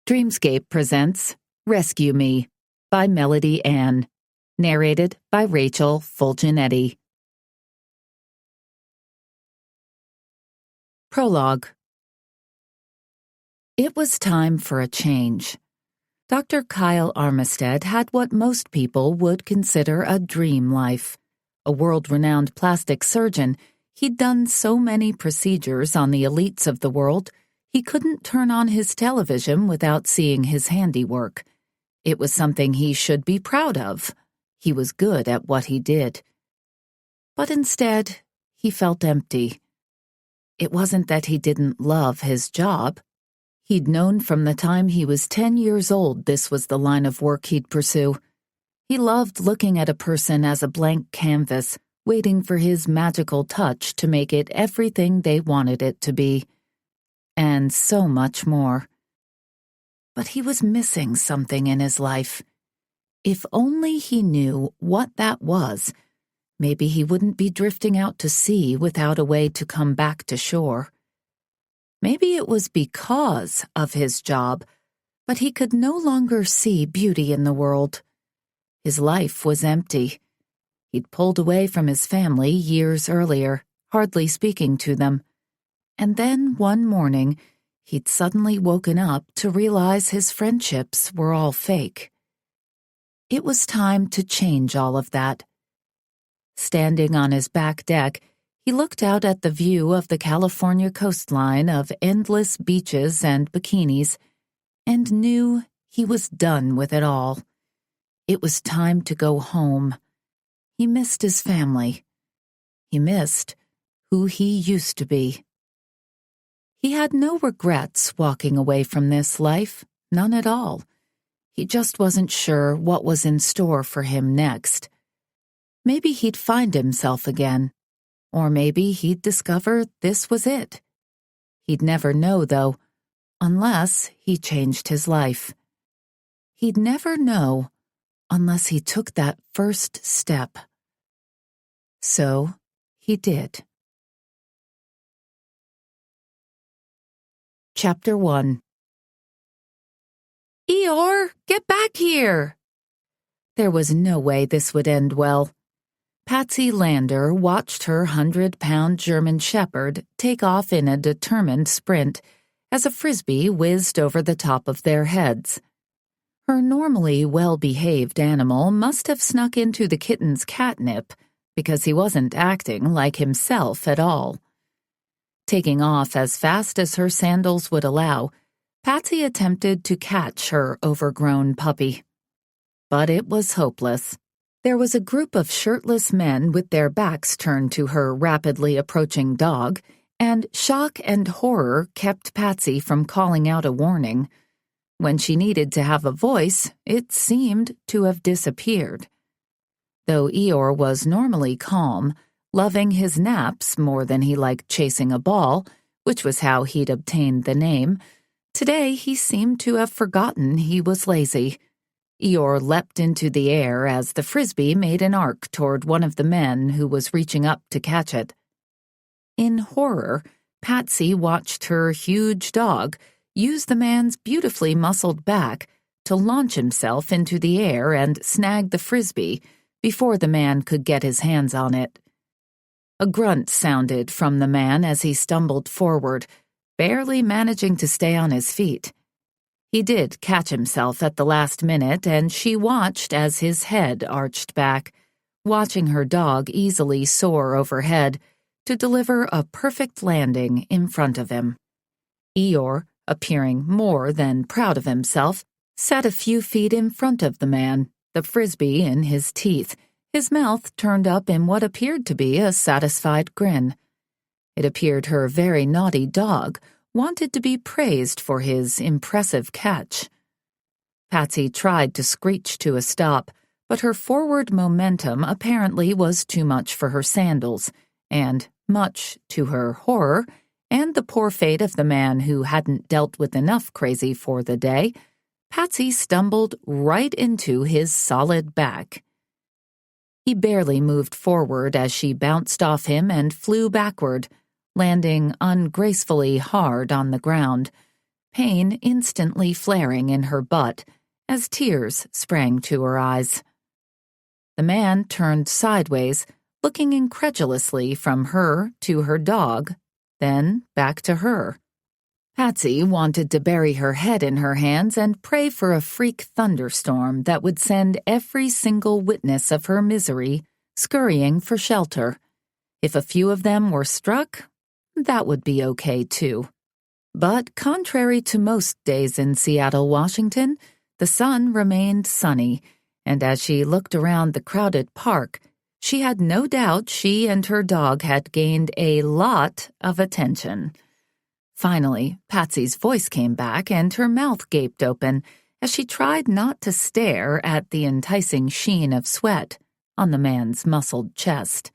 Dreamscape presents Rescue Me by Melody Ann, narrated by Rachel Fulginetti. Prologue. It was time for a change. Dr. Kyle Armistead had what most people would consider a dream life. A world-renowned plastic surgeon, he'd done so many procedures on the elites of the world, he couldn't turn on his television without seeing his handiwork. It was something he should be proud of. He was good at what he did. But instead, he felt empty. It wasn't that he didn't love his job. He'd known from the time he was 10 years old this was the line of work he'd pursue. He loved looking at a person as a blank canvas, waiting for his magical touch to make it everything they wanted it to be. And so much more. But he was missing something in his life. If only he knew what that was, maybe he wouldn't be drifting out to sea without a way to come back to shore. Maybe it was because of his job, but he could no longer see beauty in the world. His life was empty. He'd pulled away from his family years earlier, hardly speaking to them. And then one morning, he'd suddenly woken up to realize his friendships were all fake. It was time to change all of that. Standing on his back deck, he looked out at the view of the California coastline of endless beaches and bikinis, and knew he was done with it all. It was time to go home. He missed his family. He missed who he used to be. He had no regrets walking away from this life, none at all. He just wasn't sure what was in store for him next. Maybe he'd find himself again, or maybe he'd discover this was it. He'd never know, though, unless he changed his life. He'd never know unless he took that first step. So he did. Chapter 1. Eeyore, get back here! There was no way this would end well. Patsy Lander watched her 100-pound German shepherd take off in a determined sprint as a frisbee whizzed over the top of their heads. Her normally well-behaved animal must have snuck into the kitten's catnip because he wasn't acting like himself at all. Taking off as fast as her sandals would allow, Patsy attempted to catch her overgrown puppy. But it was hopeless. There was a group of shirtless men with their backs turned to her rapidly approaching dog, and shock and horror kept Patsy from calling out a warning. When she needed to have a voice, it seemed to have disappeared. Though Eeyore was normally calm, loving his naps more than he liked chasing a ball, which was how he'd obtained the name, today he seemed to have forgotten he was lazy. Eeyore leapt into the air as the frisbee made an arc toward one of the men who was reaching up to catch it. In horror, Patsy watched her huge dog use the man's beautifully muscled back to launch himself into the air and snag the frisbee before the man could get his hands on it. A grunt sounded from the man as he stumbled forward, barely managing to stay on his feet. He did catch himself at the last minute, and she watched as his head arched back, watching her dog easily soar overhead to deliver a perfect landing in front of him. Eeyore, appearing more than proud of himself, sat a few feet in front of the man, the frisbee in his teeth, his mouth turned up in what appeared to be a satisfied grin. It appeared her very naughty dog wanted to be praised for his impressive catch. Patsy tried to screech to a stop, but her forward momentum apparently was too much for her sandals, and, much to her horror, and the poor fate of the man who hadn't dealt with enough crazy for the day, Patsy stumbled right into his solid back. He barely moved forward as she bounced off him and flew backward, landing ungracefully hard on the ground. pain instantly flaring in her butt as tears sprang to her eyes. The man turned sideways, looking incredulously from her to her dog, then back to her. Patsy wanted to bury her head in her hands and pray for a freak thunderstorm that would send every single witness of her misery scurrying for shelter. If a few of them were struck, that would be okay too. But contrary to most days in Seattle, Washington, the sun remained sunny, and as she looked around the crowded park, she had no doubt she and her dog had gained a lot of attention. Finally, Patsy's voice came back and her mouth gaped open as she tried not to stare at the enticing sheen of sweat on the man's muscled chest.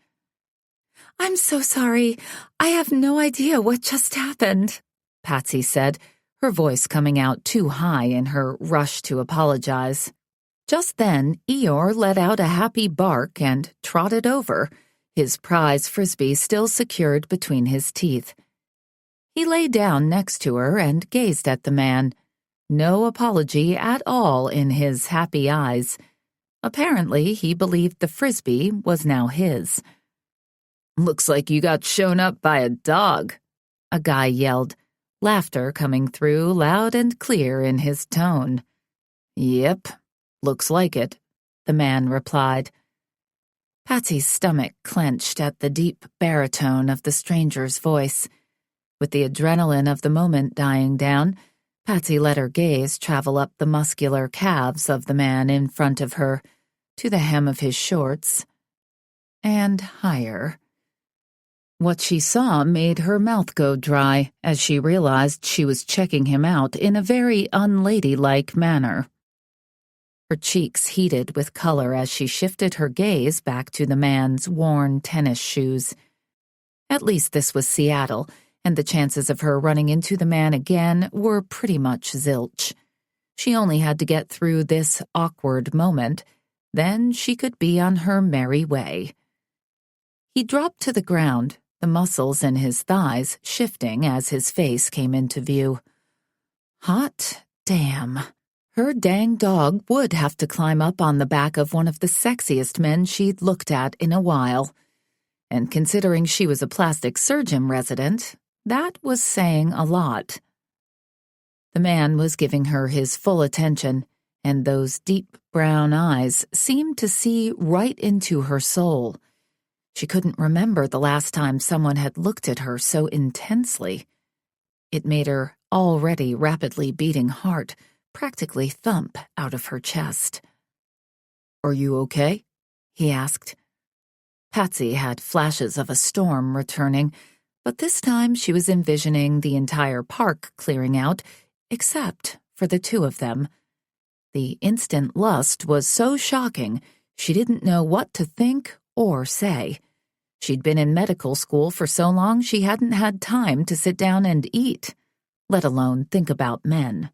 "I'm so sorry. I have no idea what just happened," Patsy said, her voice coming out too high in her rush to apologize. Just then, Eeyore let out a happy bark and trotted over, his prize frisbee still secured between his teeth. He lay down next to her and gazed at the man, no apology at all in his happy eyes. Apparently, he believed the frisbee was now his. "Looks like you got shown up by a dog," a guy yelled, laughter coming through loud and clear in his tone. "Yep, looks like it," the man replied. Patsy's stomach clenched at the deep baritone of the stranger's voice. With the adrenaline of the moment dying down, Patsy let her gaze travel up the muscular calves of the man in front of her, to the hem of his shorts, and higher. What she saw made her mouth go dry as she realized she was checking him out in a very unladylike manner. Her cheeks heated with color as she shifted her gaze back to the man's worn tennis shoes. At least this was Seattle, and the chances of her running into the man again were pretty much zilch. She only had to get through this awkward moment, then she could be on her merry way. He dropped to the ground, the muscles in his thighs shifting as his face came into view. Hot damn. Her dang dog would have to climb up on the back of one of the sexiest men she'd looked at in a while. And considering she was a plastic surgeon resident, that was saying a lot. The man was giving her his full attention, and those deep brown eyes seemed to see right into her soul. She couldn't remember the last time someone had looked at her so intensely. It made her already rapidly beating heart practically thump out of her chest. "Are you okay?" he asked. Patsy had flashes of a storm returning, but this time she was envisioning the entire park clearing out, except for the two of them. The instant lust was so shocking, she didn't know what to think or say. She'd been in medical school for so long she hadn't had time to sit down and eat, let alone think about men.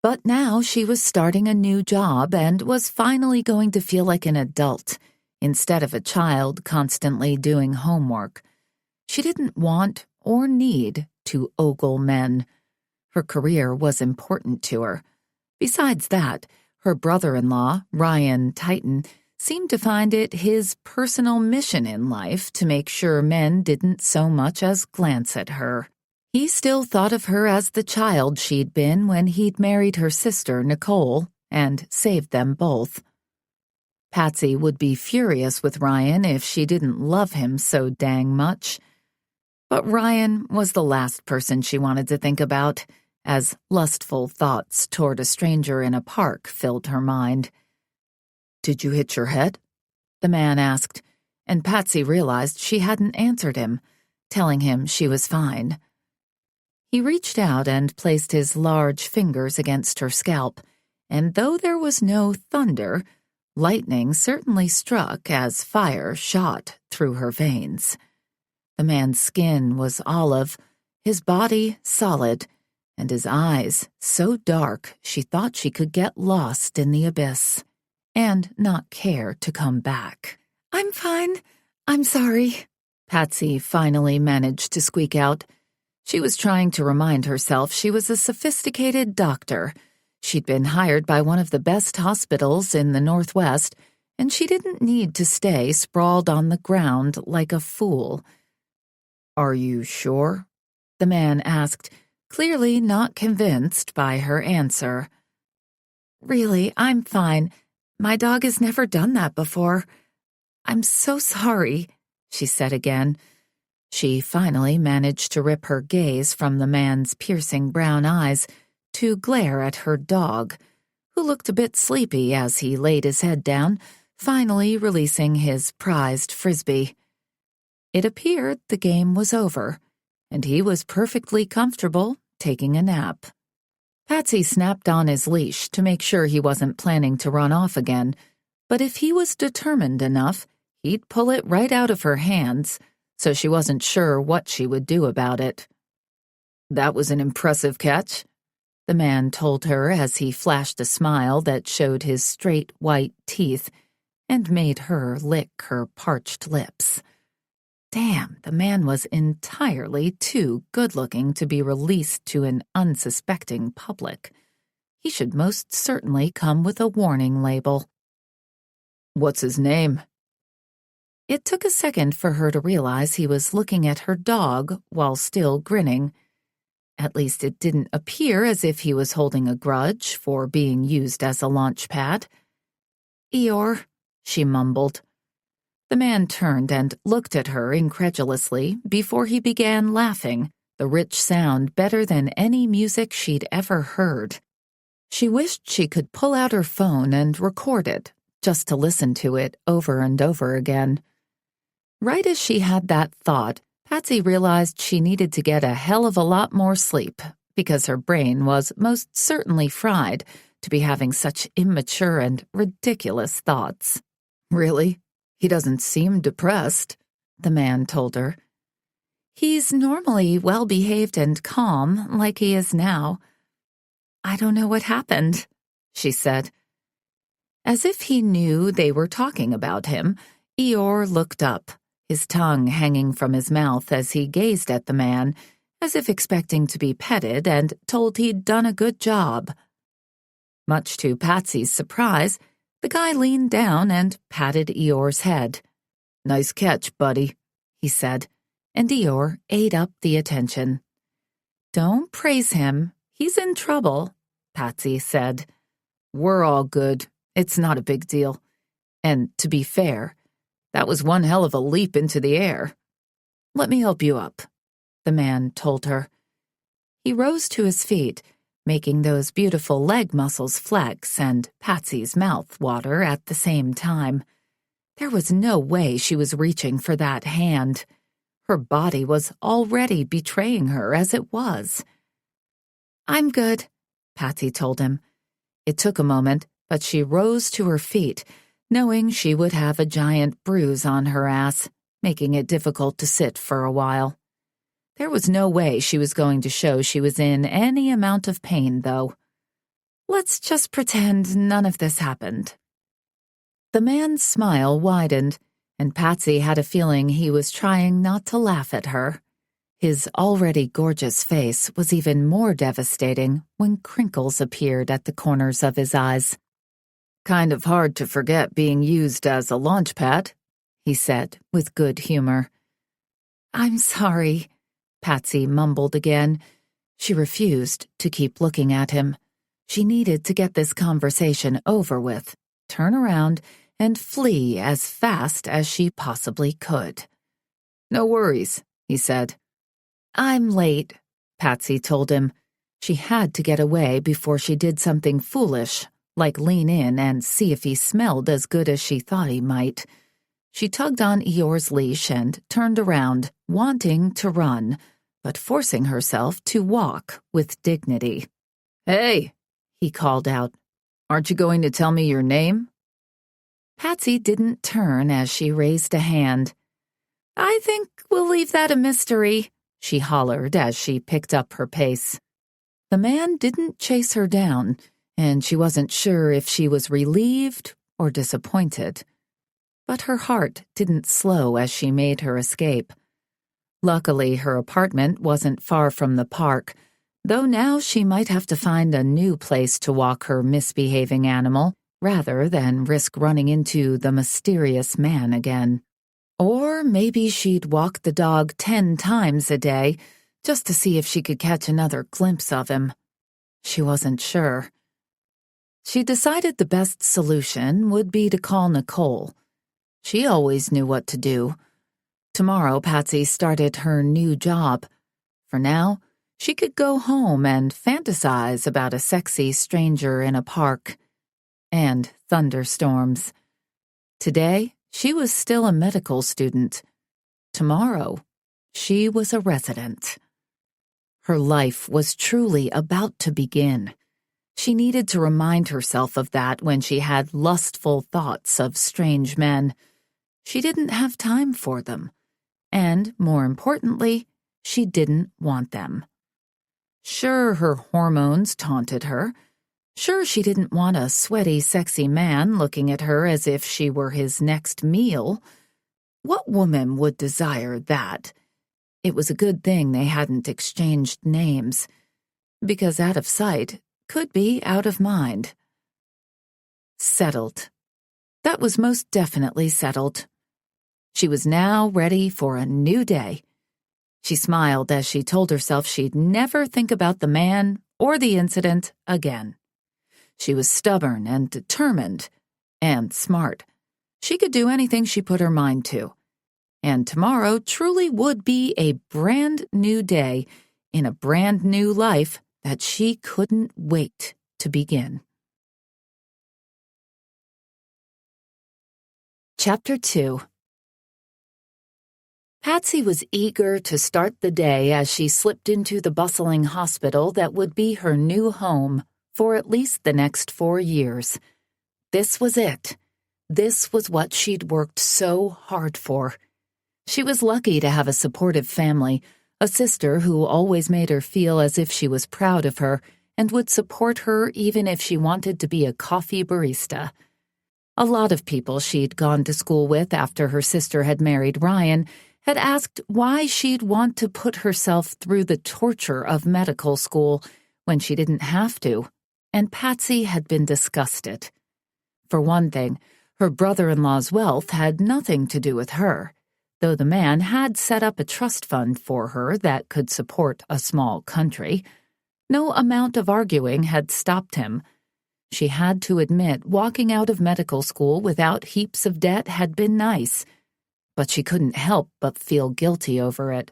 But now she was starting a new job and was finally going to feel like an adult, instead of a child constantly doing homework. She didn't want or need to ogle men. Her career was important to her. Besides that, her brother-in-law, Ryan Titan, seemed to find it his personal mission in life to make sure men didn't so much as glance at her. He still thought of her as the child she'd been when he'd married her sister, Nicole, and saved them both. Patsy would be furious with Ryan if she didn't love him so dang much. But Ryan was the last person she wanted to think about, as lustful thoughts toward a stranger in a park filled her mind. "Did you hit your head?" the man asked, and Patsy realized she hadn't answered him, telling him she was fine. He reached out and placed his large fingers against her scalp, and though there was no thunder, lightning certainly struck as fire shot through her veins. The man's skin was olive, his body solid, and his eyes so dark she thought she could get lost in the abyss and not care to come back. "I'm fine. I'm sorry," Patsy finally managed to squeak out. She was trying to remind herself she was a sophisticated doctor. She'd been hired by one of the best hospitals in the Northwest, and she didn't need to stay sprawled on the ground like a fool. "Are you sure?" the man asked, clearly not convinced by her answer. "Really, I'm fine. My dog has never done that before. I'm so sorry," she said again. She finally managed to rip her gaze from the man's piercing brown eyes to glare at her dog, who looked a bit sleepy as he laid his head down, finally releasing his prized frisbee. It appeared the game was over, and he was perfectly comfortable taking a nap. Patsy snapped on his leash to make sure he wasn't planning to run off again, but if he was determined enough, he'd pull it right out of her hands, so she wasn't sure what she would do about it. "That was an impressive catch," the man told her as he flashed a smile that showed his straight white teeth and made her lick her parched lips. Damn, the man was entirely too good-looking to be released to an unsuspecting public. He should most certainly come with a warning label. "What's his name?" It took a second for her to realize he was looking at her dog while still grinning. At least it didn't appear as if he was holding a grudge for being used as a launch pad. "Eeyore," she mumbled. The man turned and looked at her incredulously before he began laughing, the rich sound better than any music she'd ever heard. She wished she could pull out her phone and record it, just to listen to it over and over again. Right as she had that thought, Patsy realized she needed to get a hell of a lot more sleep, because her brain was most certainly fried to be having such immature and ridiculous thoughts. "Really? He doesn't seem depressed," the man told her. "He's normally well-behaved and calm, like he is now. I don't know what happened," she said. As if he knew they were talking about him, Eeyore looked up, his tongue hanging from his mouth as he gazed at the man, as if expecting to be petted and told he'd done a good job. Much to Patsy's surprise, the guy leaned down and patted Eeyore's head. "Nice catch, buddy," he said, and Eeyore ate up the attention. "Don't praise him. He's in trouble," Patsy said. "We're all good. It's not a big deal. And to be fair, that was one hell of a leap into the air. Let me help you up," the man told her. He rose to his feet, making those beautiful leg muscles flex and Patsy's mouth water at the same time. There was no way she was reaching for that hand. Her body was already betraying her as it was. "I'm good," Patsy told him. It took a moment, but she rose to her feet, knowing she would have a giant bruise on her ass, making it difficult to sit for a while. There was no way she was going to show she was in any amount of pain, though. "Let's just pretend none of this happened." The man's smile widened, and Patsy had a feeling he was trying not to laugh at her. His already gorgeous face was even more devastating when crinkles appeared at the corners of his eyes. "Kind of hard to forget being used as a launch pad," he said with good humor. "I'm sorry," Patsy mumbled again. She refused to keep looking at him. She needed to get this conversation over with, turn around, and flee as fast as she possibly could. "No worries," he said. "I'm late," Patsy told him. She had to get away before she did something foolish, like lean in and see if he smelled as good as she thought he might. She tugged on Eeyore's leash and turned around, wanting to run, but forcing herself to walk with dignity. "Hey," he called out. "Aren't you going to tell me your name?" Patsy didn't turn as she raised a hand. "I think we'll leave that a mystery," she hollered as she picked up her pace. The man didn't chase her down, and she wasn't sure if she was relieved or disappointed. But her heart didn't slow as she made her escape. Luckily, her apartment wasn't far from the park, though now she might have to find a new place to walk her misbehaving animal rather than risk running into the mysterious man again. Or maybe she'd walk the dog 10 times a day just to see if she could catch another glimpse of him. She wasn't sure. She decided the best solution would be to call Nicole. She always knew what to do. Tomorrow, Patsy started her new job. For now, she could go home and fantasize about a sexy stranger in a park. And thunderstorms. Today, she was still a medical student. Tomorrow, she was a resident. Her life was truly about to begin. She needed to remind herself of that when she had lustful thoughts of strange men. She didn't have time for them. And, more importantly, she didn't want them. Sure, her hormones taunted her. Sure, she didn't want a sweaty, sexy man looking at her as if she were his next meal. What woman would desire that? It was a good thing they hadn't exchanged names, because out of sight could be out of mind. Settled. That was most definitely settled. She was now ready for a new day. She smiled as she told herself she'd never think about the man or the incident again. She was stubborn and determined and smart. She could do anything she put her mind to. And tomorrow truly would be a brand new day in a brand new life that she couldn't wait to begin. Chapter 2. Patsy was eager to start the day as she slipped into the bustling hospital that would be her new home for at least the next 4 years. This was it. This was what she'd worked so hard for. She was lucky to have a supportive family, a sister who always made her feel as if she was proud of her and would support her even if she wanted to be a coffee barista. A lot of people she'd gone to school with after her sister had married Ryan had asked why she'd want to put herself through the torture of medical school when she didn't have to, and Patsy had been disgusted. For one thing, her brother-in-law's wealth had nothing to do with her, though the man had set up a trust fund for her that could support a small country. No amount of arguing had stopped him. She had to admit walking out of medical school without heaps of debt had been nice, but she couldn't help but feel guilty over it.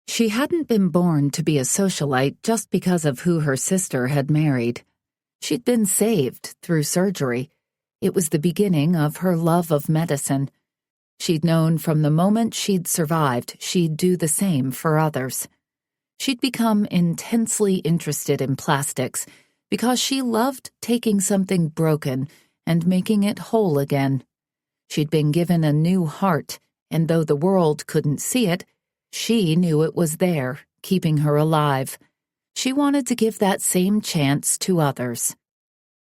She hadn't been born to be a socialite just because of who her sister had married. She'd been saved through surgery. It was the beginning of her love of medicine. She'd known from the moment she'd survived she'd do the same for others. She'd become intensely interested in plastics because she loved taking something broken and making it whole again. She'd been given a new heart, and though the world couldn't see it, she knew it was there, keeping her alive. She wanted to give that same chance to others.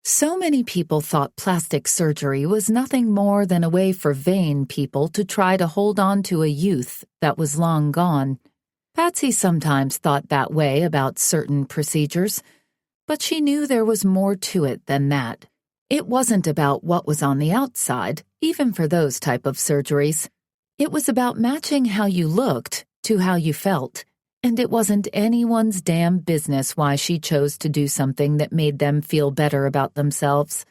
So many people thought plastic surgery was nothing more than a way for vain people to try to hold on to a youth that was long gone. Patsy sometimes thought that way about certain procedures, but she knew there was more to it than that. It wasn't about what was on the outside, even for those type of surgeries. It was about matching how you looked to how you felt, and it wasn't anyone's damn business why she chose to do something that made them feel better about themselves.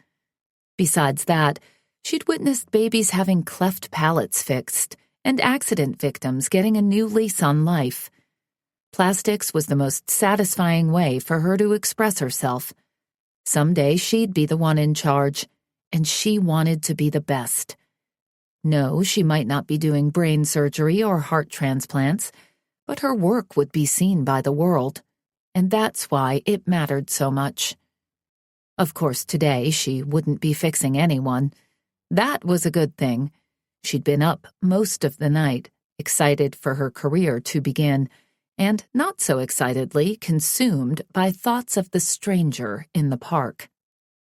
Besides that, she'd witnessed babies having cleft palates fixed and accident victims getting a new lease on life. Plastics was the most satisfying way for her to express herself. Someday she'd be the one in charge, and she wanted to be the best. No, she might not be doing brain surgery or heart transplants, but her work would be seen by the world, and that's why it mattered so much. Of course, today she wouldn't be fixing anyone. That was a good thing. She'd been up most of the night, excited for her career to begin, and not so excitedly consumed by thoughts of the stranger in the park.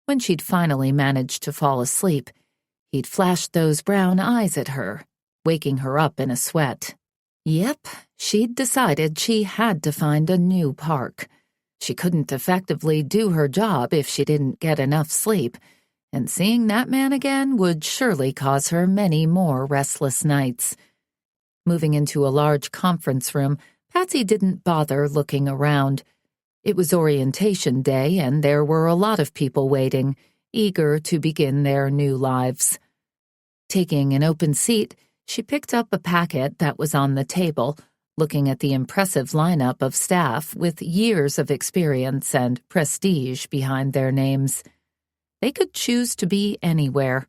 When she'd finally managed to fall asleep, he'd flashed those brown eyes at her, waking her up in a sweat. Yep, she'd decided she had to find a new park. She couldn't effectively do her job if she didn't get enough sleep, and seeing that man again would surely cause her many more restless nights. Moving into a large conference room, Patsy didn't bother looking around. It was orientation day, and there were a lot of people waiting, eager to begin their new lives. Taking an open seat, she picked up a packet that was on the table, looking at the impressive lineup of staff with years of experience and prestige behind their names. They could choose to be anywhere,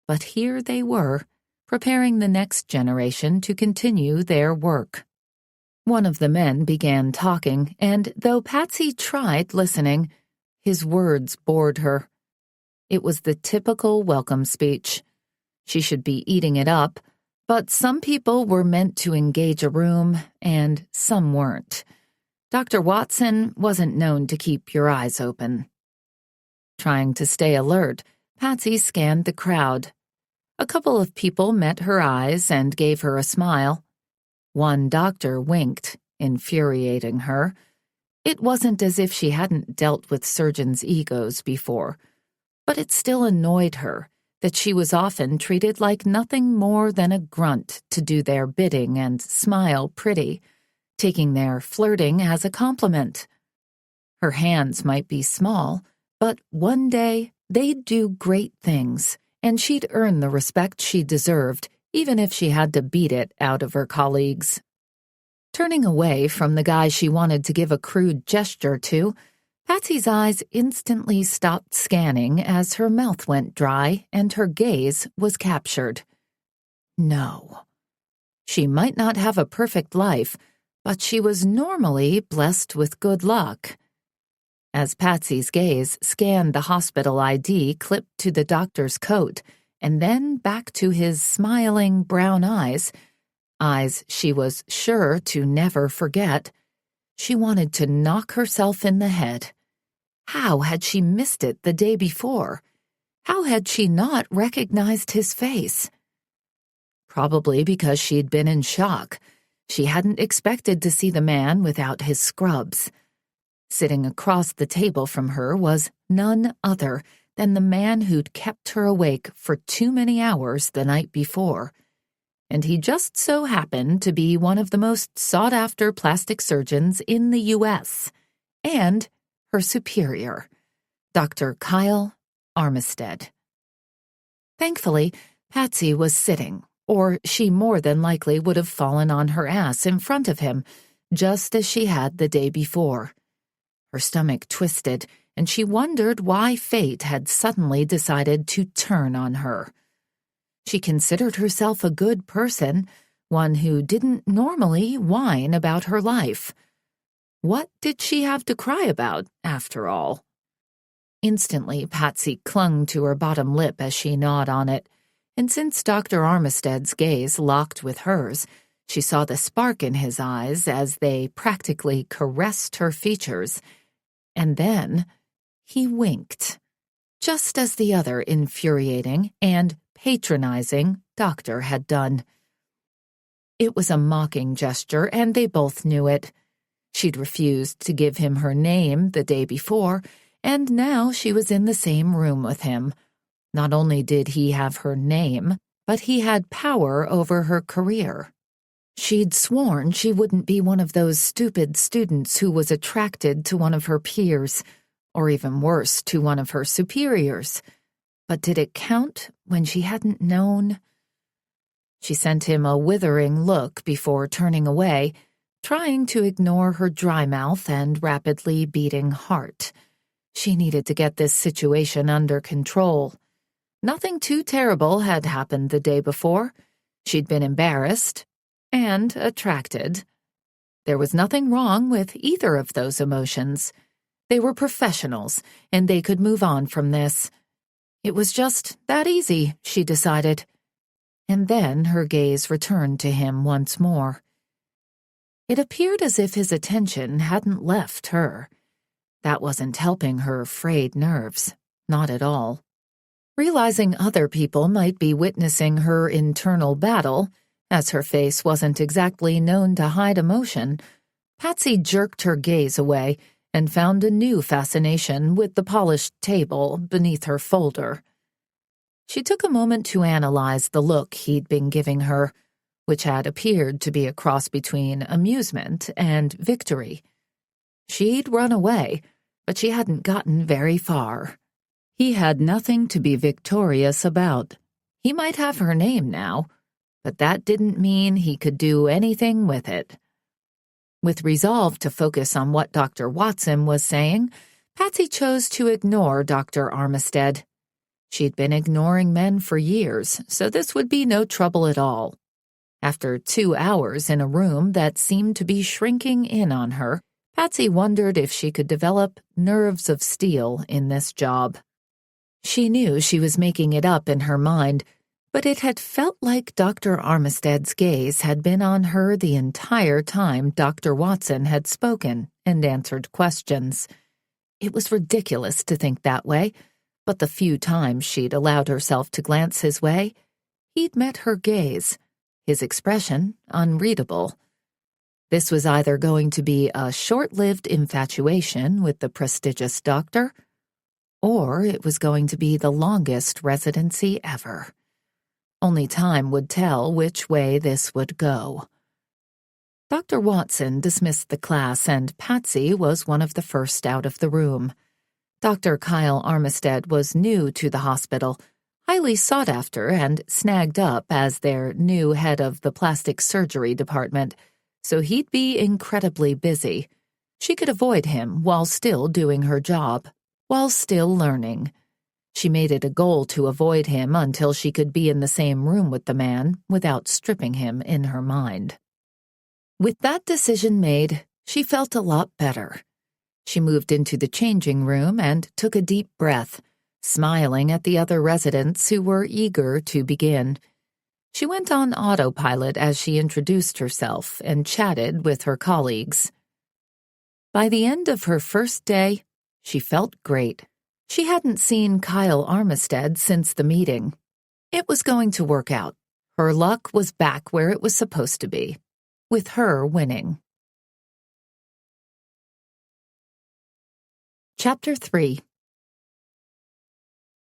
but here they were, preparing the next generation to continue their work. One of the men began talking, and though Patsy tried listening, his words bored her. It was the typical welcome speech. She should be eating it up, but some people were meant to engage a room, and some weren't. Dr. Watson wasn't known to keep your eyes open. Trying to stay alert, Patsy scanned the crowd. A couple of people met her eyes and gave her a smile. One doctor winked, infuriating her. It wasn't as if she hadn't dealt with surgeons' egos before, but it still annoyed her that she was often treated like nothing more than a grunt to do their bidding and smile pretty, taking their flirting as a compliment. Her hands might be small, but one day they'd do great things, and she'd earn the respect she deserved, even if she had to beat it out of her colleagues. Turning away from the guy she wanted to give a crude gesture to, Patsy's eyes instantly stopped scanning as her mouth went dry and her gaze was captured. No. She might not have a perfect life, but she was normally blessed with good luck. As Patsy's gaze scanned the hospital ID clipped to the doctor's coat and then back to his smiling brown eyes she was sure to never forget, she wanted to knock herself in the head. How had she missed it the day before? How had she not recognized his face? Probably because she'd been in shock. She hadn't expected to see the man without his scrubs. Sitting across the table from her was none other than the man who'd kept her awake for too many hours the night before. And he just so happened to be one of the most sought-after plastic surgeons in the U.S., and her superior, Dr. Kyle Armistead. Thankfully, Patsy was sitting, or she more than likely would have fallen on her ass in front of him, just as she had the day before. Her stomach twisted, and she wondered why fate had suddenly decided to turn on her. She considered herself a good person, one who didn't normally whine about her life. What did she have to cry about, after all? Instantly, Patsy clung to her bottom lip as she gnawed on it, and since Dr. Armistead's gaze locked with hers, she saw the spark in his eyes as they practically caressed her features. And then he winked, just as the other infuriating and patronizing doctor had done. It was a mocking gesture, and they both knew it. She'd refused to give him her name the day before, and now she was in the same room with him. Not only did he have her name, but he had power over her career. She'd sworn she wouldn't be one of those stupid students who was attracted to one of her peers, or even worse, to one of her superiors. But did it count when she hadn't known? She sent him a withering look before turning away, trying to ignore her dry mouth and rapidly beating heart. She needed to get this situation under control. Nothing too terrible had happened the day before. She'd been embarrassed and attracted. There was nothing wrong with either of those emotions. They were professionals, and they could move on from this. It was just that easy, she decided. And then her gaze returned to him once more. It appeared as if his attention hadn't left her. That wasn't helping her frayed nerves, not at all. Realizing other people might be witnessing her internal battle, As her face wasn't exactly known to hide emotion, Patsy jerked her gaze away and found a new fascination with the polished table beneath her folder. She took a moment to analyze the look he'd been giving her, which had appeared to be a cross between amusement and victory. She'd run away, but she hadn't gotten very far. He had nothing to be victorious about. He might have her name now, but that didn't mean he could do anything with it. With resolve to focus on what Dr. Watson was saying, Patsy chose to ignore Dr. Armistead. She'd been ignoring men for years, so this would be no trouble at all. After 2 hours in a room that seemed to be shrinking in on her, Patsy wondered if she could develop nerves of steel in this job. She knew she was making it up in her mind, but it had felt like Dr. Armistead's gaze had been on her the entire time Dr. Watson had spoken and answered questions. It was ridiculous to think that way, but the few times she'd allowed herself to glance his way, he'd met her gaze, his expression unreadable. This was either going to be a short-lived infatuation with the prestigious doctor, or it was going to be the longest residency ever. Only time would tell which way this would go. Dr. Watson dismissed the class, and Patsy was one of the first out of the room. Dr. Kyle Armistead was new to the hospital, highly sought after and snagged up as their new head of the plastic surgery department, so he'd be incredibly busy. She could avoid him while still doing her job, while still learning. She made it a goal to avoid him until she could be in the same room with the man without stripping him in her mind. With that decision made, she felt a lot better. She moved into the changing room and took a deep breath, smiling at the other residents who were eager to begin. She went on autopilot as she introduced herself and chatted with her colleagues. By the end of her first day, she felt great. She hadn't seen Kyle Armistead since the meeting. It was going to work out. Her luck was back where it was supposed to be, with her winning. Chapter 3.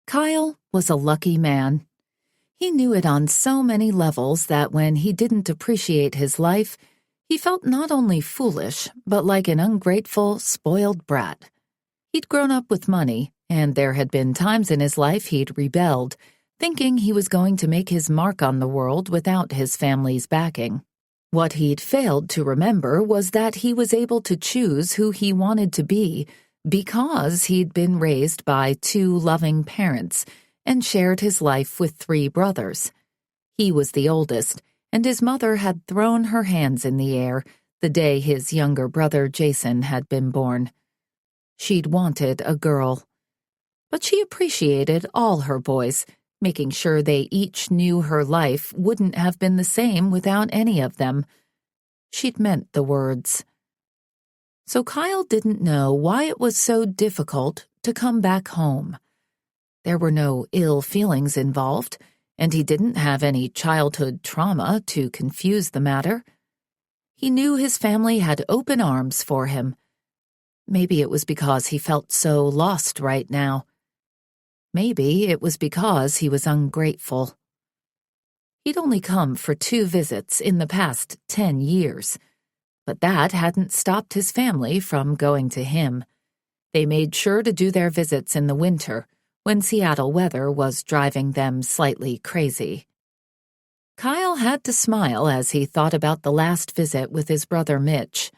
Kyle was a lucky man. He knew it on so many levels that when he didn't appreciate his life, he felt not only foolish, but like an ungrateful, spoiled brat. He'd grown up with money, and there had been times in his life he'd rebelled, thinking he was going to make his mark on the world without his family's backing. What he'd failed to remember was that he was able to choose who he wanted to be because he'd been raised by 2 loving parents and shared his life with 3 brothers. He was the oldest, and his mother had thrown her hands in the air the day his younger brother Jason had been born. She'd wanted a girl. But she appreciated all her boys, making sure they each knew her life wouldn't have been the same without any of them. She'd meant the words. So Kyle didn't know why it was so difficult to come back home. There were no ill feelings involved, and he didn't have any childhood trauma to confuse the matter. He knew his family had open arms for him. Maybe it was because he felt so lost right now. Maybe it was because he was ungrateful. He'd only come for 2 visits in the past 10 years, but that hadn't stopped his family from going to him. They made sure to do their visits in the winter, when Seattle weather was driving them slightly crazy. Kyle had to smile as he thought about the last visit with his brother Mitch.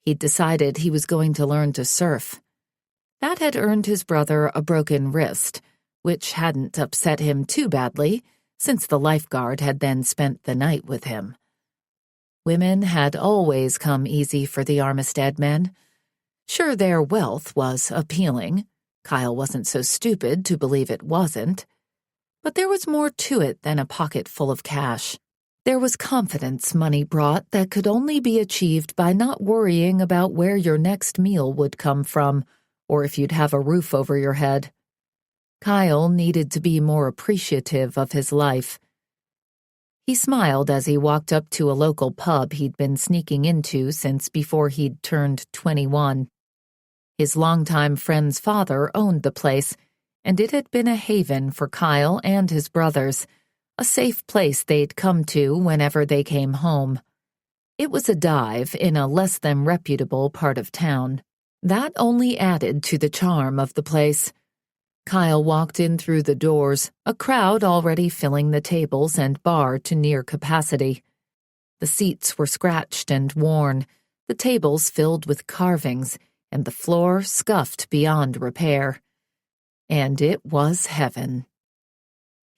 He'd decided he was going to learn to surf. That had earned his brother a broken wrist, which hadn't upset him too badly, since the lifeguard had then spent the night with him. Women had always come easy for the Armistead men. Sure, their wealth was appealing. Kyle wasn't so stupid to believe it wasn't. But there was more to it than a pocket full of cash. There was confidence money brought that could only be achieved by not worrying about where your next meal would come from, or if you'd have a roof over your head. Kyle needed to be more appreciative of his life. He smiled as he walked up to a local pub he'd been sneaking into since before he'd turned 21. His longtime friend's father owned the place, and it had been a haven for Kyle and his brothers, a safe place they'd come to whenever they came home. It was a dive in a less than reputable part of town. That only added to the charm of the place. Kyle walked in through the doors, a crowd already filling the tables and bar to near capacity. The seats were scratched and worn, the tables filled with carvings, and the floor scuffed beyond repair. And it was heaven.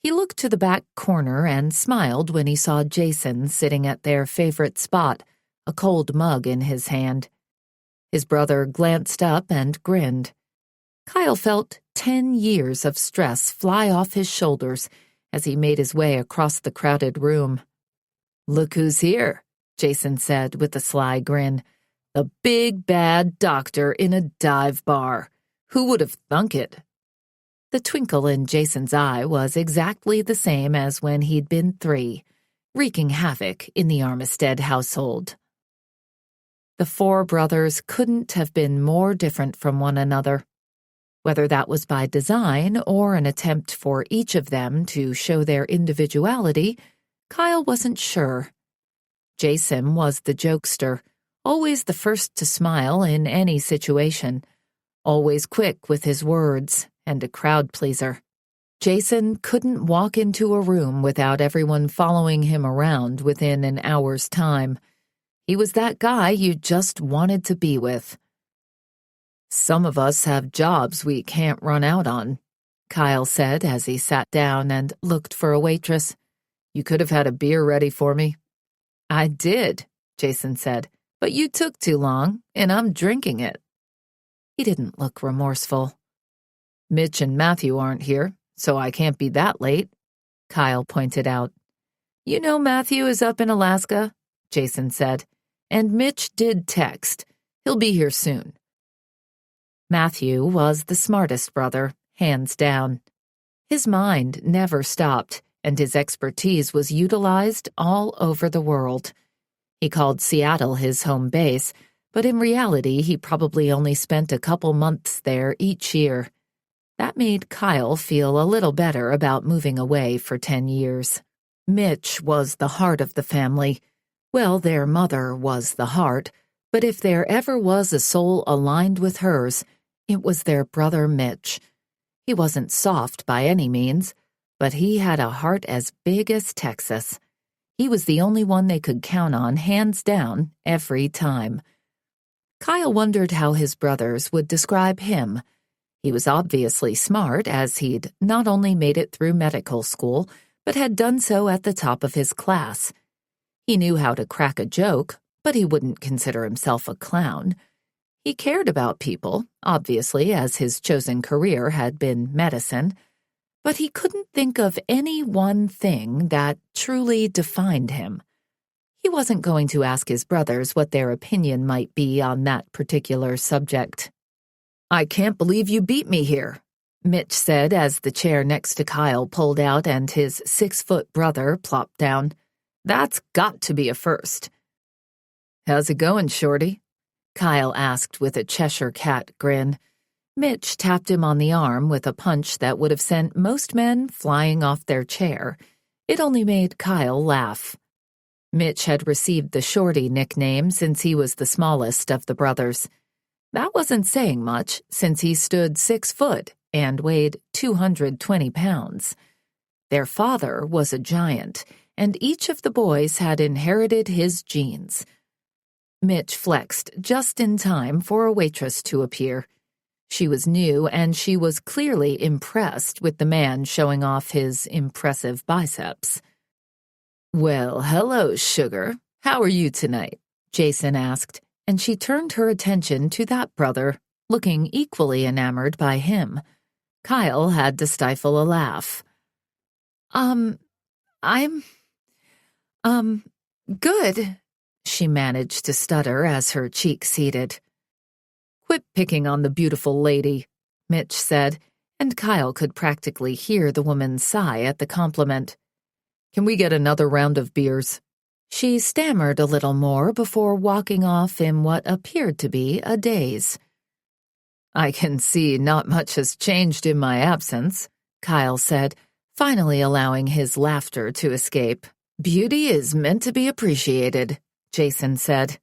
He looked to the back corner and smiled when he saw Jason sitting at their favorite spot, a cold mug in his hand. His brother glanced up and grinned. Kyle felt 10 years of stress fly off his shoulders as he made his way across the crowded room. "Look who's here," Jason said with a sly grin. "The big bad doctor in a dive bar. Who would have thunk it?" The twinkle in Jason's eye was exactly the same as when he'd been 3, wreaking havoc in the Armistead household. The 4 brothers couldn't have been more different from one another. Whether that was by design or an attempt for each of them to show their individuality, Kyle wasn't sure. Jason was the jokester, always the first to smile in any situation, always quick with his words, and a crowd pleaser. Jason couldn't walk into a room without everyone following him around within an hour's time. He was that guy you just wanted to be with. "Some of us have jobs we can't run out on," Kyle said as he sat down and looked for a waitress. "You could have had a beer ready for me." "I did," Jason said, "but you took too long, and I'm drinking it." He didn't look remorseful. "Mitch and Matthew aren't here, so I can't be that late," Kyle pointed out. "You know Matthew is up in Alaska," Jason said, "and Mitch did text. He'll be here soon." Matthew was the smartest brother, hands down. His mind never stopped, and his expertise was utilized all over the world. He called Seattle his home base, but in reality he probably only spent a couple months there each year. That made Kyle feel a little better about moving away for 10 years. Mitch was the heart of the family. Well, their mother was the heart, but if there ever was a soul aligned with hers, it was their brother Mitch. He wasn't soft by any means, but he had a heart as big as Texas. He was the only one they could count on, hands down, every time. Kyle wondered how his brothers would describe him. He was obviously smart, as he'd not only made it through medical school, but had done so at the top of his class. He knew how to crack a joke, but he wouldn't consider himself a clown. He cared about people, obviously, as his chosen career had been medicine, but he couldn't think of any one thing that truly defined him. He wasn't going to ask his brothers what their opinion might be on that particular subject. "I can't believe you beat me here," Mitch said as the chair next to Kyle pulled out and his 6-foot brother plopped down. "That's got to be a first." "How's it going, Shorty?" Kyle asked with a Cheshire cat grin. Mitch tapped him on the arm with a punch that would have sent most men flying off their chair. It only made Kyle laugh. Mitch had received the Shorty nickname since he was the smallest of the brothers. That wasn't saying much, since he stood 6 foot and weighed 220 pounds. Their father was a giant, and each of the boys had inherited his genes. Mitch flexed just in time for a waitress to appear. She was new, and she was clearly impressed with the man showing off his impressive biceps. "Well, hello, sugar. How are you tonight?" Jason asked, and she turned her attention to that brother, looking equally enamored by him. Kyle had to stifle a laugh. I'm, good," she managed to stutter as her cheeks heated. "Quit picking on the beautiful lady," Mitch said, and Kyle could practically hear the woman's sigh at the compliment. Can we get another round of beers? She stammered a little more before walking off in what appeared to be a daze. I can see not much has changed in my absence, Kyle said, finally allowing his laughter to escape. Beauty is meant to be appreciated, Jason said.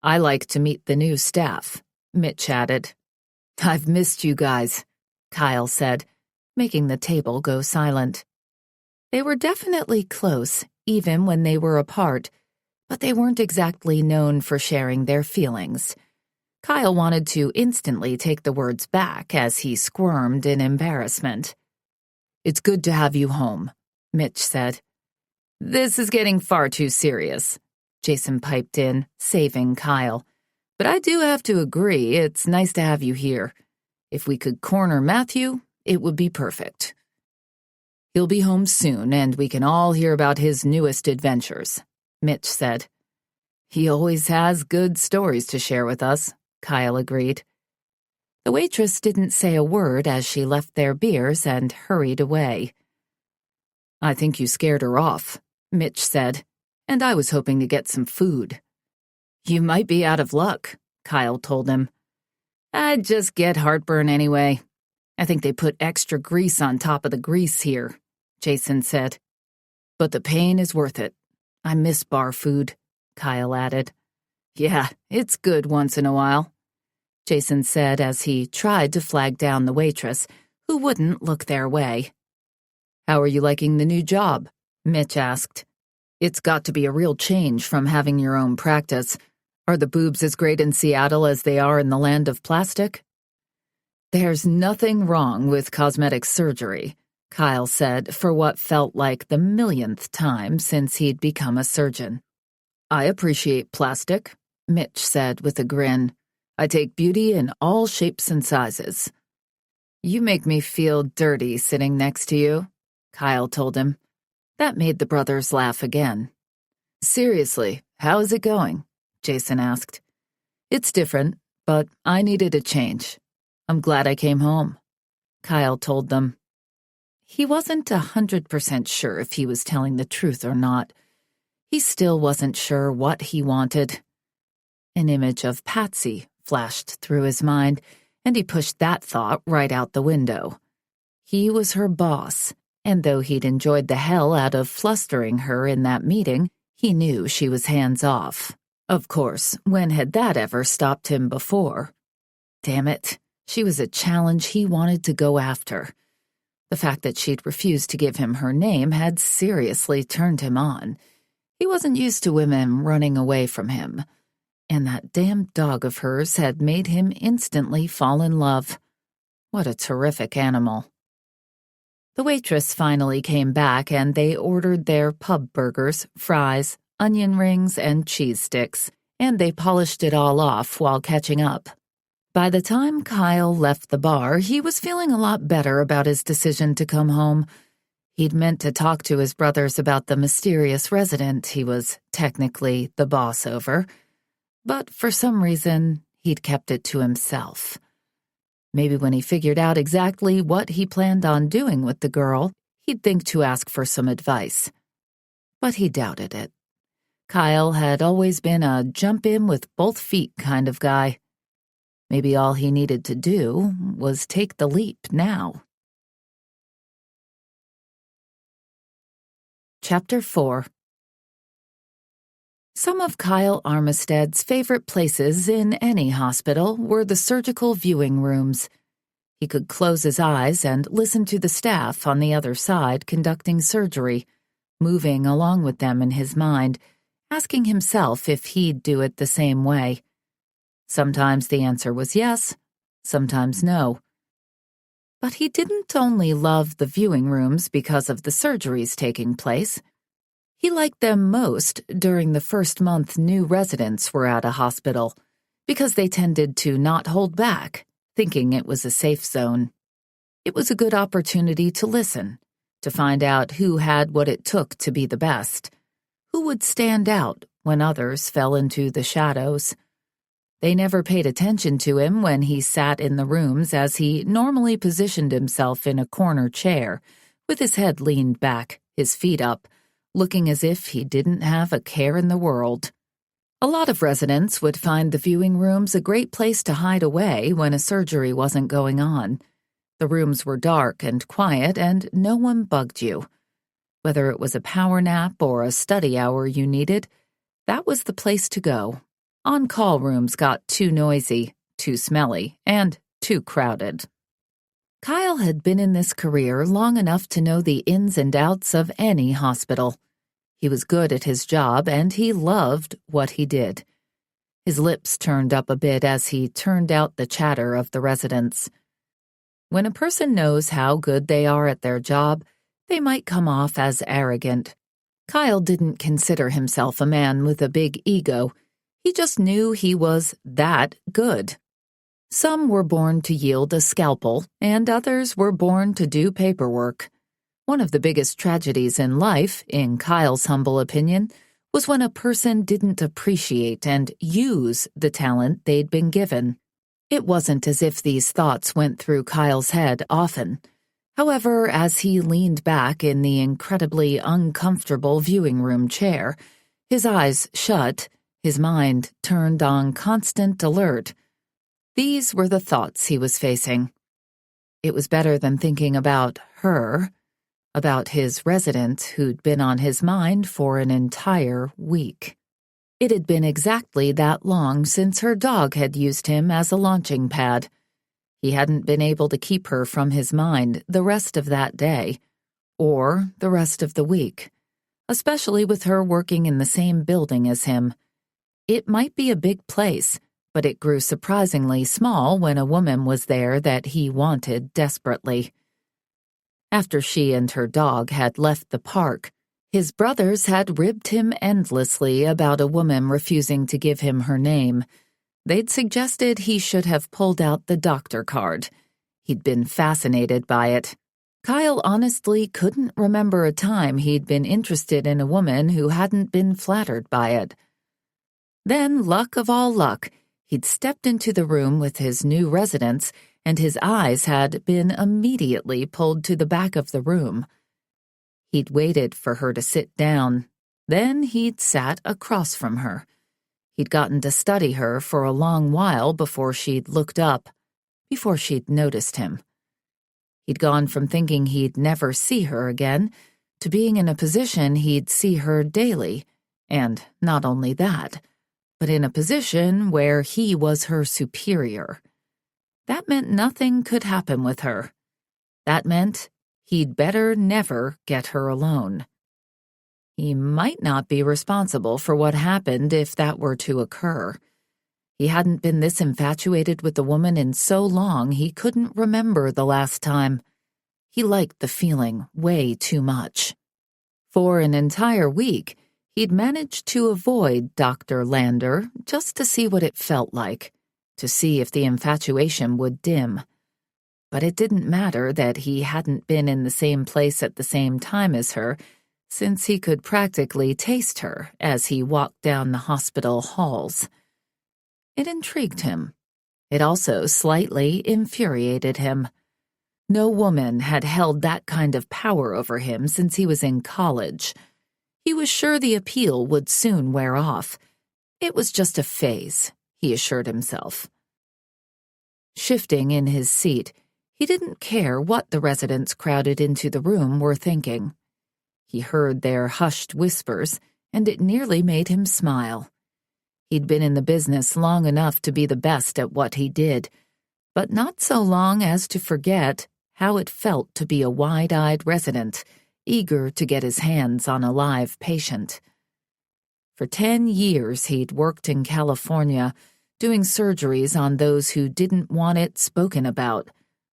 I like to meet the new staff, Mitch added. I've missed you guys, Kyle said, making the table go silent. They were definitely close, even when they were apart, but they weren't exactly known for sharing their feelings. Kyle wanted to instantly take the words back as he squirmed in embarrassment. It's good to have you home, Mitch said. This is getting far too serious, Jason piped in, saving Kyle. But I do have to agree, it's nice to have you here. If we could corner Matthew, it would be perfect. He'll be home soon, and we can all hear about his newest adventures, Mitch said. He always has good stories to share with us, Kyle agreed. The waitress didn't say a word as she left their beers and hurried away. I think you scared her off, Mitch said, and I was hoping to get some food. You might be out of luck, Kyle told him. I'd just get heartburn anyway. I think they put extra grease on top of the grease here, Jason said. But the pain is worth it. I miss bar food, Kyle added. Yeah, it's good once in a while, Jason said as he tried to flag down the waitress, who wouldn't look their way. How are you liking the new job? Mitch asked. It's got to be a real change from having your own practice. Are the boobs as great in Seattle as they are in the land of plastic? There's nothing wrong with cosmetic surgery, Kyle said for what felt like the millionth time since he'd become a surgeon. I appreciate plastic, Mitch said with a grin. I take beauty in all shapes and sizes. You make me feel dirty sitting next to you, Kyle told him. That made the brothers laugh again. Seriously, how is it going? Jason asked. It's different, but I needed a change. I'm glad I came home, Kyle told them. He wasn't 100% sure if he was telling the truth or not. He still wasn't sure what he wanted. An image of Patsy flashed through his mind, and he pushed that thought right out the window. He was her boss, and though he'd enjoyed the hell out of flustering her in that meeting, he knew she was hands-off. Of course, when had that ever stopped him before? Damn it, she was a challenge he wanted to go after. The fact that she'd refused to give him her name had seriously turned him on. He wasn't used to women running away from him. And that damn dog of hers had made him instantly fall in love. What a terrific animal. The waitress finally came back and they ordered their pub burgers, fries, onion rings, and cheese sticks, and they polished it all off while catching up. By the time Kyle left the bar, he was feeling a lot better about his decision to come home. He'd meant to talk to his brothers about the mysterious resident he was technically the boss over, but for some reason, he'd kept it to himself. Maybe when he figured out exactly what he planned on doing with the girl, he'd think to ask for some advice. But he doubted it. Kyle had always been a jump-in with both feet kind of guy. Maybe all he needed to do was take the leap now. Chapter 4. Some of Kyle Armistead's favorite places in any hospital were the surgical viewing rooms. He could close his eyes and listen to the staff on the other side conducting surgery, moving along with them in his mind, asking himself if he'd do it the same way. Sometimes the answer was yes, sometimes no. But he didn't only love the viewing rooms because of the surgeries taking place. He liked them most during the first month new residents were at a hospital, because they tended to not hold back, thinking it was a safe zone. It was a good opportunity to listen, to find out who had what it took to be the best, who would stand out when others fell into the shadows. They never paid attention to him when he sat in the rooms as he normally positioned himself in a corner chair, with his head leaned back, his feet up, looking as if he didn't have a care in the world. A lot of residents would find the viewing rooms a great place to hide away when a surgery wasn't going on. The rooms were dark and quiet, and no one bugged you. Whether it was a power nap or a study hour you needed, that was the place to go. On-call rooms got too noisy, too smelly, and too crowded. Kyle had been in this career long enough to know the ins and outs of any hospital. He was good at his job, and he loved what he did. His lips turned up a bit as he turned out the chatter of the residents. When a person knows how good they are at their job, they might come off as arrogant. Kyle didn't consider himself a man with a big ego. He just knew he was that good. Some were born to yield a scalpel, and others were born to do paperwork. One of the biggest tragedies in life, in Kyle's humble opinion, was when a person didn't appreciate and use the talent they'd been given. It wasn't as if these thoughts went through Kyle's head often. However, as he leaned back in the incredibly uncomfortable viewing room chair, his eyes shut, his mind turned on constant alert. These were the thoughts he was facing. It was better than thinking about her, about his resident who'd been on his mind for an entire week. It had been exactly that long since her dog had used him as a launching pad. He hadn't been able to keep her from his mind the rest of that day, or the rest of the week, especially with her working in the same building as him. It might be a big place, but it grew surprisingly small when a woman was there that he wanted desperately. After she and her dog had left the park, his brothers had ribbed him endlessly about a woman refusing to give him her name. They'd suggested he should have pulled out the doctor card. He'd been fascinated by it. Kyle honestly couldn't remember a time he'd been interested in a woman who hadn't been flattered by it. Then, luck of all luck, he'd stepped into the room with his new residents, and his eyes had been immediately pulled to the back of the room. He'd waited for her to sit down. Then he'd sat across from her. He'd gotten to study her for a long while before she'd looked up, before she'd noticed him. He'd gone from thinking he'd never see her again to being in a position he'd see her daily, and not only that, but in a position where he was her superior. That meant nothing could happen with her. That meant he'd better never get her alone. He might not be responsible for what happened if that were to occur. He hadn't been this infatuated with the woman in so long he couldn't remember the last time. He liked the feeling way too much. For an entire week, he'd managed to avoid Dr. Lander just to see what it felt like, to see if the infatuation would dim. But it didn't matter that he hadn't been in the same place at the same time as her, since he could practically taste her as he walked down the hospital halls. It intrigued him. It also slightly infuriated him. No woman had held that kind of power over him since he was in college. He was sure the appeal would soon wear off. It was just a phase, he assured himself. Shifting in his seat, he didn't care what the residents crowded into the room were thinking. He heard their hushed whispers, and it nearly made him smile. He'd been in the business long enough to be the best at what he did, but not so long as to forget how it felt to be a wide-eyed resident, eager to get his hands on a live patient. For 10 years he'd worked in California, doing surgeries on those who didn't want it spoken about,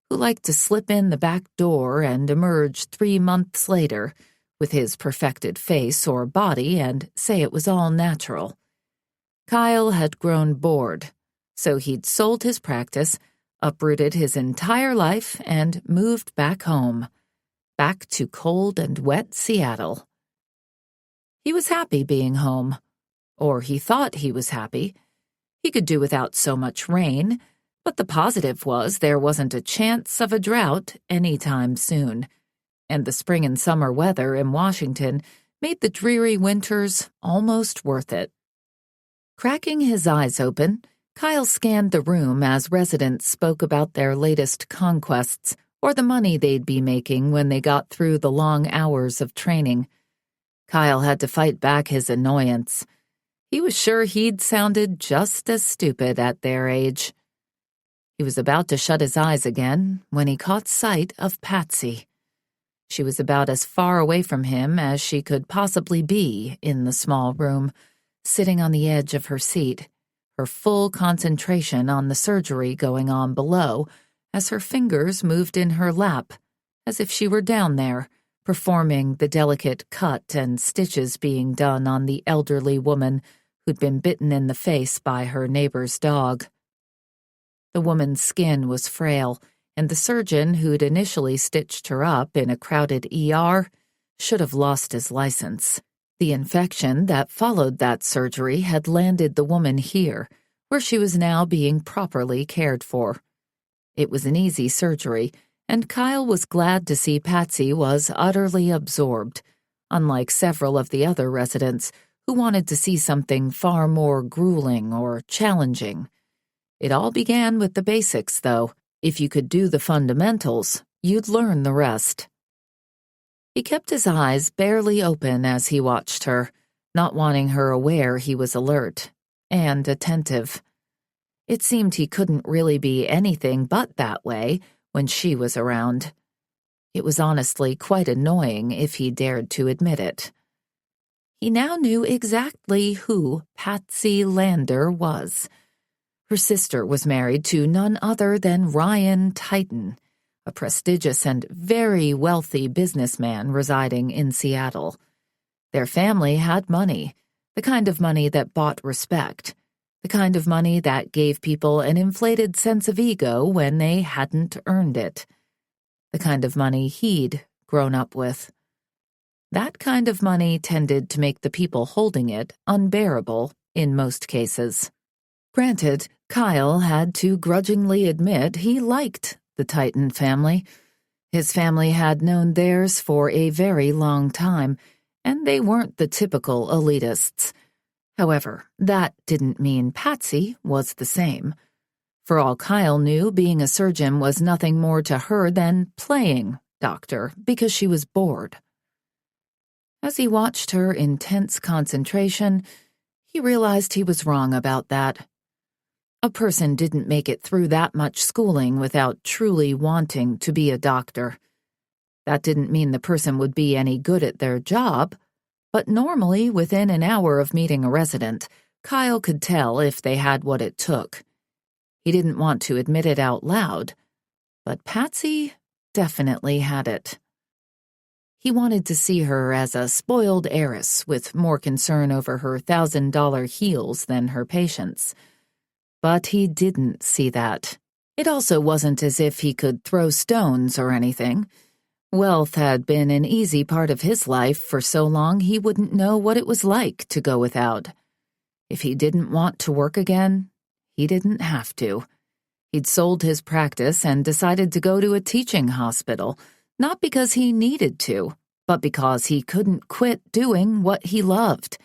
who liked to slip in the back door and emerge 3 months later with his perfected face or body and say it was all natural. Kyle had grown bored, so he'd sold his practice, uprooted his entire life, and moved back home, back to cold and wet Seattle. He was happy being home, or he thought he was happy. He could do without so much rain, but the positive was there wasn't a chance of a drought any time soon, and the spring and summer weather in Washington made the dreary winters almost worth it. Cracking his eyes open, Kyle scanned the room as residents spoke about their latest conquests or the money they'd be making when they got through the long hours of training. Kyle had to fight back his annoyance. He was sure he'd sounded just as stupid at their age. He was about to shut his eyes again when he caught sight of Patsy. She was about as far away from him as she could possibly be in the small room, sitting on the edge of her seat, her full concentration on the surgery going on below as her fingers moved in her lap, as if she were down there, performing the delicate cut and stitches being done on the elderly woman who'd been bitten in the face by her neighbor's dog. The woman's skin was frail, and the surgeon who'd initially stitched her up in a crowded ER should have lost his license. The infection that followed that surgery had landed the woman here, where she was now being properly cared for. It was an easy surgery, and Kyle was glad to see Patsy was utterly absorbed, unlike several of the other residents who wanted to see something far more grueling or challenging. It all began with the basics, though. If you could do the fundamentals, you'd learn the rest. He kept his eyes barely open as he watched her, not wanting her aware he was alert and attentive. It seemed he couldn't really be anything but that way when she was around. It was honestly quite annoying if he dared to admit it. He now knew exactly who Patsy Lander was. Her sister was married to none other than Ryan Titan, a prestigious and very wealthy businessman residing in Seattle. Their family had money, the kind of money that bought respect, the kind of money that gave people an inflated sense of ego when they hadn't earned it, the kind of money he'd grown up with. That kind of money tended to make the people holding it unbearable in most cases. Granted, Kyle had to grudgingly admit he liked the Titan family. His family had known theirs for a very long time, and they weren't the typical elitists. However, that didn't mean Patsy was the same. For all Kyle knew, being a surgeon was nothing more to her than playing doctor because she was bored. As he watched her intense concentration, he realized he was wrong about that. A person didn't make it through that much schooling without truly wanting to be a doctor. That didn't mean the person would be any good at their job, but normally within an hour of meeting a resident, Kyle could tell if they had what it took. He didn't want to admit it out loud, but Patsy definitely had it. He wanted to see her as a spoiled heiress with more concern over her $1,000 heels than her patients. But he didn't see that. It also wasn't as if he could throw stones or anything. Wealth had been an easy part of his life for so long he wouldn't know what it was like to go without. If he didn't want to work again, he didn't have to. He'd sold his practice and decided to go to a teaching hospital, not because he needed to, but because he couldn't quit doing what he loved.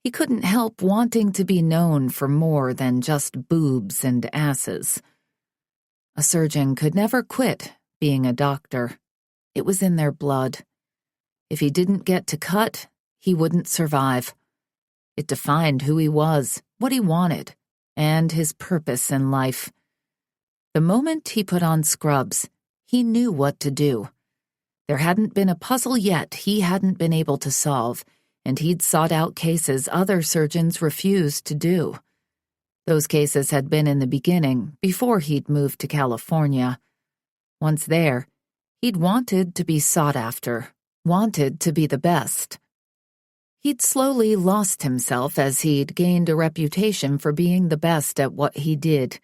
He couldn't help wanting to be known for more than just boobs and asses. A surgeon could never quit being a doctor. It was in their blood. If he didn't get to cut, he wouldn't survive. It defined who he was, what he wanted, and his purpose in life. The moment he put on scrubs, he knew what to do. There hadn't been a puzzle yet he hadn't been able to solve, and he'd sought out cases other surgeons refused to do. Those cases had been in the beginning, before he'd moved to California. Once there, he'd wanted to be sought after, wanted to be the best. He'd slowly lost himself as he'd gained a reputation for being the best at what he did.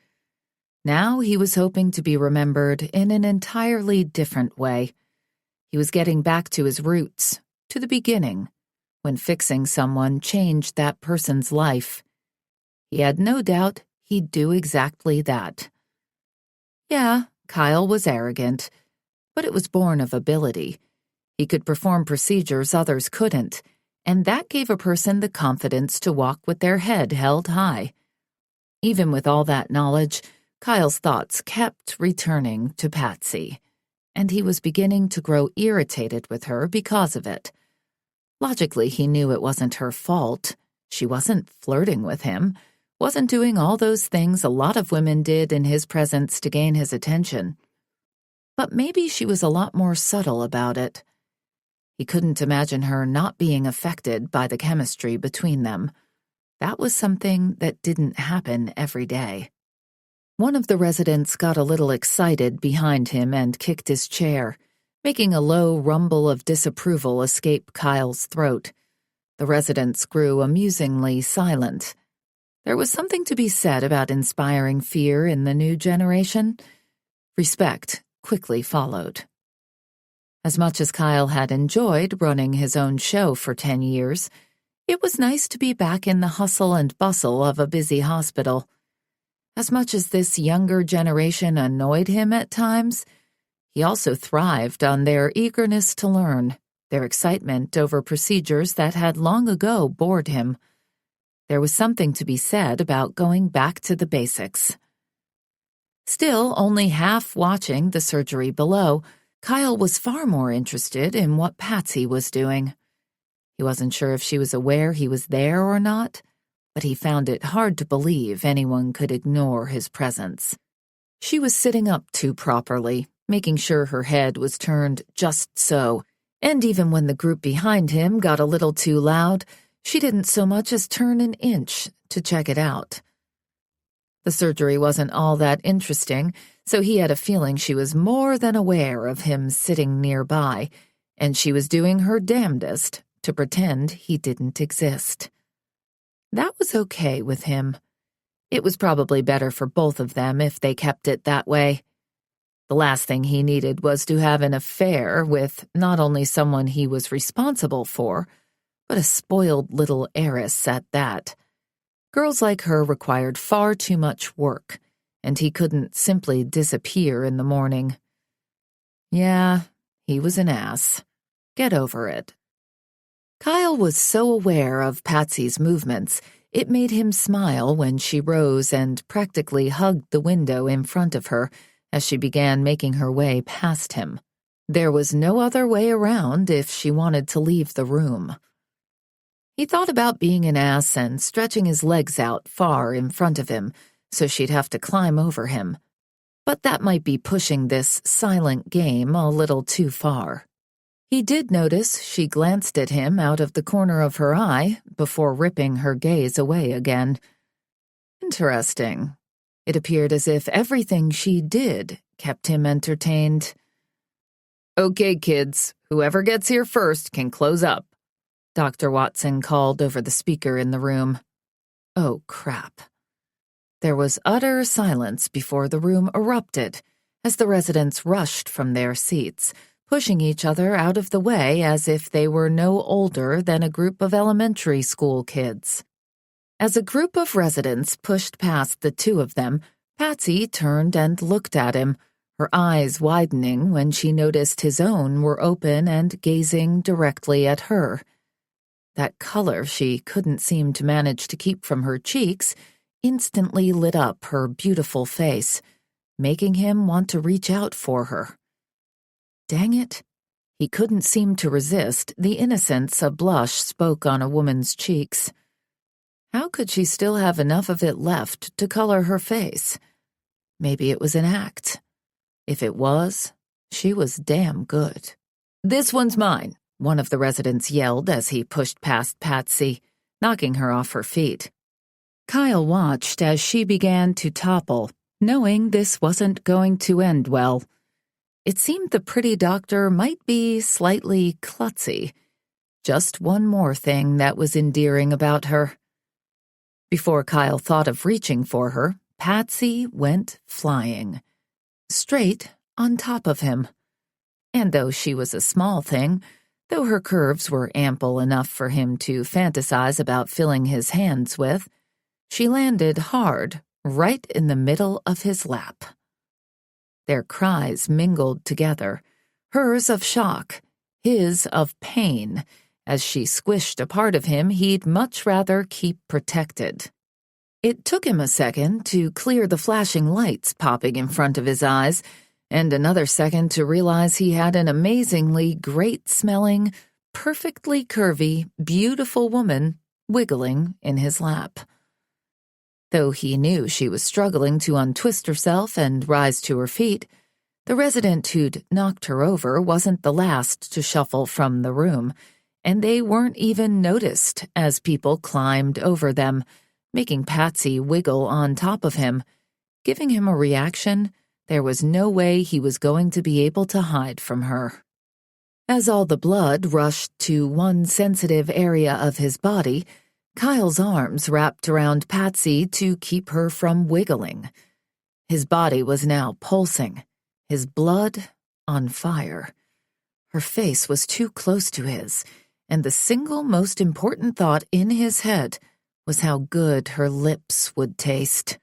Now he was hoping to be remembered in an entirely different way. He was getting back to his roots, to the beginning, when fixing someone changed that person's life. He had no doubt he'd do exactly that. Yeah, Kyle was arrogant, but it was born of ability. He could perform procedures others couldn't, and that gave a person the confidence to walk with their head held high. Even with all that knowledge, Kyle's thoughts kept returning to Patsy, and he was beginning to grow irritated with her because of it. Logically, he knew it wasn't her fault. She wasn't flirting with him, wasn't doing all those things a lot of women did in his presence to gain his attention. But maybe she was a lot more subtle about it. He couldn't imagine her not being affected by the chemistry between them. That was something that didn't happen every day. One of the residents got a little excited behind him and kicked his chair, making a low rumble of disapproval escape Kyle's throat. The residents grew amusingly silent. There was something to be said about inspiring fear in the new generation. Respect quickly followed. As much as Kyle had enjoyed running his own show for 10 years, it was nice to be back in the hustle and bustle of a busy hospital. As much as this younger generation annoyed him at times, he also thrived on their eagerness to learn, their excitement over procedures that had long ago bored him. There was something to be said about going back to the basics. Still, only half watching the surgery below, Kyle was far more interested in what Patsy was doing. He wasn't sure if she was aware he was there or not, but he found it hard to believe anyone could ignore his presence. She was sitting up too properly, making sure her head was turned just so, and even when the group behind him got a little too loud, she didn't so much as turn an inch to check it out. The surgery wasn't all that interesting, so he had a feeling she was more than aware of him sitting nearby, and she was doing her damnedest to pretend he didn't exist. That was okay with him. It was probably better for both of them if they kept it that way. The last thing he needed was to have an affair with not only someone he was responsible for, but a spoiled little heiress at that. Girls like her required far too much work, and he couldn't simply disappear in the morning. Yeah, he was an ass. Get over it. Kyle was so aware of Patsy's movements, it made him smile when she rose and practically hugged the window in front of her as she began making her way past him. There was no other way around if she wanted to leave the room. He thought about being an ass and stretching his legs out far in front of him so she'd have to climb over him. But that might be pushing this silent game a little too far. He did notice she glanced at him out of the corner of her eye before ripping her gaze away again. Interesting. It appeared as if everything she did kept him entertained. "Okay, kids, whoever gets here first can close up," Dr. Watson called over the speaker in the room. Oh, crap. There was utter silence before the room erupted as the residents rushed from their seats, pushing each other out of the way as if they were no older than a group of elementary school kids. As a group of residents pushed past the two of them, Patsy turned and looked at him, her eyes widening when she noticed his own were open and gazing directly at her. That color she couldn't seem to manage to keep from her cheeks instantly lit up her beautiful face, making him want to reach out for her. Dang it. He couldn't seem to resist the innocence a blush spoke on a woman's cheeks. How could she still have enough of it left to color her face? Maybe it was an act. If it was, she was damn good. "This one's mine," one of the residents yelled as he pushed past Patsy, knocking her off her feet. Kyle watched as she began to topple, knowing this wasn't going to end well. It seemed the pretty doctor might be slightly klutzy. Just one more thing that was endearing about her. Before Kyle thought of reaching for her, Patsy went flying. Straight on top of him. And though she was a small thing, though her curves were ample enough for him to fantasize about filling his hands with, she landed hard, right in the middle of his lap. Their cries mingled together, hers of shock, his of pain, As she squished a part of him he'd much rather keep protected. It took him a second to clear the flashing lights popping in front of his eyes, and another second to realize he had an amazingly great-smelling, perfectly curvy, beautiful woman wiggling in his lap. Though he knew she was struggling to untwist herself and rise to her feet, the resident who'd knocked her over wasn't the last to shuffle from the room, and they weren't even noticed as people climbed over them, making Patsy wiggle on top of him, giving him a reaction there was no way he was going to be able to hide from her. As all the blood rushed to one sensitive area of his body, Kyle's arms wrapped around Patsy to keep her from wiggling. His body was now pulsing, his blood on fire. Her face was too close to his, and the single most important thought in his head was how good her lips would taste.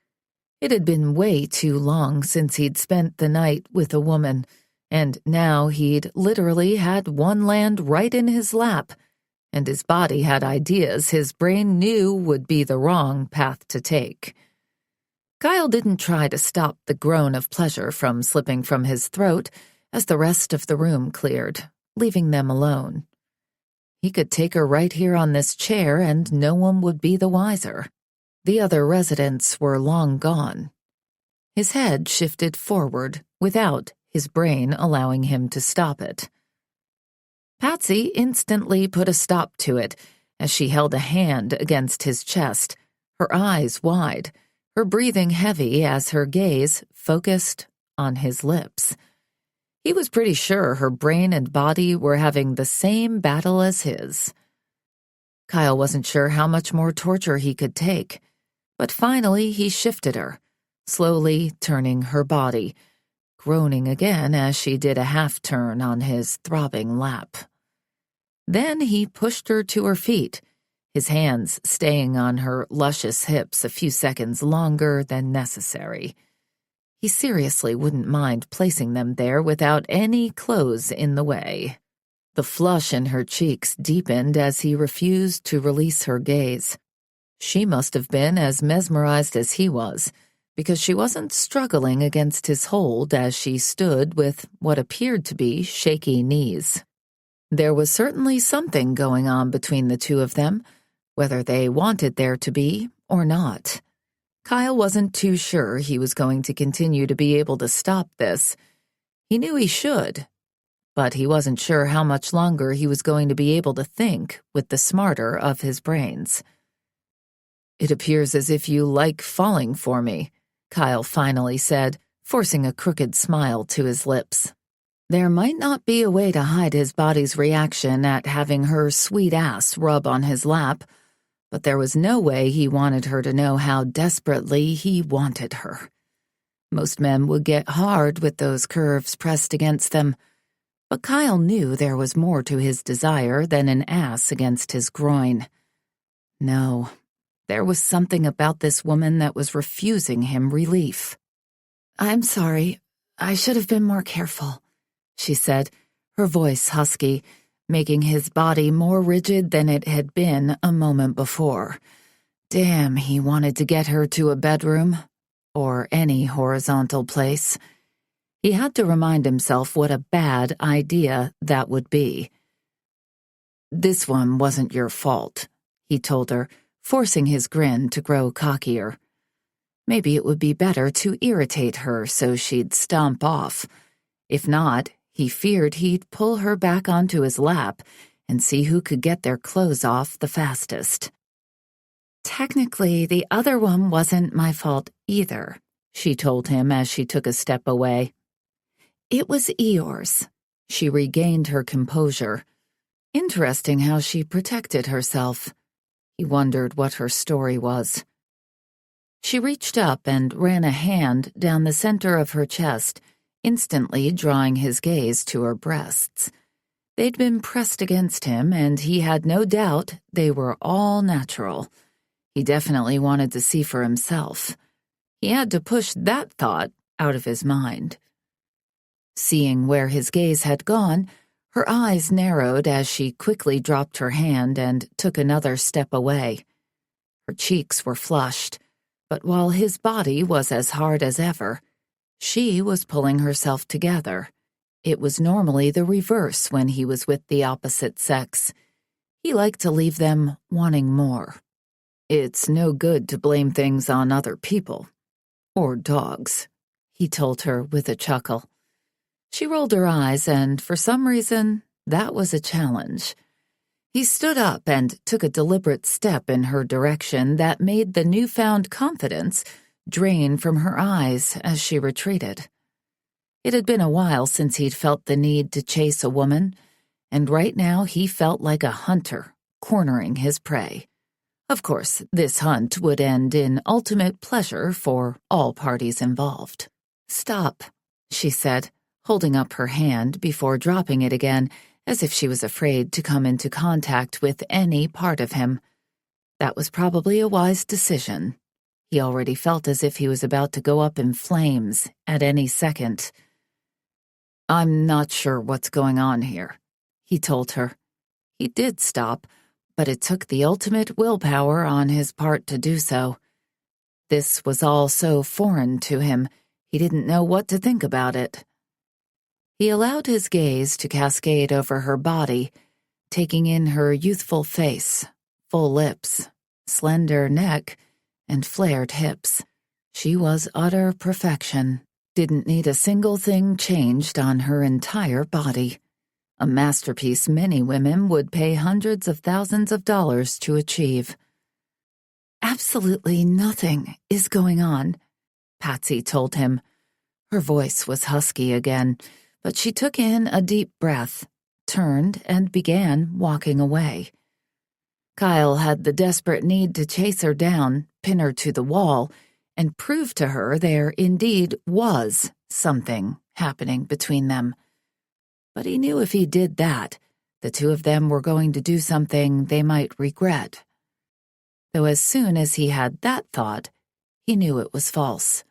It had been way too long since he'd spent the night with a woman, and now he'd literally had one land right in his lap, and his body had ideas his brain knew would be the wrong path to take. Kyle didn't try to stop the groan of pleasure from slipping from his throat as the rest of the room cleared, leaving them alone. He could take her right here on this chair and no one would be the wiser. The other residents were long gone. His head shifted forward without his brain allowing him to stop it. Patsy instantly put a stop to it as she held a hand against his chest, her eyes wide, her breathing heavy as her gaze focused on his lips. He was pretty sure her brain and body were having the same battle as his. Kyle wasn't sure how much more torture he could take, but finally he shifted her, slowly turning her body, groaning again as she did a half-turn on his throbbing lap. Then he pushed her to her feet, his hands staying on her luscious hips a few seconds longer than necessary. He seriously wouldn't mind placing them there without any clothes in the way. The flush in her cheeks deepened as he refused to release her gaze. She must have been as mesmerized as he was, because she wasn't struggling against his hold as she stood with what appeared to be shaky knees. There was certainly something going on between the two of them, whether they wanted there to be or not. Kyle wasn't too sure he was going to continue to be able to stop this. He knew he should, but he wasn't sure how much longer he was going to be able to think with the smarter of his brains. "It appears as if you like falling for me," Kyle finally said, forcing a crooked smile to his lips. There might not be a way to hide his body's reaction at having her sweet ass rub on his lap, but there was no way he wanted her to know how desperately he wanted her. Most men would get hard with those curves pressed against them, but Kyle knew there was more to his desire than an ass against his groin. No. There was something about this woman that was refusing him relief. "I'm sorry. I should have been more careful," she said, her voice husky, making his body more rigid than it had been a moment before. Damn, he wanted to get her to a bedroom, or any horizontal place. He had to remind himself what a bad idea that would be. "This one wasn't your fault," he told her, forcing his grin to grow cockier. Maybe it would be better to irritate her so she'd stomp off. If not, he feared he'd pull her back onto his lap and see who could get their clothes off the fastest. "Technically, the other one wasn't my fault either," she told him as she took a step away. "It was Eeyore's." She regained her composure. Interesting how she protected herself. He wondered what her story was. She reached up and ran a hand down the center of her chest, instantly drawing his gaze to her breasts. They'd been pressed against him, and he had no doubt they were all natural. He definitely wanted to see for himself. He had to push that thought out of his mind. Seeing where his gaze had gone, Her eyes narrowed as she quickly dropped her hand and took another step away. Her cheeks were flushed, but while his body was as hard as ever, she was pulling herself together. It was normally the reverse when he was with the opposite sex. He liked to leave them wanting more. "It's no good to blame things on other people. Or dogs," he told her with a chuckle. She rolled her eyes, and for some reason, that was a challenge. He stood up and took a deliberate step in her direction that made the newfound confidence drain from her eyes as she retreated. It had been a while since he'd felt the need to chase a woman, and right now he felt like a hunter cornering his prey. Of course, this hunt would end in ultimate pleasure for all parties involved. "Stop," she said, holding up her hand before dropping it again, as if she was afraid to come into contact with any part of him. That was probably a wise decision. He already felt as if he was about to go up in flames at any second. "I'm not sure what's going on here," he told her. He did stop, but it took the ultimate willpower on his part to do so. This was all so foreign to him, he didn't know what to think about it. He allowed his gaze to cascade over her body, taking in her youthful face, full lips, slender neck, and flared hips. She was utter perfection, didn't need a single thing changed on her entire body. A masterpiece many women would pay hundreds of thousands of dollars to achieve. "Absolutely nothing is going on," Patsy told him. Her voice was husky again, but she took in a deep breath, turned, and began walking away. Kyle had the desperate need to chase her down, pin her to the wall, and prove to her there indeed was something happening between them. But he knew if he did that, the two of them were going to do something they might regret. Though as soon as he had that thought, he knew it was false.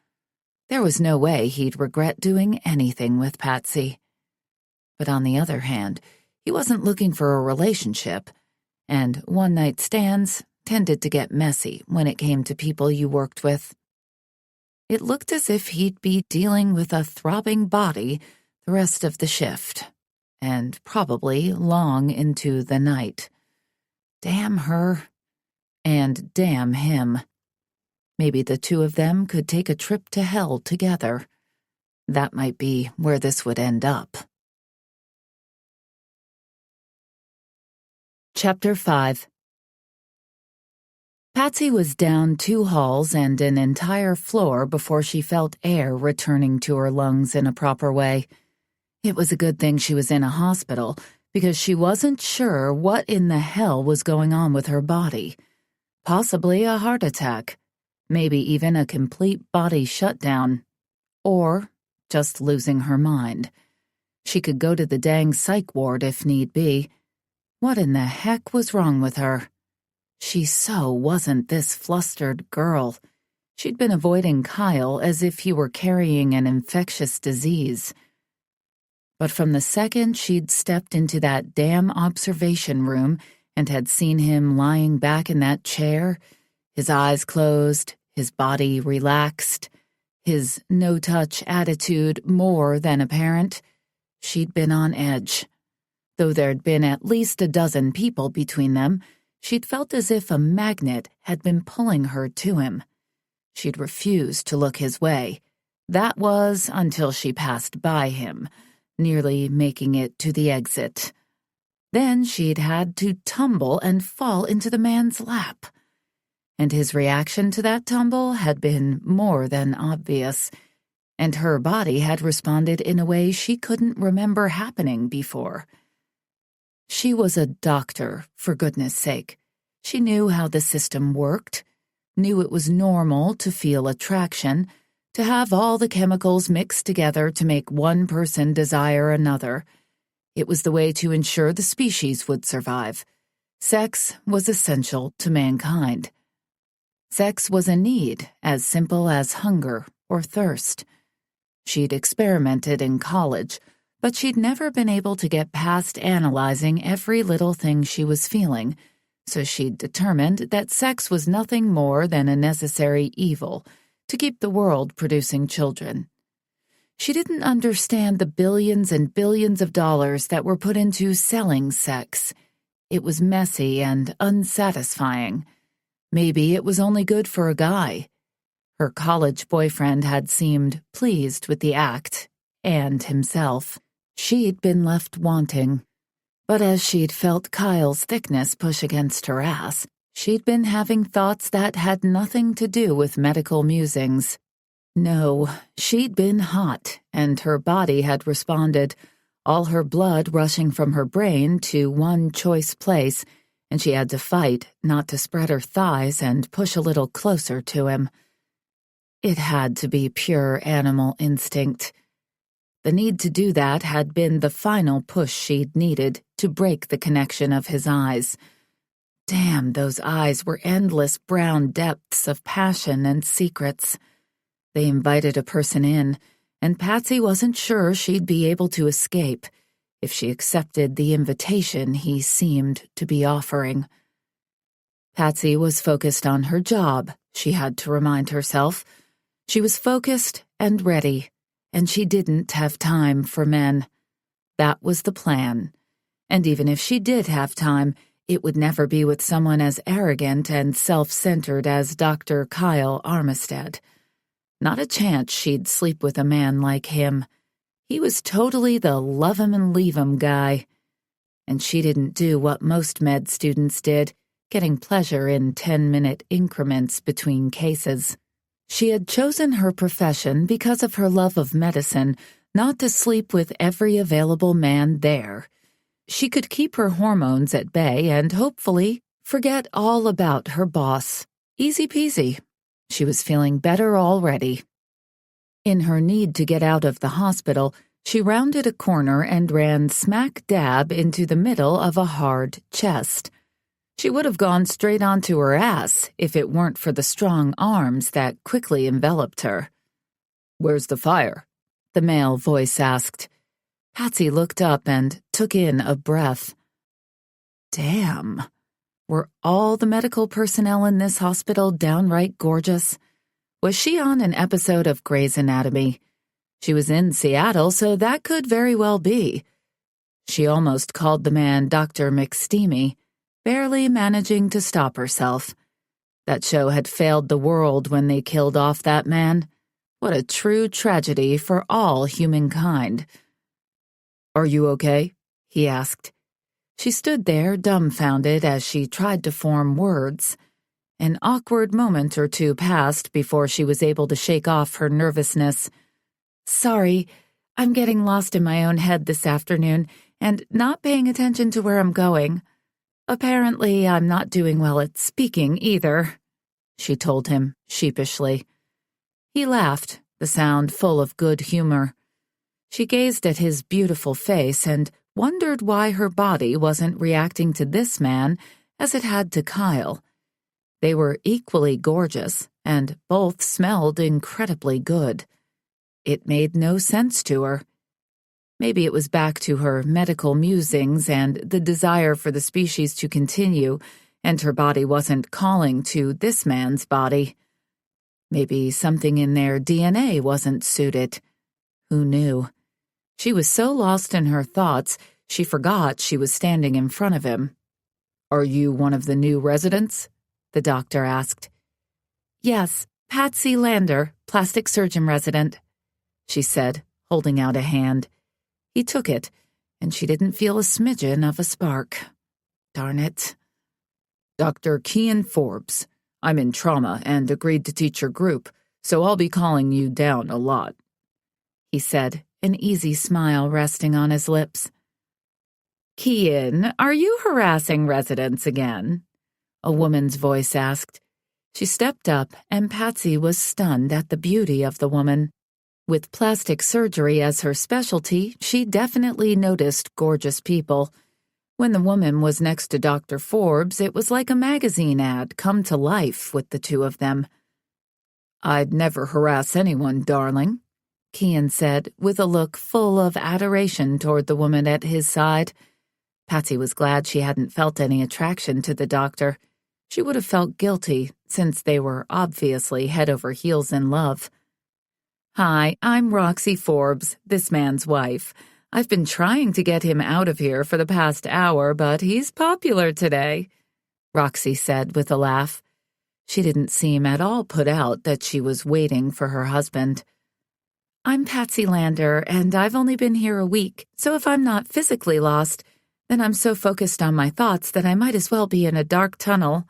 There was no way he'd regret doing anything with Patsy. But on the other hand, he wasn't looking for a relationship, and one-night stands tended to get messy when it came to people you worked with. It looked as if he'd be dealing with a throbbing body the rest of the shift, and probably long into the night. Damn her, and damn him. Maybe the two of them could take a trip to hell together. That might be where this would end up. Chapter 5. Patsy was down 2 halls and an entire floor before she felt air returning to her lungs in a proper way. It was a good thing she was in a hospital, because she wasn't sure what in the hell was going on with her body. Possibly a heart attack. Maybe even a complete body shutdown. Or just losing her mind. She could go to the dang psych ward if need be. What in the heck was wrong with her? She so wasn't this flustered girl. She'd been avoiding Kyle as if he were carrying an infectious disease. But from the second she'd stepped into that damn observation room and had seen him lying back in that chair, his eyes closed, his body relaxed, his no-touch attitude more than apparent, she'd been on edge. Though there'd been at least a dozen people between them, she'd felt as if a magnet had been pulling her to him. She'd refused to look his way. That was until she passed by him, nearly making it to the exit. Then she'd had to tumble and fall into the man's lap. And his reaction to that tumble had been more than obvious, and her body had responded in a way she couldn't remember happening before. She was a doctor, for goodness sake. She knew how the system worked, knew it was normal to feel attraction, to have all the chemicals mixed together to make one person desire another. It was the way to ensure the species would survive. Sex was essential to mankind. Sex was a need as simple as hunger or thirst. She'd experimented in college, But she'd never been able to get past analyzing every little thing she was feeling, so she'd determined that sex was nothing more than a necessary evil to keep the world producing children. She didn't understand the billions and billions of dollars that were put into selling sex. It was messy and unsatisfying. Maybe it was only good for a guy. Her college boyfriend had seemed pleased with the act, and himself. She'd been left wanting. But as she'd felt Kyle's thickness push against her ass, she'd been having thoughts that had nothing to do with medical musings. No, she'd been hot, and her body had responded, all her blood rushing from her brain to one choice place, and she had to fight not to spread her thighs and push a little closer to him. It had to be pure animal instinct. The need to do that had been the final push she'd needed to break the connection of his eyes. Damn, those eyes were endless brown depths of passion and secrets. They invited a person in, and Patsy wasn't sure she'd be able to escape if she accepted the invitation he seemed to be offering. Patsy was focused on her job, she had to remind herself. She was focused and ready, and she didn't have time for men. That was the plan. And even if she did have time, it would never be with someone as arrogant and self-centered as Dr. Kyle Armistead. Not a chance she'd sleep with a man like him. He was totally the love-him-and-leave-him guy. And she didn't do what most med students did, getting pleasure in 10-minute increments between cases. She had chosen her profession because of her love of medicine, not to sleep with every available man there. She could keep her hormones at bay and, hopefully, forget all about her boss. Easy peasy. She was feeling better already. In her need to get out of the hospital, she rounded a corner and ran smack dab into the middle of a hard chest. She would have gone straight onto her ass if it weren't for the strong arms that quickly enveloped her. "Where's the fire?" the male voice asked. Patsy looked up and took in a breath. Damn. Were all the medical personnel in this hospital downright gorgeous? Was she on an episode of Grey's Anatomy? She was in Seattle, so that could very well be. She almost called the man Dr. McSteamy, barely managing to stop herself. That show had failed the world when they killed off that man. What a true tragedy for all humankind. "Are you okay?" he asked. She stood there, dumbfounded, as she tried to form words. An awkward moment or two passed before she was able to shake off her nervousness. "Sorry, I'm getting lost in my own head this afternoon and not paying attention to where I'm going. Apparently, I'm not doing well at speaking either," she told him sheepishly. He laughed, the sound full of good humor. She gazed at his beautiful face and wondered why her body wasn't reacting to this man as it had to Kyle. They were equally gorgeous, and both smelled incredibly good. It made no sense to her. Maybe it was back to her medical musings and the desire for the species to continue, and her body wasn't calling to this man's body. Maybe something in their DNA wasn't suited. Who knew? She was so lost in her thoughts, she forgot she was standing in front of him. "Are you one of the new residents?" the doctor asked. "Yes, Patsy Lander, plastic surgeon resident," she said, holding out a hand. He took it, and she didn't feel a smidgen of a spark. Darn it. "Dr. Kian Forbes. I'm in trauma and agreed to teach your group, so I'll be calling you down a lot," he said, an easy smile resting on his lips. "Kian, are you harassing residents again?" a woman's voice asked. She stepped up, and Patsy was stunned at the beauty of the woman. With plastic surgery as her specialty, she definitely noticed gorgeous people. When the woman was next to Dr. Forbes, it was like a magazine ad come to life with the two of them. "I'd never harass anyone, darling," Kian said, with a look full of adoration toward the woman at his side. Patsy was glad she hadn't felt any attraction to the doctor. She would have felt guilty, since they were obviously head over heels in love. "Hi, I'm Roxy Forbes, this man's wife. I've been trying to get him out of here for the past hour, but he's popular today," Roxy said with a laugh. She didn't seem at all put out that she was waiting for her husband. "I'm Patsy Lander, and I've only been here a week, so if I'm not physically lost, then I'm so focused on my thoughts that I might as well be in a dark tunnel.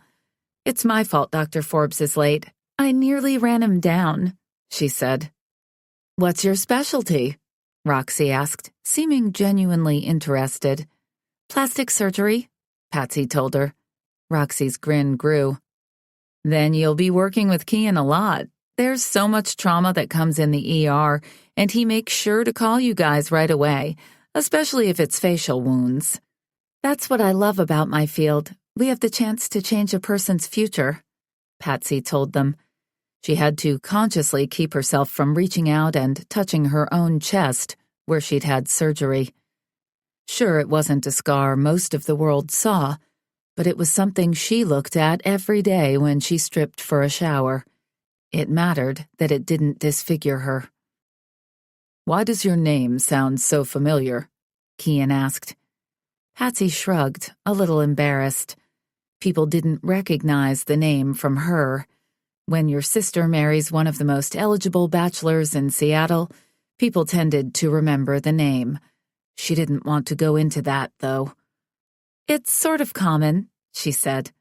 It's my fault Dr. Forbes is late. I nearly ran him down," she said. "What's your specialty?" Roxy asked, seeming genuinely interested. "Plastic surgery," Patsy told her. Roxy's grin grew. "Then you'll be working with Kian a lot. There's so much trauma that comes in the ER, and he makes sure to call you guys right away, especially if it's facial wounds. That's what I love about my field. We have the chance to change a person's future," Patsy told them. She had to consciously keep herself from reaching out and touching her own chest, where she'd had surgery. Sure, it wasn't a scar most of the world saw, but it was something she looked at every day when she stripped for a shower. It mattered that it didn't disfigure her. "Why does your name sound so familiar?" Kian asked. Patsy shrugged, a little embarrassed. People didn't recognize the name from her. When your sister marries one of the most eligible bachelors in Seattle, people tended to remember the name. She didn't want to go into that, though. "It's sort of common," she said.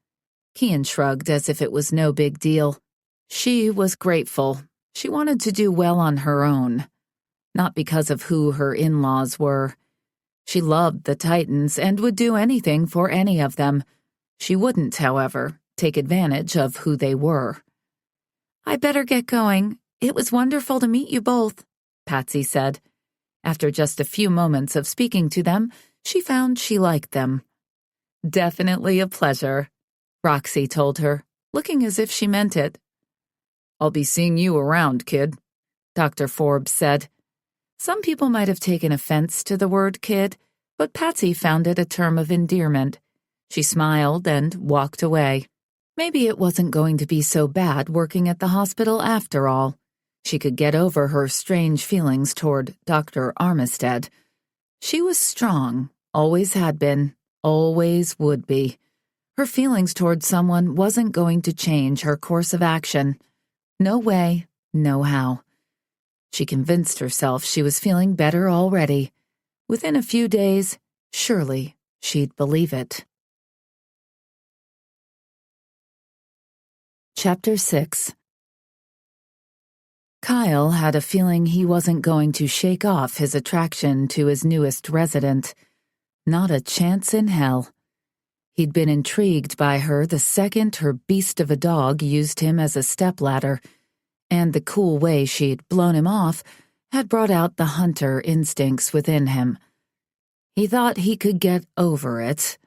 Kian shrugged as if it was no big deal. She was grateful. She wanted to do well on her own, not because of who her in-laws were. She loved the Titans and would do anything for any of them. She wouldn't, however, take advantage of who they were. "I better get going. It was wonderful to meet you both," Patsy said. After just a few moments of speaking to them, she found she liked them. "Definitely a pleasure," Roxy told her, looking as if she meant it. "I'll be seeing you around, kid," Dr. Forbes said. Some people might have taken offense to the word kid, but Patsy found it a term of endearment. She smiled and walked away. Maybe it wasn't going to be so bad working at the hospital after all. She could get over her strange feelings toward Dr. Armistead. She was strong, always had been, always would be. Her feelings toward someone wasn't going to change her course of action. No way, no how. She convinced herself she was feeling better already. Within a few days, surely she'd believe it. Chapter 6. Kyle had a feeling he wasn't going to shake off his attraction to his newest resident. Not a chance in hell. He'd been intrigued by her the second her beast of a dog used him as a stepladder, and the cool way she'd blown him off had brought out the hunter instincts within him. He thought he could get over it.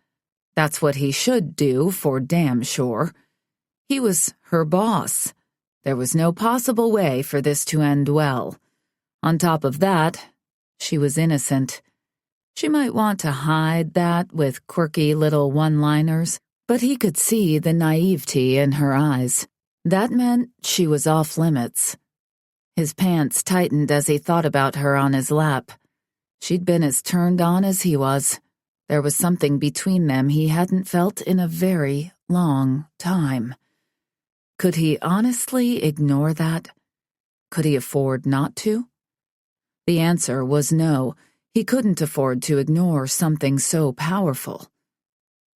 That's what he should do, for damn sure. He was her boss. There was no possible way for this to end well. On top of that, she was innocent. She might want to hide that with quirky little one-liners, but he could see the naivety in her eyes. That meant she was off limits. His pants tightened as he thought about her on his lap. She'd been as turned on as he was. There was something between them he hadn't felt in a very long time. Could he honestly ignore that? Could he afford not to? The answer was no. He couldn't afford to ignore something so powerful.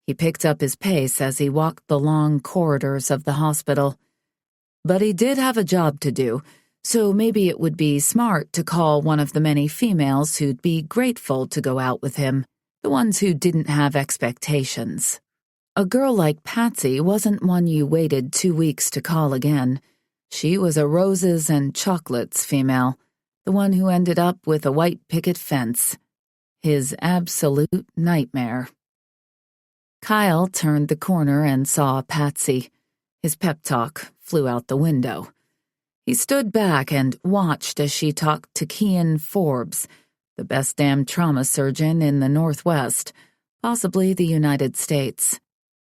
He picked up his pace as he walked the long corridors of the hospital. But he did have a job to do, so maybe it would be smart to call one of the many females who'd be grateful to go out with him, the ones who didn't have expectations. A girl like Patsy wasn't one you waited 2 weeks to call again. She was a roses and chocolates female, the one who ended up with a white picket fence. His absolute nightmare. Kyle turned the corner and saw Patsy. His pep talk flew out the window. He stood back and watched as she talked to Kean Forbes, the best damn trauma surgeon in the Northwest, possibly the United States.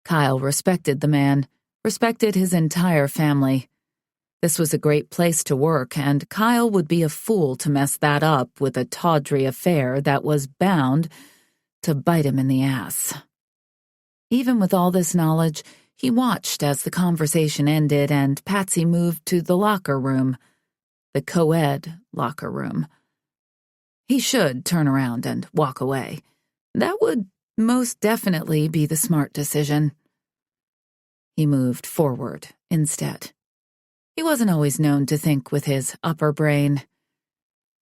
Kyle respected the man, respected his entire family. This was a great place to work, and Kyle would be a fool to mess that up with a tawdry affair that was bound to bite him in the ass. Even with all this knowledge, he watched as the conversation ended and Patsy moved to the locker room, the co-ed locker room. He should turn around and walk away. That would most definitely be the smart decision. He moved forward instead. He wasn't always known to think with his upper brain.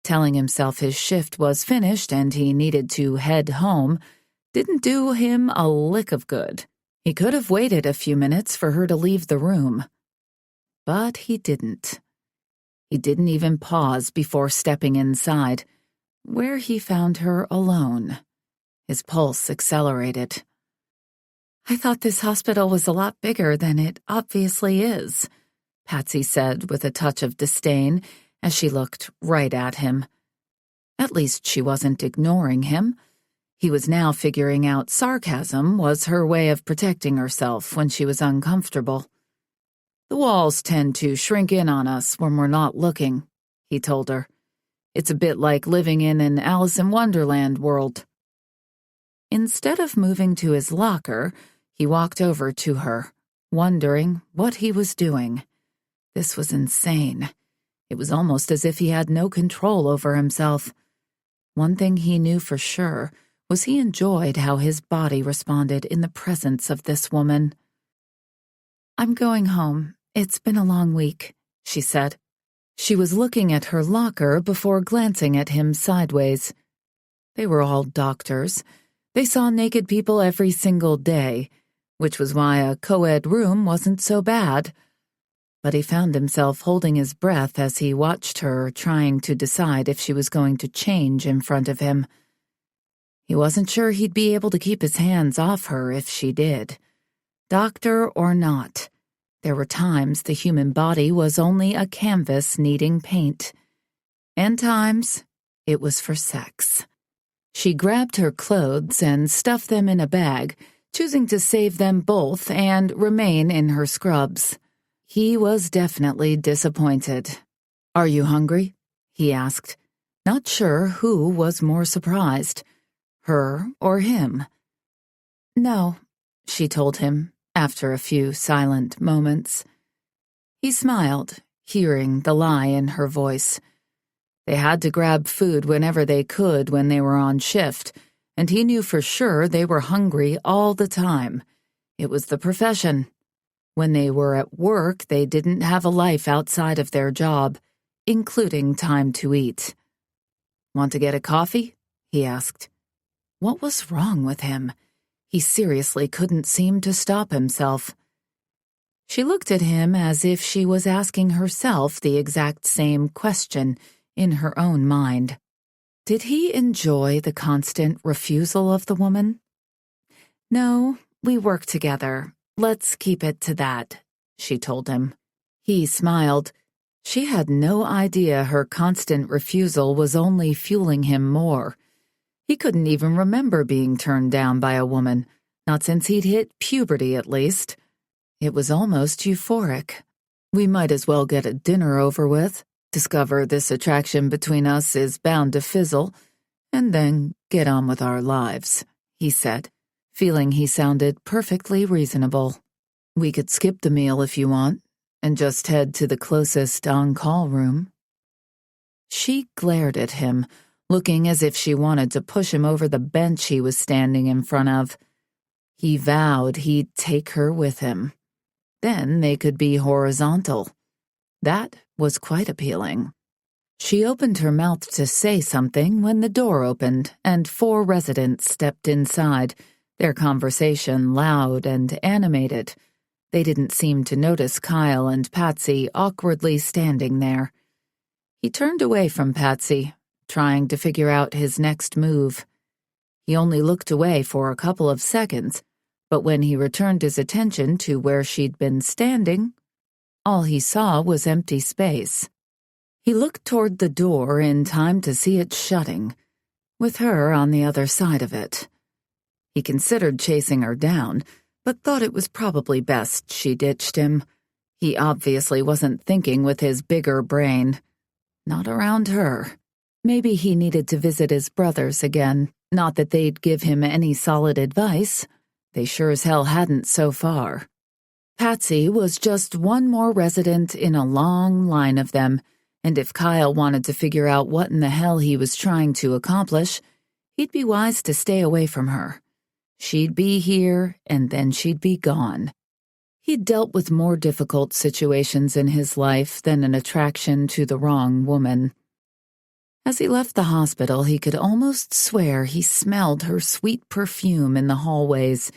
Telling himself his shift was finished and he needed to head home didn't do him a lick of good. He could have waited a few minutes for her to leave the room. But he didn't. He didn't even pause before stepping inside, where he found her alone. His pulse accelerated. "I thought this hospital was a lot bigger than it obviously is," Patsy said with a touch of disdain as she looked right at him. At least she wasn't ignoring him. He was now figuring out sarcasm was her way of protecting herself when she was uncomfortable. "The walls tend to shrink in on us when we're not looking," he told her. "It's a bit like living in an Alice in Wonderland world." Instead of moving to his locker, he walked over to her, wondering what he was doing. This was insane. It was almost as if he had no control over himself. One thing he knew for sure was he enjoyed how his body responded in the presence of this woman. "I'm going home. It's been a long week," she said. She was looking at her locker before glancing at him sideways. They were all doctors. They saw naked people every single day, which was why a co-ed room wasn't so bad. But he found himself holding his breath as he watched her, trying to decide if she was going to change in front of him. He wasn't sure he'd be able to keep his hands off her if she did. Doctor or not, there were times the human body was only a canvas needing paint. And times it was for sex. She grabbed her clothes and stuffed them in a bag, choosing to save them both and remain in her scrubs. He was definitely disappointed. "Are you hungry?" he asked, not sure who was more surprised, her or him. "No," she told him, after a few silent moments. He smiled, hearing the lie in her voice. They had to grab food whenever they could when they were on shift, and he knew for sure they were hungry all the time. It was the profession. When they were at work, they didn't have a life outside of their job, including time to eat. "Want to get a coffee?" he asked. What was wrong with him? He seriously couldn't seem to stop himself. She looked at him as if she was asking herself the exact same question in her own mind. Did he enjoy the constant refusal of the woman? "No, we work together. Let's keep it to that," she told him. He smiled. She had no idea her constant refusal was only fueling him more. He couldn't even remember being turned down by a woman, not since he'd hit puberty at least. It was almost euphoric. "We might as well get a dinner over with, discover this attraction between us is bound to fizzle, and then get on with our lives," he said, feeling he sounded perfectly reasonable. "We could skip the meal if you want, and just head to the closest on-call room." She glared at him, looking as if she wanted to push him over the bench he was standing in front of. He vowed he'd take her with him. Then they could be horizontal. That was quite appealing. She opened her mouth to say something when the door opened and 4 residents stepped inside, their conversation loud and animated. They didn't seem to notice Kyle and Patsy awkwardly standing there. He turned away from Patsy, trying to figure out his next move. He only looked away for a couple of seconds, but when he returned his attention to where she'd been standing, All he saw was empty space. He looked toward the door in time to see it shutting, with her on the other side of it. He considered chasing her down, but thought it was probably best she ditched him. He obviously wasn't thinking with his bigger brain. Not around her. Maybe he needed to visit his brothers again. Not that they'd give him any solid advice. They sure as hell hadn't so far. Patsy was just one more resident in a long line of them, and if Kyle wanted to figure out what in the hell he was trying to accomplish, he'd be wise to stay away from her. She'd be here, and then she'd be gone. He'd dealt with more difficult situations in his life than an attraction to the wrong woman. As he left the hospital, he could almost swear he smelled her sweet perfume in the hallways.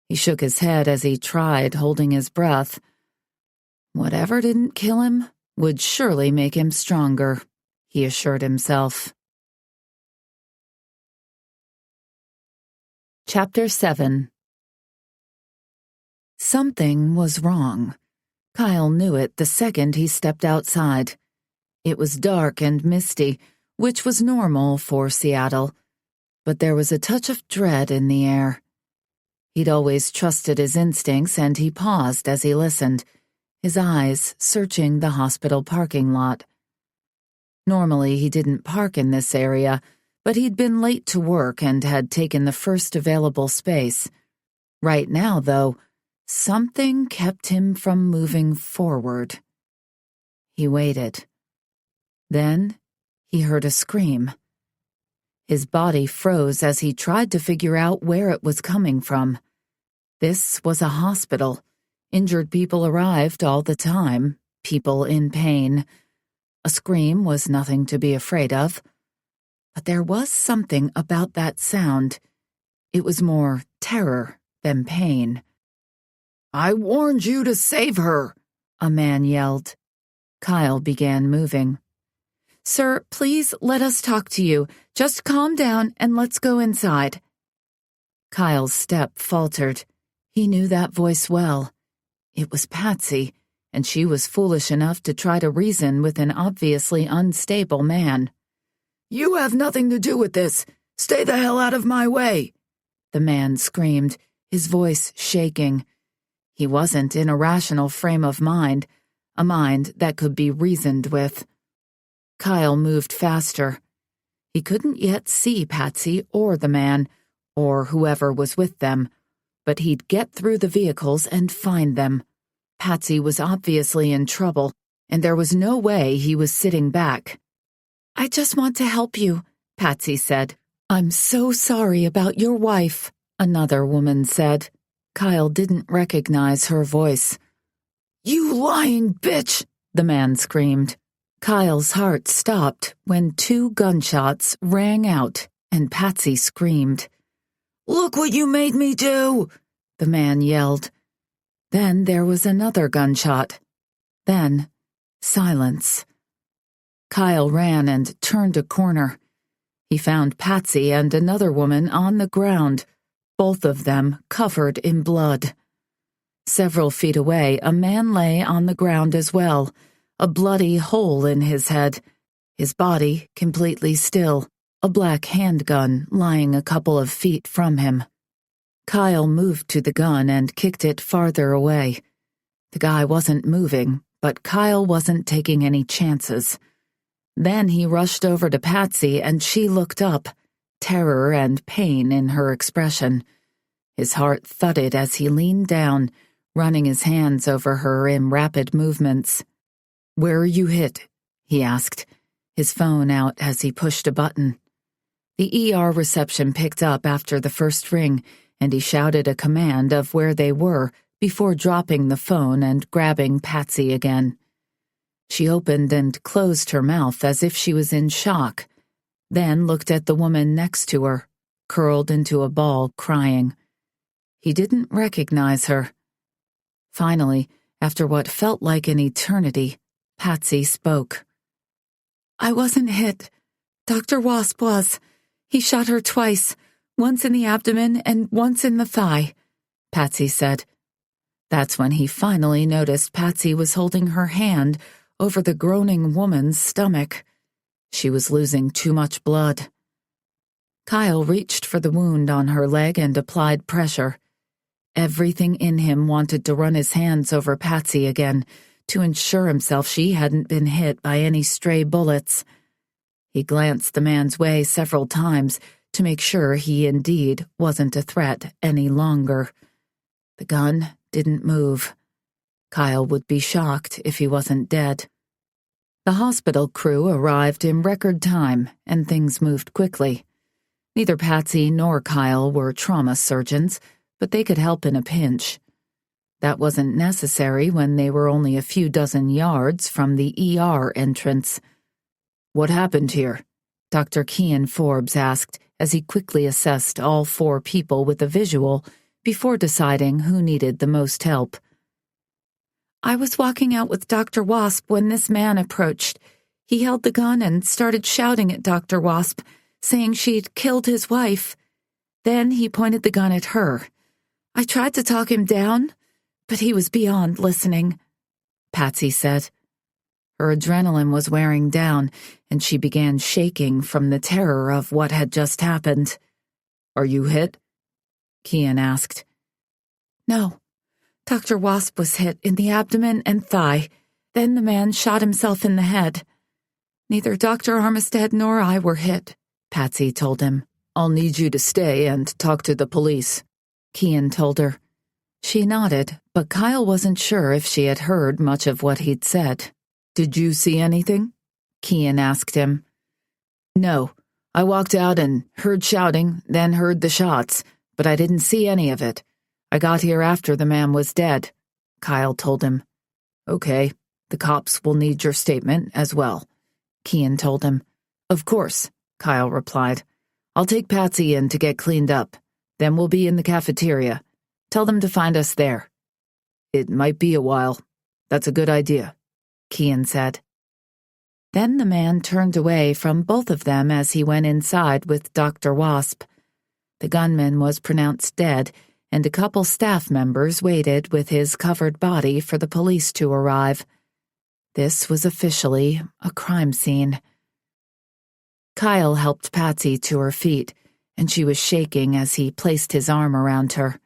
He shook his head as he tried, holding his breath. Whatever didn't kill him would surely make him stronger, he assured himself. Chapter 7. Something was wrong. Kyle knew it the second he stepped outside. It was dark and misty, which was normal for Seattle, but there was a touch of dread in the air. He'd always trusted his instincts, and he paused as he listened, his eyes searching the hospital parking lot. Normally, he didn't park in this area, but he'd been late to work and had taken the first available space. Right now, though, something kept him from moving forward. He waited. Then he heard a scream. His body froze as he tried to figure out where it was coming from. This was a hospital. Injured people arrived all the time, people in pain. A scream was nothing to be afraid of. But there was something about that sound. It was more terror than pain. "I warned you to save her," a man yelled. Kyle began moving. "Sir, please let us talk to you. Just calm down and let's go inside." Kyle's step faltered. He knew that voice well. It was Patsy, and she was foolish enough to try to reason with an obviously unstable man. "You have nothing to do with this. Stay the hell out of my way," the man screamed, his voice shaking. He wasn't in a rational frame of mind, a mind that could be reasoned with. Kyle moved faster. He couldn't yet see Patsy or the man, or whoever was with them, but he'd get through the vehicles and find them. Patsy was obviously in trouble, and there was no way he was sitting back. "I just want to help you," Patsy said. "I'm so sorry about your wife," another woman said. Kyle didn't recognize her voice. "You lying bitch!" the man screamed. Kyle's heart stopped when 2 gunshots rang out and Patsy screamed. "Look what you made me do!" the man yelled. Then there was another gunshot. Then silence. Kyle ran and turned a corner. He found Patsy and another woman on the ground, both of them covered in blood. Several feet away, a man lay on the ground as well, a bloody hole in his head, his body completely still, a black handgun lying a couple of feet from him. Kyle moved to the gun and kicked it farther away. The guy wasn't moving, but Kyle wasn't taking any chances. Then he rushed over to Patsy and she looked up, terror and pain in her expression. His heart thudded as he leaned down, running his hands over her in rapid movements. "Where are you hit?" he asked, his phone out as he pushed a button. The ER reception picked up after the first ring, and he shouted a command of where they were before dropping the phone and grabbing Patsy again. She opened and closed her mouth as if she was in shock, then looked at the woman next to her, curled into a ball, crying. He didn't recognize her. Finally, after what felt like an eternity, Patsy spoke. "I wasn't hit. Dr. Wasp was. He shot her twice, once in the abdomen and once in the thigh," Patsy said. That's when he finally noticed Patsy was holding her hand over the groaning woman's stomach. She was losing too much blood. Kyle reached for the wound on her leg and applied pressure. Everything in him wanted to run his hands over Patsy again, to ensure himself she hadn't been hit by any stray bullets. He glanced the man's way several times to make sure he indeed wasn't a threat any longer. The gun didn't move. Kyle would be shocked if he wasn't dead. The hospital crew arrived in record time, and things moved quickly. Neither Patsy nor Kyle were trauma surgeons, but they could help in a pinch. That wasn't necessary when they were only a few dozen yards from the ER entrance. "What happened here?" Dr. Kean Forbes asked as he quickly assessed all 4 people with a visual before deciding who needed the most help. "I was walking out with Dr. Wasp when this man approached. He held the gun and started shouting at Dr. Wasp, saying she'd killed his wife. Then he pointed the gun at her. I tried to talk him down, but he was beyond listening," Patsy said. Her adrenaline was wearing down, and she began shaking from the terror of what had just happened. "Are you hit?" Kean asked. "No. Dr. Wasp was hit in the abdomen and thigh. Then the man shot himself in the head. Neither Dr. Armistead nor I were hit," Patsy told him. "I'll need you to stay and talk to the police," Kean told her. She nodded, but Kyle wasn't sure if she had heard much of what he'd said. "Did you see anything?" Kean asked him. "No. I walked out and heard shouting, then heard the shots, but I didn't see any of it. I got here after the man was dead," Kyle told him. "Okay, the cops will need your statement as well," Kean told him. "Of course," Kyle replied. "I'll take Patsy in to get cleaned up. Then we'll be in the cafeteria. Tell them to find us there." "It might be a while. That's a good idea," Kean said. Then the man turned away from both of them as he went inside with Dr. Wasp. The gunman was pronounced dead, and a couple staff members waited with his covered body for the police to arrive. This was officially a crime scene. Kyle helped Patsy to her feet, and she was shaking as he placed his arm around her.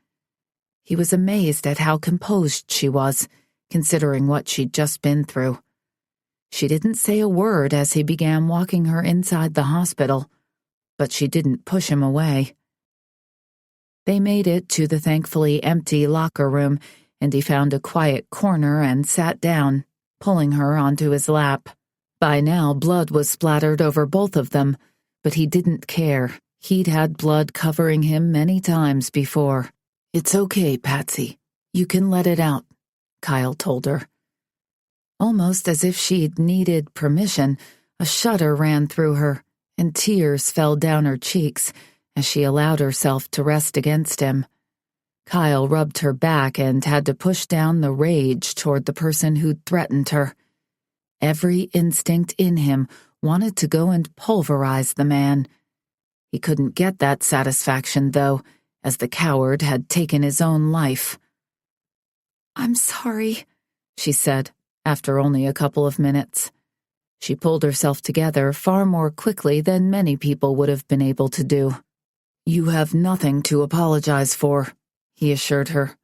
He was amazed at how composed she was, considering what she'd just been through. She didn't say a word as he began walking her inside the hospital, but she didn't push him away. They made it to the thankfully empty locker room, and he found a quiet corner and sat down, pulling her onto his lap. By now, blood was splattered over both of them, but he didn't care. He'd had blood covering him many times before. "It's okay, Patsy. You can let it out," Kyle told her. Almost as if she'd needed permission, a shudder ran through her, and tears fell down her cheeks as she allowed herself to rest against him. Kyle rubbed her back and had to push down the rage toward the person who'd threatened her. Every instinct in him wanted to go and pulverize the man. He couldn't get that satisfaction, though, as the coward had taken his own life. "I'm sorry," she said, after only a couple of minutes. She pulled herself together far more quickly than many people would have been able to do. "You have nothing to apologize for," he assured her.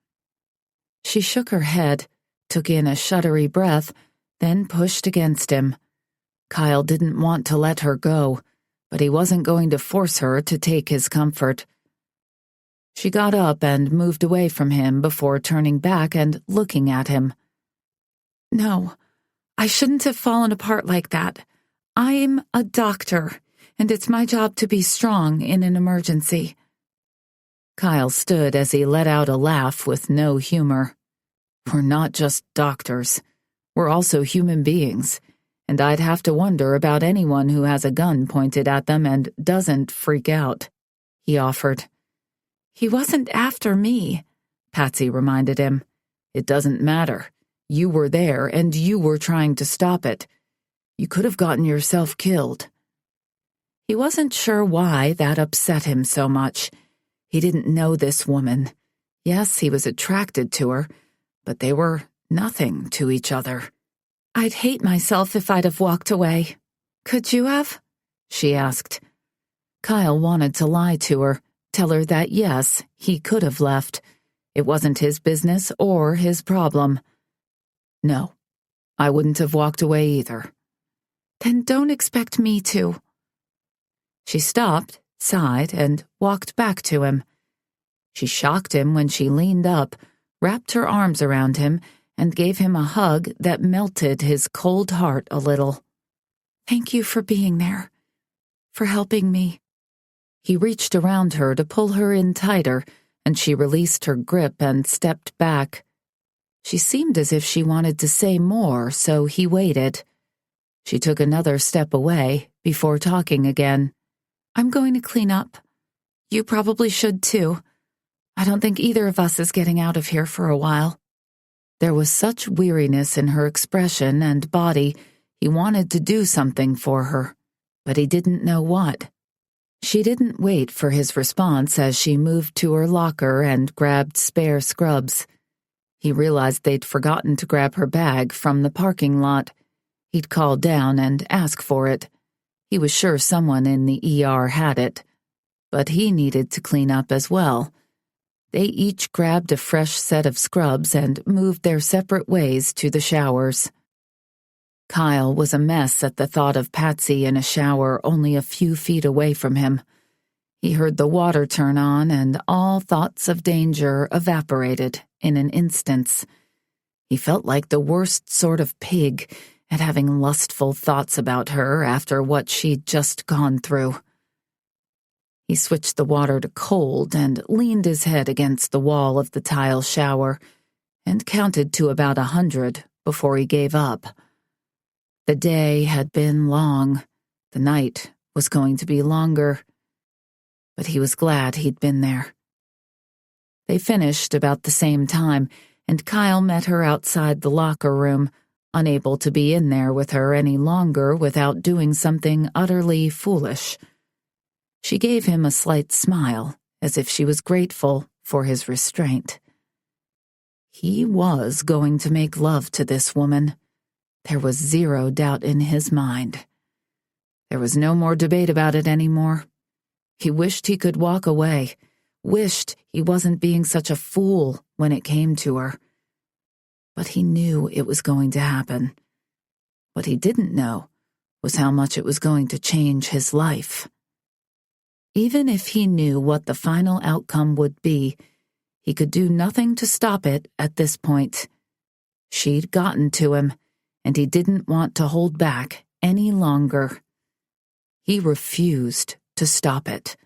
She shook her head, took in a shuddery breath, then pushed against him. Kyle didn't want to let her go, but he wasn't going to force her to take his comfort. She got up and moved away from him before turning back and looking at him. "No, I shouldn't have fallen apart like that. I'm a doctor, and it's my job to be strong in an emergency." Kyle stood as he let out a laugh with no humor. "We're not just doctors. We're also human beings, and I'd have to wonder about anyone who has a gun pointed at them and doesn't freak out," he offered. "He wasn't after me," Patsy reminded him. "It doesn't matter. You were there, and you were trying to stop it. You could have gotten yourself killed." He wasn't sure why that upset him so much. He didn't know this woman. Yes, he was attracted to her, but they were nothing to each other. "I'd hate myself if I'd have walked away. Could you have?" she asked. Kyle wanted to lie to her, tell her that yes, he could have left. It wasn't his business or his problem. "No, I wouldn't have walked away either." "Then don't expect me to." She stopped, sighed, and walked back to him. She shocked him when she leaned up, wrapped her arms around him, and gave him a hug that melted his cold heart a little. "Thank you for being there, for helping me." He reached around her to pull her in tighter, and she released her grip and stepped back. She seemed as if she wanted to say more, so he waited. She took another step away before talking again. "I'm going to clean up. You probably should too. I don't think either of us is getting out of here for a while." There was such weariness in her expression and body, he wanted to do something for her, but he didn't know what. She didn't wait for his response as she moved to her locker and grabbed spare scrubs. He realized they'd forgotten to grab her bag from the parking lot. He'd call down and ask for it. He was sure someone in the ER had it. But he needed to clean up as well. They each grabbed a fresh set of scrubs and moved their separate ways to the showers. Kyle was a mess at the thought of Patsy in a shower only a few feet away from him. He heard the water turn on, and all thoughts of danger evaporated in an instant. He felt like the worst sort of pig at having lustful thoughts about her after what she'd just gone through. He switched the water to cold and leaned his head against the wall of the tile shower and counted to about 100 before he gave up. The day had been long. The night was going to be longer. But he was glad he'd been there. They finished about the same time, and Kyle met her outside the locker room, unable to be in there with her any longer without doing something utterly foolish. She gave him a slight smile, as if she was grateful for his restraint. He was going to make love to this woman. There was zero doubt in his mind. There was no more debate about it anymore. He wished he could walk away, wished he wasn't being such a fool when it came to her. But he knew it was going to happen. What he didn't know was how much it was going to change his life. Even if he knew what the final outcome would be, he could do nothing to stop it at this point. She'd gotten to him, and he didn't want to hold back any longer. He refused to stop it.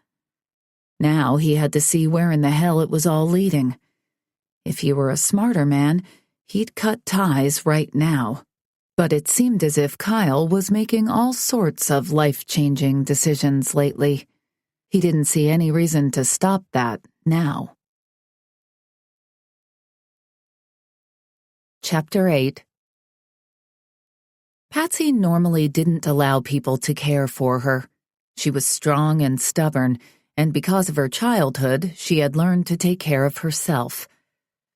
Now he had to see where in the hell it was all leading. If he were a smarter man, he'd cut ties right now. But it seemed as if Kyle was making all sorts of life-changing decisions lately. He didn't see any reason to stop that now. Chapter 8. Patsy normally didn't allow people to care for her. She was strong and stubborn, and because of her childhood, she had learned to take care of herself.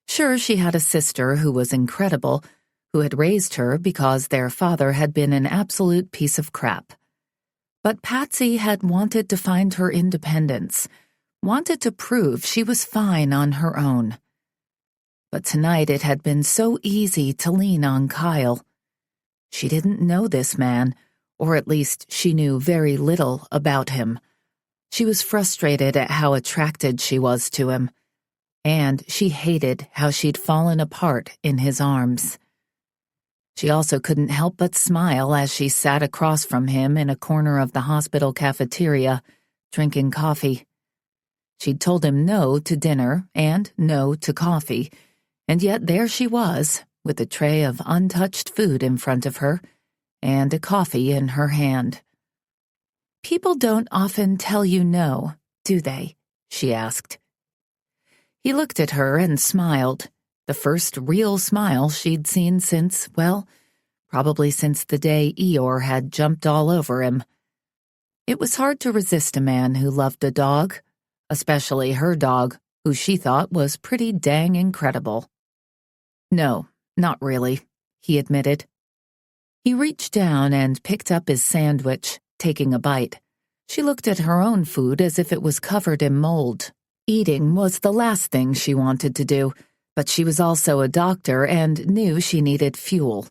Sure, she had a sister who was incredible, who had raised her because their father had been an absolute piece of crap. But Patsy had wanted to find her independence, wanted to prove she was fine on her own. But tonight it had been so easy to lean on Kyle. She didn't know this man, or at least she knew very little about him. She was frustrated at how attracted she was to him, and she hated how she'd fallen apart in his arms. She also couldn't help but smile as she sat across from him in a corner of the hospital cafeteria, drinking coffee. She'd told him no to dinner and no to coffee, and yet there she was, with a tray of untouched food in front of her and a coffee in her hand. "People don't often tell you no, do they?" she asked. He looked at her and smiled, the first real smile she'd seen since, well, probably since the day Eeyore had jumped all over him. It was hard to resist a man who loved a dog, especially her dog, who she thought was pretty dang incredible. No, not really, he admitted. He reached down and picked up his sandwich, taking a bite. She looked at her own food as if it was covered in mold. Eating was the last thing she wanted to do, but she was also a doctor and knew she needed fuel.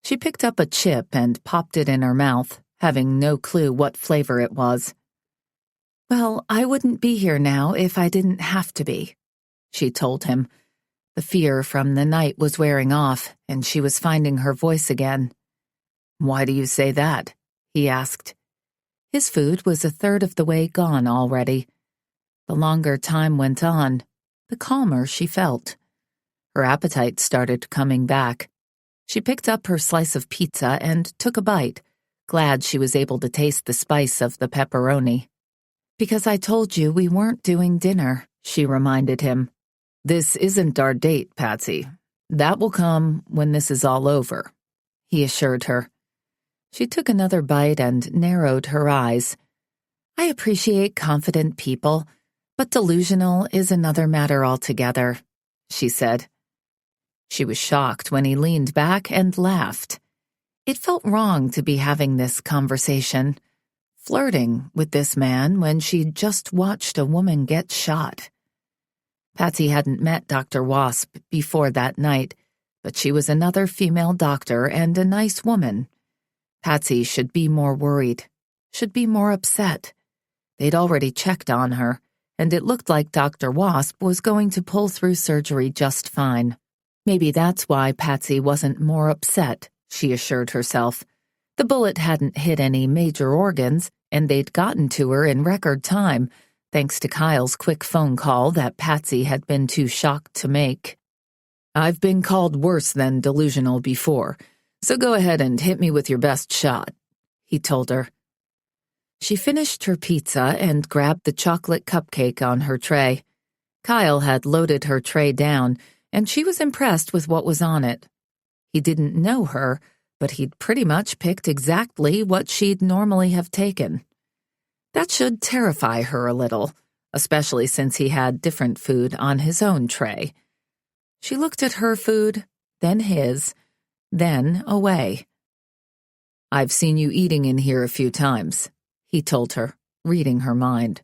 She picked up a chip and popped it in her mouth, having no clue what flavor it was. "Well, I wouldn't be here now if I didn't have to be," she told him. The fear from the night was wearing off, and she was finding her voice again. "Why do you say that?" he asked. His food was a third of the way gone already. The longer time went on, the calmer she felt. Her appetite started coming back. She picked up her slice of pizza and took a bite, glad she was able to taste the spice of the pepperoni. "Because I told you we weren't doing dinner," she reminded him. "This isn't our date, Patsy. That will come when this is all over," he assured her. She took another bite and narrowed her eyes. "I appreciate confident people, but delusional is another matter altogether," she said. She was shocked when he leaned back and laughed. It felt wrong to be having this conversation, flirting with this man when she'd just watched a woman get shot. Patsy hadn't met Dr. Wasp before that night, but she was another female doctor and a nice woman. Patsy should be more worried, should be more upset. They'd already checked on her, and it looked like Dr. Wasp was going to pull through surgery just fine. Maybe that's why Patsy wasn't more upset, she assured herself. The bullet hadn't hit any major organs, and they'd gotten to her in record time, thanks to Kyle's quick phone call that Patsy had been too shocked to make. "I've been called worse than delusional before, so go ahead and hit me with your best shot," he told her. She finished her pizza and grabbed the chocolate cupcake on her tray. Kyle had loaded her tray down, and she was impressed with what was on it. He didn't know her, but he'd pretty much picked exactly what she'd normally have taken. That should terrify her a little, especially since he had different food on his own tray. She looked at her food, then his, then away. "I've seen you eating in here a few times," he told her, reading her mind.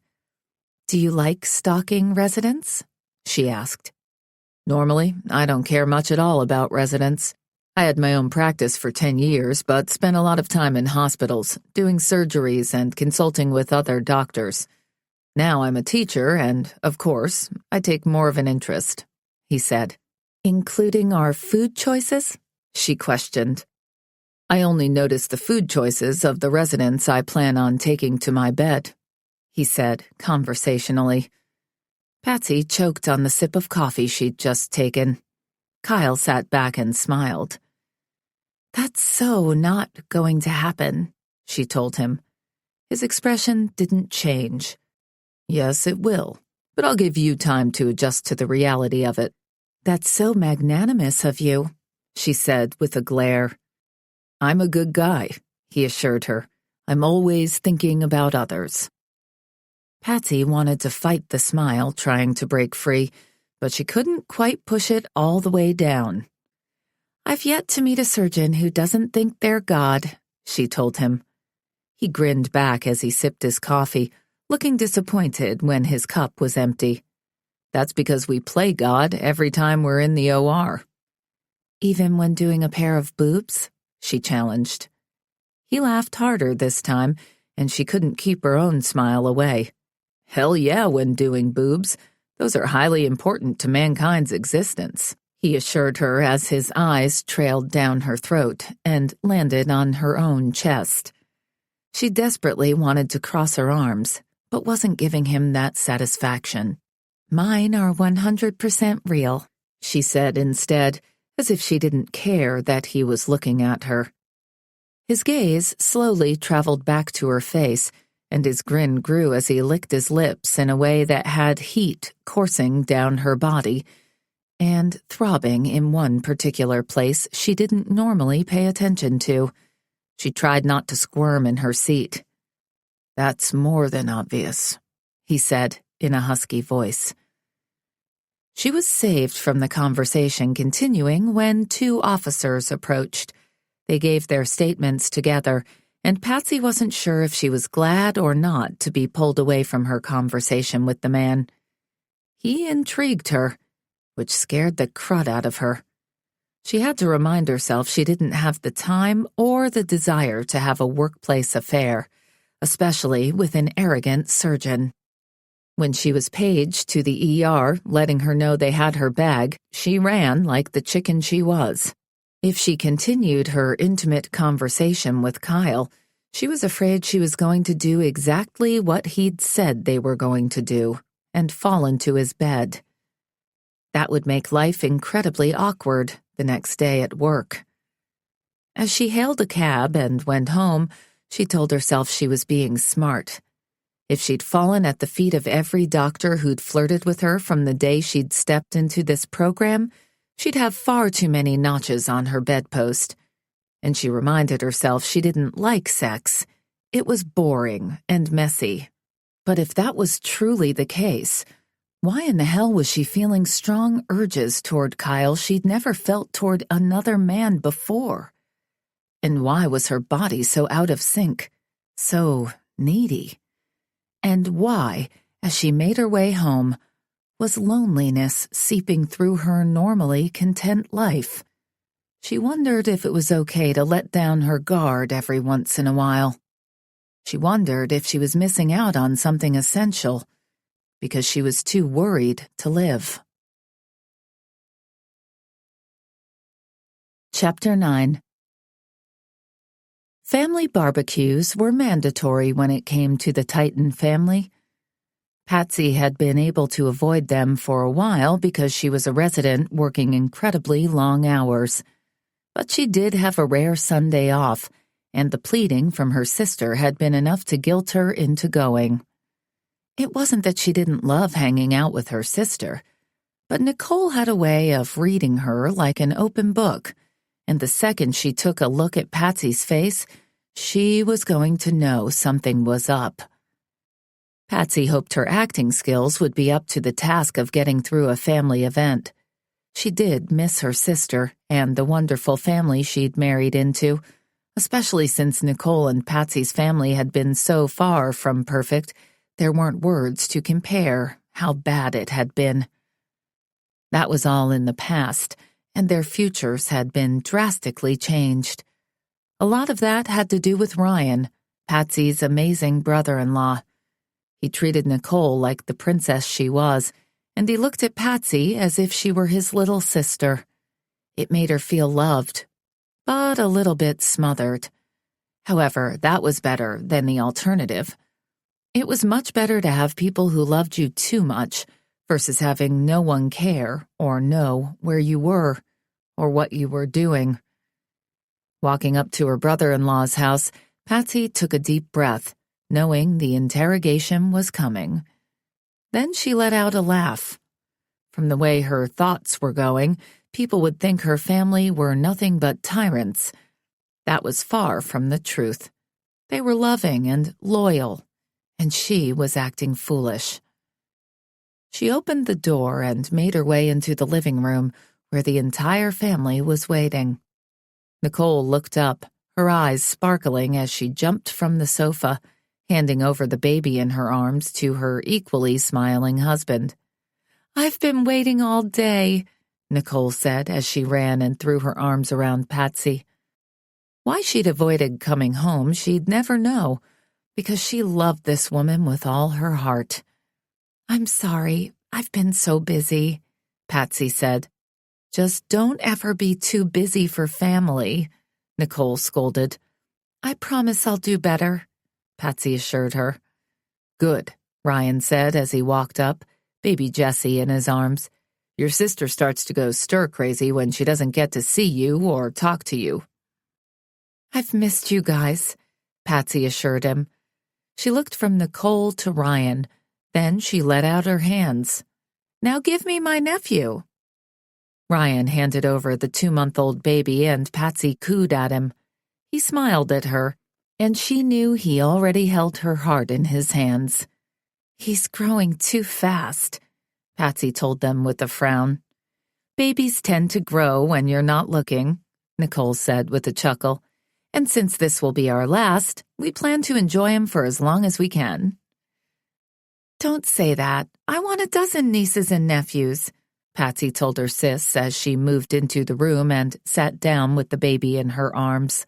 "Do you like stalking residents?" she asked. "Normally, I don't care much at all about residents. I had my own practice for 10 years, but spent a lot of time in hospitals, doing surgeries and consulting with other doctors. Now I'm a teacher, and, of course, I take more of an interest," he said. "Including our food choices?" she questioned. "I only notice the food choices of the residents I plan on taking to my bed," he said conversationally. Patsy choked on the sip of coffee she'd just taken. Kyle sat back and smiled. "That's so not going to happen," she told him. His expression didn't change. "Yes, it will, but I'll give you time to adjust to the reality of it." "That's so magnanimous of you," she said with a glare. "I'm a good guy," he assured her. "I'm always thinking about others." Patsy wanted to fight the smile, trying to break free, but she couldn't quite push it all the way down. "I've yet to meet a surgeon who doesn't think they're God," she told him. He grinned back as he sipped his coffee, looking disappointed when his cup was empty. "That's because we play God every time we're in the OR. "Even when doing a pair of boobs?" she challenged. He laughed harder this time, and she couldn't keep her own smile away. "Hell yeah, when doing boobs. Those are highly important to mankind's existence," he assured her as his eyes trailed down her throat and landed on her own chest. She desperately wanted to cross her arms, but wasn't giving him that satisfaction. "Mine are 100% real," she said instead, as if she didn't care that he was looking at her. His gaze slowly traveled back to her face, and his grin grew as he licked his lips in a way that had heat coursing down her body and throbbing in one particular place she didn't normally pay attention to. She tried not to squirm in her seat. "That's more than obvious," he said in a husky voice. She was saved from the conversation continuing when two officers approached. They gave their statements together, and Patsy wasn't sure if she was glad or not to be pulled away from her conversation with the man. He intrigued her, which scared the crud out of her. She had to remind herself she didn't have the time or the desire to have a workplace affair, especially with an arrogant surgeon. When she was paged to the ER, letting her know they had her bag, she ran like the chicken she was. If she continued her intimate conversation with Kyle, she was afraid she was going to do exactly what he'd said they were going to do, and fall into his bed. That would make life incredibly awkward the next day at work. As she hailed a cab and went home, she told herself she was being smart. If she'd fallen at the feet of every doctor who'd flirted with her from the day she'd stepped into this program, she'd have far too many notches on her bedpost. And she reminded herself she didn't like sex. It was boring and messy. But if that was truly the case, why in the hell was she feeling strong urges toward Kyle she'd never felt toward another man before? And why was her body so out of sync, so needy? And why, as she made her way home, was loneliness seeping through her normally content life? She wondered if it was okay to let down her guard every once in a while. She wondered if she was missing out on something essential, because she was too worried to live. Chapter 9. Family barbecues were mandatory when it came to the Titan family. Patsy had been able to avoid them for a while because she was a resident working incredibly long hours. But she did have a rare Sunday off, and the pleading from her sister had been enough to guilt her into going. It wasn't that she didn't love hanging out with her sister, but Nicole had a way of reading her like an open book, and the second she took a look at Patsy's face, she was going to know something was up. Patsy hoped her acting skills would be up to the task of getting through a family event. She did miss her sister and the wonderful family she'd married into, especially since Nicole and Patsy's family had been so far from perfect, there weren't words to compare how bad it had been. That was all in the past, and their futures had been drastically changed. A lot of that had to do with Ryan, Patsy's amazing brother-in-law. He treated Nicole like the princess she was, and he looked at Patsy as if she were his little sister. It made her feel loved, but a little bit smothered. However, that was better than the alternative. It was much better to have people who loved you too much versus having no one care or know where you were or what you were doing. Walking up to her brother-in-law's house, Patsy took a deep breath, knowing the interrogation was coming. Then she let out a laugh. From the way her thoughts were going, people would think her family were nothing but tyrants. That was far from the truth. They were loving and loyal, and she was acting foolish. She opened the door and made her way into the living room, where the entire family was waiting. Nicole looked up, her eyes sparkling as she jumped from the sofa, handing over the baby in her arms to her equally smiling husband. "I've been waiting all day," Nicole said as she ran and threw her arms around Patsy. Why she'd avoided coming home, she'd never know, because she loved this woman with all her heart. "I'm sorry, I've been so busy," Patsy said. "Just don't ever be too busy for family," Nicole scolded. "I promise I'll do better," Patsy assured her. "Good," Ryan said as he walked up, baby Jessie in his arms. "Your sister starts to go stir-crazy when she doesn't get to see you or talk to you." "I've missed you guys," Patsy assured him. She looked from Nicole to Ryan. Then she let out her hands. "Now give me my nephew." Ryan handed over the 2-month-old baby and Patsy cooed at him. He smiled at her, and she knew he already held her heart in his hands. "He's growing too fast," Patsy told them with a frown. Babies tend to grow when you're not looking, Nicole said with a chuckle. And since this will be our last, we plan to enjoy him for as long as we can. Don't say that. I want a dozen nieces and nephews, Patsy told her sis as she moved into the room and sat down with the baby in her arms.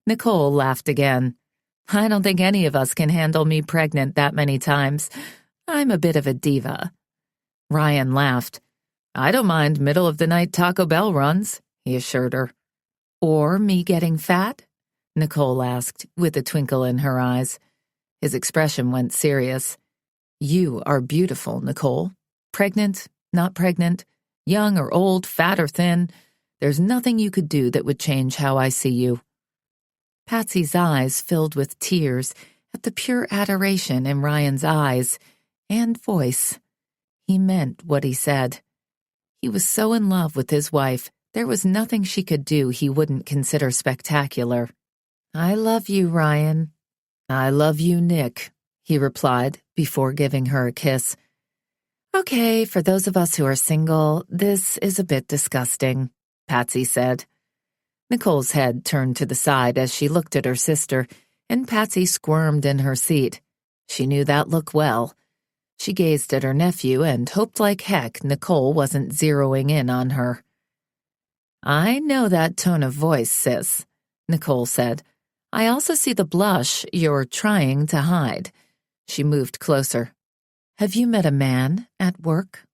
Nicole laughed again. I don't think any of us can handle me pregnant that many times. I'm a bit of a diva. Ryan laughed. I don't mind middle-of-the-night Taco Bell runs, he assured her. Or me getting fat? Nicole asked, with a twinkle in her eyes. His expression went serious. You are beautiful, Nicole. Pregnant, not pregnant, young or old, fat or thin. There's nothing you could do that would change how I see you. Patsy's eyes filled with tears at the pure adoration in Ryan's eyes and voice. He meant what he said. He was so in love with his wife, there was nothing she could do he wouldn't consider spectacular. I love you, Ryan. I love you, Nick, he replied before giving her a kiss. Okay, for those of us who are single, this is a bit disgusting, Patsy said. Nicole's head turned to the side as she looked at her sister, and Patsy squirmed in her seat. She knew that look well. She gazed at her nephew and hoped like heck Nicole wasn't zeroing in on her. I know that tone of voice, sis, Nicole said. I also see the blush you're trying to hide. She moved closer. Have you met a man at work?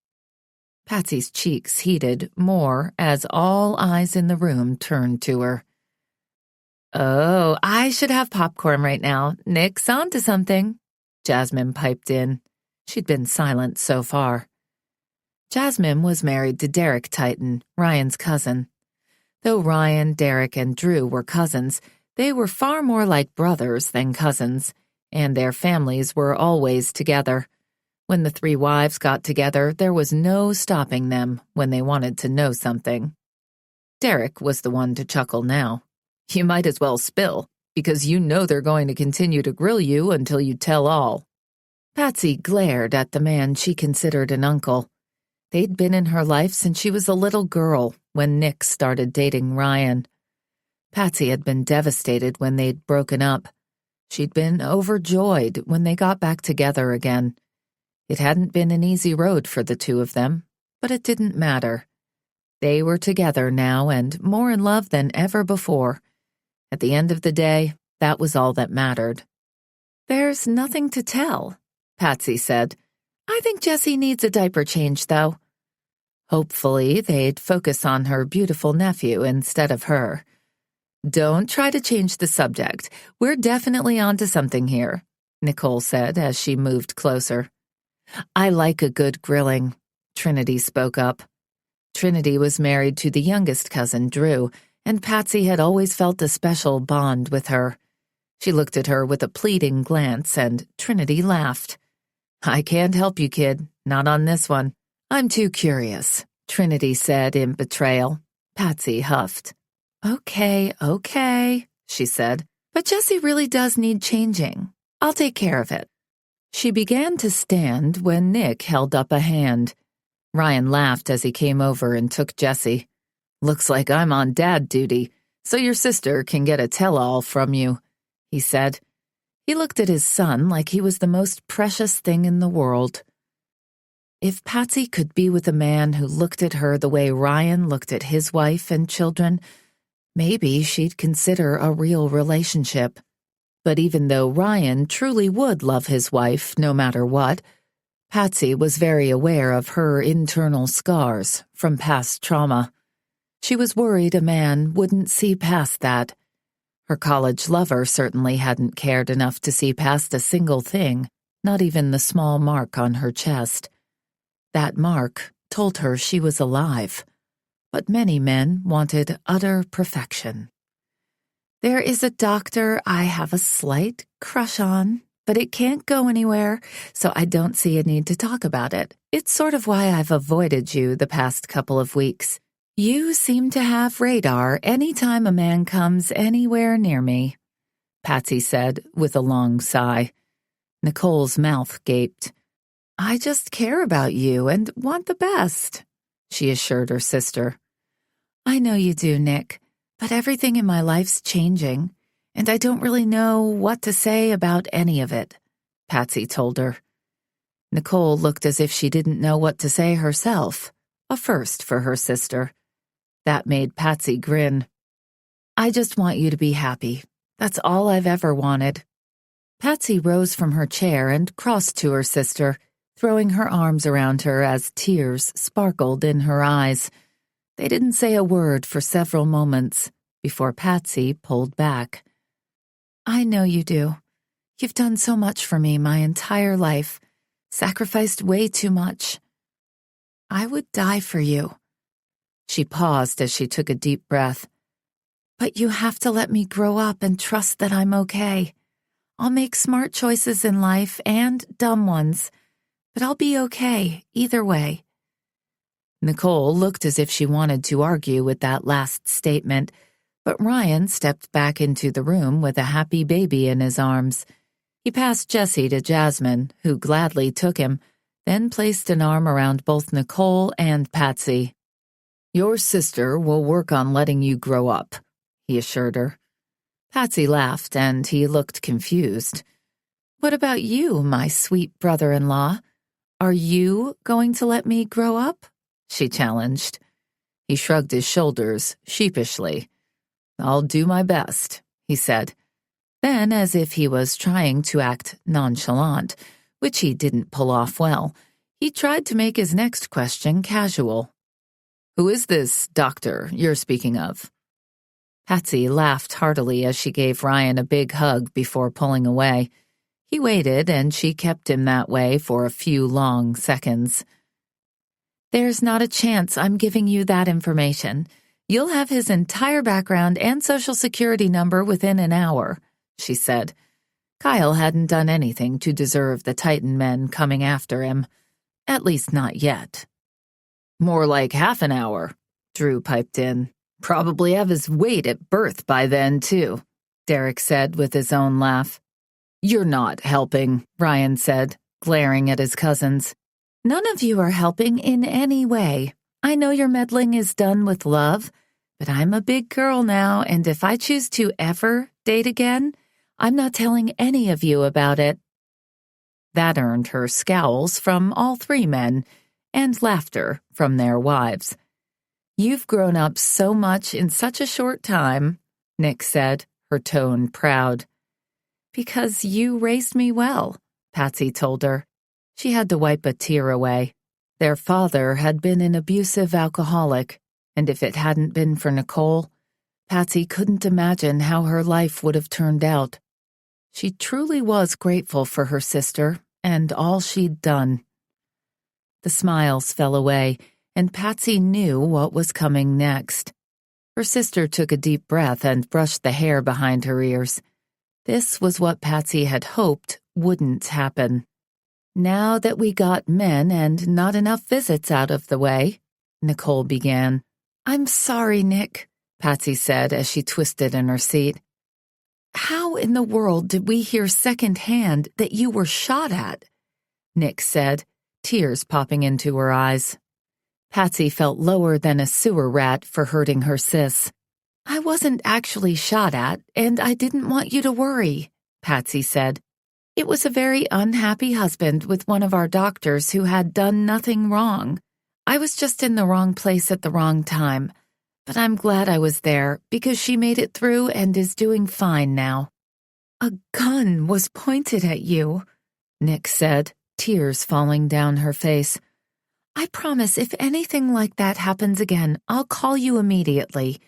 Patsy's cheeks heated more as all eyes in the room turned to her. Oh, I should have popcorn right now. Nick's on to something, Jasmine piped in. She'd been silent so far. Jasmine was married to Derek Titan, Ryan's cousin. Though Ryan, Derek, and Drew were cousins, they were far more like brothers than cousins, and their families were always together. When the three wives got together, there was no stopping them when they wanted to know something. Derek was the one to chuckle now. You might as well spill, because you know they're going to continue to grill you until you tell all. Patsy glared at the man she considered an uncle. They'd been in her life since she was a little girl when Nick started dating Ryan. Patsy had been devastated when they'd broken up. She'd been overjoyed when they got back together again. It hadn't been an easy road for the two of them, but it didn't matter. They were together now and more in love than ever before. At the end of the day, that was all that mattered. There's nothing to tell, Patsy said. I think Jessie needs a diaper change, though. Hopefully, they'd focus on her beautiful nephew instead of her. Don't try to change the subject. We're definitely onto something here, Nicole said as she moved closer. I like a good grilling, Trinity spoke up. Trinity was married to the youngest cousin, Drew, and Patsy had always felt a special bond with her. She looked at her with a pleading glance, and Trinity laughed. I can't help you, kid. Not on this one. I'm too curious, Trinity said in betrayal. Patsy huffed. Okay, she said. But Jessie really does need changing. I'll take care of it. She began to stand when Nick held up a hand. Ryan laughed as he came over and took Jessie. Looks like I'm on dad duty, so your sister can get a tell-all from you, he said. He looked at his son like he was the most precious thing in the world. If Patsy could be with a man who looked at her the way Ryan looked at his wife and children, maybe she'd consider a real relationship. But even though Ryan truly would love his wife no matter what, Patsy was very aware of her internal scars from past trauma. She was worried a man wouldn't see past that. Her college lover certainly hadn't cared enough to see past a single thing, not even the small mark on her chest. That mark told her she was alive, but many men wanted utter perfection. There is a doctor I have a slight crush on, but it can't go anywhere, so I don't see a need to talk about it. It's sort of why I've avoided you the past couple of weeks. You seem to have radar any time a man comes anywhere near me, Patsy said with a long sigh. Nicole's mouth gaped. I just care about you and want the best, she assured her sister. I know you do, Nick, but everything in my life's changing, and I don't really know what to say about any of it, Patsy told her. Nicole looked as if she didn't know what to say herself, a first for her sister. That made Patsy grin. I just want you to be happy. That's all I've ever wanted. Patsy rose from her chair and crossed to her sister, throwing her arms around her as tears sparkled in her eyes. They didn't say a word for several moments before Patsy pulled back. I know you do. You've done so much for me my entire life, sacrificed way too much. I would die for you. She paused as she took a deep breath. But you have to let me grow up and trust that I'm okay. I'll make smart choices in life and dumb ones, but I'll be okay either way. Nicole looked as if she wanted to argue with that last statement, but Ryan stepped back into the room with a happy baby in his arms. He passed Jesse to Jasmine, who gladly took him, then placed an arm around both Nicole and Patsy. Your sister will work on letting you grow up, he assured her. Patsy laughed, and he looked confused. What about you, my sweet brother-in-law? Are you going to let me grow up? She challenged. He shrugged his shoulders sheepishly. I'll do my best, he said. Then, as if he was trying to act nonchalant, which he didn't pull off well, he tried to make his next question casual. Who is this doctor you're speaking of? Patsy laughed heartily as she gave Ryan a big hug before pulling away. He waited, and she kept him that way for a few long seconds. There's not a chance I'm giving you that information. You'll have his entire background and social security number within an hour, she said. Kyle hadn't done anything to deserve the Titan men coming after him. At least not yet. More like half an hour, Drew piped in. Probably have his weight at birth by then, too, Derek said with his own laugh. You're not helping, Ryan said, glaring at his cousins. None of you are helping in any way. I know your meddling is done with love, but I'm a big girl now, and if I choose to ever date again, I'm not telling any of you about it. That earned her scowls from all three men, and laughter from their wives. You've grown up so much in such a short time, Nick said, her tone proud. Because you raised me well, Patsy told her. She had to wipe a tear away. Their father had been an abusive alcoholic, and if it hadn't been for Nicole, Patsy couldn't imagine how her life would have turned out. She truly was grateful for her sister and all she'd done. The smiles fell away, and Patsy knew what was coming next. Her sister took a deep breath and brushed the hair behind her ears. This was what Patsy had hoped wouldn't happen. Now that we got men and not enough visits out of the way, Nicole began. I'm sorry, Nick, Patsy said as she twisted in her seat. How in the world did we hear secondhand that you were shot at? Nick said, tears popping into her eyes. Patsy felt lower than a sewer rat for hurting her sis. I wasn't actually shot at, and I didn't want you to worry, Patsy said. It was a very unhappy husband with one of our doctors who had done nothing wrong. I was just in the wrong place at the wrong time. But I'm glad I was there because she made it through and is doing fine now. A gun was pointed at you, Nick said, tears falling down her face. I promise if anything like that happens again, I'll call you immediately.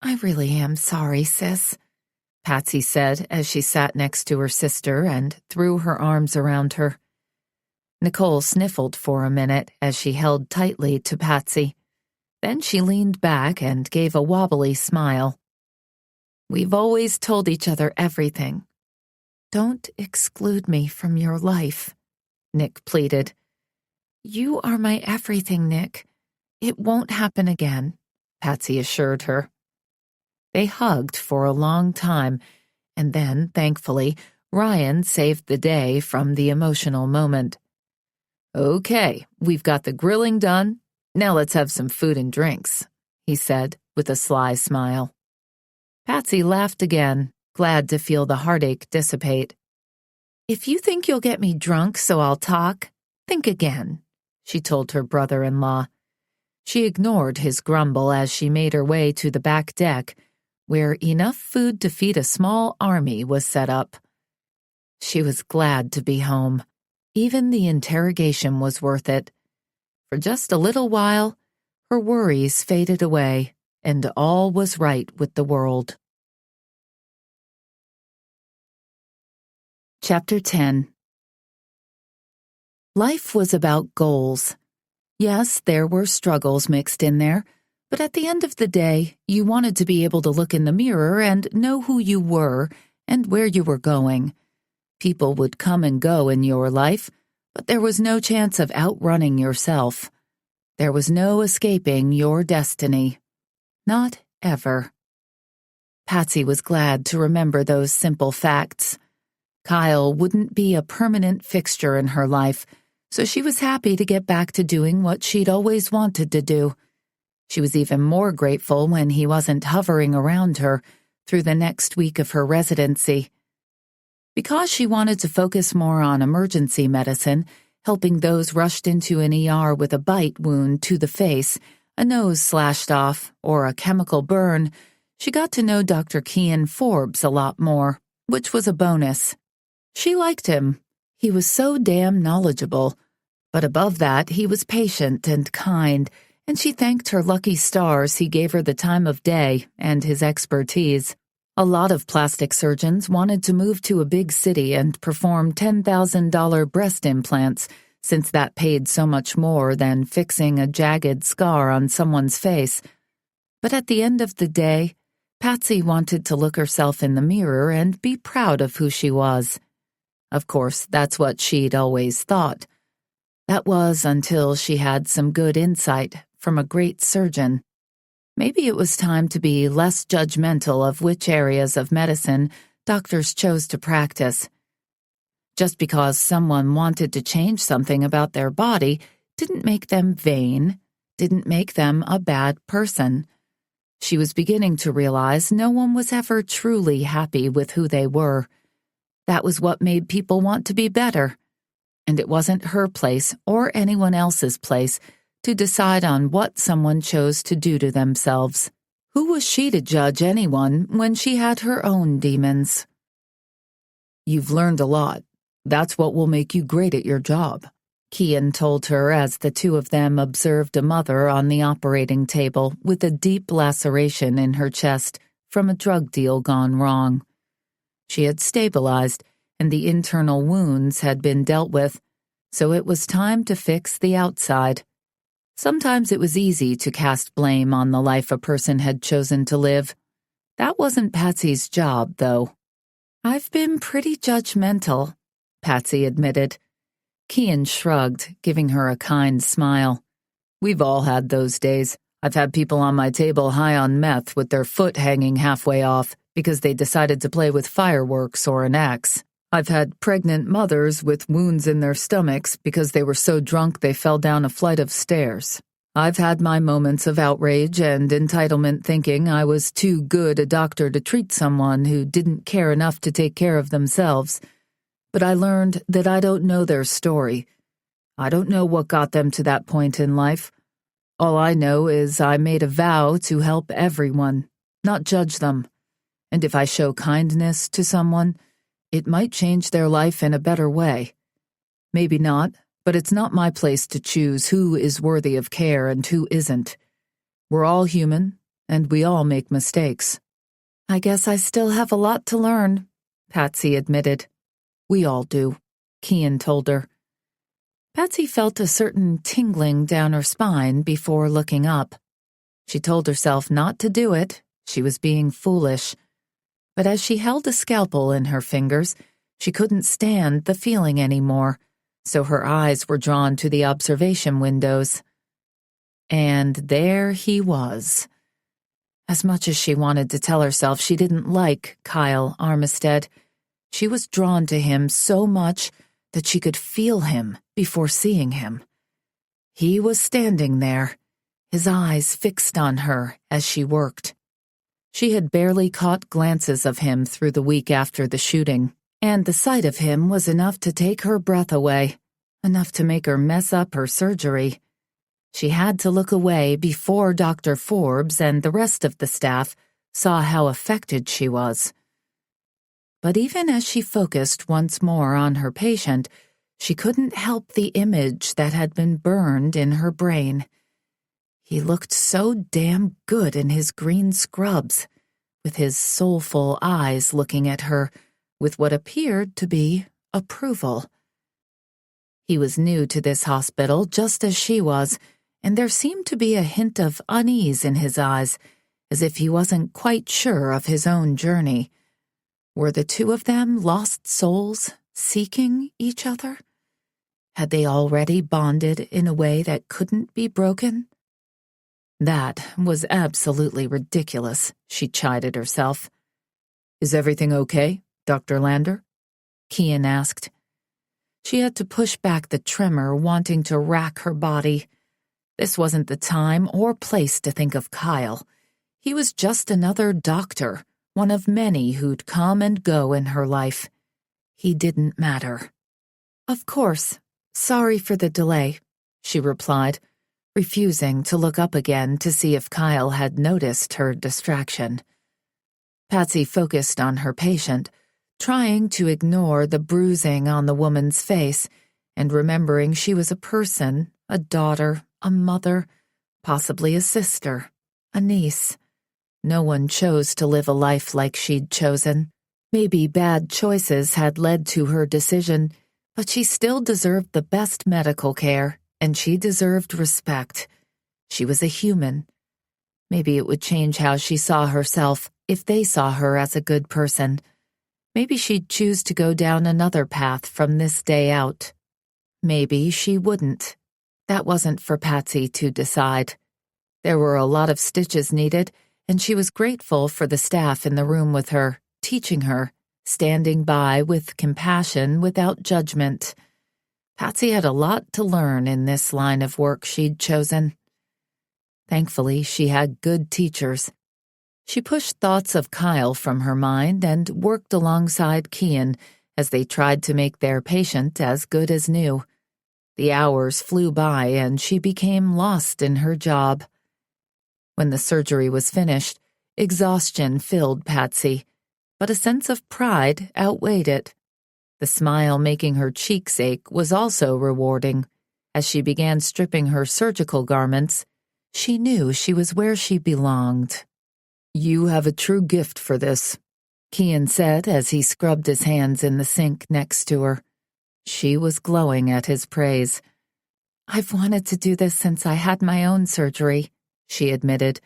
I really am sorry, sis, Patsy said as she sat next to her sister and threw her arms around her. Nicole sniffled for a minute as she held tightly to Patsy. Then she leaned back and gave a wobbly smile. We've always told each other everything. Don't exclude me from your life, Nick pleaded. You are my everything, Nick. It won't happen again, Patsy assured her. They hugged for a long time, and then, thankfully, Ryan saved the day from the emotional moment. Okay, we've got the grilling done. Now let's have some food and drinks, he said with a sly smile. Patsy laughed again, glad to feel the heartache dissipate. If you think you'll get me drunk so I'll talk, think again, she told her brother-in-law. She ignored his grumble as she made her way to the back deck, where enough food to feed a small army was set up. She was glad to be home. Even the interrogation was worth it. For just a little while, her worries faded away, and all was right with the world. Chapter 10. Life was about goals. Yes, there were struggles mixed in there, but at the end of the day, you wanted to be able to look in the mirror and know who you were and where you were going. People would come and go in your life, but there was no chance of outrunning yourself. There was no escaping your destiny. Not ever. Patsy was glad to remember those simple facts. Kyle wouldn't be a permanent fixture in her life, so she was happy to get back to doing what she'd always wanted to do. She was even more grateful when he wasn't hovering around her through the next week of her residency. Because she wanted to focus more on emergency medicine, helping those rushed into an ER with a bite wound to the face, a nose slashed off, or a chemical burn, she got to know Dr. Kean Forbes a lot more, which was a bonus. She liked him. He was so damn knowledgeable. But above that, he was patient and kind, and she thanked her lucky stars he gave her the time of day and his expertise. A lot of plastic surgeons wanted to move to a big city and perform $10,000 breast implants, since that paid so much more than fixing a jagged scar on someone's face. But at the end of the day, Patsy wanted to look herself in the mirror and be proud of who she was. Of course, that's what she'd always thought. That was until she had some good insight from a great surgeon. Maybe it was time to be less judgmental of which areas of medicine doctors chose to practice. Just because someone wanted to change something about their body didn't make them vain, didn't make them a bad person. She was beginning to realize no one was ever truly happy with who they were. That was what made people want to be better. And it wasn't her place or anyone else's place to decide on what someone chose to do to themselves. Who was she to judge anyone when she had her own demons? You've learned a lot. That's what will make you great at your job, Kean told her as the two of them observed a mother on the operating table with a deep laceration in her chest from a drug deal gone wrong. She had stabilized, and the internal wounds had been dealt with, so it was time to fix the outside. Sometimes it was easy to cast blame on the life a person had chosen to live. That wasn't Patsy's job, though. I've been pretty judgmental, Patsy admitted. Kean shrugged, giving her a kind smile. We've all had those days. I've had people on my table high on meth with their foot hanging halfway off because they decided to play with fireworks or an axe. I've had pregnant mothers with wounds in their stomachs because they were so drunk they fell down a flight of stairs. I've had my moments of outrage and entitlement thinking I was too good a doctor to treat someone who didn't care enough to take care of themselves. But I learned that I don't know their story. I don't know what got them to that point in life. All I know is I made a vow to help everyone, not judge them. And if I show kindness to someone, it might change their life in a better way. Maybe not, but it's not my place to choose who is worthy of care and who isn't. We're all human, and we all make mistakes. I guess I still have a lot to learn, Patsy admitted. We all do, Kean told her. Patsy felt a certain tingling down her spine before looking up. She told herself not to do it. She was being foolish. But as she held a scalpel in her fingers, she couldn't stand the feeling anymore, so her eyes were drawn to the observation windows. And there he was. As much as she wanted to tell herself she didn't like Kyle Armistead, she was drawn to him so much that she could feel him before seeing him. He was standing there, his eyes fixed on her as she worked. She had barely caught glances of him through the week after the shooting, and the sight of him was enough to take her breath away, enough to make her mess up her surgery. She had to look away before Dr. Forbes and the rest of the staff saw how affected she was. But even as she focused once more on her patient, she couldn't help the image that had been burned in her brain. He looked so damn good in his green scrubs, with his soulful eyes looking at her with what appeared to be approval. He was new to this hospital just as she was, and there seemed to be a hint of unease in his eyes, as if he wasn't quite sure of his own journey. Were the two of them lost souls seeking each other? Had they already bonded in a way that couldn't be broken? That was absolutely ridiculous, she chided herself. "Is everything okay, Dr. Lander?" Kian asked. She had to push back the tremor wanting to rack her body. This wasn't the time or place to think of Kyle. He was just another doctor, one of many who'd come and go in her life. He didn't matter. "Of course. Sorry for the delay," she replied, refusing to look up again to see if Kyle had noticed her distraction. Patsy focused on her patient, trying to ignore the bruising on the woman's face and remembering she was a person, a daughter, a mother, possibly a sister, a niece. No one chose to live a life like she'd chosen. Maybe bad choices had led to her decision, but she still deserved the best medical care, and she deserved respect. She was a human. Maybe it would change how she saw herself if they saw her as a good person. Maybe she'd choose to go down another path from this day out. Maybe she wouldn't. That wasn't for Patsy to decide. There were a lot of stitches needed, and she was grateful for the staff in the room with her, teaching her, standing by with compassion without judgment. Patsy had a lot to learn in this line of work she'd chosen. Thankfully, she had good teachers. She pushed thoughts of Kyle from her mind and worked alongside Kian as they tried to make their patient as good as new. The hours flew by and she became lost in her job. When the surgery was finished, exhaustion filled Patsy, but a sense of pride outweighed it. The smile making her cheeks ache was also rewarding. As she began stripping her surgical garments, she knew she was where she belonged. "You have a true gift for this," Kian said as he scrubbed his hands in the sink next to her. She was glowing at his praise. "I've wanted to do this since I had my own surgery," she admitted,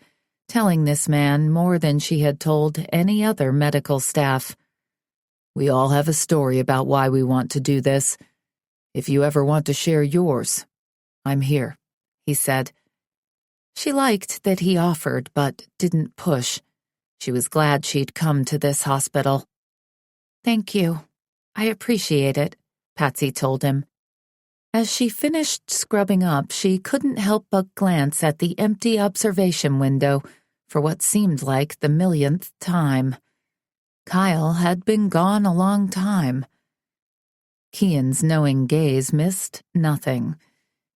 telling this man more than she had told any other medical staff. "We all have a story about why we want to do this. If you ever want to share yours, I'm here," he said. She liked that he offered but didn't push. She was glad she'd come to this hospital. "Thank you. I appreciate it," Patsy told him. As she finished scrubbing up, she couldn't help but glance at the empty observation window for what seemed like the millionth time. Kyle had been gone a long time. Kian's knowing gaze missed nothing.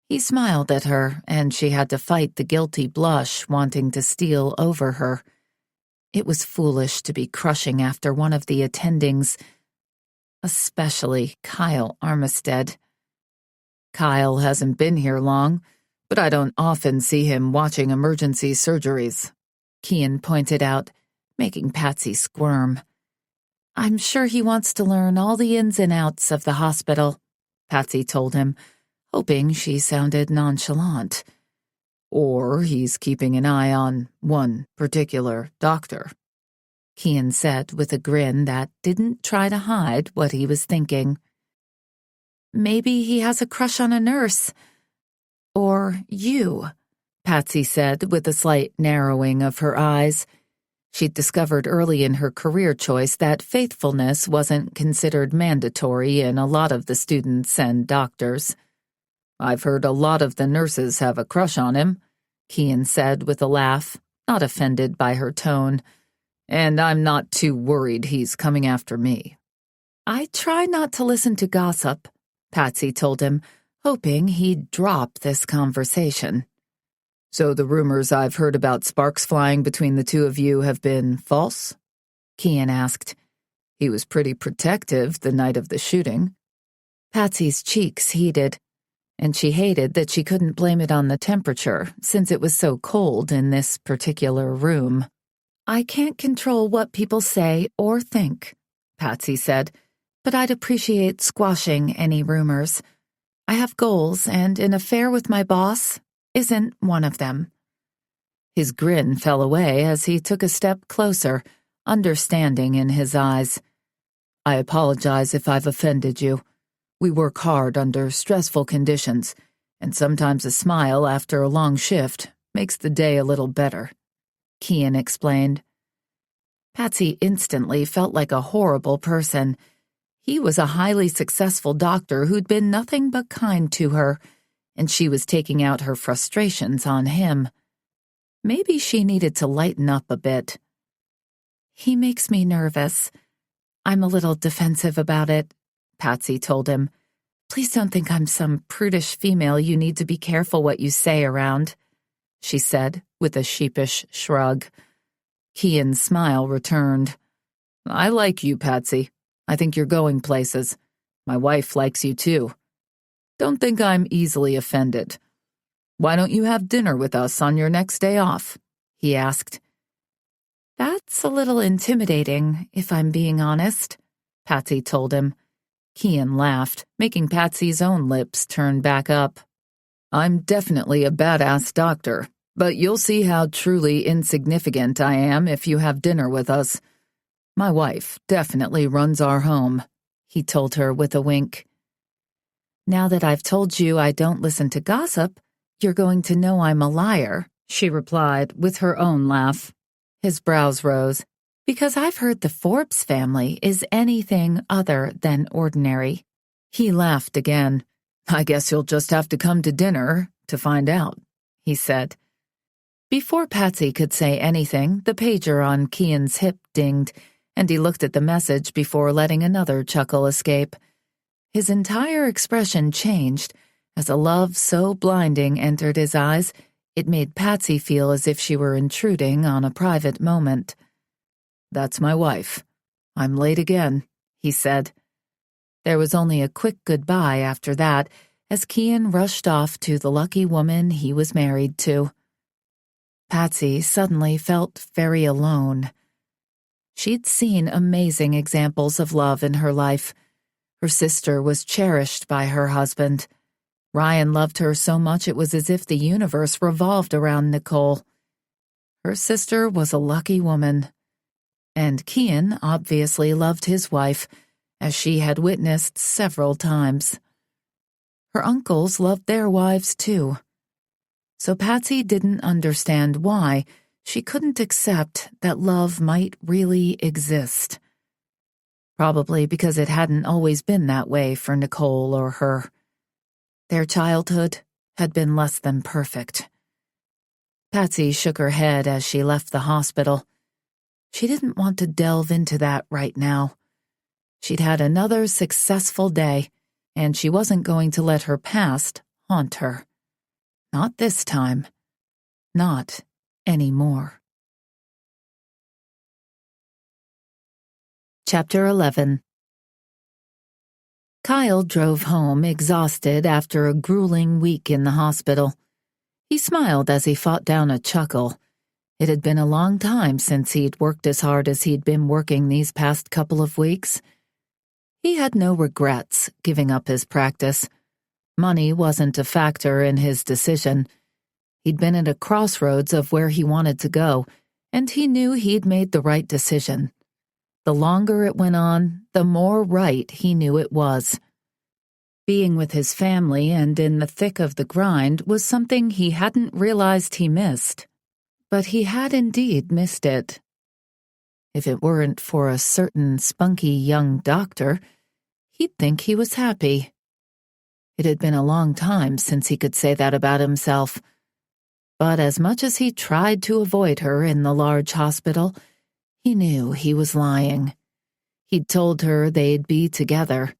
He smiled at her, and she had to fight the guilty blush wanting to steal over her. It was foolish to be crushing after one of the attendings, especially Kyle Armistead. "Kyle hasn't been here long, but I don't often see him watching emergency surgeries," Kian pointed out, making Patsy squirm. "I'm sure he wants to learn all the ins and outs of the hospital," Patsy told him, hoping she sounded nonchalant. "Or he's keeping an eye on one particular doctor," Kian said with a grin that didn't try to hide what he was thinking. "Maybe he has a crush on a nurse. Or you," Patsy said with a slight narrowing of her eyes. She'd discovered early in her career choice that faithfulness wasn't considered mandatory in a lot of the students and doctors. "I've heard a lot of the nurses have a crush on him," Kian said with a laugh, not offended by her tone. "And I'm not too worried he's coming after me." "I try not to listen to gossip," Patsy told him, hoping he'd drop this conversation. "So the rumors I've heard about sparks flying between the two of you have been false?" Kian asked. "He was pretty protective the night of the shooting." Patsy's cheeks heated, and she hated that she couldn't blame it on the temperature since it was so cold in this particular room. "I can't control what people say or think," Patsy said, "but I'd appreciate squashing any rumors. I have goals, and an affair with my boss isn't one of them." His grin fell away as he took a step closer, understanding in his eyes. "I apologize if I've offended you. We work hard under stressful conditions, and sometimes a smile after a long shift makes the day a little better," Kian explained. Patsy instantly felt like a horrible person. He was a highly successful doctor who'd been nothing but kind to her, and she was taking out her frustrations on him. Maybe she needed to lighten up a bit. "He makes me nervous. I'm a little defensive about it," Patsy told him. "Please don't think I'm some prudish female you need to be careful what you say around," she said with a sheepish shrug. Kian's smile returned. "I like you, Patsy. I think you're going places. My wife likes you too. Don't think I'm easily offended. Why don't you have dinner with us on your next day off?" he asked. "That's a little intimidating, if I'm being honest," Patsy told him. Kian laughed, making Patsy's own lips turn back up. "I'm definitely a badass doctor, but you'll see how truly insignificant I am if you have dinner with us. My wife definitely runs our home," he told her with a wink. "Now that I've told you I don't listen to gossip, you're going to know I'm a liar," she replied with her own laugh. His brows rose. "Because I've heard the Forbes family is anything other than ordinary." He laughed again. "I guess you'll just have to come to dinner to find out," he said. Before Patsy could say anything, the pager on Kian's hip dinged, and he looked at the message before letting another chuckle escape. His entire expression changed as a love so blinding entered his eyes, it made Patsy feel as if she were intruding on a private moment. "That's my wife. I'm late again," he said. There was only a quick goodbye after that, as Kian rushed off to the lucky woman he was married to. Patsy suddenly felt very alone. She'd seen amazing examples of love in her life. Her sister was cherished by her husband. Ryan loved her so much it was as if the universe revolved around Nicole. Her sister was a lucky woman. And Kian obviously loved his wife, as she had witnessed several times. Her uncles loved their wives too. So Patsy didn't understand why she couldn't accept that love might really exist. Probably because it hadn't always been that way for Nicole or her. Their childhood had been less than perfect. Patsy shook her head as she left the hospital. She didn't want to delve into that right now. She'd had another successful day, and she wasn't going to let her past haunt her. Not this time. Not anymore. Chapter 11. Kyle drove home exhausted after a grueling week in the hospital. He smiled as he fought down a chuckle. It had been a long time since he'd worked as hard as he'd been working these past couple of weeks. He had no regrets giving up his practice. Money wasn't a factor in his decision. He'd been at a crossroads of where he wanted to go, and he knew he'd made the right decision. The longer it went on, the more right he knew it was. Being with his family and in the thick of the grind was something he hadn't realized he missed. But he had indeed missed it. If it weren't for a certain spunky young doctor, he'd think he was happy. It had been a long time since he could say that about himself. But as much as he tried to avoid her in the large hospital, he knew he was lying. He'd told her they'd be together.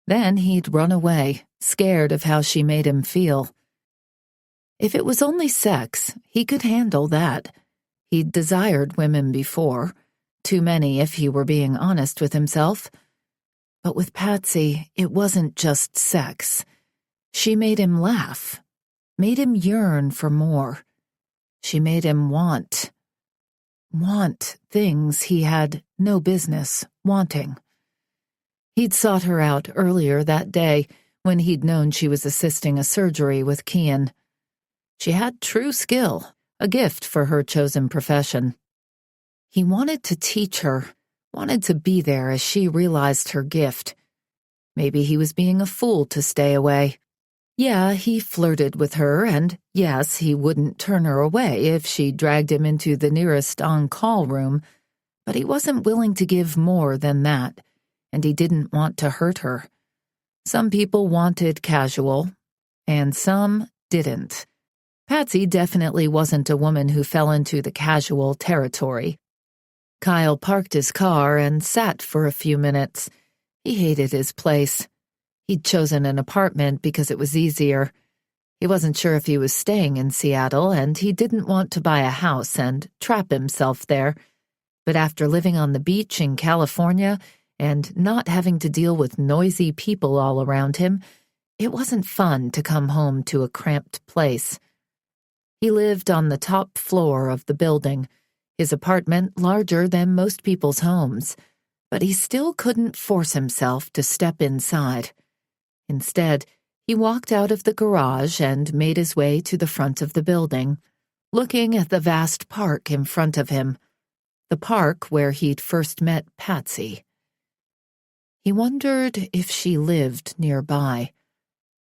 Then he'd run away, scared of how she made him feel. If it was only sex, he could handle that. He'd desired women before, too many if he were being honest with himself. But with Patsy, it wasn't just sex. She made him laugh, made him yearn for more. She made him want things he had no business wanting. He'd sought her out earlier that day when he'd known she was assisting a surgery with Kian. She had true skill, a gift for her chosen profession. He wanted to teach her, wanted to be there as she realized her gift. Maybe he was being a fool to stay away. Yeah, he flirted with her, and yes, he wouldn't turn her away if she dragged him into the nearest on-call room, but he wasn't willing to give more than that, and he didn't want to hurt her. Some people wanted casual, and some didn't. Patsy definitely wasn't a woman who fell into the casual territory. Kyle parked his car and sat for a few minutes. He hated his place. He'd chosen an apartment because it was easier. He wasn't sure if he was staying in Seattle, and he didn't want to buy a house and trap himself there. But after living on the beach in California and not having to deal with noisy people all around him, it wasn't fun to come home to a cramped place. He lived on the top floor of the building, his apartment larger than most people's homes, but he still couldn't force himself to step inside. Instead, he walked out of the garage and made his way to the front of the building, looking at the vast park in front of him, the park where he'd first met Patsy. He wondered if she lived nearby.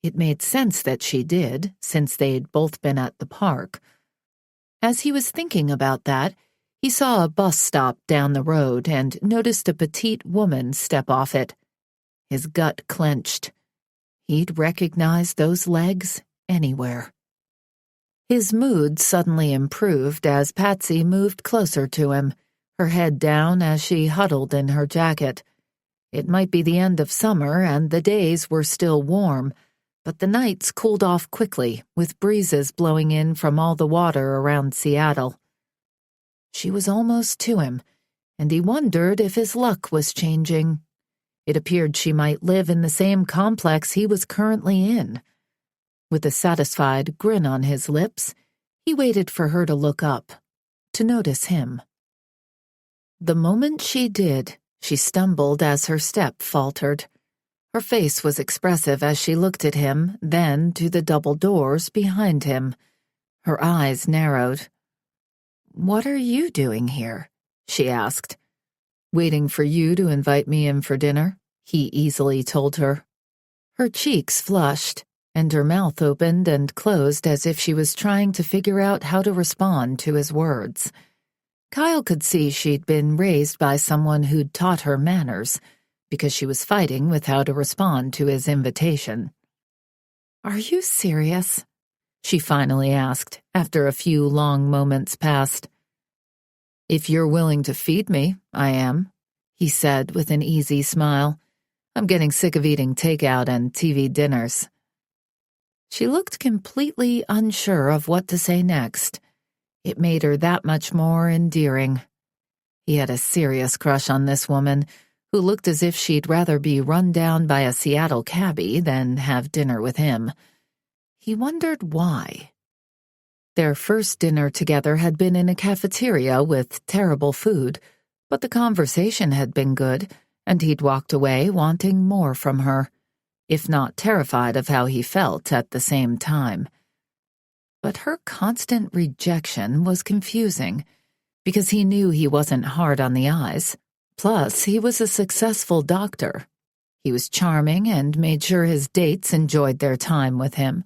It made sense that she did, since they'd both been at the park. As he was thinking about that, he saw a bus stop down the road and noticed a petite woman step off it. His gut clenched. He'd recognize those legs anywhere. His mood suddenly improved as Patsy moved closer to him, her head down as she huddled in her jacket. It might be the end of summer and the days were still warm, but the nights cooled off quickly, with breezes blowing in from all the water around Seattle. She was almost to him, and he wondered if his luck was changing. It appeared she might live in the same complex he was currently in. With a satisfied grin on his lips, he waited for her to look up, to notice him. The moment she did, she stumbled as her step faltered. Her face was expressive as she looked at him, then to the double doors behind him. Her eyes narrowed. "What are you doing here?" she asked. "Waiting for you to invite me in for dinner," he easily told her. Her cheeks flushed, and her mouth opened and closed as if she was trying to figure out how to respond to his words. Kyle could see she'd been raised by someone who'd taught her manners, because she was fighting with how to respond to his invitation. "Are you serious?" she finally asked, after a few long moments passed. "If you're willing to feed me, I am," he said with an easy smile. "I'm getting sick of eating takeout and TV dinners." She looked completely unsure of what to say next. It made her that much more endearing. He had a serious crush on this woman, who looked as if she'd rather be run down by a Seattle cabbie than have dinner with him. He wondered why. Their first dinner together had been in a cafeteria with terrible food, but the conversation had been good, and he'd walked away wanting more from her, if not terrified of how he felt at the same time. But her constant rejection was confusing, because he knew he wasn't hard on the eyes. Plus, he was a successful doctor. He was charming and made sure his dates enjoyed their time with him.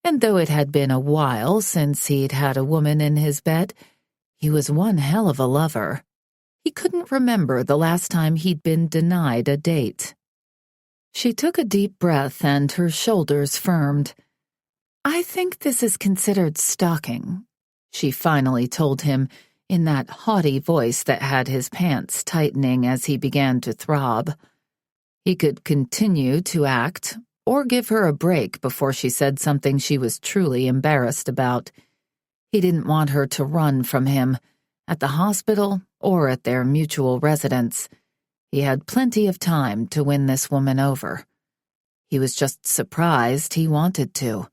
And though it had been a while since he'd had a woman in his bed, he was one hell of a lover. He couldn't remember the last time he'd been denied a date. She took a deep breath and her shoulders firmed. "I think this is considered stalking," she finally told him in that haughty voice that had his pants tightening as he began to throb. He could continue to act or give her a break before she said something she was truly embarrassed about. He didn't want her to run from him, at the hospital or at their mutual residence. He had plenty of time to win this woman over. He was just surprised he wanted to.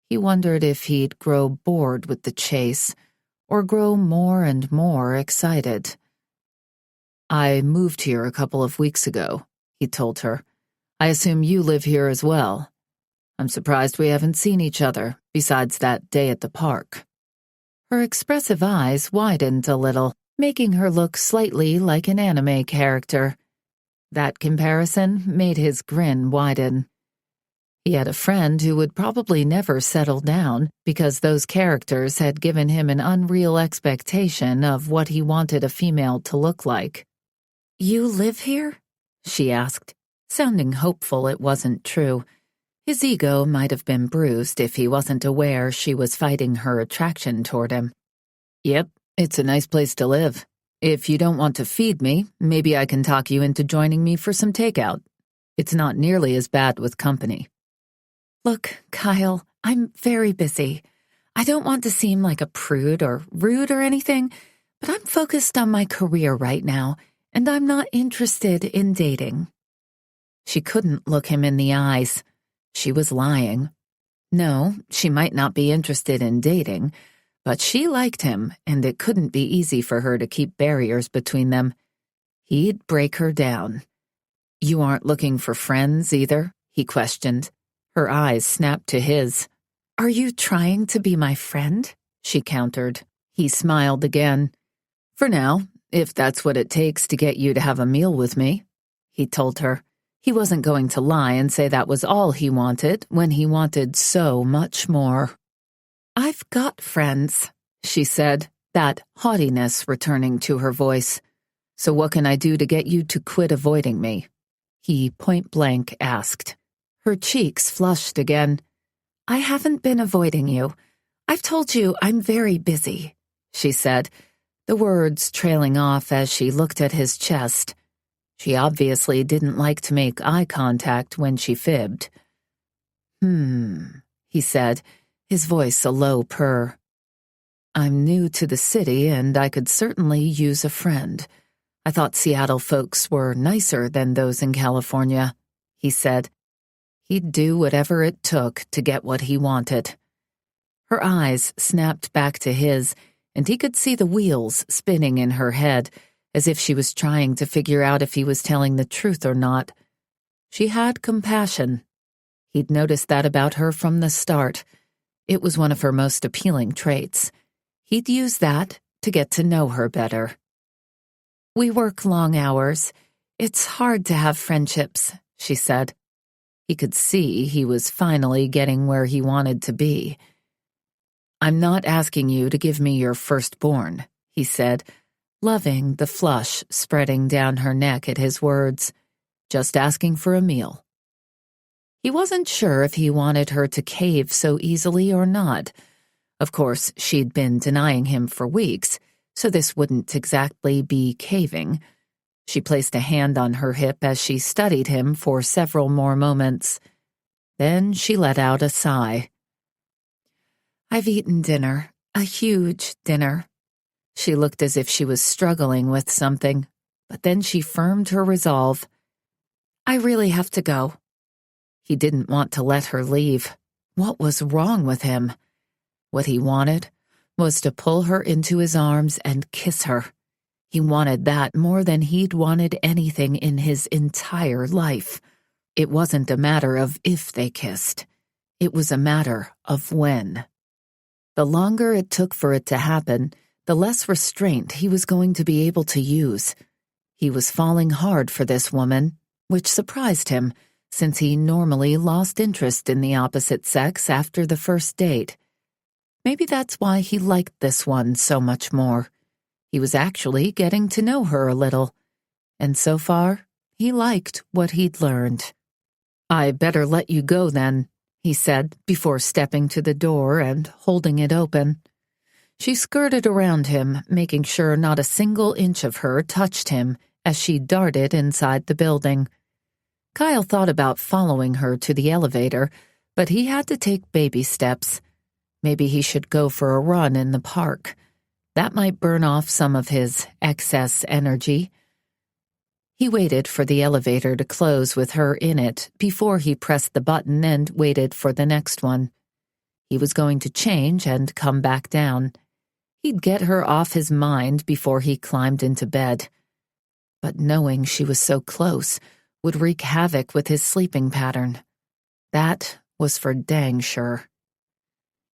He wondered if he'd grow bored with the chase or grow more and more excited. "I moved here a couple of weeks ago," he told her. "I assume you live here as well. I'm surprised we haven't seen each other, besides that day at the park." Her expressive eyes widened a little, making her look slightly like an anime character. That comparison made his grin widen. He had a friend who would probably never settle down because those characters had given him an unreal expectation of what he wanted a female to look like. "You live here?" she asked, sounding hopeful it wasn't true. His ego might have been bruised if he wasn't aware she was fighting her attraction toward him. "Yep, it's a nice place to live. If you don't want to feed me, maybe I can talk you into joining me for some takeout. It's not nearly as bad with company." "Look, Kyle, I'm very busy. I don't want to seem like a prude or rude or anything, but I'm focused on my career right now, and I'm not interested in dating." She couldn't look him in the eyes. She was lying. No, she might not be interested in dating, but she liked him, and it couldn't be easy for her to keep barriers between them. He'd break her down. "You aren't looking for friends either?" he questioned. Her eyes snapped to his. "Are you trying to be my friend?" she countered. He smiled again. "For now, if that's what it takes to get you to have a meal with me," he told her. He wasn't going to lie and say that was all he wanted when he wanted so much more. "I've got friends," she said, that haughtiness returning to her voice. "So what can I do to get you to quit avoiding me?" he point-blank asked. Her cheeks flushed again. "I haven't been avoiding you. I've told you I'm very busy," she said, the words trailing off as she looked at his chest. She obviously didn't like to make eye contact when she fibbed. He said, his voice a low purr. "I'm new to the city and I could certainly use a friend. I thought Seattle folks were nicer than those in California," he said. He'd do whatever it took to get what he wanted. Her eyes snapped back to his, and he could see the wheels spinning in her head, as if she was trying to figure out if he was telling the truth or not. She had compassion. He'd noticed that about her from the start. It was one of her most appealing traits. He'd use that to get to know her better. "We work long hours. It's hard to have friendships," she said. He could see he was finally getting where he wanted to be. "I'm not asking you to give me your firstborn," he said, loving the flush spreading down her neck at his words. "Just asking for a meal." He wasn't sure if he wanted her to cave so easily or not. Of course, she'd been denying him for weeks, so this wouldn't exactly be caving. She placed a hand on her hip as she studied him for several more moments. Then she let out a sigh. "I've eaten dinner, a huge dinner." She looked as if she was struggling with something, but then she firmed her resolve. "I really have to go." He didn't want to let her leave. What was wrong with him? What he wanted was to pull her into his arms and kiss her. He wanted that more than he'd wanted anything in his entire life. It wasn't a matter of if they kissed. It was a matter of when. The longer it took for it to happen, the less restraint he was going to be able to use. He was falling hard for this woman, which surprised him, since he normally lost interest in the opposite sex after the first date. Maybe that's why he liked this one so much more. He was actually getting to know her a little, and so far, he liked what he'd learned. "I better let you go then," he said before stepping to the door and holding it open. She skirted around him, making sure not a single inch of her touched him as she darted inside the building. Kyle thought about following her to the elevator, but he had to take baby steps. Maybe he should go for a run in the park. That might burn off some of his excess energy. He waited for the elevator to close with her in it before he pressed the button and waited for the next one. He was going to change and come back down. He'd get her off his mind before he climbed into bed. But knowing she was so close would wreak havoc with his sleeping pattern. That was for dang sure.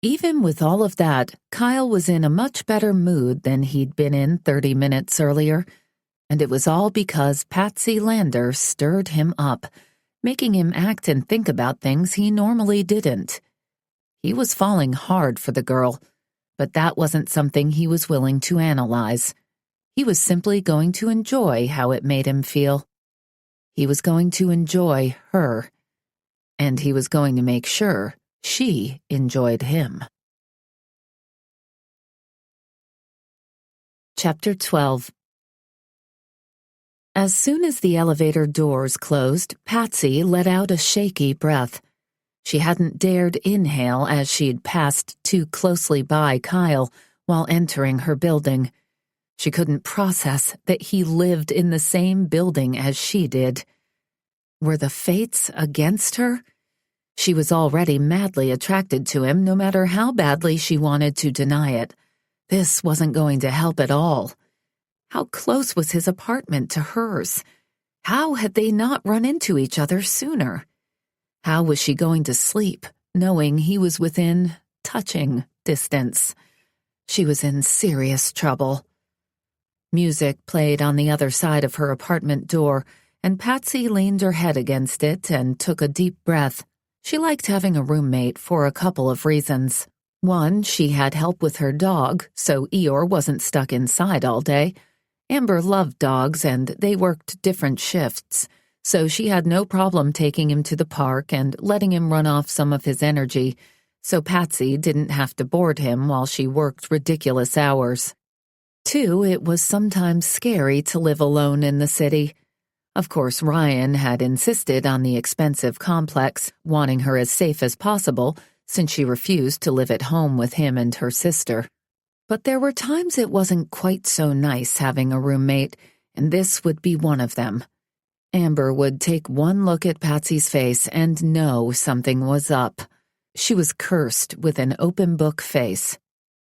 Even with all of that, Kyle was in a much better mood than he'd been in 30 minutes earlier, and it was all because Patsy Lander stirred him up, making him act and think about things he normally didn't. He was falling hard for the girl, but that wasn't something he was willing to analyze. He was simply going to enjoy how it made him feel. He was going to enjoy her, and he was going to make sure she enjoyed him. Chapter 12. As soon as the elevator doors closed, Patsy let out a shaky breath. She hadn't dared inhale as she'd passed too closely by Kyle while entering her building. She couldn't process that he lived in the same building as she did. Were the fates against her? She was already madly attracted to him, no matter how badly she wanted to deny it. This wasn't going to help at all. How close was his apartment to hers? How had they not run into each other sooner? How was she going to sleep, knowing he was within touching distance? She was in serious trouble. Music played on the other side of her apartment door, and Patsy leaned her head against it and took a deep breath. She liked having a roommate for a couple of reasons. One, she had help with her dog, so Eeyore wasn't stuck inside all day. Amber loved dogs, and they worked different shifts, so she had no problem taking him to the park and letting him run off some of his energy, so Patsy didn't have to board him while she worked ridiculous hours. Two, it was sometimes scary to live alone in the city. Of course, Ryan had insisted on the expensive complex, wanting her as safe as possible, since she refused to live at home with him and her sister. But there were times it wasn't quite so nice having a roommate, and this would be one of them. Amber would take one look at Patsy's face and know something was up. She was cursed with an open book face.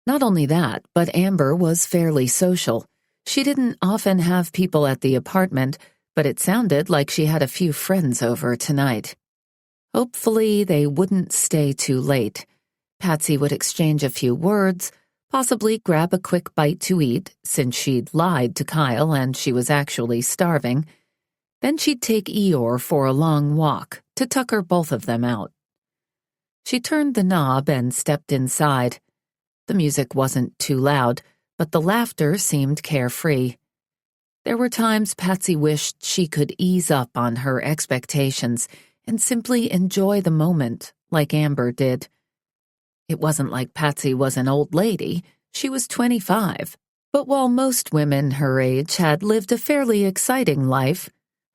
Not only that, but Amber was fairly social. She didn't often have people at the apartment, but it sounded like she had a few friends over tonight. Hopefully they wouldn't stay too late. Patsy would exchange a few words, possibly grab a quick bite to eat, since she'd lied to Kyle and she was actually starving. Then she'd take Eeyore for a long walk to tucker both of them out. She turned the knob and stepped inside. The music wasn't too loud, but the laughter seemed carefree. There were times Patsy wished she could ease up on her expectations and simply enjoy the moment like Amber did. It wasn't like Patsy was an old lady. She was 25. But while most women her age had lived a fairly exciting life,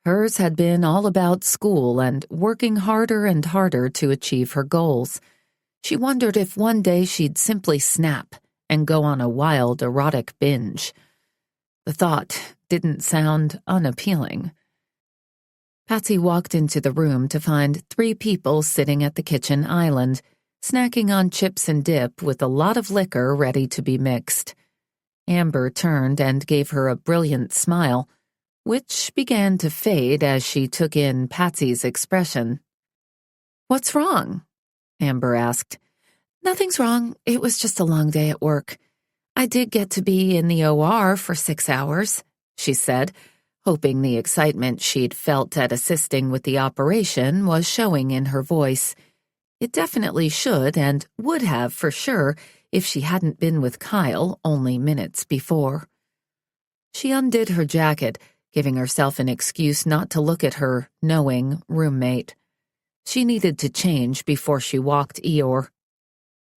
hers had been all about school and working harder and harder to achieve her goals. She wondered if one day she'd simply snap and go on a wild erotic binge. The thought didn't sound unappealing. Patsy walked into the room to find 3 people sitting at the kitchen island, snacking on chips and dip with a lot of liquor ready to be mixed. Amber turned and gave her a brilliant smile, which began to fade as she took in Patsy's expression. "What's wrong?" Amber asked. "Nothing's wrong. It was just a long day at work. I did get to be in the OR for 6 hours, she said, hoping the excitement she'd felt at assisting with the operation was showing in her voice. It definitely should and would have for sure if she hadn't been with Kyle only minutes before. She undid her jacket, giving herself an excuse not to look at her knowing roommate. She needed to change before she walked Eeyore.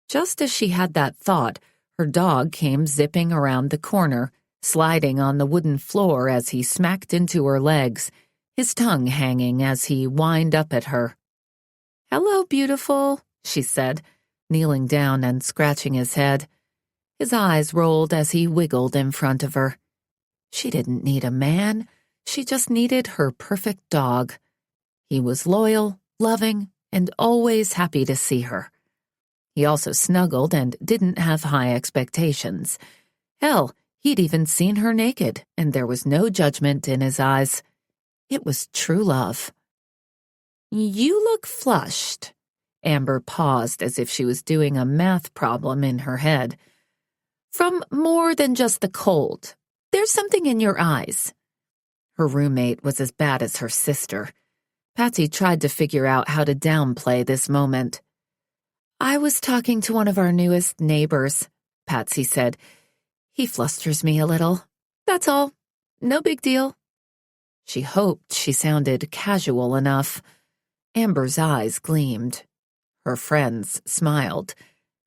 Just as she had that thought, her dog came zipping around the corner, sliding on the wooden floor as he smacked into her legs, his tongue hanging as he whined up at her. "Hello, beautiful," she said, kneeling down and scratching his head. His eyes rolled as he wiggled in front of her. She didn't need a man. She just needed her perfect dog. He was loyal, loving, and always happy to see her. He also snuggled and didn't have high expectations. Hell, he'd even seen her naked, and there was no judgment in his eyes. It was true love. "You look flushed." Amber paused as if she was doing a math problem in her head. "From more than just the cold. There's something in your eyes." Her roommate was as bad as her sister. Patsy tried to figure out how to downplay this moment. "I was talking to one of our newest neighbors," Patsy said. "He flusters me a little. That's all. No big deal." She hoped she sounded casual enough. Amber's eyes gleamed. Her friends smiled.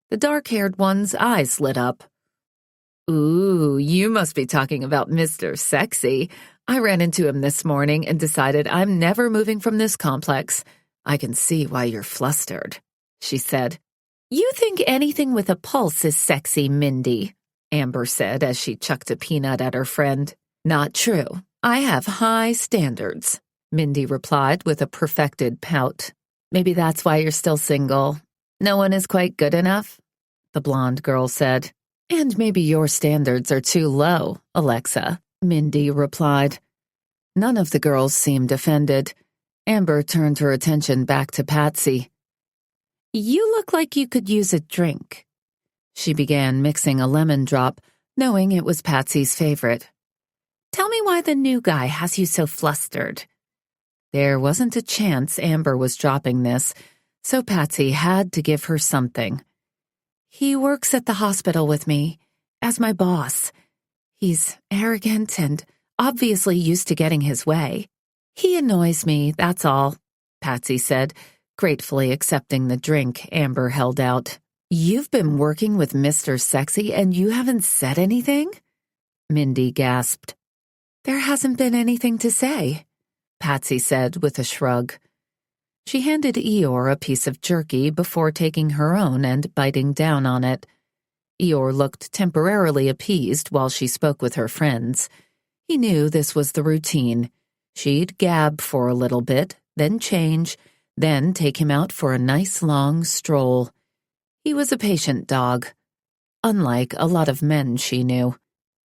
The dark-haired one's eyes lit up. "Ooh, you must be talking about Mr. Sexy. I ran into him this morning and decided I'm never moving from this complex. I can see why you're flustered," she said. "You think anything with a pulse is sexy, Mindy," Amber said as she chucked a peanut at her friend. "Not true. I have high standards," Mindy replied with a perfected pout. "Maybe that's why you're still single. No one is quite good enough," the blonde girl said. "And maybe your standards are too low, Alexa," Mindy replied. None of the girls seemed offended. Amber turned her attention back to Patsy. "You look like you could use a drink." She began mixing a lemon drop, knowing it was Patsy's favorite. "Tell me why the new guy has you so flustered." There wasn't a chance Amber was dropping this, so Patsy had to give her something. "He works at the hospital with me, as my boss. He's arrogant and obviously used to getting his way. He annoys me, that's all," Patsy said, gratefully accepting the drink Amber held out. "You've been working with Mr. Sexy and you haven't said anything?" Mindy gasped. "There hasn't been anything to say," Patsy said with a shrug. She handed Eeyore a piece of jerky before taking her own and biting down on it. Eeyore looked temporarily appeased while she spoke with her friends. He knew this was the routine. She'd gab for a little bit, then change, then take him out for a nice long stroll. He was a patient dog, unlike a lot of men she knew.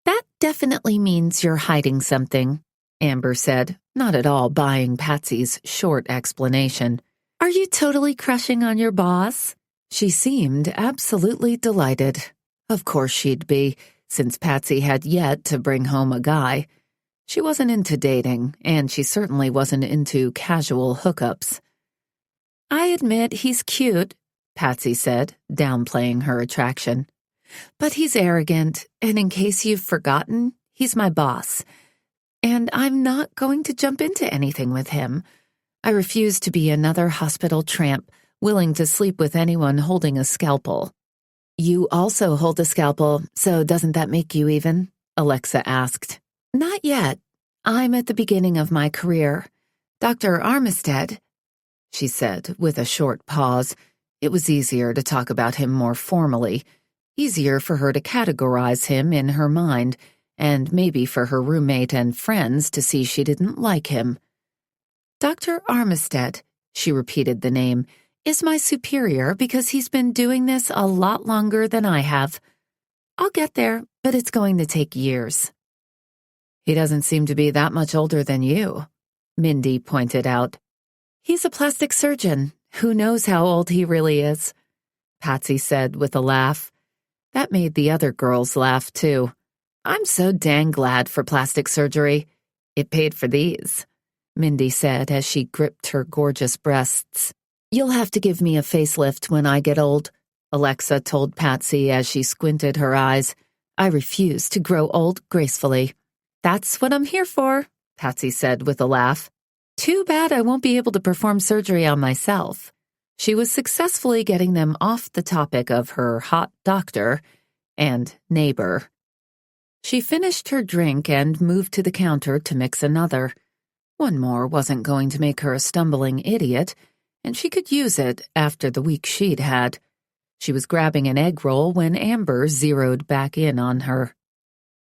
"That definitely means you're hiding something," Amber said, not at all buying Patsy's short explanation. "Are you totally crushing on your boss?" She seemed absolutely delighted. Of course she'd be, since Patsy had yet to bring home a guy. She wasn't into dating, and she certainly wasn't into casual hookups. "I admit he's cute," Patsy said, downplaying her attraction. "But he's arrogant, and in case you've forgotten, he's my boss. And I'm not going to jump into anything with him. I refuse to be another hospital tramp, willing to sleep with anyone holding a scalpel." "You also hold a scalpel, so doesn't that make you even?" Alexa asked. "Not yet. I'm at the beginning of my career. Dr. Armistead," she said with a short pause. It was easier to talk about him more formally, easier for her to categorize him in her mind, and maybe for her roommate and friends to see she didn't like him. "Dr. Armistead," she repeated the name, "is my superior because he's been doing this a lot longer than I have. I'll get there, but it's going to take years." "He doesn't seem to be that much older than you," Mindy pointed out. "He's a plastic surgeon. Who knows how old he really is?" Patsy said with a laugh. That made the other girls laugh, too. "I'm so dang glad for plastic surgery. It paid for these," Mindy said as she gripped her gorgeous breasts. "You'll have to give me a facelift when I get old," Alexa told Patsy as she squinted her eyes. "I refuse to grow old gracefully." That's what I'm here for, Patsy said with a laugh. Too bad I won't be able to perform surgery on myself. She was successfully getting them off the topic of her hot doctor and neighbor. She finished her drink and moved to the counter to mix another. One more wasn't going to make her a stumbling idiot, and she could use it after the week she'd had. She was grabbing an egg roll when Amber zeroed back in on her.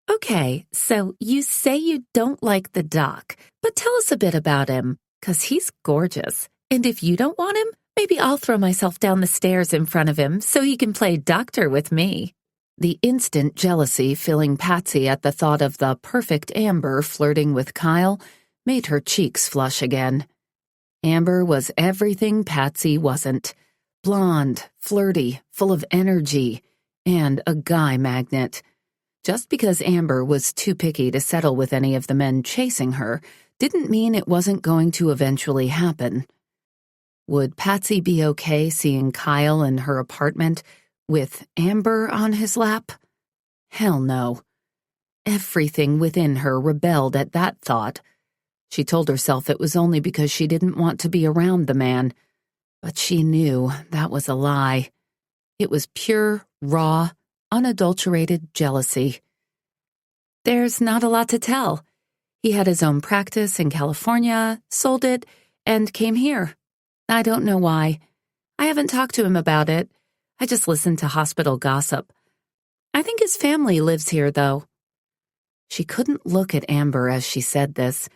Okay, so you say you don't like the doc, but tell us a bit about him, 'cause he's gorgeous. And if you don't want him, maybe I'll throw myself down the stairs in front of him so he can play doctor with me. The instant jealousy filling Patsy at the thought of the perfect Amber flirting with Kyle made her cheeks flush again. Amber was everything Patsy wasn't. Blonde, flirty, full of energy, and a guy magnet. Just because Amber was too picky to settle with any of the men chasing her didn't mean it wasn't going to eventually happen. Would Patsy be okay seeing Kyle in her apartment with Amber on his lap? Hell no. Everything within her rebelled at that thought. She told herself it was only because she didn't want to be around the man, but she knew that was a lie. It was pure, raw, unadulterated jealousy. There's not a lot to tell. He had his own practice in California, sold it, and came here. I don't know why. I haven't talked to him about it. I just listened to hospital gossip. I think his family lives here, though. She couldn't look at Amber as she said this.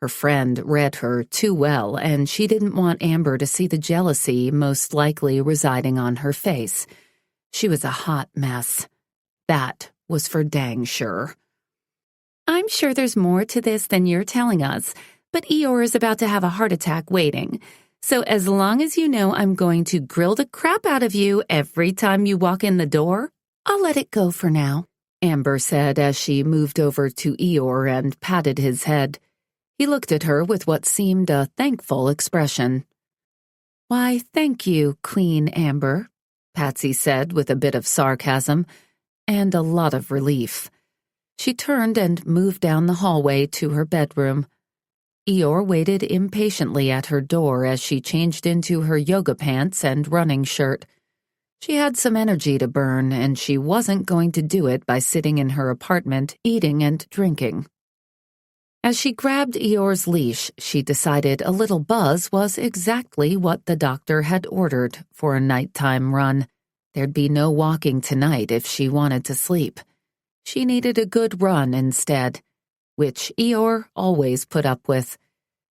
Her friend read her too well, and she didn't want Amber to see the jealousy most likely residing on her face. She was a hot mess. That was for dang sure. I'm sure there's more to this than you're telling us, but Eeyore is about to have a heart attack waiting. So as long as you know I'm going to grill the crap out of you every time you walk in the door, I'll let it go for now, Amber said as she moved over to Eeyore and patted his head. He looked at her with what seemed a thankful expression. Why, thank you, Queen Amber, Patsy said with a bit of sarcasm and a lot of relief. She turned and moved down the hallway to her bedroom. Eeyore waited impatiently at her door as she changed into her yoga pants and running shirt. She had some energy to burn, and she wasn't going to do it by sitting in her apartment, eating and drinking. As she grabbed Eeyore's leash, she decided a little buzz was exactly what the doctor had ordered for a nighttime run. There'd be no walking tonight if she wanted to sleep. She needed a good run instead, which Eeyore always put up with.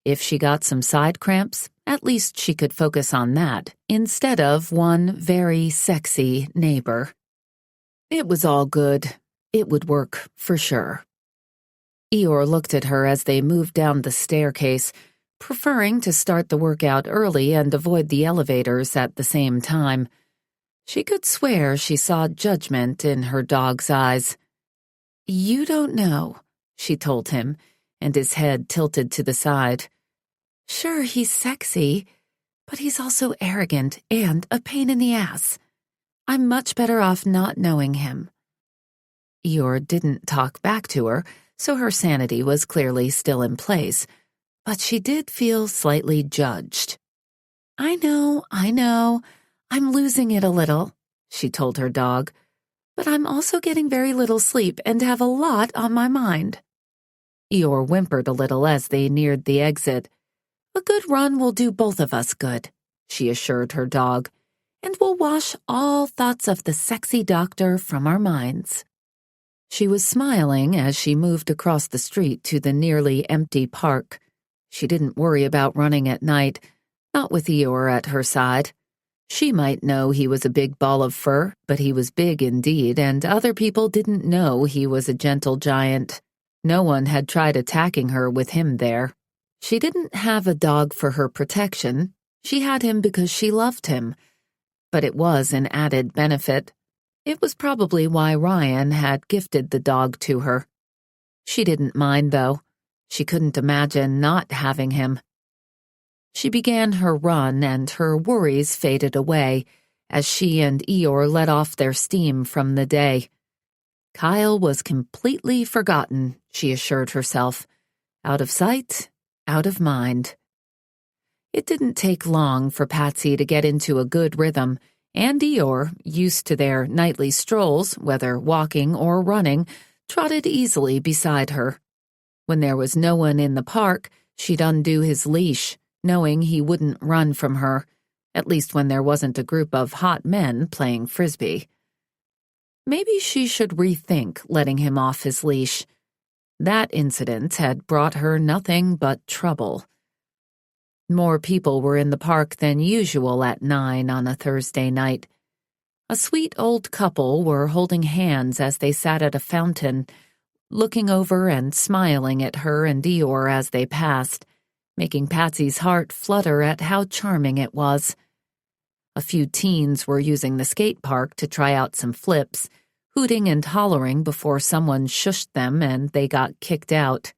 If she got some side cramps, at least she could focus on that instead of one very sexy neighbor. It was all good. It would work for sure. Eeyore looked at her as they moved down the staircase, preferring to start the workout early and avoid the elevators at the same time. She could swear she saw judgment in her dog's eyes. You don't know, she told him, and his head tilted to the side. Sure, he's sexy, but he's also arrogant and a pain in the ass. I'm much better off not knowing him. Eeyore didn't talk back to her, so her sanity was clearly still in place, but she did feel slightly judged. I know, I'm losing it a little, she told her dog, but I'm also getting very little sleep and have a lot on my mind. Eeyore whimpered a little as they neared the exit. A good run will do both of us good, she assured her dog, and we'll wash all thoughts of the sexy doctor from our minds. She was smiling as she moved across the street to the nearly empty park. She didn't worry about running at night, not with Eeyore at her side. She might know he was a big ball of fur, but he was big indeed, and other people didn't know he was a gentle giant. No one had tried attacking her with him there. She didn't have a dog for her protection. She had him because she loved him. But it was an added benefit. It was probably why Ryan had gifted the dog to her. She didn't mind, though. She couldn't imagine not having him. She began her run, and her worries faded away as she and Eeyore let off their steam from the day. Kyle was completely forgotten, she assured herself. Out of sight, out of mind. It didn't take long for Patsy to get into a good rhythm, and Eeyore, used to their nightly strolls, whether walking or running, trotted easily beside her. When there was no one in the park, she'd undo his leash, knowing he wouldn't run from her, at least when there wasn't a group of hot men playing frisbee. Maybe she should rethink letting him off his leash. That incident had brought her nothing but trouble. More people were in the park than usual at 9 on a Thursday night. A sweet old couple were holding hands as they sat at a fountain, looking over and smiling at her and Eeyore as they passed, making Patsy's heart flutter at how charming it was. A few teens were using the skate park to try out some flips, hooting and hollering before someone shushed them and they got kicked out.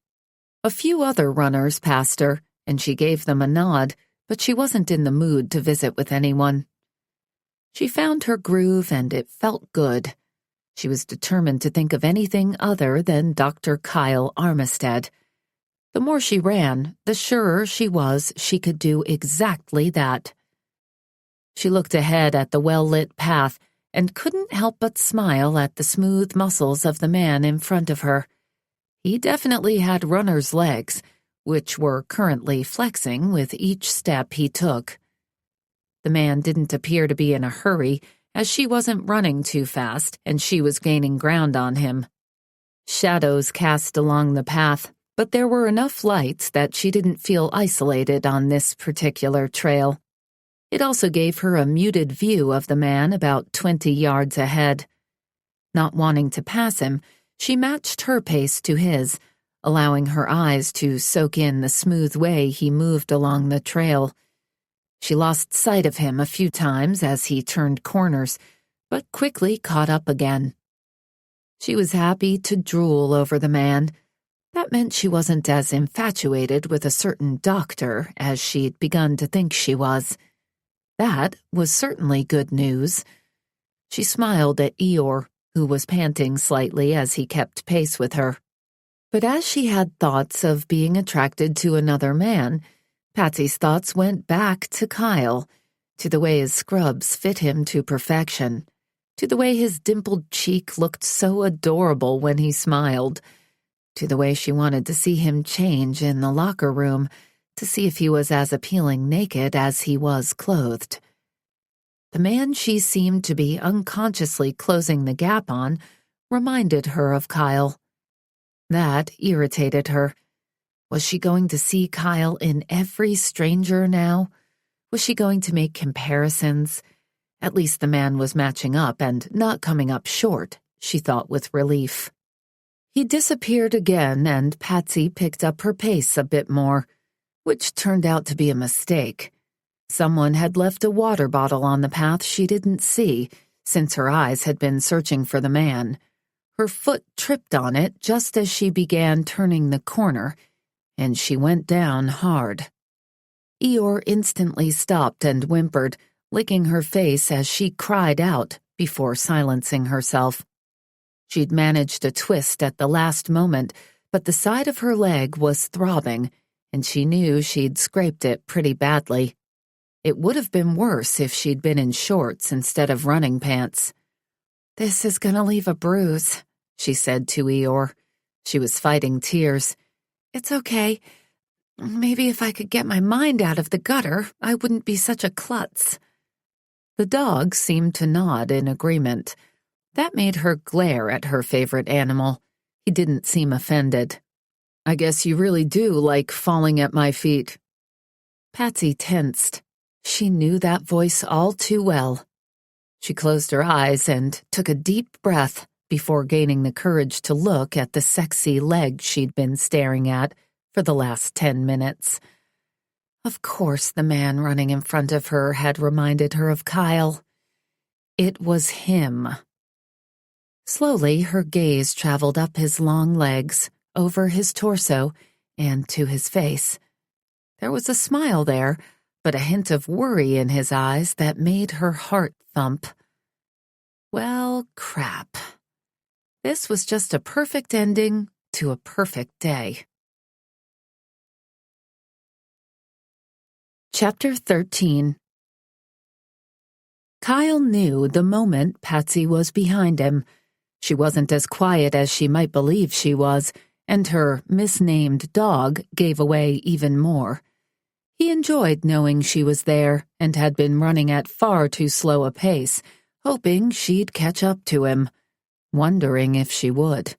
A few other runners passed her, and she gave them a nod, but she wasn't in the mood to visit with anyone. She found her groove and it felt good. She was determined to think of anything other than Dr. Kyle Armistead. The more she ran, the surer she was she could do exactly that. She looked ahead at the well-lit path and couldn't help but smile at the smooth muscles of the man in front of her. He definitely had runner's legs, which were currently flexing with each step he took. The man didn't appear to be in a hurry, as she wasn't running too fast and she was gaining ground on him. Shadows cast along the path, but there were enough lights that she didn't feel isolated on this particular trail. It also gave her a muted view of the man about 20 yards ahead. Not wanting to pass him, she matched her pace to his, allowing her eyes to soak in the smooth way he moved along the trail. She lost sight of him a few times as he turned corners, but quickly caught up again. She was happy to drool over the man. That meant she wasn't as infatuated with a certain doctor as she'd begun to think she was. That was certainly good news. She smiled at Eeyore, who was panting slightly as he kept pace with her. But as she had thoughts of being attracted to another man, Patsy's thoughts went back to Kyle, to the way his scrubs fit him to perfection, to the way his dimpled cheek looked so adorable when he smiled, to the way she wanted to see him change in the locker room to see if he was as appealing naked as he was clothed. The man she seemed to be unconsciously closing the gap on reminded her of Kyle. That irritated her. Was she going to see Kyle in every stranger now? Was she going to make comparisons? At least the man was matching up and not coming up short, she thought with relief. He disappeared again, and Patsy picked up her pace a bit more, which turned out to be a mistake. Someone had left a water bottle on the path she didn't see, since her eyes had been searching for the man. Her foot tripped on it just as she began turning the corner, and she went down hard. Eeyore instantly stopped and whimpered, licking her face as she cried out before silencing herself. She'd managed a twist at the last moment, but the side of her leg was throbbing, and she knew she'd scraped it pretty badly. It would have been worse if she'd been in shorts instead of running pants. "This is gonna leave a bruise," she said to Eeyore. She was fighting tears. "It's okay. Maybe if I could get my mind out of the gutter, I wouldn't be such a klutz." The dog seemed to nod in agreement. That made her glare at her favorite animal. He didn't seem offended. "I guess you really do like falling at my feet." Patsy tensed. She knew that voice all too well. She closed her eyes and took a deep breath before gaining the courage to look at the sexy leg she'd been staring at for the last 10 minutes. Of course the man running in front of her had reminded her of Kyle. It was him. Slowly, her gaze traveled up his long legs, over his torso, and to his face. There was a smile there, but a hint of worry in his eyes that made her heart thump. Well, crap. This was just a perfect ending to a perfect day. Chapter 13. Kyle knew the moment Patsy was behind him. She wasn't as quiet as she might believe she was, and her misnamed dog gave away even more. He enjoyed knowing she was there and had been running at far too slow a pace, hoping she'd catch up to him, wondering if she would.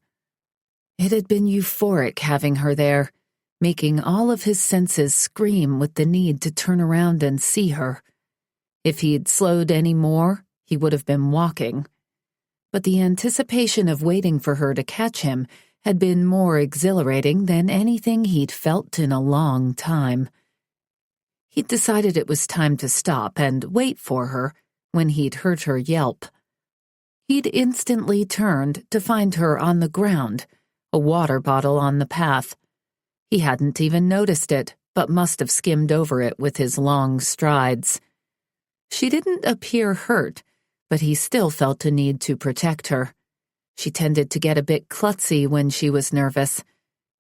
It had been euphoric having her there, making all of his senses scream with the need to turn around and see her. If he'd slowed any more, he would have been walking. But the anticipation of waiting for her to catch him had been more exhilarating than anything he'd felt in a long time. He'd decided it was time to stop and wait for her when he'd heard her yelp. He'd instantly turned to find her on the ground, a water bottle on the path. He hadn't even noticed it, but must have skimmed over it with his long strides. She didn't appear hurt, but he still felt a need to protect her. She tended to get a bit klutzy when she was nervous.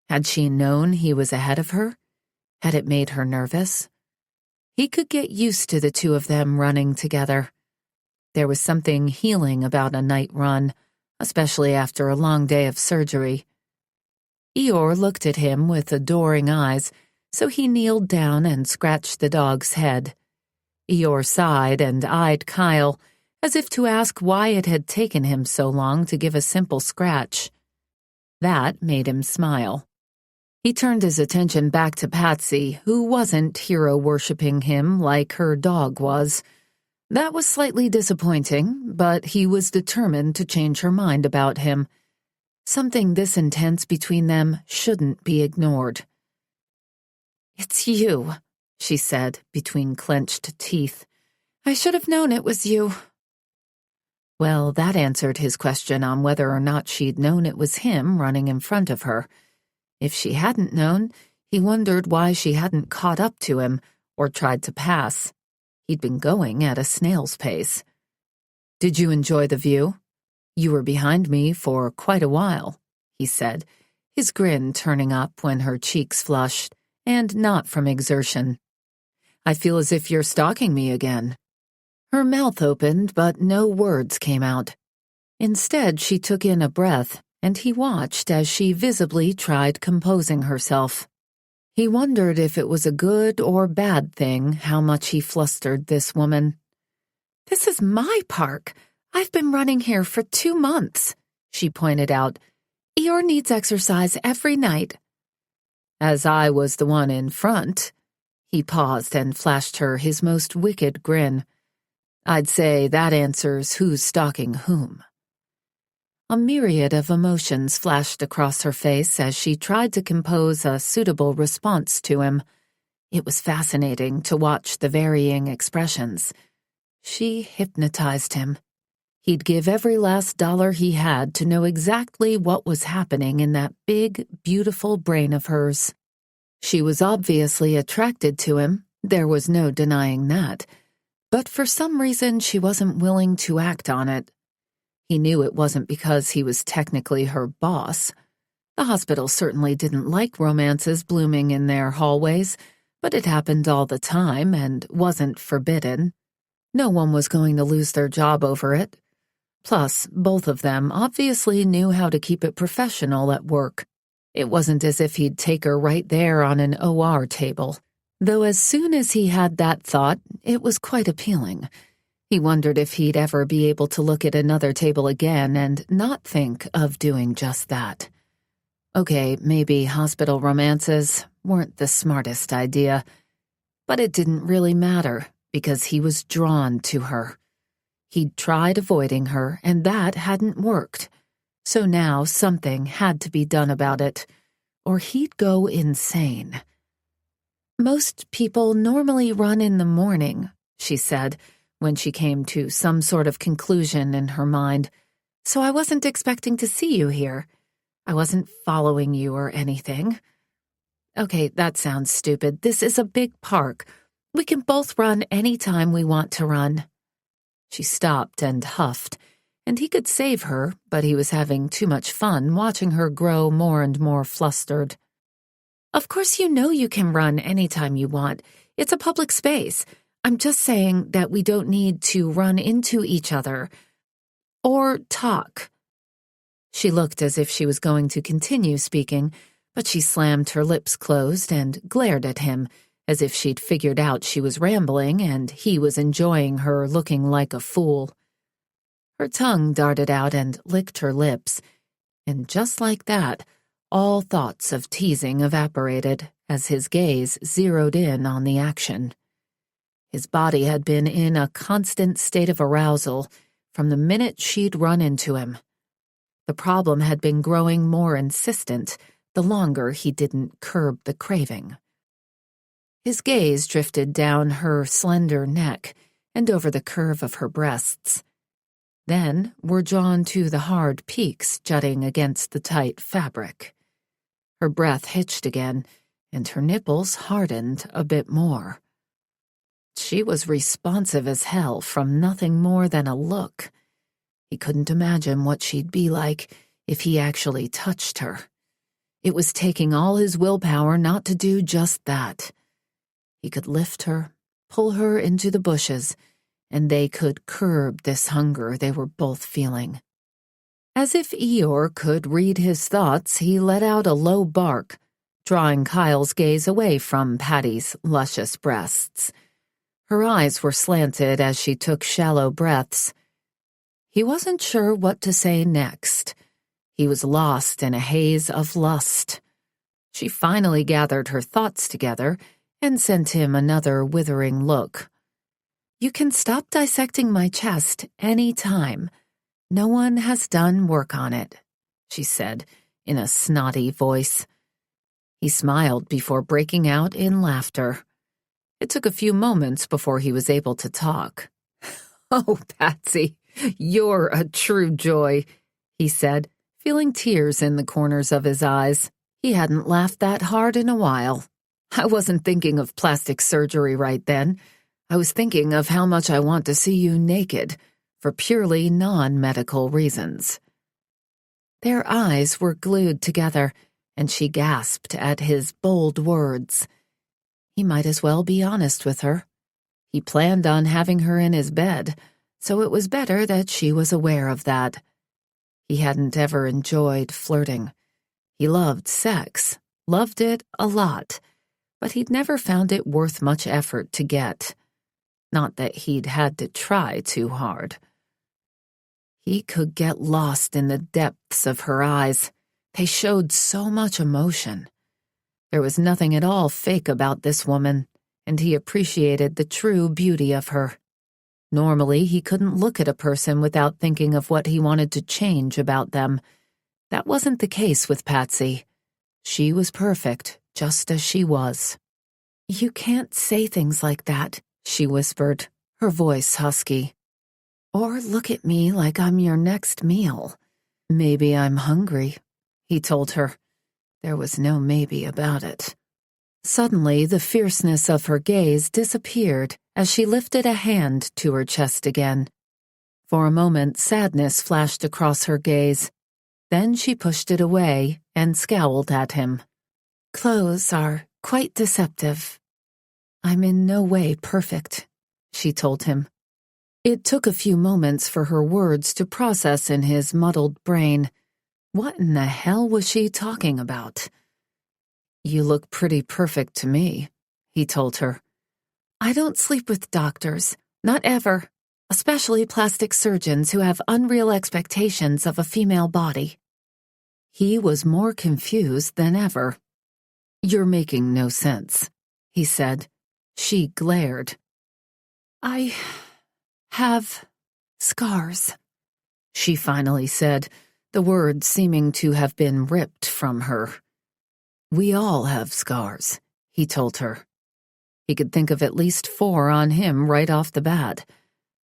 Had she known he was ahead of her? Had it made her nervous? He could get used to the two of them running together. There was something healing about a night run, especially after a long day of surgery. Eeyore looked at him with adoring eyes, so he kneeled down and scratched the dog's head. Eeyore sighed and eyed Kyle, as if to ask why it had taken him so long to give a simple scratch. That made him smile. He turned his attention back to Patsy, who wasn't hero-worshipping him like her dog was. That was slightly disappointing, but he was determined to change her mind about him. Something this intense between them shouldn't be ignored. "It's you," she said between clenched teeth. "I should have known it was you." Well, that answered his question on whether or not she'd known it was him running in front of her. If she hadn't known, he wondered why she hadn't caught up to him or tried to pass. He'd been going at a snail's pace. "Did you enjoy the view? You were behind me for quite a while," he said, his grin turning up when her cheeks flushed, and not from exertion. "I feel as if you're stalking me again." Her mouth opened, but no words came out. Instead, she took in a breath, and he watched as she visibly tried composing herself. He wondered if it was a good or bad thing how much he flustered this woman. "This is my park. I've been running here for 2 months," she pointed out. "Eeyore needs exercise every night." As I was the one in front, he paused and flashed her his most wicked grin. "I'd say that answers who's stalking whom." A myriad of emotions flashed across her face as she tried to compose a suitable response to him. It was fascinating to watch the varying expressions. She hypnotized him. He'd give every last dollar he had to know exactly what was happening in that big, beautiful brain of hers. She was obviously attracted to him, there was no denying that, but for some reason she wasn't willing to act on it. He knew it wasn't because he was technically her boss. The hospital certainly didn't like romances blooming in their hallways, but it happened all the time and wasn't forbidden. No one was going to lose their job over it. Plus, both of them obviously knew how to keep it professional at work. It wasn't as if he'd take her right there on an OR table. Though as soon as he had that thought, it was quite appealing. He wondered if he'd ever be able to look at another table again and not think of doing just that. Okay, maybe hospital romances weren't the smartest idea, but it didn't really matter because he was drawn to her. He'd tried avoiding her, and that hadn't worked. So now something had to be done about it, or he'd go insane. "Most people normally run in the morning," she said, when she came to some sort of conclusion in her mind. "So I wasn't expecting to see you here. I wasn't following you or anything." "Okay, that sounds stupid. This is a big park. We can both run any time we want to run." She stopped and huffed, and he could save her, but he was having too much fun watching her grow more and more flustered. "Of course you know you can run anytime you want. It's a public space. I'm just saying that we don't need to run into each other. Or talk." She looked as if she was going to continue speaking, but she slammed her lips closed and glared at him, as if she'd figured out she was rambling and he was enjoying her looking like a fool. Her tongue darted out and licked her lips, and just like that, all thoughts of teasing evaporated as his gaze zeroed in on the action. His body had been in a constant state of arousal from the minute she'd run into him. The problem had been growing more insistent the longer he didn't curb the craving. His gaze drifted down her slender neck and over the curve of her breasts. Then were drawn to the hard peaks jutting against the tight fabric. Her breath hitched again, and her nipples hardened a bit more. She was responsive as hell from nothing more than a look. He couldn't imagine what she'd be like if he actually touched her. It was taking all his willpower not to do just that. He could lift her, pull her into the bushes, and they could curb this hunger they were both feeling. As if Eeyore could read his thoughts, he let out a low bark, drawing Kyle's gaze away from Patty's luscious breasts. Her eyes were slanted as she took shallow breaths. He wasn't sure what to say next. He was lost in a haze of lust. She finally gathered her thoughts together and sent him another withering look. "You can stop dissecting my chest any time. No one has done work on it," she said in a snotty voice. He smiled before breaking out in laughter. It took a few moments before he was able to talk. "Oh, Patsy, you're a true joy," he said, feeling tears in the corners of his eyes. He hadn't laughed that hard in a while. "I wasn't thinking of plastic surgery right then. I was thinking of how much I want to see you naked, for purely non-medical reasons." Their eyes were glued together, and she gasped at his bold words. He might as well be honest with her. He planned on having her in his bed, so it was better that she was aware of that. He hadn't ever enjoyed flirting. He loved sex, loved it a lot, but he'd never found it worth much effort to get. Not that he'd had to try too hard. He could get lost in the depths of her eyes. They showed so much emotion. There was nothing at all fake about this woman, and he appreciated the true beauty of her. Normally, he couldn't look at a person without thinking of what he wanted to change about them. That wasn't the case with Patsy. She was perfect, just as she was. "You can't say things like that," she whispered, her voice husky. "Or look at me like I'm your next meal." "Maybe I'm hungry," he told her. There was no maybe about it. Suddenly, the fierceness of her gaze disappeared as she lifted a hand to her chest again. For a moment, sadness flashed across her gaze. Then she pushed it away and scowled at him. "Clothes are quite deceptive. I'm in no way perfect," she told him. It took a few moments for her words to process in his muddled brain. What in the hell was she talking about? "You look pretty perfect to me," he told her. "I don't sleep with doctors, not ever, especially plastic surgeons who have unreal expectations of a female body." He was more confused than ever. "You're making no sense," he said. She glared. "I have scars," she finally said, the words seeming to have been ripped from her. "We all have scars," he told her. He could think of at least 4 on him right off the bat.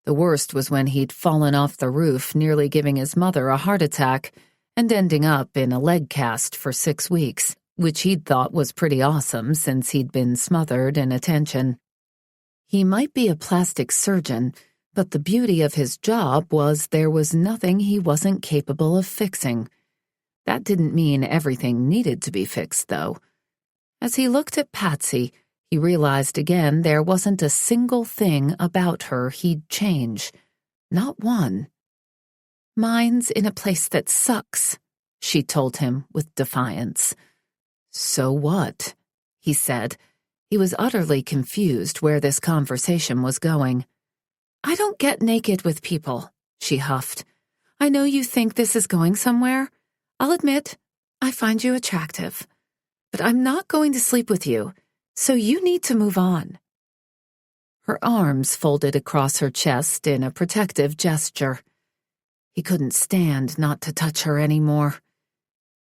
The worst was when he'd fallen off the roof, nearly giving his mother a heart attack, and ending up in a leg cast for 6 weeks, which he'd thought was pretty awesome since he'd been smothered in attention. He might be a plastic surgeon, But the beauty of his job was there was nothing he wasn't capable of fixing. That didn't mean everything needed to be fixed, though. As he looked at Patsy, he realized again there wasn't a single thing about her he'd change. Not one. "Mine's in a place that sucks," she told him with defiance. "So what?" he said. He was utterly confused where this conversation was going. "I don't get naked with people," she huffed. "I know you think this is going somewhere. I'll admit, I find you attractive. But I'm not going to sleep with you, so you need to move on." Her arms folded across her chest in a protective gesture. He couldn't stand not to touch her anymore.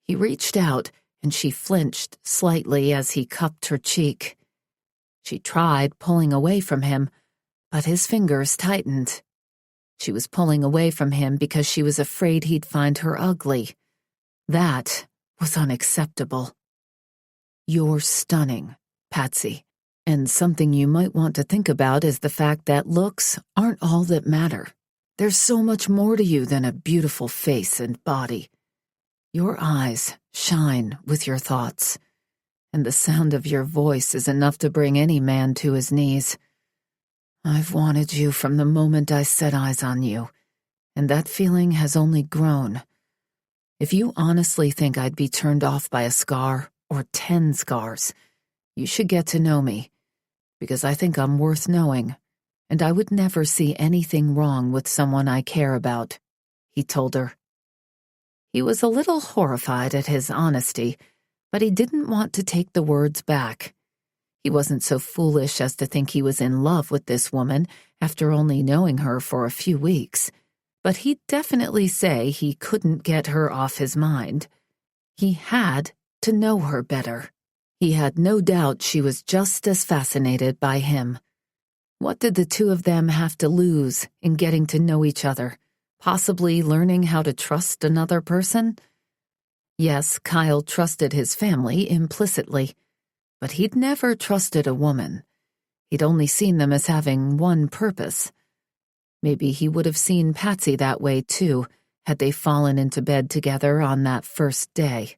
He reached out, and she flinched slightly as he cupped her cheek. She tried pulling away from him, but his fingers tightened. She was pulling away from him because she was afraid he'd find her ugly. That was unacceptable. "You're stunning, Patsy, and something you might want to think about is the fact that looks aren't all that matter. There's so much more to you than a beautiful face and body. Your eyes shine with your thoughts, and the sound of your voice is enough to bring any man to his knees. I've wanted you from the moment I set eyes on you, and that feeling has only grown. If you honestly think I'd be turned off by a scar or 10 scars, you should get to know me, because I think I'm worth knowing, and I would never see anything wrong with someone I care about," he told her. He was a little horrified at his honesty, but he didn't want to take the words back. He wasn't so foolish as to think he was in love with this woman after only knowing her for a few weeks, but he'd definitely say he couldn't get her off his mind. He had to know her better. He had no doubt she was just as fascinated by him. What did the two of them have to lose in getting to know each other? Possibly learning how to trust another person? Yes, Kyle trusted his family implicitly, but he'd never trusted a woman. He'd only seen them as having one purpose. Maybe he would have seen Patsy that way too, had they fallen into bed together on that first day.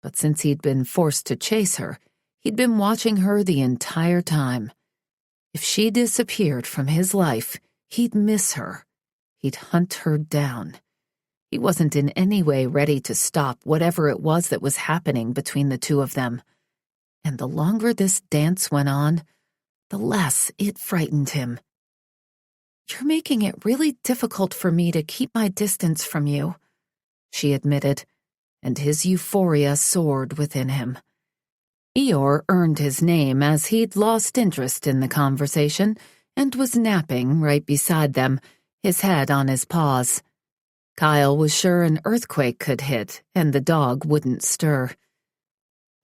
But since he'd been forced to chase her, he'd been watching her the entire time. If she disappeared from his life, he'd miss her. He'd hunt her down. He wasn't in any way ready to stop whatever it was that was happening between the two of them. And the longer this dance went on, the less it frightened him. "You're making it really difficult for me to keep my distance from you," she admitted, and his euphoria soared within him. Eeyore earned his name as he'd lost interest in the conversation and was napping right beside them, his head on his paws. Kyle was sure an earthquake could hit and the dog wouldn't stir.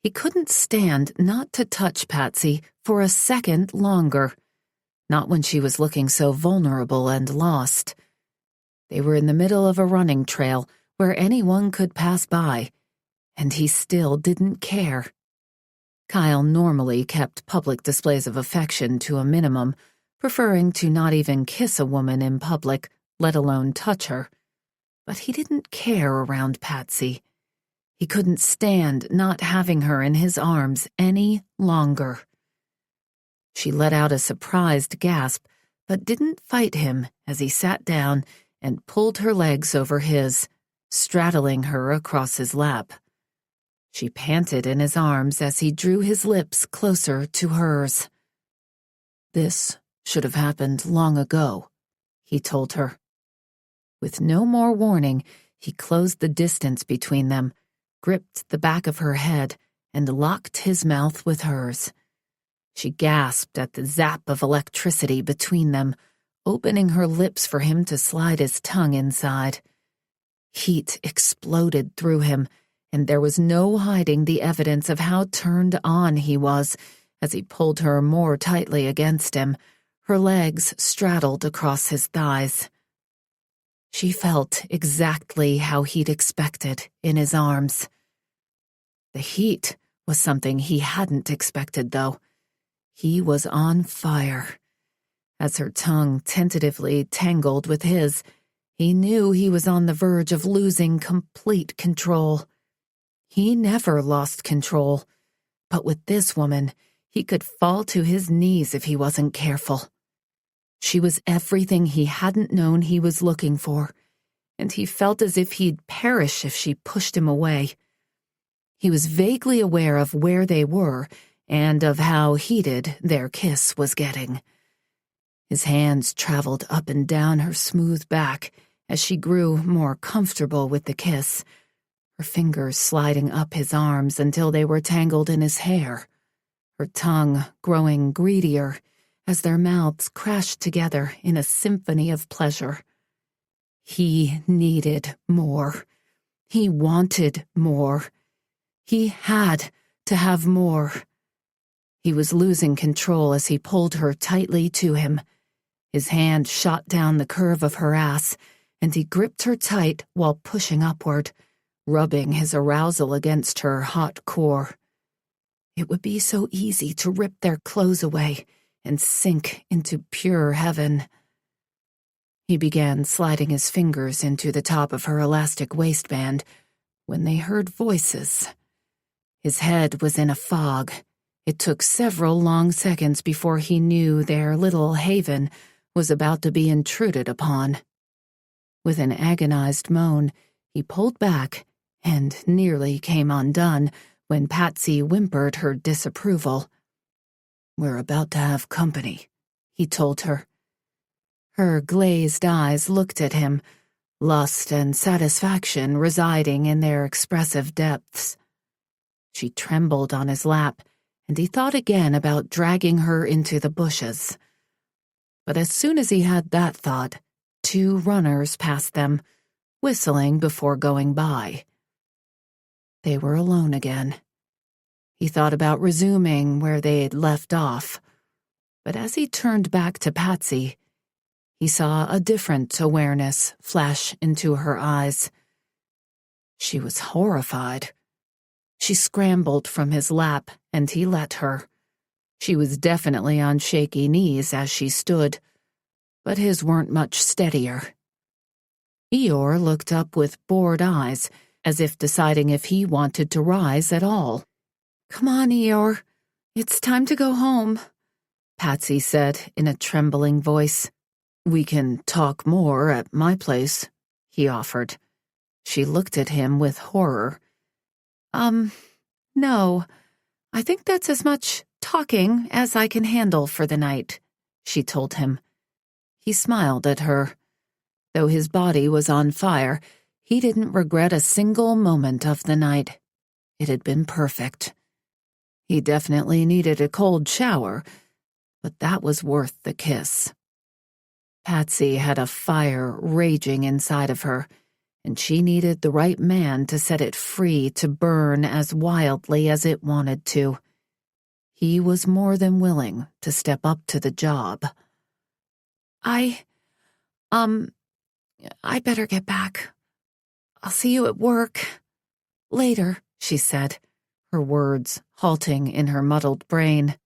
He couldn't stand not to touch Patsy for a second longer, not when she was looking so vulnerable and lost. They were in the middle of a running trail where anyone could pass by, and he still didn't care. Kyle normally kept public displays of affection to a minimum, preferring to not even kiss a woman in public, let alone touch her. But he didn't care around Patsy. He couldn't stand not having her in his arms any longer. She let out a surprised gasp, but didn't fight him as he sat down and pulled her legs over his, straddling her across his lap. She panted in his arms as he drew his lips closer to hers. "This should have happened long ago," he told her. With no more warning, he closed the distance between them, gripped the back of her head, and locked his mouth with hers. She gasped at the zap of electricity between them, opening her lips for him to slide his tongue inside. Heat exploded through him, and there was no hiding the evidence of how turned on he was as he pulled her more tightly against him, her legs straddled across his thighs. She felt exactly how he'd expected in his arms. The heat was something he hadn't expected, though. He was on fire. As her tongue tentatively tangled with his, he knew he was on the verge of losing complete control. He never lost control, but with this woman, he could fall to his knees if he wasn't careful. She was everything he hadn't known he was looking for, and he felt as if he'd perish if she pushed him away. He was vaguely aware of where they were and of how heated their kiss was getting. His hands traveled up and down her smooth back as she grew more comfortable with the kiss, her fingers sliding up his arms until they were tangled in his hair, her tongue growing greedier as their mouths crashed together in a symphony of pleasure. He needed more. He wanted more. He had to have more. He was losing control as he pulled her tightly to him. His hand shot down the curve of her ass, and he gripped her tight while pushing upward, rubbing his arousal against her hot core. It would be so easy to rip their clothes away and sink into pure heaven. He began sliding his fingers into the top of her elastic waistband when they heard voices. His head was in a fog. It took several long seconds before he knew their little haven was about to be intruded upon. With an agonized moan, he pulled back and nearly came undone when Patsy whimpered her disapproval. "We're about to have company," he told her. Her glazed eyes looked at him, lust and satisfaction residing in their expressive depths. She trembled on his lap, and he thought again about dragging her into the bushes. But as soon as he had that thought, 2 runners passed them, whistling before going by. They were alone again. He thought about resuming where they'd left off, but as he turned back to Patsy, he saw a different awareness flash into her eyes. She was horrified. She scrambled from his lap, and he let her. She was definitely on shaky knees as she stood, but his weren't much steadier. Eeyore looked up with bored eyes, as if deciding if he wanted to rise at all. "Come on, Eeyore. It's time to go home," Patsy said in a trembling voice. "We can talk more at my place," he offered. She looked at him with horror. No. I think that's as much talking as I can handle for the night," she told him. He smiled at her. Though his body was on fire, he didn't regret a single moment of the night. It had been perfect. He definitely needed a cold shower, but that was worth the kiss. Patsy had a fire raging inside of her, and she needed the right man to set it free to burn as wildly as it wanted to. He was more than willing to step up to the job. I better get back. I'll see you at work. Later," she said, her words halting in her muddled brain.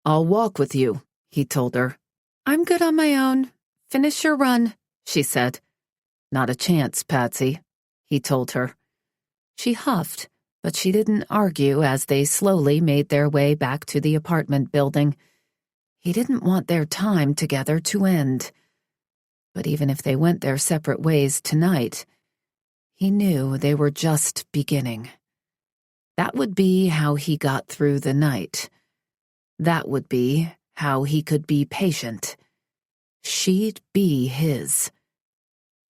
"I'll walk with you," he told her. "I'm good on my own. Finish your run," she said. "Not a chance, Patsy," he told her. She huffed, but she didn't argue as they slowly made their way back to the apartment building. He didn't want their time together to end. But even if they went their separate ways tonight, he knew they were just beginning. That would be how he got through the night. That would be how he could be patient. She'd be his.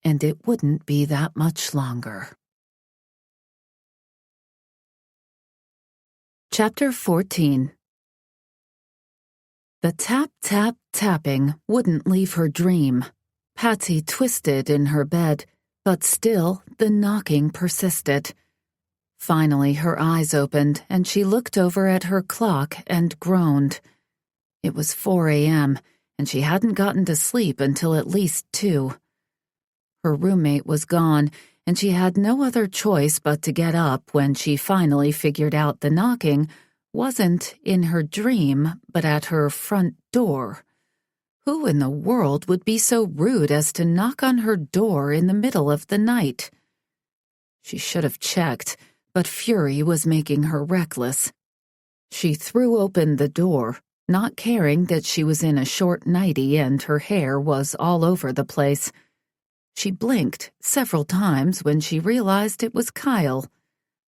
And it wouldn't be that much longer. Chapter 14. The tap-tap-tapping wouldn't leave her dream. Patsy twisted in her bed, but still the knocking persisted. Finally, her eyes opened, and she looked over at her clock and groaned. It was 4 a.m., and she hadn't gotten to sleep until at least 2. Her roommate was gone, and she had no other choice but to get up when she finally figured out the knocking wasn't in her dream, but at her front door. Who in the world would be so rude as to knock on her door in the middle of the night? She should have checked, but fury was making her reckless. She threw open the door, not caring that she was in a short nightie and her hair was all over the place. She blinked several times when she realized it was Kyle,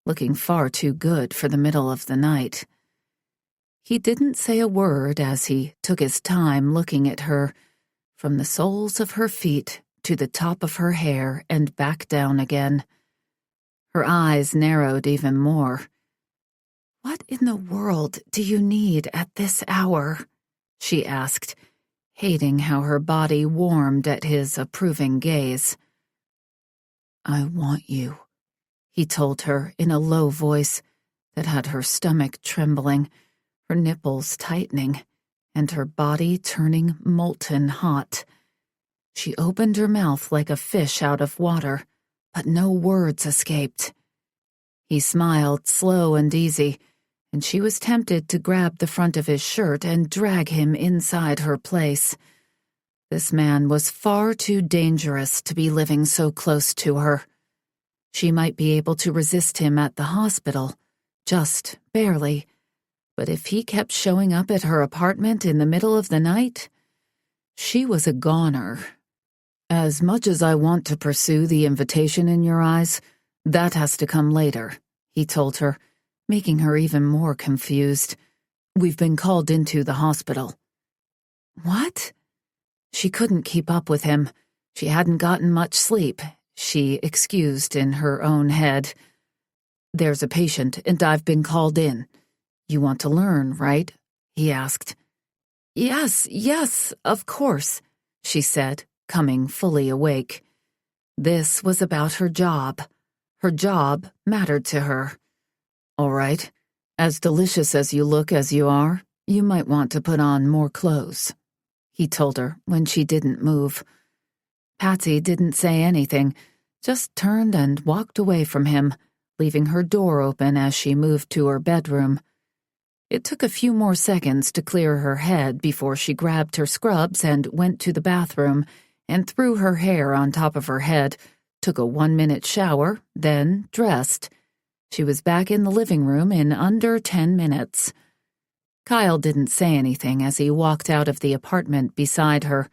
looking far too good for the middle of the night. He didn't say a word as he took his time looking at her, from the soles of her feet to the top of her hair and back down again. Her eyes narrowed even more. "What in the world do you need at this hour?" she asked, hating how her body warmed at his approving gaze. "I want you," he told her in a low voice that had her stomach trembling, her nipples tightening, and her body turning molten hot. She opened her mouth like a fish out of water, but no words escaped. He smiled slow and easy, and she was tempted to grab the front of his shirt and drag him inside her place. This man was far too dangerous to be living so close to her. She might be able to resist him at the hospital, just barely, but if he kept showing up at her apartment in the middle of the night, she was a goner. "As much as I want to pursue the invitation in your eyes, that has to come later," he told her, making her even more confused. "We've been called into the hospital." "What?" She couldn't keep up with him. She hadn't gotten much sleep, she excused in her own head. "There's a patient, and I've been called in. You want to learn, right?" he asked. Yes, of course," she said, coming fully awake. This was about her job. Her job mattered to her. "All right. As delicious as you look as you are, you might want to put on more clothes," he told her when she didn't move. Patsy didn't say anything, just turned and walked away from him, leaving her door open as she moved to her bedroom. It took a few more seconds to clear her head before she grabbed her scrubs and went to the bathroom and threw her hair on top of her head, took a 1-minute shower, then dressed. She was back in the living room in under 10 minutes. Kyle didn't say anything as he walked out of the apartment beside her,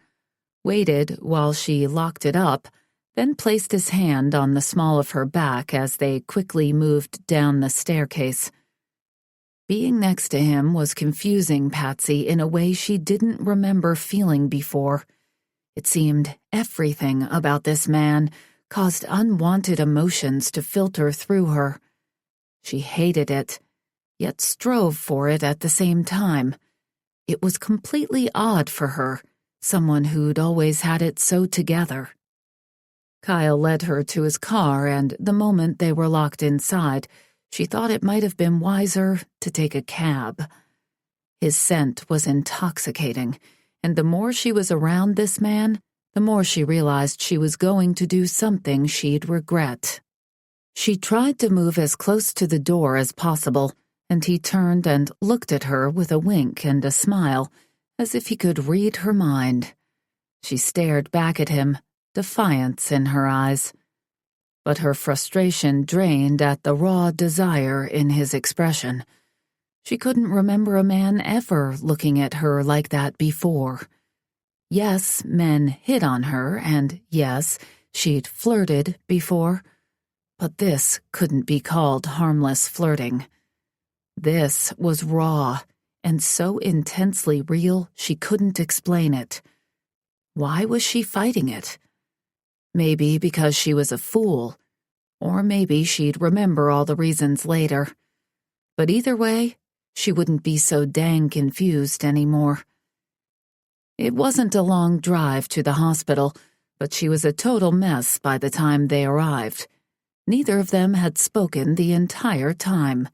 waited while she locked it up, then placed his hand on the small of her back as they quickly moved down the staircase. Being next to him was confusing Patsy in a way she didn't remember feeling before. It seemed everything about this man caused unwanted emotions to filter through her. She hated it, yet strove for it at the same time. It was completely odd for her, someone who'd always had it so together. Kyle led her to his car, and the moment they were locked inside, she thought it might have been wiser to take a cab. His scent was intoxicating, and the more she was around this man, the more she realized she was going to do something she'd regret. She tried to move as close to the door as possible, and he turned and looked at her with a wink and a smile, as if he could read her mind. She stared back at him, defiance in her eyes. But her frustration drained at the raw desire in his expression. She couldn't remember a man ever looking at her like that before. Yes, men hit on her, and yes, she'd flirted before, but this couldn't be called harmless flirting. This was raw, and so intensely real she couldn't explain it. Why was she fighting it? Maybe because she was a fool, or maybe she'd remember all the reasons later. But either way, she wouldn't be so dang confused anymore. It wasn't a long drive to the hospital, but she was a total mess by the time they arrived. Neither of them had spoken the entire time.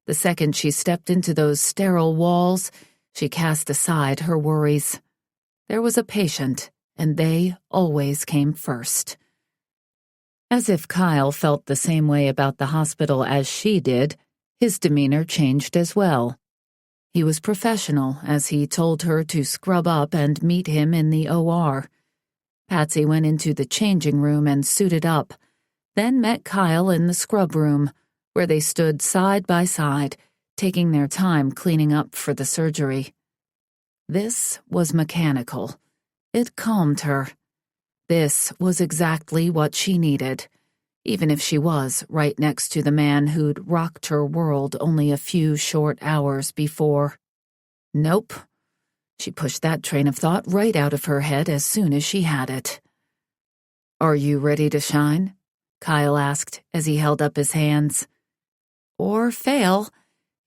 The second she stepped into those sterile walls, she cast aside her worries. There was a patient, and they always came first. As if Kyle felt the same way about the hospital as she did, his demeanor changed as well. He was professional as he told her to scrub up and meet him in the OR. Patsy went into the changing room and suited up, then met Kyle in the scrub room, where they stood side by side, taking their time cleaning up for the surgery. This was mechanical. It calmed her. This was exactly what she needed, even if she was right next to the man who'd rocked her world only a few short hours before. Nope. She pushed that train of thought right out of her head as soon as she had it. "Are you ready to shine?" Kyle asked as he held up his hands. "Or fail.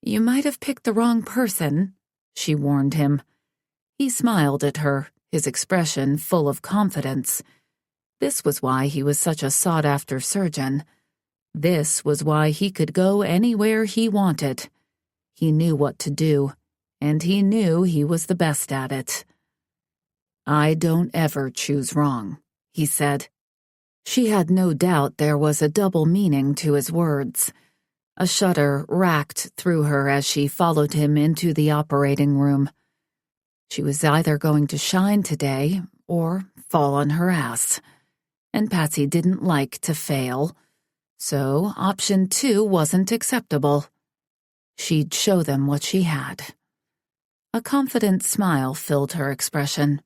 You might have picked the wrong person," she warned him. He smiled at her, his expression full of confidence. This was why he was such a sought-after surgeon. This was why he could go anywhere he wanted. He knew what to do, and he knew he was the best at it. "I don't ever choose wrong," he said. She had no doubt there was a double meaning to his words. A shudder racked through her as she followed him into the operating room. She was either going to shine today or fall on her ass. And Patsy didn't like to fail, so option 2 wasn't acceptable. She'd show them what she had. A confident smile filled her expression.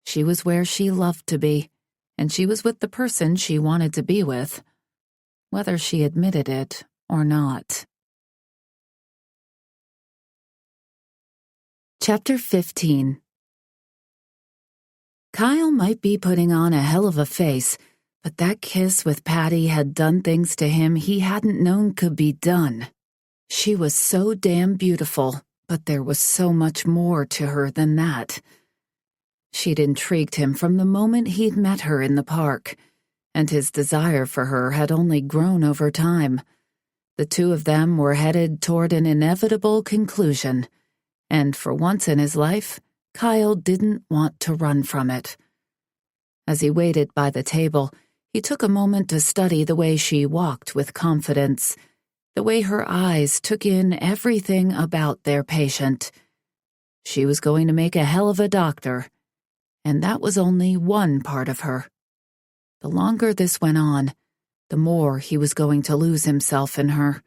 She was where she loved to be, and she was with the person she wanted to be with, whether she admitted it or not. Chapter 15. Kyle might be putting on a hell of a face, but that kiss with Patty had done things to him he hadn't known could be done. She was so damn beautiful, but there was so much more to her than that. She'd intrigued him from the moment he'd met her in the park, and his desire for her had only grown over time. The two of them were headed toward an inevitable conclusion, and for once in his life, Kyle didn't want to run from it. As he waited by the table, he took a moment to study the way she walked with confidence, the way her eyes took in everything about their patient. She was going to make a hell of a doctor, and that was only one part of her. The longer this went on, the more he was going to lose himself in her.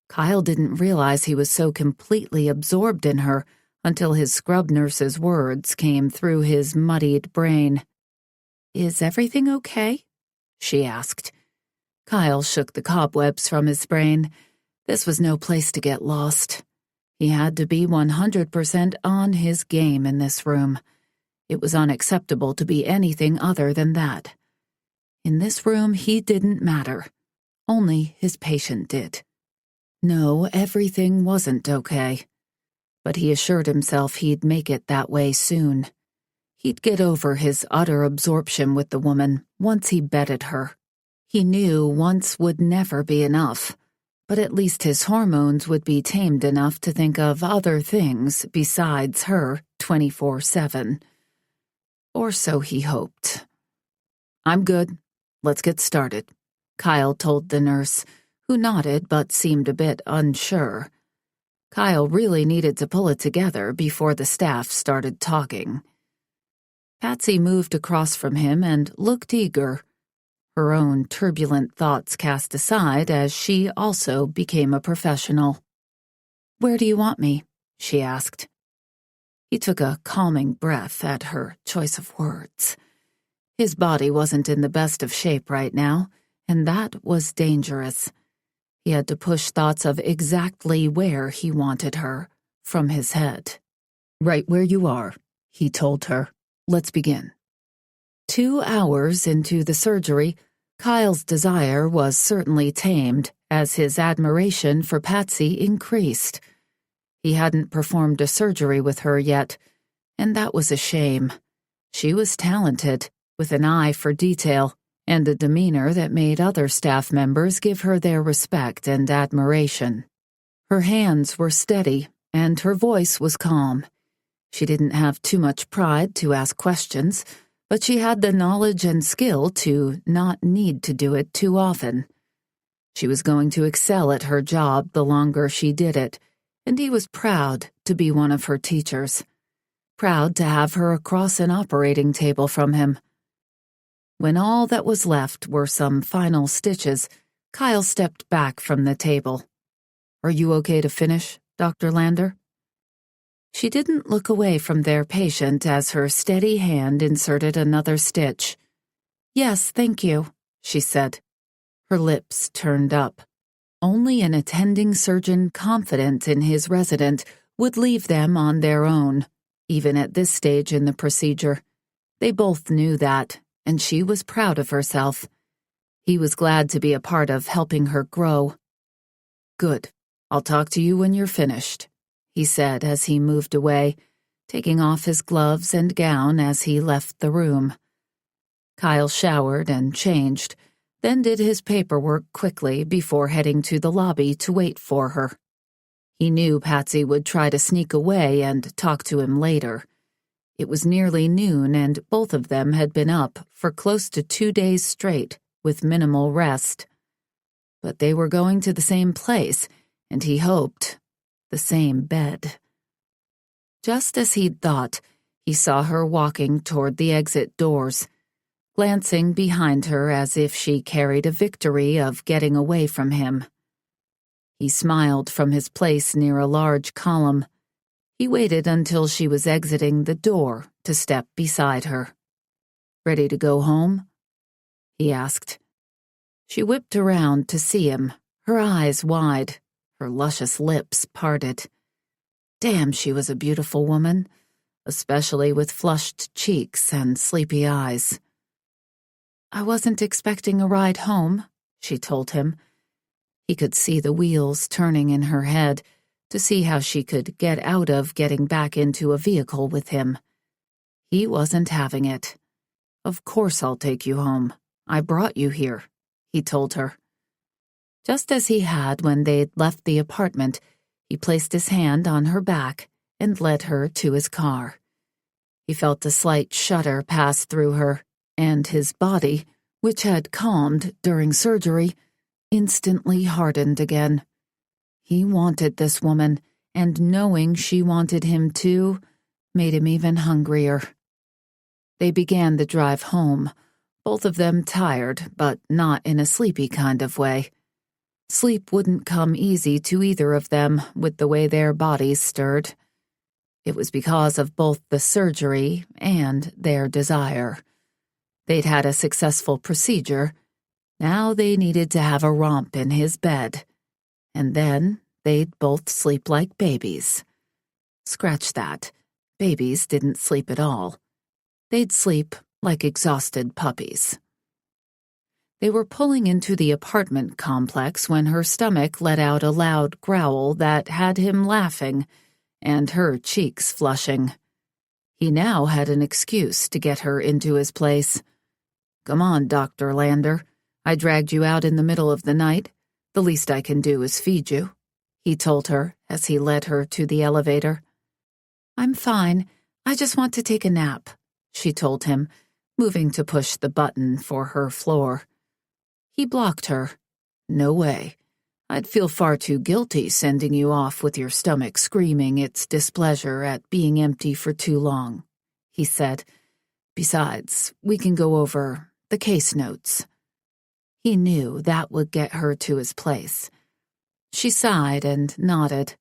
Kyle didn't realize he was so completely absorbed in her until his scrub nurse's words came through his muddied brain. "Is everything okay?" she asked. Kyle shook the cobwebs from his brain. This was no place to get lost. He had to be 100% on his game in this room. It was unacceptable to be anything other than that. In this room, he didn't matter. Only his patient did. No, everything wasn't okay. But he assured himself he'd make it that way soon. He'd get over his utter absorption with the woman once he bedded her. He knew once would never be enough, but at least his hormones would be tamed enough to think of other things besides her 24/7. Or so he hoped. "I'm good. Let's get started," Kyle told the nurse, who nodded but seemed a bit unsure. Kyle really needed to pull it together before the staff started talking. Patsy moved across from him and looked eager, her own turbulent thoughts cast aside as she also became a professional. "Where do you want me?" she asked. He took a calming breath at her choice of words. His body wasn't in the best of shape right now, and that was dangerous. He had to push thoughts of exactly where he wanted her from his head. "Right where you are," he told her. "Let's begin." 2 hours into the surgery, Kyle's desire was certainly tamed as his admiration for Patsy increased. He hadn't performed a surgery with her yet, and that was a shame. She was talented, with an eye for detail, and a demeanor that made other staff members give her their respect and admiration. Her hands were steady, and her voice was calm. She didn't have too much pride to ask questions, but she had the knowledge and skill to not need to do it too often. She was going to excel at her job the longer she did it, and he was proud to be one of her teachers, proud to have her across an operating table from him. When all that was left were some final stitches, Kyle stepped back from the table. "Are you okay to finish, Dr. Lander?" She didn't look away from their patient as her steady hand inserted another stitch. "Yes, thank you," she said. Her lips turned up. Only an attending surgeon confident in his resident would leave them on their own, even at this stage in the procedure. They both knew that, and she was proud of herself. He was glad to be a part of helping her grow. "Good. I'll talk to you when you're finished," he said as he moved away, taking off his gloves and gown as he left the room. Kyle showered and changed, then did his paperwork quickly before heading to the lobby to wait for her. He knew Patsy would try to sneak away and talk to him later. It was nearly noon and both of them had been up for close to 2 days straight, with minimal rest. But they were going to the same place, and he hoped, the same bed. Just as he'd thought, he saw her walking toward the exit doors, glancing behind her as if she carried a victory of getting away from him. He smiled from his place near a large column. He waited until she was exiting the door to step beside her. "Ready to go home?" he asked. She whipped around to see him, her eyes wide, her luscious lips parted. Damn, she was a beautiful woman, especially with flushed cheeks and sleepy eyes. "I wasn't expecting a ride home," she told him. He could see the wheels turning in her head to see how she could get out of getting back into a vehicle with him. He wasn't having it. "Of course I'll take you home. I brought you here," he told her. Just as he had when they'd left the apartment, he placed his hand on her back and led her to his car. He felt a slight shudder pass through her, and his body, which had calmed during surgery, instantly hardened again. He wanted this woman, and knowing she wanted him too made him even hungrier. They began the drive home, both of them tired, but not in a sleepy kind of way. Sleep wouldn't come easy to either of them with the way their bodies stirred. It was because of both the surgery and their desire. They'd had a successful procedure. Now they needed to have a romp in his bed. And then they'd both sleep like babies. Scratch that. Babies didn't sleep at all. They'd sleep like exhausted puppies. They were pulling into the apartment complex when her stomach let out a loud growl that had him laughing and her cheeks flushing. He now had an excuse to get her into his place. "Come on, Dr. Lander. I dragged you out in the middle of the night. The least I can do is feed you," he told her as he led her to the elevator. "I'm fine. I just want to take a nap," she told him, moving to push the button for her floor. He blocked her. "No way. I'd feel far too guilty sending you off with your stomach screaming its displeasure at being empty for too long," he said. "Besides, we can go over the case notes." He knew that would get her to his place. She sighed and nodded.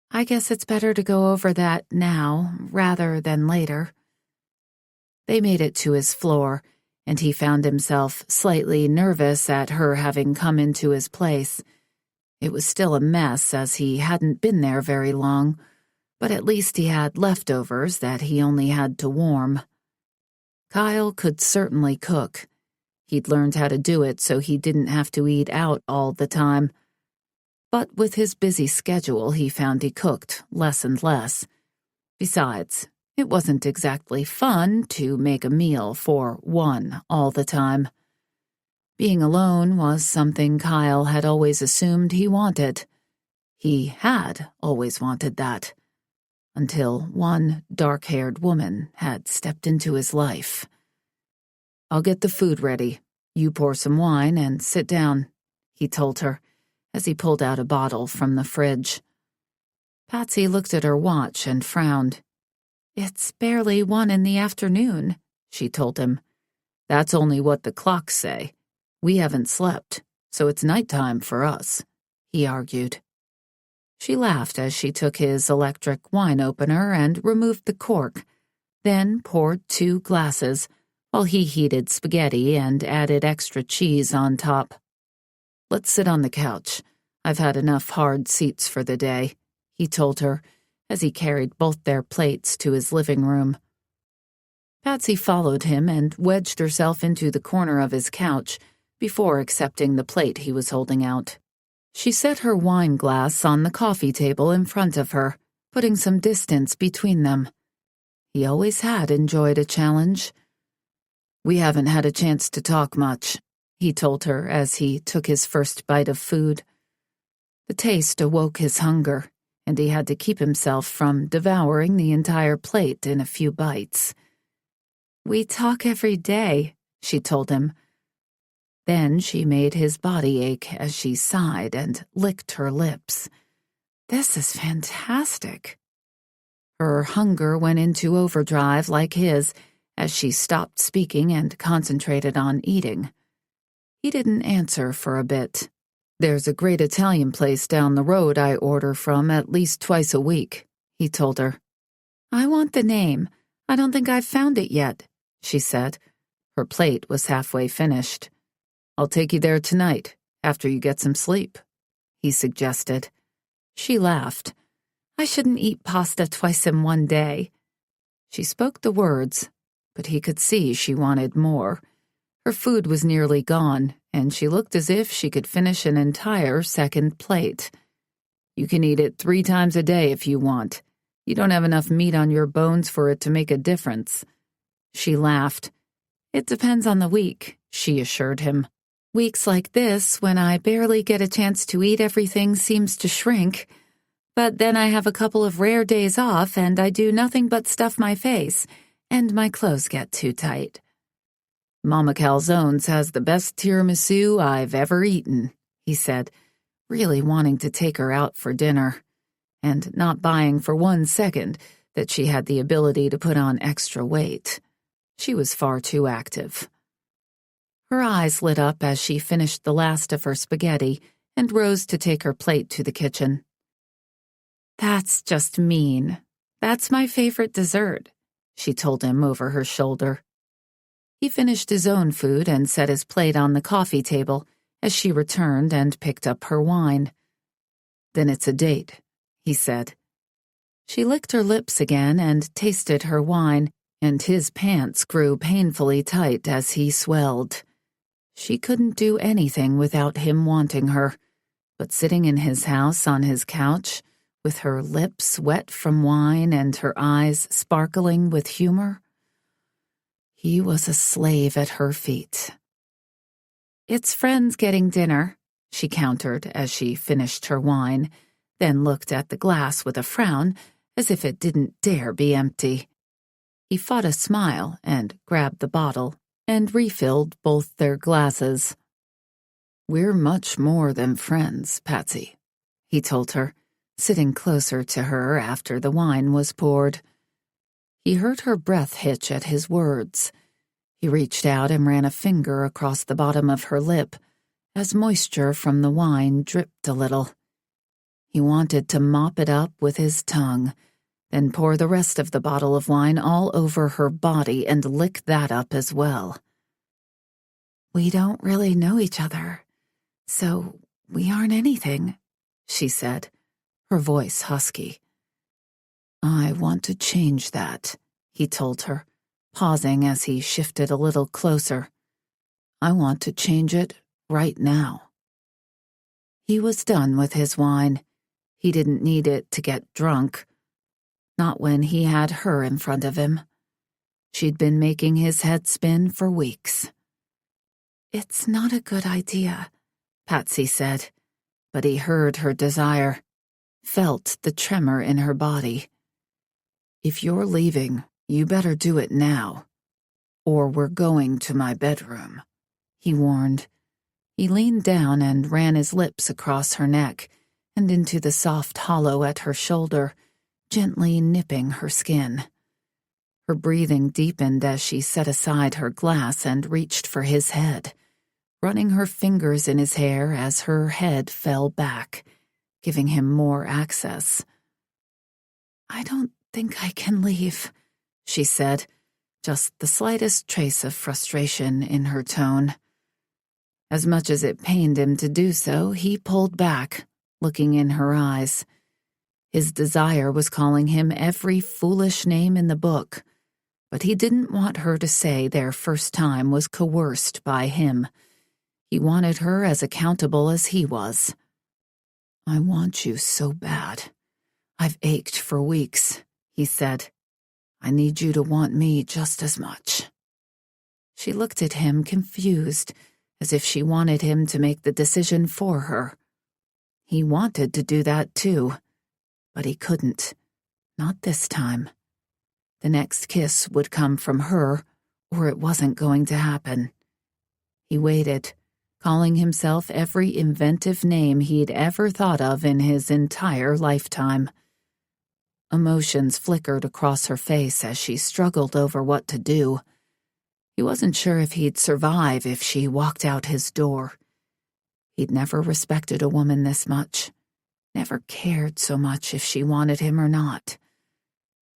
"I guess it's better to go over that now rather than later." They made it to his floor, and he found himself slightly nervous at her having come into his place. It was still a mess as he hadn't been there very long, but at least he had leftovers that he only had to warm. Kyle could certainly cook. He'd learned how to do it so he didn't have to eat out all the time. But with his busy schedule, he found he cooked less and less. Besides, it wasn't exactly fun to make a meal for one all the time. Being alone was something Kyle had always assumed he wanted. He had always wanted that. Until one dark-haired woman had stepped into his life. "I'll get the food ready. You pour some wine and sit down," he told her, as he pulled out a bottle from the fridge. Patsy looked at her watch and frowned. "It's barely 1 in the afternoon," she told him. "That's only what the clocks say. We haven't slept, so it's nighttime for us," he argued. She laughed as she took his electric wine opener and removed the cork, then poured 2 glasses, while he heated spaghetti and added extra cheese on top. "Let's sit on the couch. I've had enough hard seats for the day," he told her, as he carried both their plates to his living room. Patsy followed him and wedged herself into the corner of his couch before accepting the plate he was holding out. She set her wine glass on the coffee table in front of her, putting some distance between them. He always had enjoyed a challenge. "We haven't had a chance to talk much," he told her as he took his first bite of food. The taste awoke his hunger, and he had to keep himself from devouring the entire plate in a few bites. "We talk every day," she told him. Then she made his body ache as she sighed and licked her lips. "This is fantastic." Her hunger went into overdrive like his as she stopped speaking and concentrated on eating. He didn't answer for a bit. "There's a great Italian place down the road I order from at least twice a week," he told her. "I want the name. I don't think I've found it yet," she said. Her plate was halfway finished. "I'll take you there tonight, after you get some sleep," he suggested. She laughed. "I shouldn't eat pasta twice in one day." She spoke the words, but he could see she wanted more. Her food was nearly gone, and she looked as if she could finish an entire second plate. "You can eat it 3 times a day if you want. You don't have enough meat on your bones for it to make a difference." She laughed. "It depends on the week," she assured him. "Weeks like this, when I barely get a chance to eat, everything seems to shrink. But then I have a couple of rare days off and I do nothing but stuff my face, and my clothes get too tight." "Mama Calzone's has the best tiramisu I've ever eaten," he said, really wanting to take her out for dinner, and not buying for 1 second that she had the ability to put on extra weight. She was far too active. Her eyes lit up as she finished the last of her spaghetti and rose to take her plate to the kitchen. "That's just mean. That's my favorite dessert," she told him over her shoulder. He finished his own food and set his plate on the coffee table as she returned and picked up her wine. "Then it's a date," he said. She licked her lips again and tasted her wine, and his pants grew painfully tight as he swelled. She couldn't do anything without him wanting her, but sitting in his house on his couch, with her lips wet from wine and her eyes sparkling with humor, he was a slave at her feet. "It's friends getting dinner," she countered as she finished her wine, then looked at the glass with a frown, as if it didn't dare be empty. He fought a smile and grabbed the bottle and refilled both their glasses. "We're much more than friends, Patsy," he told her, sitting closer to her after the wine was poured. He heard her breath hitch at his words. He reached out and ran a finger across the bottom of her lip as moisture from the wine dripped a little. He wanted to mop it up with his tongue, then pour the rest of the bottle of wine all over her body and lick that up as well. "We don't really know each other, so we aren't anything," she said, her voice husky. "I want to change that," he told her, pausing as he shifted a little closer. "I want to change it right now." He was done with his wine. He didn't need it to get drunk. Not when he had her in front of him. She'd been making his head spin for weeks. "It's not a good idea," Patsy said, but he heard her desire, felt the tremor in her body. "If you're leaving, you better do it now, or we're going to my bedroom," he warned. He leaned down and ran his lips across her neck, and into the soft hollow at her shoulder, gently nipping her skin. Her breathing deepened as she set aside her glass and reached for his head, running her fingers in his hair as her head fell back, giving him more access. "I don't think I can leave," she said, just the slightest trace of frustration in her tone. As much as it pained him to do so, he pulled back, looking in her eyes. His desire was calling him every foolish name in the book, but he didn't want her to say their first time was coerced by him. He wanted her as accountable as he was. "I want you so bad. I've ached for weeks," he said. "I need you to want me just as much." She looked at him confused, as if she wanted him to make the decision for her. He wanted to do that too, but he couldn't. Not this time. The next kiss would come from her, or it wasn't going to happen. He waited, calling himself every inventive name he'd ever thought of in his entire lifetime. Emotions flickered across her face as she struggled over what to do. He wasn't sure if he'd survive if she walked out his door. He'd never respected a woman this much, never cared so much if she wanted him or not.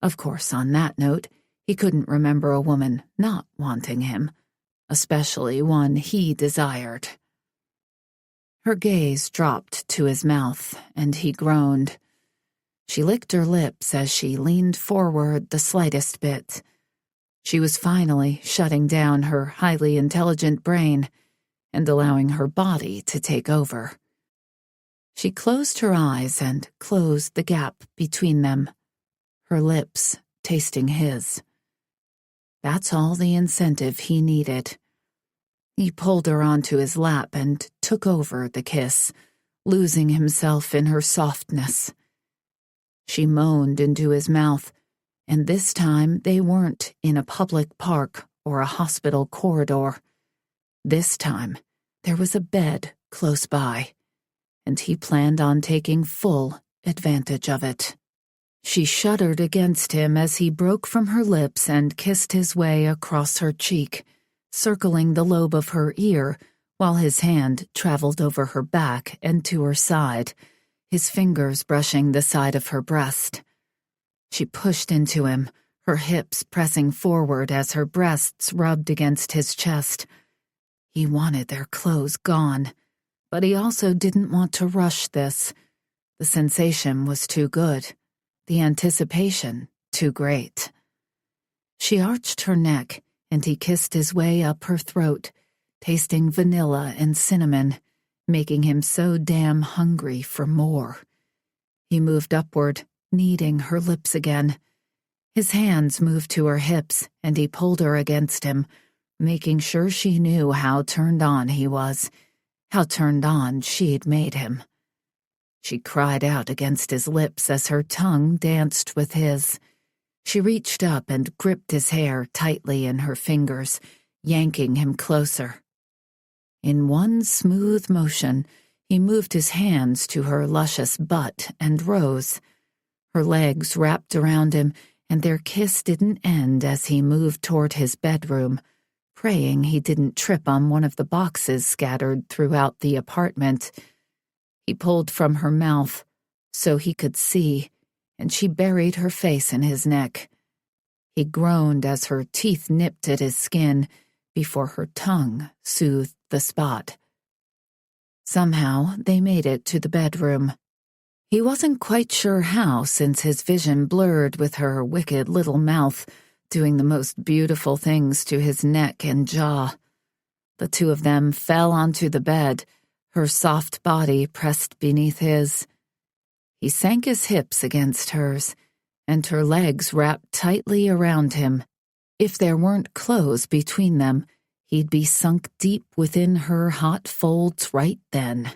Of course, on that note, he couldn't remember a woman not wanting him, especially one he desired. Her gaze dropped to his mouth, and he groaned. She licked her lips as she leaned forward the slightest bit. She was finally shutting down her highly intelligent brain and allowing her body to take over. She closed her eyes and closed the gap between them, her lips tasting his. That's all the incentive he needed. He pulled her onto his lap and took over the kiss, losing himself in her softness. She moaned into his mouth, and this time they weren't in a public park or a hospital corridor. This time there was a bed close by, and he planned on taking full advantage of it. She shuddered against him as he broke from her lips and kissed his way across her cheek, circling the lobe of her ear while his hand traveled over her back and to her side, his fingers brushing the side of her breast. She pushed into him, her hips pressing forward as her breasts rubbed against his chest. He wanted their clothes gone, but he also didn't want to rush this. The sensation was too good, the anticipation too great. She arched her neck, and he kissed his way up her throat, tasting vanilla and cinnamon, making him so damn hungry for more. He moved upward, kneading her lips again. His hands moved to her hips, and he pulled her against him, making sure she knew how turned on he was, how turned on she'd made him. She cried out against his lips as her tongue danced with his. She reached up and gripped his hair tightly in her fingers, yanking him closer. In one smooth motion, he moved his hands to her luscious butt and rose. Her legs wrapped around him, and their kiss didn't end as he moved toward his bedroom, praying he didn't trip on one of the boxes scattered throughout the apartment. He pulled from her mouth so he could see, and she buried her face in his neck. He groaned as her teeth nipped at his skin before her tongue soothed the spot. Somehow they made it to the bedroom. He wasn't quite sure how, since his vision blurred with her wicked little mouth doing the most beautiful things to his neck and jaw. The two of them fell onto the bed, her soft body pressed beneath his. He sank his hips against hers, and her legs wrapped tightly around him. If there weren't clothes between them, he'd be sunk deep within her hot folds right then.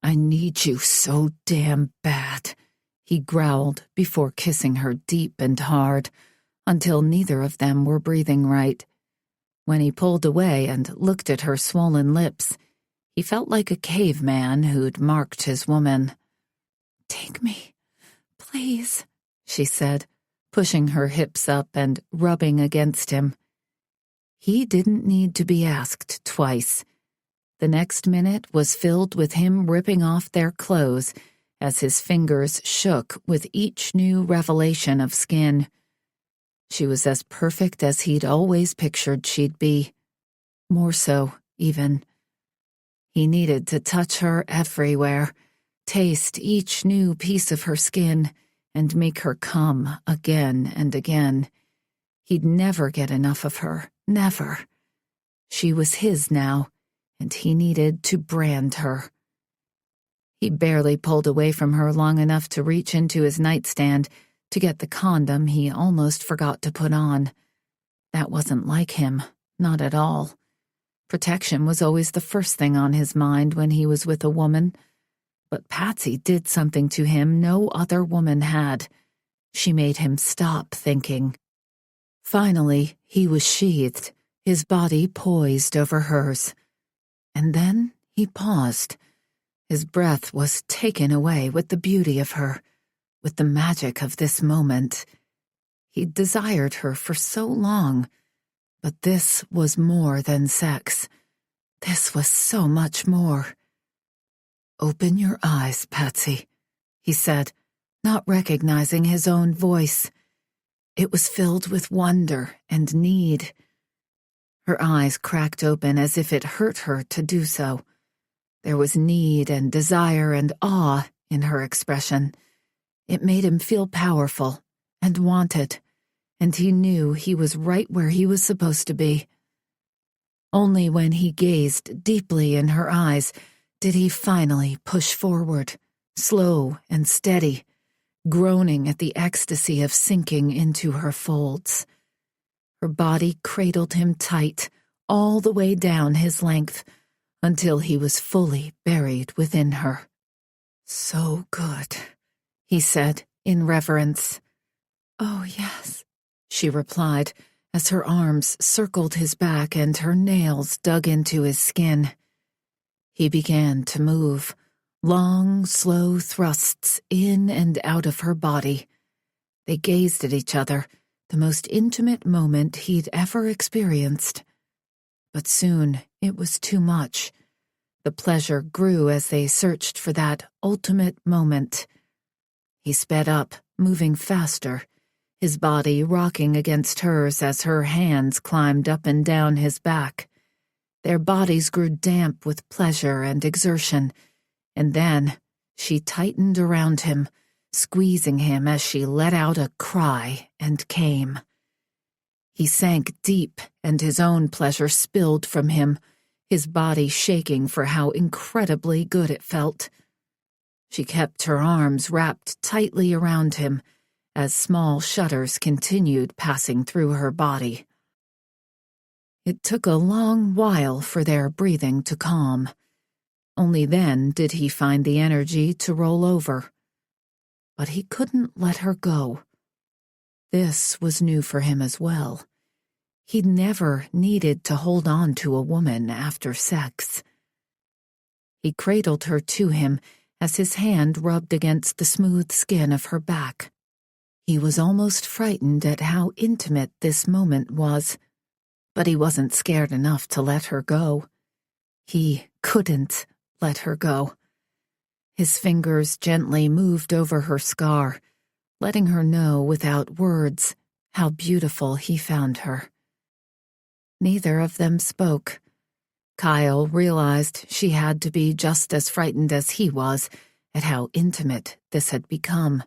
"I need you so damn bad," he growled before kissing her deep and hard, until neither of them were breathing right. When he pulled away and looked at her swollen lips, he felt like a caveman who'd marked his woman. "Take me, please," she said, pushing her hips up and rubbing against him. He didn't need to be asked twice. The next minute was filled with him ripping off their clothes as his fingers shook with each new revelation of skin. She was as perfect as he'd always pictured she'd be. More so, even. He needed to touch her everywhere, taste each new piece of her skin, and make her come again and again. He'd never get enough of her, never. She was his now, and he needed to brand her. He barely pulled away from her long enough to reach into his nightstand to get the condom he almost forgot to put on. That wasn't like him, not at all. Protection was always the first thing on his mind when he was with a woman. But Patsy did something to him no other woman had. She made him stop thinking. Finally, he was sheathed, his body poised over hers. And then he paused. His breath was taken away with the beauty of her, with the magic of this moment. He'd desired her for so long, but this was more than sex. This was so much more. "Open your eyes, Patsy," he said, not recognizing his own voice. It was filled with wonder and need. Her eyes cracked open as if it hurt her to do so. There was need and desire and awe in her expression. It made him feel powerful and wanted, and he knew he was right where he was supposed to be. Only when he gazed deeply in her eyes did he finally push forward, slow and steady, groaning at the ecstasy of sinking into her folds. Her body cradled him tight, all the way down his length, until he was fully buried within her. "So good," he said in reverence. "Oh, yes," she replied, as her arms circled his back and her nails dug into his skin. He began to move, long, slow thrusts in and out of her body. They gazed at each other, the most intimate moment he'd ever experienced. But soon it was too much. The pleasure grew as they searched for that ultimate moment. He sped up, moving faster, his body rocking against hers as her hands climbed up and down his back. Their bodies grew damp with pleasure and exertion, and then she tightened around him, squeezing him as she let out a cry and came. He sank deep, and his own pleasure spilled from him, his body shaking for how incredibly good it felt. She kept her arms wrapped tightly around him as small shudders continued passing through her body. It took a long while for their breathing to calm. Only then did he find the energy to roll over. But he couldn't let her go. This was new for him as well. He'd never needed to hold on to a woman after sex. He cradled her to him as his hand rubbed against the smooth skin of her back. He was almost frightened at how intimate this moment was, but he wasn't scared enough to let her go. He couldn't let her go. His fingers gently moved over her scar, letting her know without words how beautiful he found her. Neither of them spoke. Kyle realized she had to be just as frightened as he was at how intimate this had become.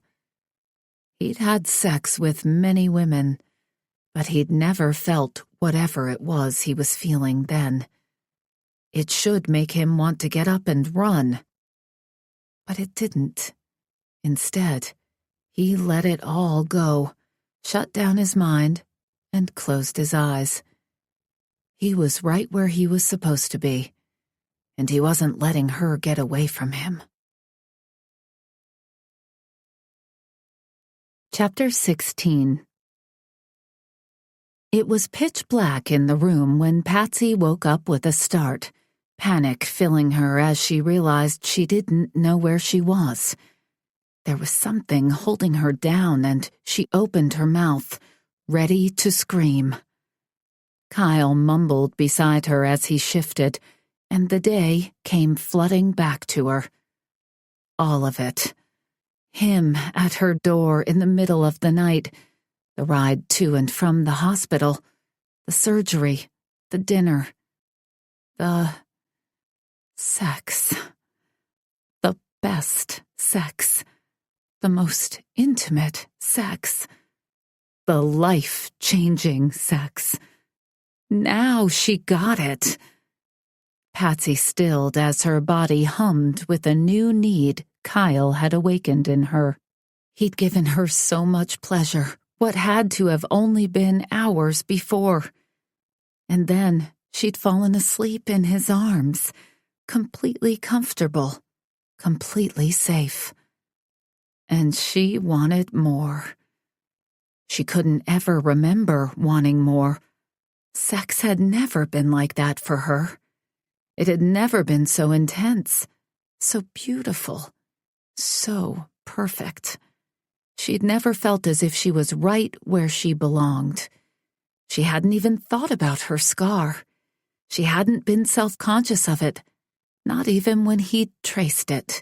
He'd had sex with many women, but he'd never felt whatever it was he was feeling then. It should make him want to get up and run. But it didn't. Instead, he let it all go, shut down his mind, and closed his eyes. He was right where he was supposed to be, and he wasn't letting her get away from him. Chapter 16. It was pitch black in the room when Patsy woke up with a start, panic filling her as she realized she didn't know where she was. There was something holding her down, and she opened her mouth, ready to scream. Kyle mumbled beside her as he shifted, and the day came flooding back to her. All of it. Him at her door in the middle of the night, the ride to and from the hospital, the surgery, the dinner, the sex. The best sex. The most intimate sex. The life-changing sex. Now she got it. Patsy stilled as her body hummed with a new need Kyle had awakened in her. He'd given her so much pleasure, what had to have only been hours before. And then she'd fallen asleep in his arms, completely comfortable, completely safe. And she wanted more. She couldn't ever remember wanting more. Sex had never been like that for her. It had never been so intense, so beautiful, so perfect. She'd never felt as if she was right where she belonged. She hadn't even thought about her scar. She hadn't been self-conscious of it, not even when he'd traced it.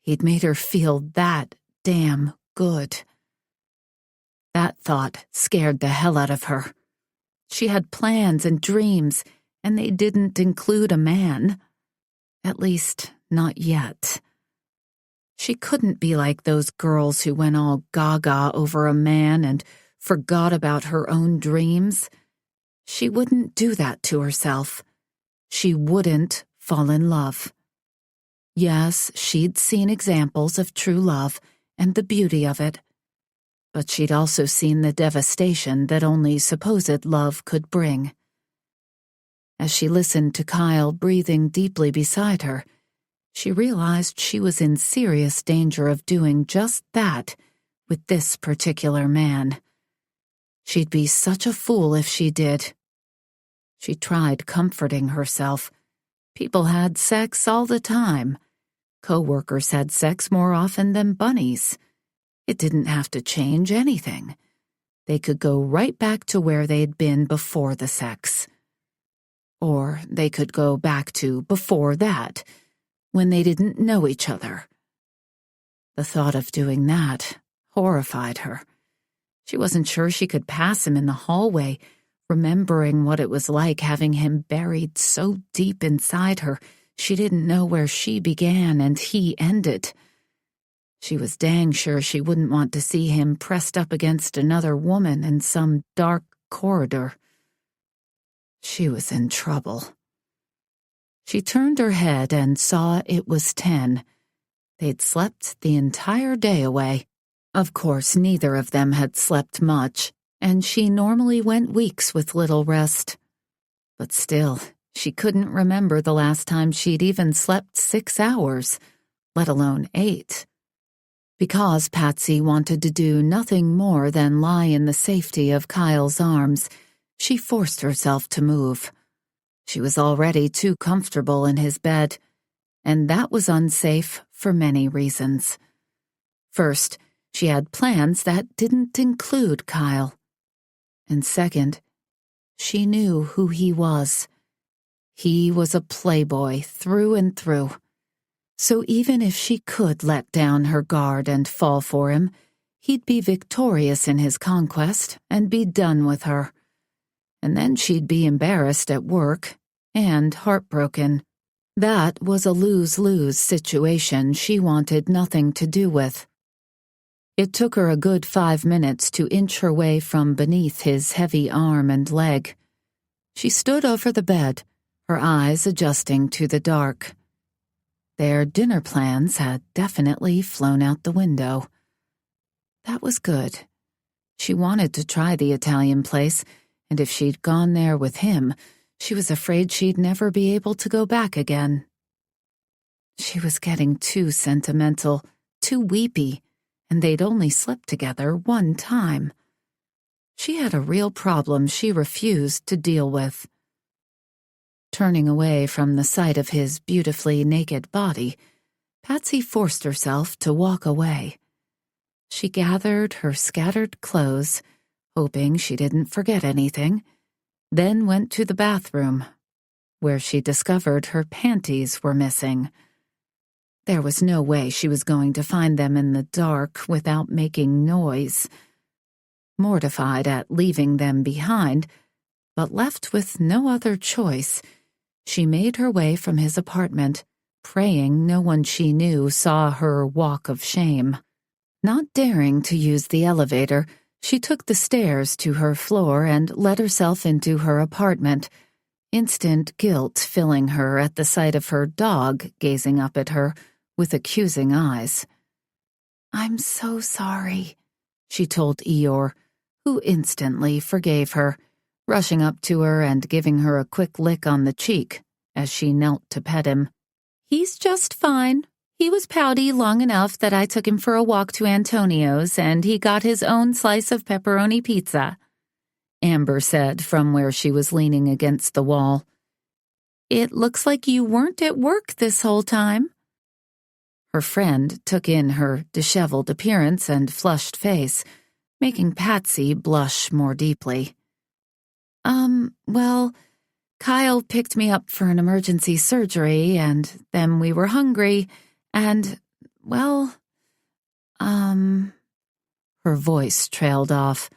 He'd made her feel that damn good. That thought scared the hell out of her. She had plans and dreams, and they didn't include a man. At least, not yet. She couldn't be like those girls who went all gaga over a man and forgot about her own dreams. She wouldn't do that to herself. She wouldn't fall in love. Yes, she'd seen examples of true love and the beauty of it, but she'd also seen the devastation that only supposed love could bring. As she listened to Kyle breathing deeply beside her, she realized she was in serious danger of doing just that with this particular man. She'd be such a fool if she did. She tried comforting herself. People had sex all the time. Co-workers had sex more often than bunnies. It didn't have to change anything. They could go right back to where they'd been before the sex. Or they could go back to before that, when they didn't know each other. The thought of doing that horrified her. She wasn't sure she could pass him in the hallway, remembering what it was like having him buried so deep inside her she didn't know where she began and he ended. She was dang sure she wouldn't want to see him pressed up against another woman in some dark corridor. She was in trouble. She turned her head and saw it was 10. They'd slept the entire day away. Of course, neither of them had slept much, and she normally went weeks with little rest. But still, she couldn't remember the last time she'd even slept 6 hours, let alone 8. Because Patsy wanted to do nothing more than lie in the safety of Kyle's arms, she forced herself to move. She was already too comfortable in his bed, and that was unsafe for many reasons. First, she had plans that didn't include Kyle. And second, she knew who he was. He was a playboy through and through. So even if she could let down her guard and fall for him, he'd be victorious in his conquest and be done with her. And then she'd be embarrassed at work and heartbroken. That was a lose-lose situation she wanted nothing to do with. It took her a good 5 minutes to inch her way from beneath his heavy arm and leg. She stood over the bed, her eyes adjusting to the dark. Their dinner plans had definitely flown out the window. That was good. She wanted to try the Italian place, and if she'd gone there with him, she was afraid she'd never be able to go back again. She was getting too sentimental, too weepy, and they'd only slept together 1 time. She had a real problem she refused to deal with. Turning away from the sight of his beautifully naked body, Patsy forced herself to walk away. She gathered her scattered clothes, hoping she didn't forget anything, then went to the bathroom, where she discovered her panties were missing. There was no way she was going to find them in the dark without making noise. Mortified at leaving them behind, but left with no other choice, she made her way from his apartment, praying no one she knew saw her walk of shame. Not daring to use the elevator, she took the stairs to her floor and let herself into her apartment, instant guilt filling her at the sight of her dog gazing up at her with accusing eyes. "I'm so sorry," she told Eeyore, who instantly forgave her, rushing up to her and giving her a quick lick on the cheek as she knelt to pet him. "He's just fine. He was pouty long enough that I took him for a walk to Antonio's and he got his own slice of pepperoni pizza," Amber said from where she was leaning against the wall. "It looks like you weren't at work this whole time." Her friend took in her disheveled appearance and flushed face, making Patsy blush more deeply. Well, Kyle picked me up for an emergency surgery, and then we were hungry, and, well, Her voice trailed off.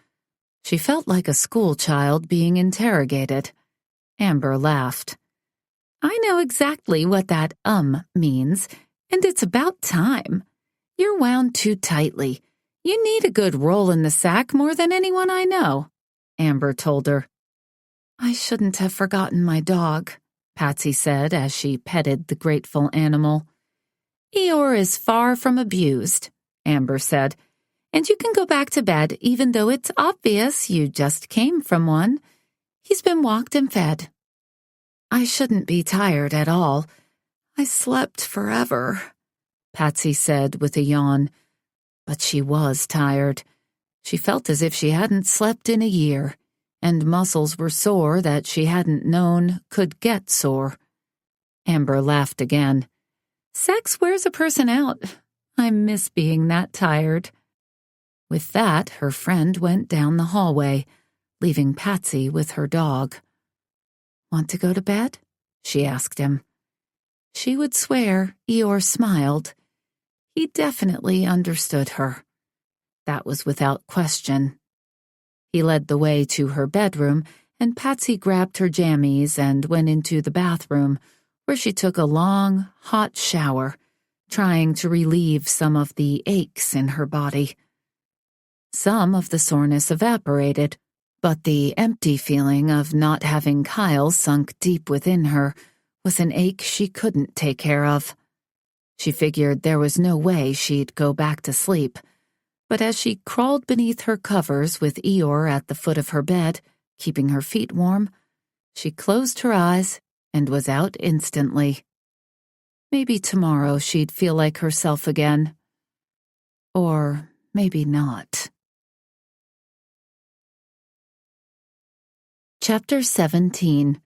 She felt like a schoolchild being interrogated. Amber laughed. "I know exactly what that means, and it's about time. You're wound too tightly. You need a good roll in the sack more than anyone I know," Amber told her. "I shouldn't have forgotten my dog," Patsy said as she petted the grateful animal. "Eeyore is far from abused," Amber said, "and you can go back to bed even though it's obvious you just came from one. He's been walked and fed." "I shouldn't be tired at all. I slept forever," Patsy said with a yawn. But she was tired. She felt as if she hadn't slept in a year, and muscles were sore that she hadn't known could get sore. Amber laughed again. "Sex wears a person out. I miss being that tired." With that, her friend went down the hallway, leaving Patsy with her dog. "Want to go to bed?" she asked him. She would swear Eeyore smiled. He definitely understood her. That was without question. He led the way to her bedroom, and Patsy grabbed her jammies and went into the bathroom, where she took a long, hot shower, trying to relieve some of the aches in her body. Some of the soreness evaporated, but the empty feeling of not having Kyle sunk deep within her was an ache she couldn't take care of. She figured there was no way she'd go back to sleep, but as she crawled beneath her covers with Eeyore at the foot of her bed, keeping her feet warm, she closed her eyes and was out instantly. Maybe tomorrow she'd feel like herself again. Or maybe not. Chapter 17.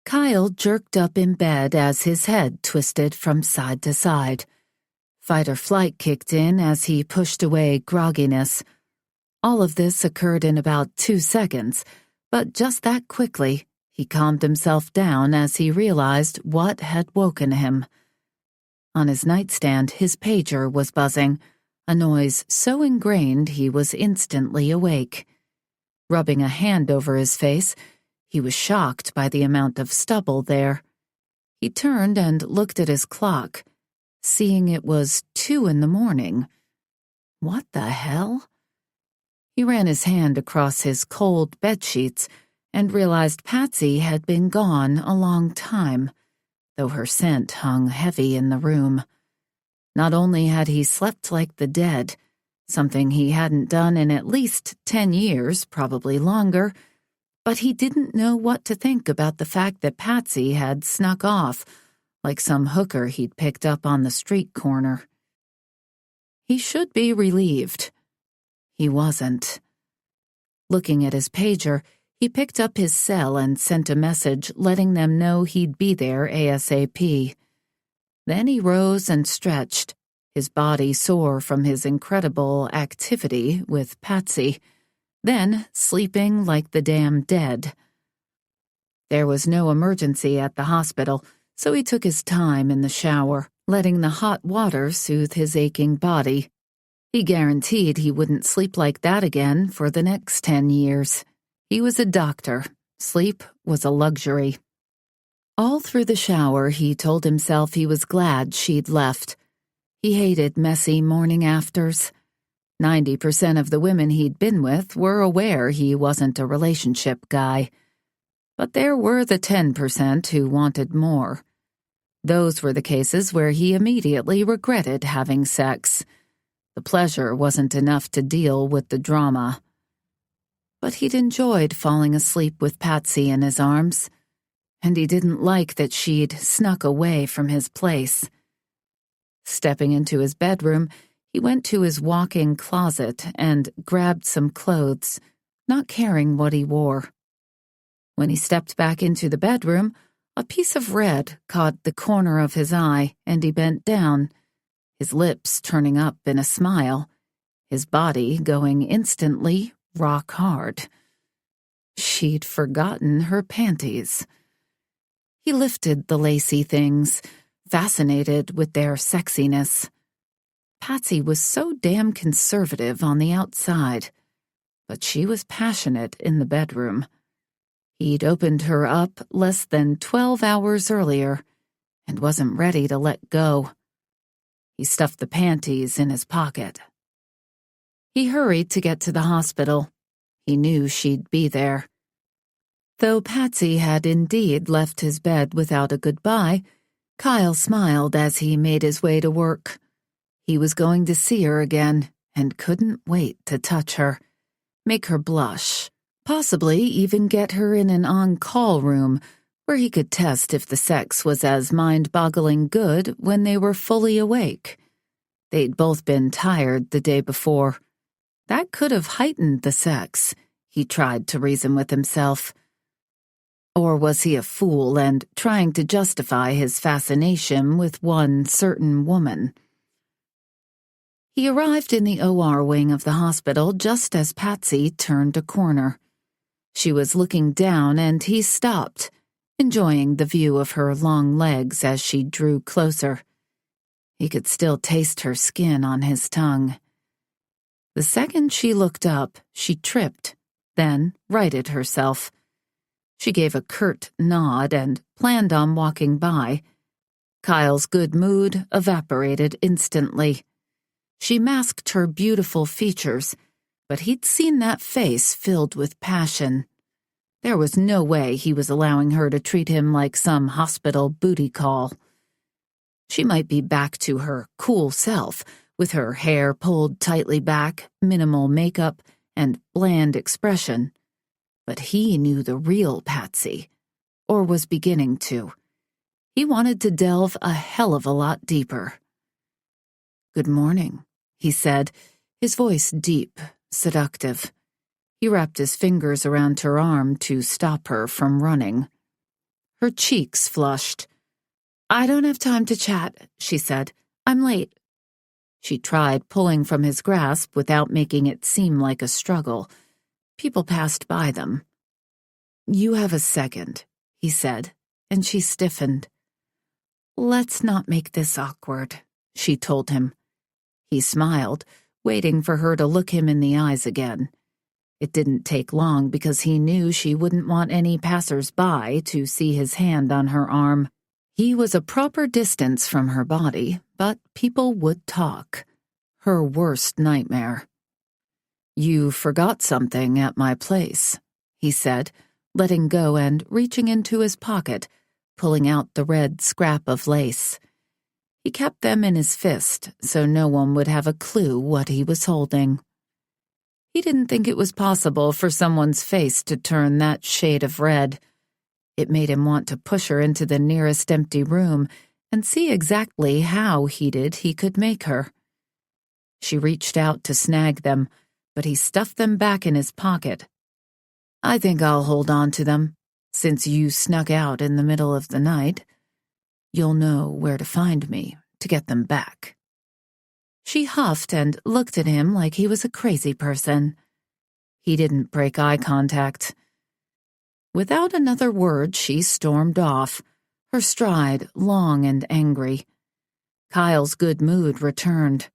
Kyle jerked up in bed as his head twisted from side to side. Fight or flight kicked in as he pushed away grogginess. All of this occurred in about 2 seconds, but just that quickly, he calmed himself down as he realized what had woken him. On his nightstand, his pager was buzzing, a noise so ingrained he was instantly awake. Rubbing a hand over his face, he was shocked by the amount of stubble there. He turned and looked at his clock, seeing it was 2 a.m. What the hell? He ran his hand across his cold bedsheets and realized Patsy had been gone a long time, though her scent hung heavy in the room. Not only had he slept like the dead, something he hadn't done in at least 10 years, probably longer, but he didn't know what to think about the fact that Patsy had snuck off, like some hooker he'd picked up on the street corner. He should be relieved. He wasn't. Looking at his pager, he picked up his cell and sent a message letting them know he'd be there ASAP. Then he rose and stretched, his body sore from his incredible activity with Patsy, then sleeping like the damn dead. There was no emergency at the hospital, so he took his time in the shower, letting the hot water soothe his aching body. He guaranteed he wouldn't sleep like that again for the next 10 years. He was a doctor. Sleep was a luxury. All through the shower, he told himself he was glad she'd left. He hated messy morning afters. 90% of the women he'd been with were aware he wasn't a relationship guy. But there were the 10% who wanted more. Those were the cases where he immediately regretted having sex. The pleasure wasn't enough to deal with the drama. But he'd enjoyed falling asleep with Patsy in his arms, and he didn't like that she'd snuck away from his place. Stepping into his bedroom, he went to his walk-in closet and grabbed some clothes, not caring what he wore. When he stepped back into the bedroom, a piece of red caught the corner of his eye, and he bent down, his lips turning up in a smile, his body going instantly rock hard. She'd forgotten her panties. He lifted the lacy things, fascinated with their sexiness. Patsy was so damn conservative on the outside, but she was passionate in the bedroom. He'd opened her up less than 12 hours earlier and wasn't ready to let go. He stuffed the panties in his pocket. He hurried to get to the hospital. He knew she'd be there. Though Patsy had indeed left his bed without a goodbye, Kyle smiled as he made his way to work. He was going to see her again and couldn't wait to touch her, make her blush, possibly even get her in an on-call room where he could test if the sex was as mind-boggling good when they were fully awake. They'd both been tired the day before. That could have heightened the sex, he tried to reason with himself. Or was he a fool and trying to justify his fascination with one certain woman? He arrived in the OR wing of the hospital just as Patsy turned a corner. She was looking down and he stopped, enjoying the view of her long legs as she drew closer. He could still taste her skin on his tongue. The second she looked up, she tripped, then righted herself. She gave a curt nod and planned on walking by. Kyle's good mood evaporated instantly. She masked her beautiful features, but he'd seen that face filled with passion. There was no way he was allowing her to treat him like some hospital booty call. She might be back to her cool self, with her hair pulled tightly back, minimal makeup, and bland expression. But he knew the real Patsy, or was beginning to. He wanted to delve a hell of a lot deeper. "Good morning," he said, his voice deep, seductive. He wrapped his fingers around her arm to stop her from running. Her cheeks flushed. "I don't have time to chat," she said. "I'm late." She tried pulling from his grasp without making it seem like a struggle. People passed by them. "You have a second," he said, and she stiffened. "Let's not make this awkward," she told him. He smiled, waiting for her to look him in the eyes again. It didn't take long because he knew she wouldn't want any passers-by to see his hand on her arm. He was a proper distance from her body, but people would talk. Her worst nightmare. "You forgot something at my place," he said, letting go and reaching into his pocket, pulling out the red scrap of lace. He kept them in his fist so no one would have a clue what he was holding. He didn't think it was possible for someone's face to turn that shade of red. It made him want to push her into the nearest empty room and see exactly how heated he could make her. She reached out to snag them, but he stuffed them back in his pocket. "I think I'll hold on to them, since you snuck out in the middle of the night." You'll know where to find me to get them back." She huffed and looked at him like he was a crazy person. He didn't break eye contact. Without another word, she stormed off, her stride long and angry. Kyle's good mood returned.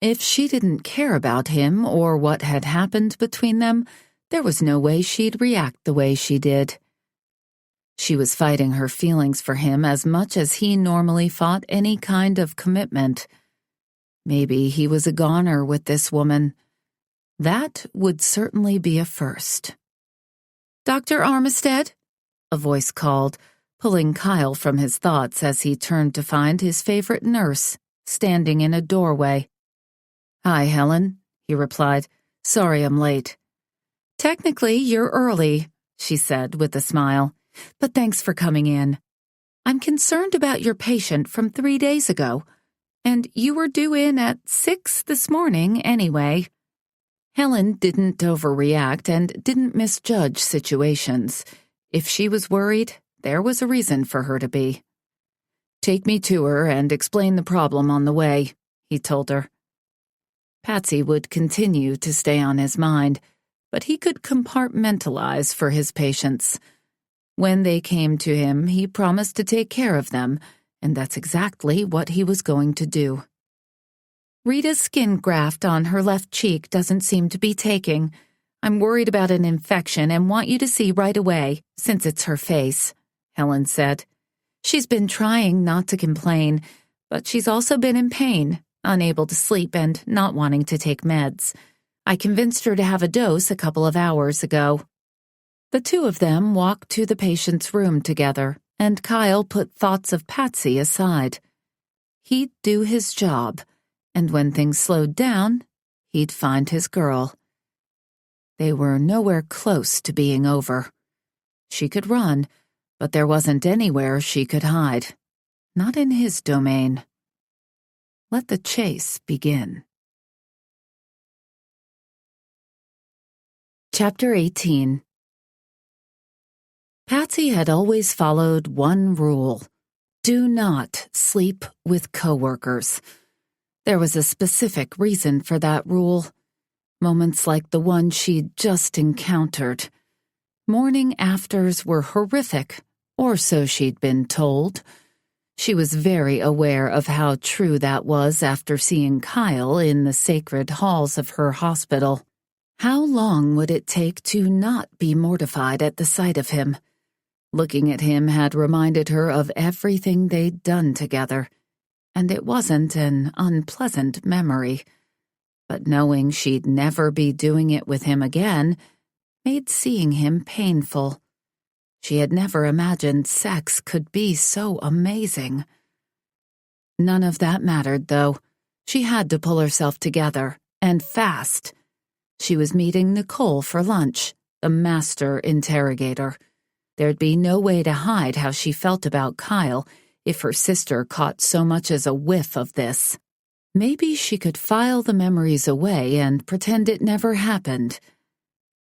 If she didn't care about him or what had happened between them, there was no way she'd react the way she did. She was fighting her feelings for him as much as he normally fought any kind of commitment. Maybe he was a goner with this woman. That would certainly be a first. "Dr. Armistead?" a voice called, pulling Kyle from his thoughts as he turned to find his favorite nurse standing in a doorway. "Hi, Helen," he replied. "Sorry I'm late." "Technically, you're early," she said with a smile, "but thanks for coming in. I'm concerned about your patient from 3 days ago, and you were due in at 6 this morning anyway." Helen didn't overreact and didn't misjudge situations. If she was worried, there was a reason for her to be. "Take me to her and explain the problem on the way," he told her. Patsy would continue to stay on his mind, but he could compartmentalize for his patients. When they came to him, he promised to take care of them, and that's exactly what he was going to do. "Rita's skin graft on her left cheek doesn't seem to be taking. I'm worried about an infection and want you to see right away, since it's her face," Helen said. "She's been trying not to complain, but she's also been in pain, unable to sleep and not wanting to take meds. I convinced her to have a dose a couple of hours ago." The two of them walked to the patient's room together, and Kyle put thoughts of Patsy aside. He'd do his job, and when things slowed down, he'd find his girl. They were nowhere close to being over. She could run, but there wasn't anywhere she could hide. Not in his domain. Let the chase begin. Chapter 18. Patsy had always followed one rule: do not sleep with coworkers. There was a specific reason for that rule. Moments like the one she'd just encountered. Morning afters were horrific, or so she'd been told. She was very aware of how true that was after seeing Kyle in the sacred halls of her hospital. How long would it take to not be mortified at the sight of him? Looking at him had reminded her of everything they'd done together, and it wasn't an unpleasant memory. But knowing she'd never be doing it with him again made seeing him painful. She had never imagined sex could be so amazing. None of that mattered, though. She had to pull herself together, and fast. She was meeting Nicole for lunch, the master interrogator. There'd be no way to hide how she felt about Kyle if her sister caught so much as a whiff of this. Maybe she could file the memories away and pretend it never happened.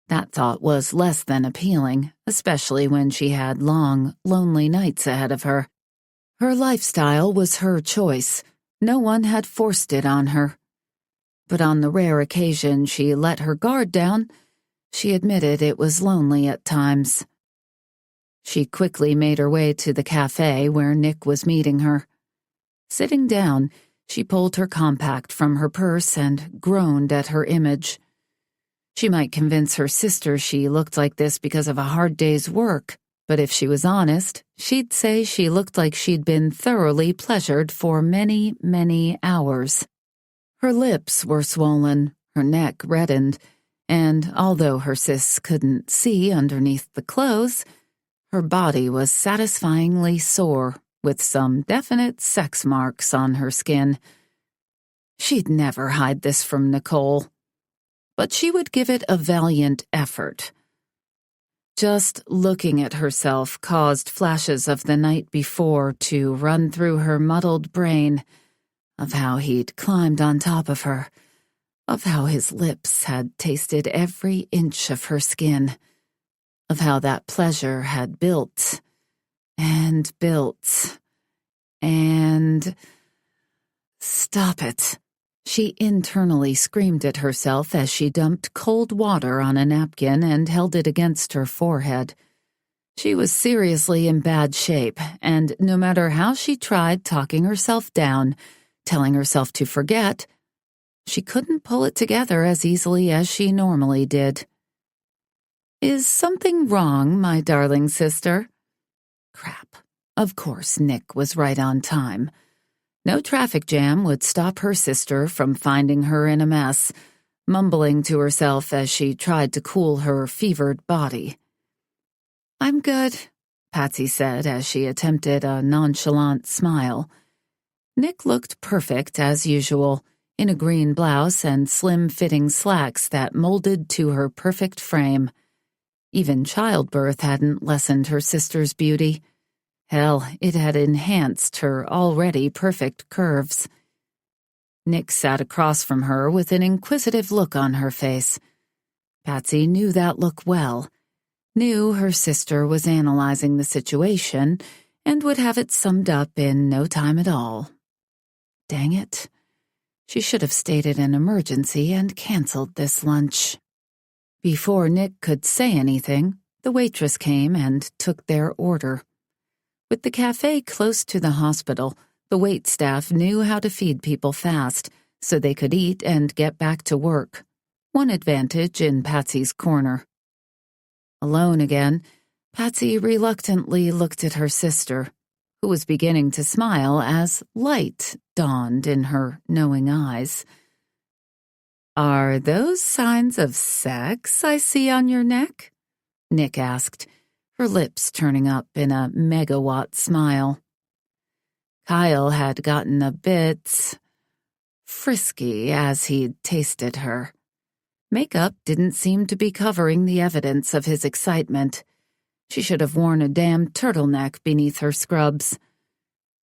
That thought was less than appealing, especially when she had long, lonely nights ahead of her. Her lifestyle was her choice. No one had forced it on her. But on the rare occasion she let her guard down, she admitted it was lonely at times. She quickly made her way to the cafe where Nick was meeting her. Sitting down, she pulled her compact from her purse and groaned at her image. She might convince her sister she looked like this because of a hard day's work, but if she was honest, she'd say she looked like she'd been thoroughly pleasured for many, many hours. Her lips were swollen, her neck reddened, and although her sis couldn't see underneath the clothes, her body was satisfyingly sore, with some definite sex marks on her skin. She'd never hide this from Nicole, but she would give it a valiant effort. Just looking at herself caused flashes of the night before to run through her muddled brain, of how he'd climbed on top of her, of how his lips had tasted every inch of her skin, of how that pleasure had built and built And... Stop it. She internally screamed at herself as she dumped cold water on a napkin and held it against her forehead. She was seriously in bad shape, and no matter how she tried talking herself down, telling herself to forget, she couldn't pull it together as easily as she normally did. "Is something wrong, my darling sister?" Crap. Of course, Nick was right on time. No traffic jam would stop her sister from finding her in a mess, mumbling to herself as she tried to cool her fevered body. "I'm good," Patsy said as she attempted a nonchalant smile. Nick looked perfect as usual, in a green blouse and slim-fitting slacks that molded to her perfect frame. Even childbirth hadn't lessened her sister's beauty. Hell, it had enhanced her already perfect curves. Nick sat across from her with an inquisitive look on her face. Patsy knew that look well, knew her sister was analyzing the situation and would have it summed up in no time at all. Dang it. She should have stated an emergency and canceled this lunch. Before Nick could say anything, the waitress came and took their order. With the cafe close to the hospital, the waitstaff knew how to feed people fast so they could eat and get back to work. One advantage in Patsy's corner. Alone again, Patsy reluctantly looked at her sister, who was beginning to smile as light dawned in her knowing eyes. "Are those signs of sex I see on your neck?" Nick asked, her lips turning up in a megawatt smile. Kyle had gotten a bit frisky as he'd tasted her. Makeup didn't seem to be covering the evidence of his excitement. She should have worn a damn turtleneck beneath her scrubs.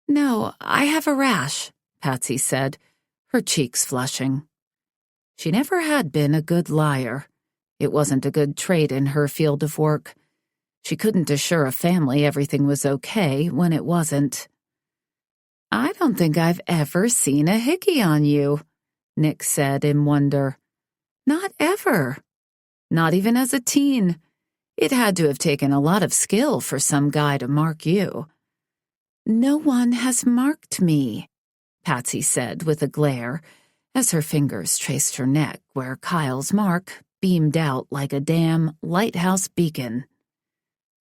"No, I have a rash," Patsy said, her cheeks flushing. She never had been a good liar. It wasn't a good trait in her field of work. She couldn't assure a family everything was okay when it wasn't. "I don't think I've ever seen a hickey on you," Nick said in wonder. "Not ever. Not even as a teen. It had to have taken a lot of skill for some guy to mark you." "No one has marked me," Patsy said with a glare, as her fingers traced her neck where Kyle's mark beamed out like a damn lighthouse beacon.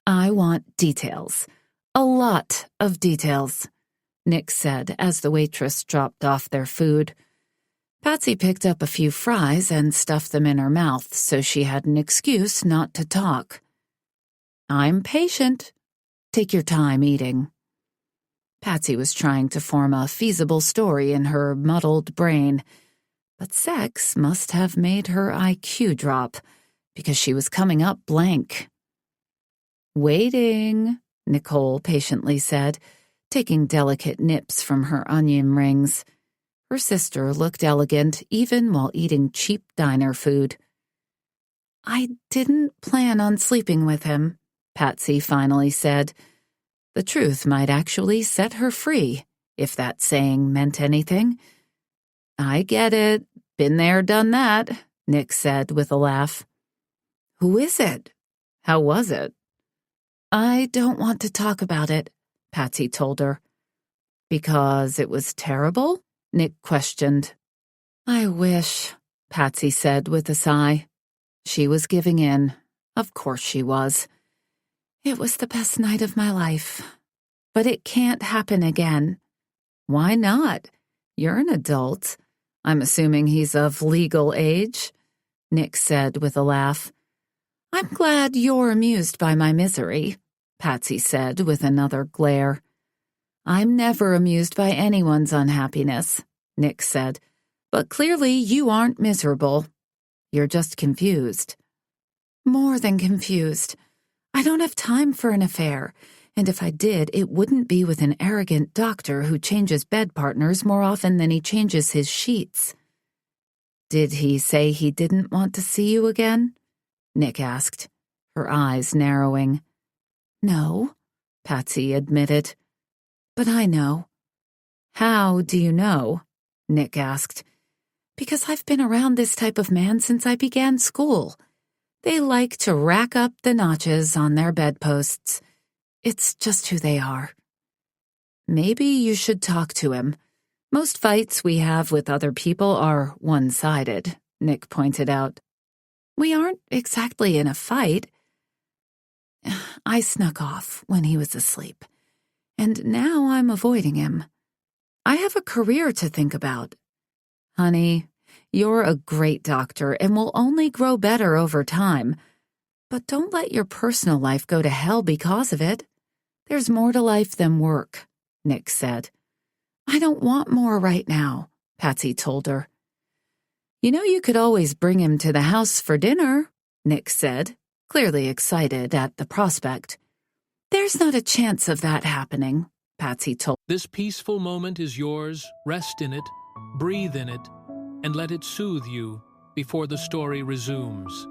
"I want details. A lot of details," Nick said as the waitress dropped off their food. Patsy picked up a few fries and stuffed them in her mouth so she had an excuse not to talk. "I'm patient. Take your time eating." Patsy was trying to form a feasible story in her muddled brain, but sex must have made her IQ drop because she was coming up blank. "Waiting," Nicole patiently said, taking delicate nips from her onion rings. Her sister looked elegant even while eating cheap diner food. "I didn't plan on sleeping with him," Patsy finally said. The truth might actually set her free, if that saying meant anything. "I get it. Been there, done that," Nick said with a laugh. "Who is it? How was it?" "I don't want to talk about it," Patsy told her. "Because it was terrible?" Nick questioned. "I wish," Patsy said with a sigh. She was giving in. Of course she was. "It was the best night of my life. But it can't happen again." "Why not? You're an adult. I'm assuming he's of legal age," Nick said with a laugh. "I'm glad you're amused by my misery," Patsy said with another glare. "I'm never amused by anyone's unhappiness," Nick said, "but clearly you aren't miserable. You're just confused." "More than confused. I don't have time for an affair, and if I did, it wouldn't be with an arrogant doctor who changes bed partners more often than he changes his sheets." "Did he say he didn't want to see you again?" Nick asked, her eyes narrowing. "No," Patsy admitted. "But I know. How do you know? Nick asked. Because I've been around this type of man since I began school. They like to rack up the notches on their bedposts. It's just who they are. Maybe you should talk to him. Most fights we have with other people are one-sided, Nick pointed out. We aren't exactly in a fight. I snuck off when he was asleep, and now I'm avoiding him. I have a career to think about. Honey, you're a great doctor and will only grow better over time. But don't let your personal life go to hell because of it. There's more to life than work, Nick said. I don't want more right now, Patsy told her. You know you could always bring him to the house for dinner, Nick said, clearly excited at the prospect. There's not a chance of that happening, Patsy told. This peaceful moment is yours. Rest in it, breathe in it, and let it soothe you before the story resumes.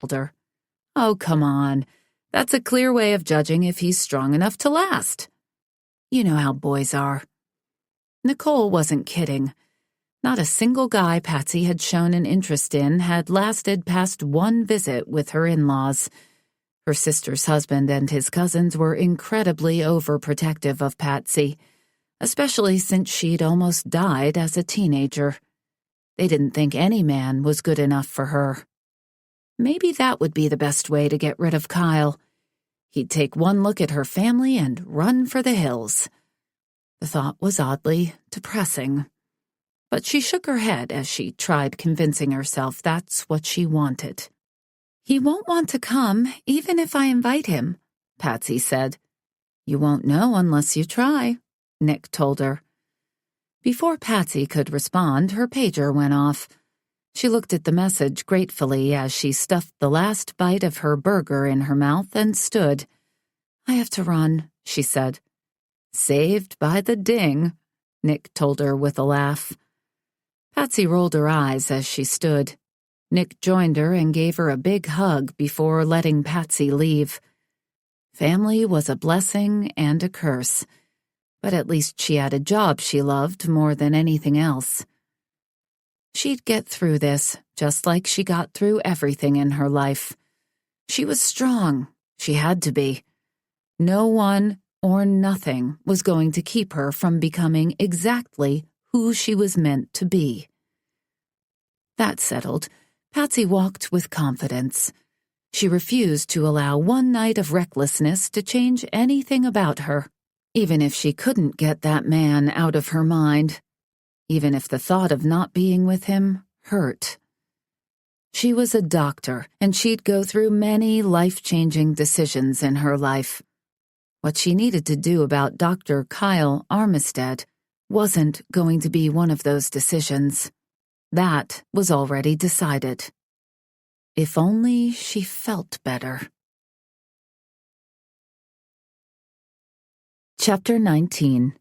told her. "Oh, come on. That's a clear way of judging if he's strong enough to last. You know how boys are." Nicole wasn't kidding. Not a single guy Patsy had shown an interest in had lasted past one visit with her in-laws. Her sister's husband and his cousins were incredibly overprotective of Patsy, especially since she'd almost died as a teenager. They didn't think any man was good enough for her. Maybe that would be the best way to get rid of Kyle. He'd take one look at her family and run for the hills. The thought was oddly depressing. But she shook her head as she tried convincing herself that's what she wanted. "He won't want to come, even if I invite him," Patsy said. "You won't know unless you try," Nick told her. Before Patsy could respond, her pager went off. She looked at the message gratefully as she stuffed the last bite of her burger in her mouth and stood. "I have to run," she said. "Saved by the ding," Nick told her with a laugh. Patsy rolled her eyes as she stood. Nick joined her and gave her a big hug before letting Patsy leave. Family was a blessing and a curse, but at least she had a job she loved more than anything else. She'd get through this, just like she got through everything in her life. She was strong. She had to be. No one or nothing was going to keep her from becoming exactly who she was meant to be. That settled, Patsy walked with confidence. She refused to allow one night of recklessness to change anything about her, even if she couldn't get that man out of her mind, even if the thought of not being with him hurt. She was a doctor, and she'd go through many life-changing decisions in her life. What she needed to do about Dr. Kyle Armistead wasn't going to be one of those decisions. That was already decided. If only she felt better. Chapter 19.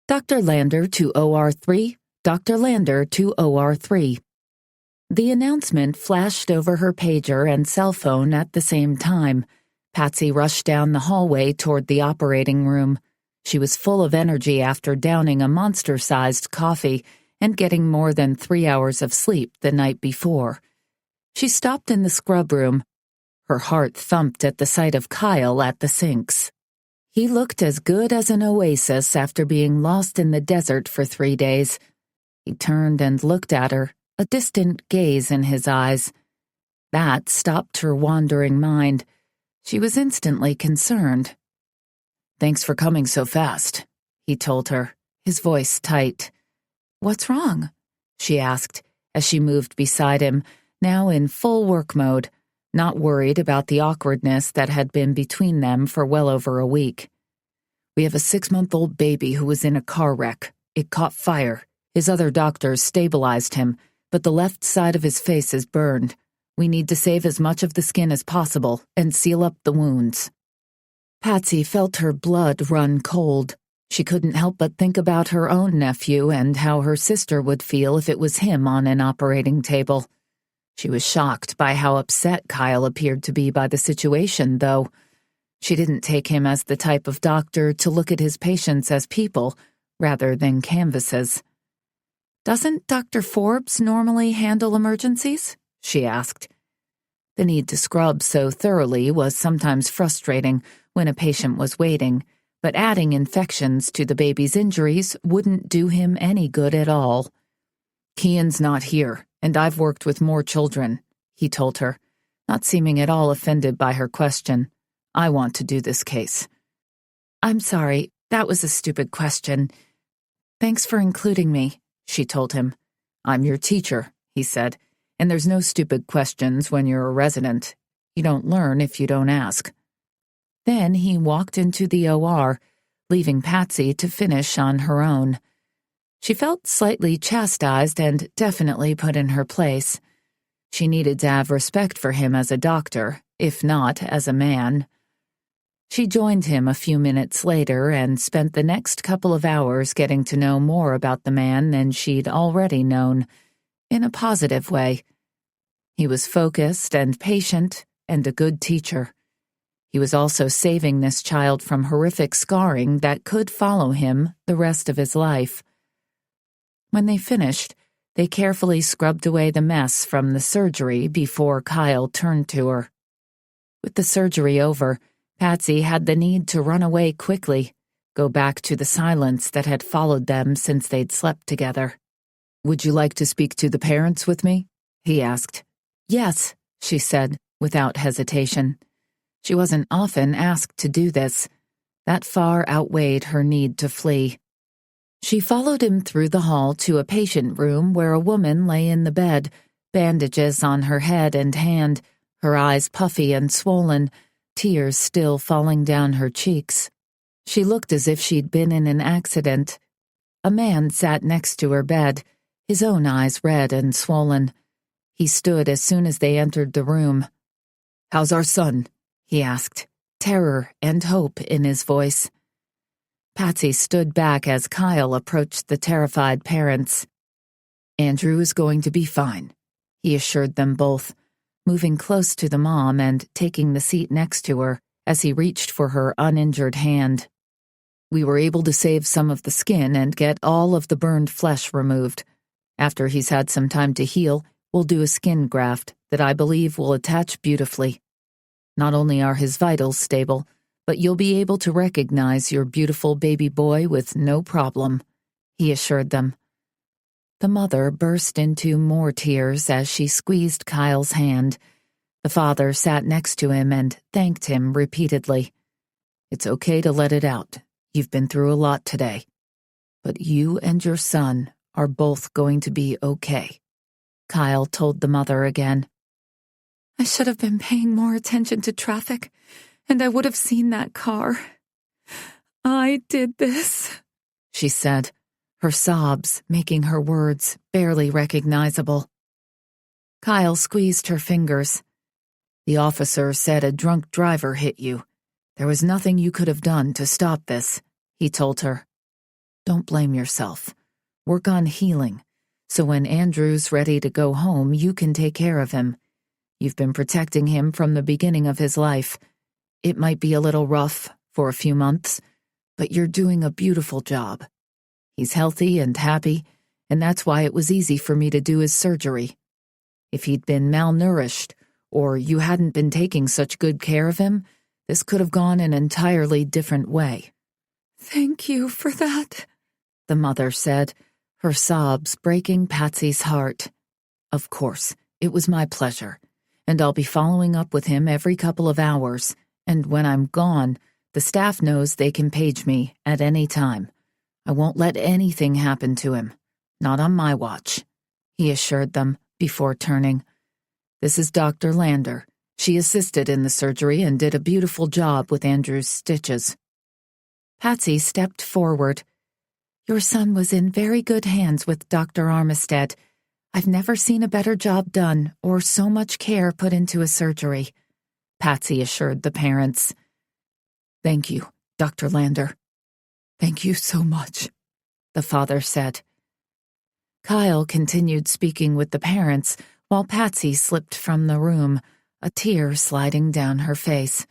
Dr. Lander to OR3, Dr. Lander to OR3. The announcement flashed over her pager and cell phone at the same time. Patsy rushed down the hallway toward the operating room. She was full of energy after downing a monster-sized coffee and getting more than 3 hours of sleep the night before. She stopped in the scrub room. Her heart thumped at the sight of Kyle at the sinks. He looked as good as an oasis after being lost in the desert for 3 days. He turned and looked at her, a distant gaze in his eyes. That stopped her wandering mind. She was instantly concerned. "Thanks for coming so fast," he told her, his voice tight. "What's wrong?" she asked, as she moved beside him, now in full work mode, not worried about the awkwardness that had been between them for well over a week. "We have a 6-month-old baby who was in a car wreck. It caught fire. His other doctors stabilized him, but the left side of his face is burned. We need to save as much of the skin as possible and seal up the wounds." Patsy felt her blood run cold. She couldn't help but think about her own nephew and how her sister would feel if it was him on an operating table. She was shocked by how upset Kyle appeared to be by the situation, though. She didn't take him as the type of doctor to look at his patients as people, rather than canvases. "Doesn't Dr. Forbes normally handle emergencies?" she asked. The need to scrub so thoroughly was sometimes frustrating when a patient was waiting, but adding infections to the baby's injuries wouldn't do him any good at all. "Kian's not here, and I've worked with more children," he told her, not seeming at all offended by her question. "I want to do this case." "I'm sorry, that was a stupid question. Thanks for including me," she told him. "I'm your teacher," he said, "and there's no stupid questions when you're a resident. You don't learn if you don't ask." Then he walked into the OR, leaving Patsy to finish on her own. She felt slightly chastised and definitely put in her place. She needed to have respect for him as a doctor, if not as a man. She joined him a few minutes later and spent the next couple of hours getting to know more about the man than she'd already known, in a positive way. He was focused and patient and a good teacher. He was also saving this child from horrific scarring that could follow him the rest of his life. When they finished, they carefully scrubbed away the mess from the surgery before Kyle turned to her. With the surgery over, Patsy had the need to run away quickly, go back to the silence that had followed them since they'd slept together. "Would you like to speak to the parents with me?" he asked. "Yes," she said, without hesitation. She wasn't often asked to do this. That far outweighed her need to flee. She followed him through the hall to a patient room where a woman lay in the bed, bandages on her head and hand, her eyes puffy and swollen, tears still falling down her cheeks. She looked as if she'd been in an accident. A man sat next to her bed, his own eyes red and swollen. He stood as soon as they entered the room. "How's our son?" he asked, terror and hope in his voice. Patsy stood back as Kyle approached the terrified parents. "Andrew is going to be fine," he assured them both, moving close to the mom and taking the seat next to her as he reached for her uninjured hand. "We were able to save some of the skin and get all of the burned flesh removed. After he's had some time to heal, we'll do a skin graft that I believe will attach beautifully. Not only are his vitals stable, but you'll be able to recognize your beautiful baby boy with no problem," he assured them. The mother burst into more tears as she squeezed Kyle's hand. The father sat next to him and thanked him repeatedly. "It's okay to let it out. You've been through a lot today. But you and your son are both going to be okay," Kyle told the mother again. "I should have been paying more attention to traffic, and I would have seen that car. I did this," she said, her sobs making her words barely recognizable. Kyle squeezed her fingers. "The officer said a drunk driver hit you. There was nothing you could have done to stop this," he told her. "Don't blame yourself. Work on healing, so when Andrew's ready to go home, you can take care of him. You've been protecting him from the beginning of his life. It might be a little rough for a few months, but you're doing a beautiful job. He's healthy and happy, and that's why it was easy for me to do his surgery. If he'd been malnourished, or you hadn't been taking such good care of him, this could have gone an entirely different way." "Thank you for that," the mother said, her sobs breaking Patsy's heart. "Of course, it was my pleasure, and I'll be following up with him every couple of hours, and when I'm gone, the staff knows they can page me at any time. I won't let anything happen to him, not on my watch," he assured them before turning. "This is Dr. Lander. She assisted in the surgery and did a beautiful job with Andrew's stitches." Patsy stepped forward. "Your son was in very good hands with Dr. Armistead. I've never seen a better job done or so much care put into a surgery," Patsy assured the parents. "Thank you, Dr. Lander. Thank you so much," the father said. Kyle continued speaking with the parents while Patsy slipped from the room, a tear sliding down her face.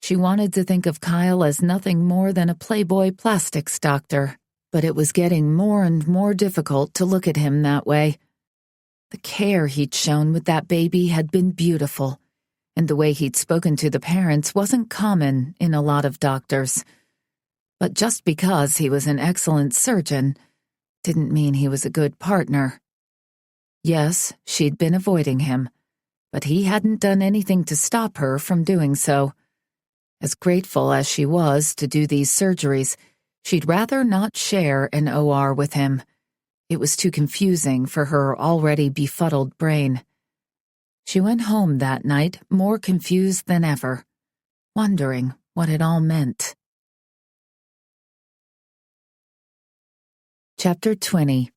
She wanted to think of Kyle as nothing more than a Playboy plastics doctor, but it was getting more and more difficult to look at him that way. The care he'd shown with that baby had been beautiful, and the way he'd spoken to the parents wasn't common in a lot of doctors. But just because he was an excellent surgeon didn't mean he was a good partner. Yes, she'd been avoiding him, but he hadn't done anything to stop her from doing so. As grateful as she was to do these surgeries, she'd rather not share an OR with him. It was too confusing for her already befuddled brain. She went home that night more confused than ever, wondering what it all meant. Chapter 20.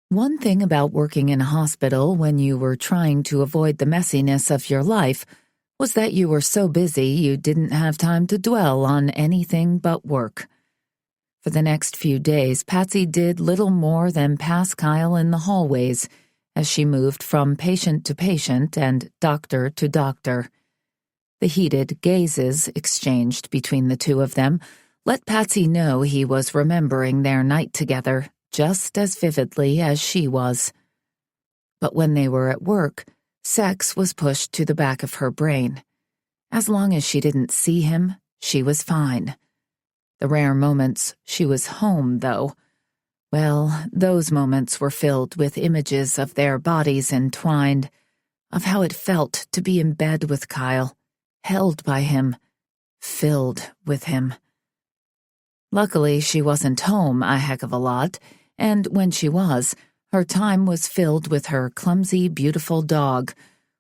One thing about working in a hospital when you were trying to avoid the messiness of your life was that you were so busy you didn't have time to dwell on anything but work. For the next few days, Patsy did little more than pass Kyle in the hallways as she moved from patient to patient and doctor to doctor. The heated gazes exchanged between the two of them let Patsy know he was remembering their night together just as vividly as she was. But when they were at work, sex was pushed to the back of her brain. As long as she didn't see him, she was fine. The rare moments she was home, though, well, those moments were filled with images of their bodies entwined, of how it felt to be in bed with Kyle, held by him, filled with him. Luckily, she wasn't home a heck of a lot, and when she was, her time was filled with her clumsy, beautiful dog,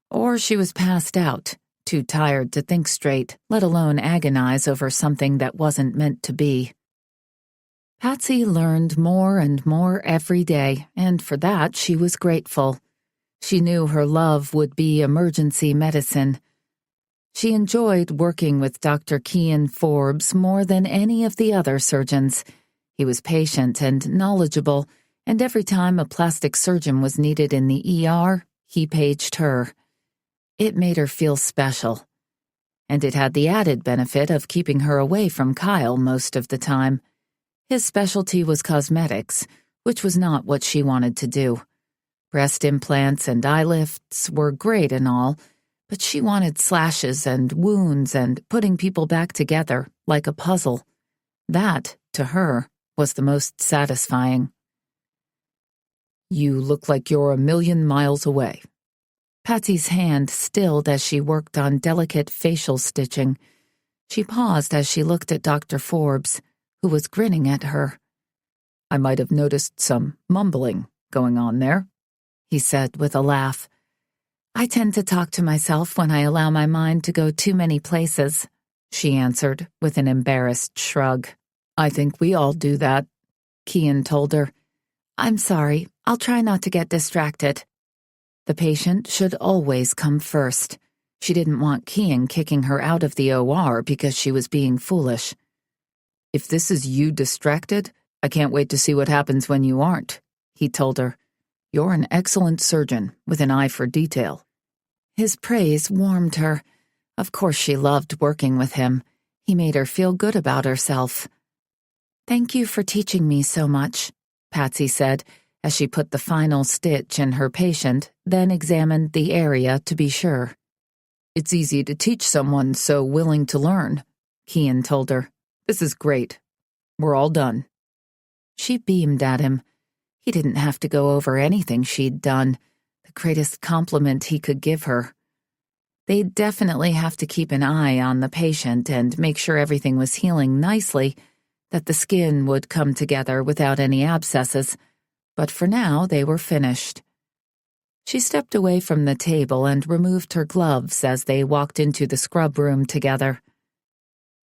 or she was passed out, too tired to think straight, let alone agonize over something that wasn't meant to be. Patsy learned more and more every day, and for that she was grateful. She knew her love would be emergency medicine. She enjoyed working with Dr. Kean Forbes more than any of the other surgeons. He was patient and knowledgeable, and every time a plastic surgeon was needed in the ER, he paged her. It made her feel special. And it had the added benefit of keeping her away from Kyle most of the time. His specialty was cosmetics, which was not what she wanted to do. Breast implants and eye lifts were great and all, but she wanted slashes and wounds and putting people back together like a puzzle. That, to her, was the most satisfying. "You look like you're 1,000,000 miles away." Patsy's hand stilled as she worked on delicate facial stitching. She paused as she looked at Dr. Forbes, who was grinning at her. "I might have noticed some mumbling going on there," he said with a laugh. "I tend to talk to myself when I allow my mind to go too many places," she answered with an embarrassed shrug. "I think we all do that," Kean told her. "I'm sorry. I'll try not to get distracted." The patient should always come first. She didn't want Kean kicking her out of the OR because she was being foolish. "If this is you distracted, I can't wait to see what happens when you aren't," he told her. "You're an excellent surgeon with an eye for detail." His praise warmed her. Of course she loved working with him. He made her feel good about herself. "Thank you for teaching me so much," Patsy said, as she put the final stitch in her patient, then examined the area to be sure. "It's easy to teach someone so willing to learn," Kean told her. "This is great. We're all done." She beamed at him. He didn't have to go over anything she'd done, the greatest compliment he could give her. They'd definitely have to keep an eye on the patient and make sure everything was healing nicely, that the skin would come together without any abscesses, but for now they were finished. She stepped away from the table and removed her gloves as they walked into the scrub room together.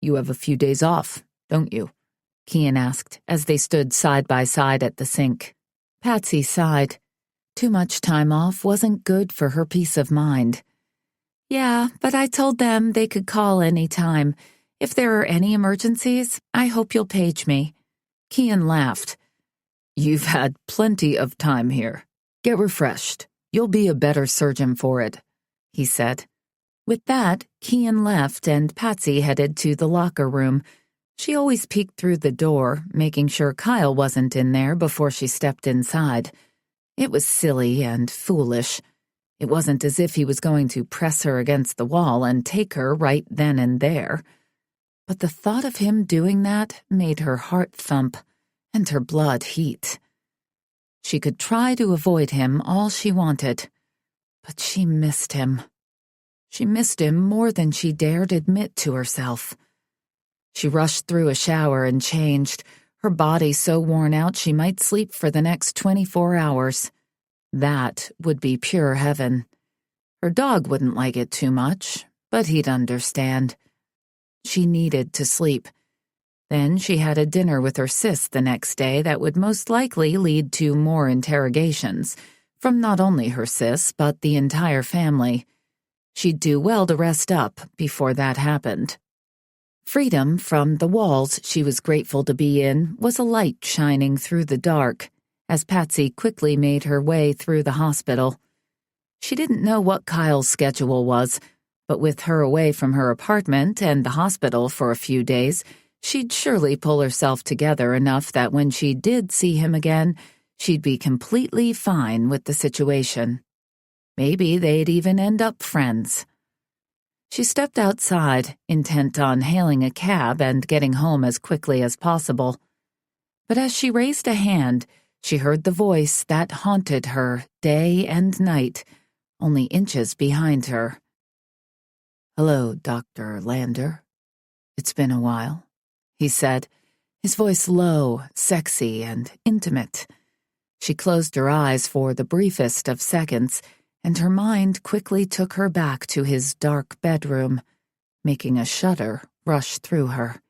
"You have a few days off, don't you?" Kean asked as they stood side by side at the sink. Patsy sighed. Too much time off wasn't good for her peace of mind. "Yeah, but I told them they could call any time. If there are any emergencies, I hope you'll page me." Kean laughed. "You've had plenty of time here. Get refreshed. You'll be a better surgeon for it," he said. With that, Kean left and Patsy headed to the locker room. She always peeked through the door, making sure Kyle wasn't in there before she stepped inside. It was silly and foolish. It wasn't as if he was going to press her against the wall and take her right then and there. But the thought of him doing that made her heart thump and her blood heat. She could try to avoid him all she wanted, but she missed him. She missed him more than she dared admit to herself. She rushed through a shower and changed, her body so worn out she might sleep for the next 24 hours. That would be pure heaven. Her dog wouldn't like it too much, but he'd understand. She needed to sleep. Then she had a dinner with her sis the next day that would most likely lead to more interrogations, from not only her sis, but the entire family. She'd do well to rest up before that happened. Freedom from the walls she was grateful to be in was a light shining through the dark, as Patsy quickly made her way through the hospital. She didn't know what Kyle's schedule was, but with her away from her apartment and the hospital for a few days, she'd surely pull herself together enough that when she did see him again, she'd be completely fine with the situation. Maybe they'd even end up friends. She stepped outside, intent on hailing a cab and getting home as quickly as possible. But as she raised a hand, she heard the voice that haunted her day and night, only inches behind her. "Hello, Dr. Lander. It's been a while," he said, his voice low, sexy, and intimate. She closed her eyes for the briefest of seconds, and her mind quickly took her back to his dark bedroom, making a shudder rush through her.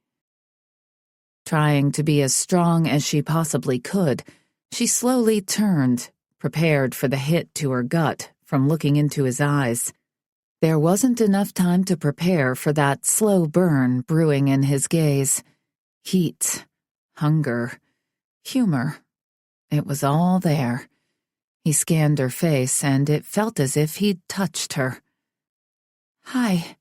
Trying to be as strong as she possibly could, she slowly turned, prepared for the hit to her gut from looking into his eyes. There wasn't enough time to prepare for that slow burn brewing in his gaze. Heat, hunger, humor. It was all there. He scanned her face, and it felt as if he'd touched her. "Hi,"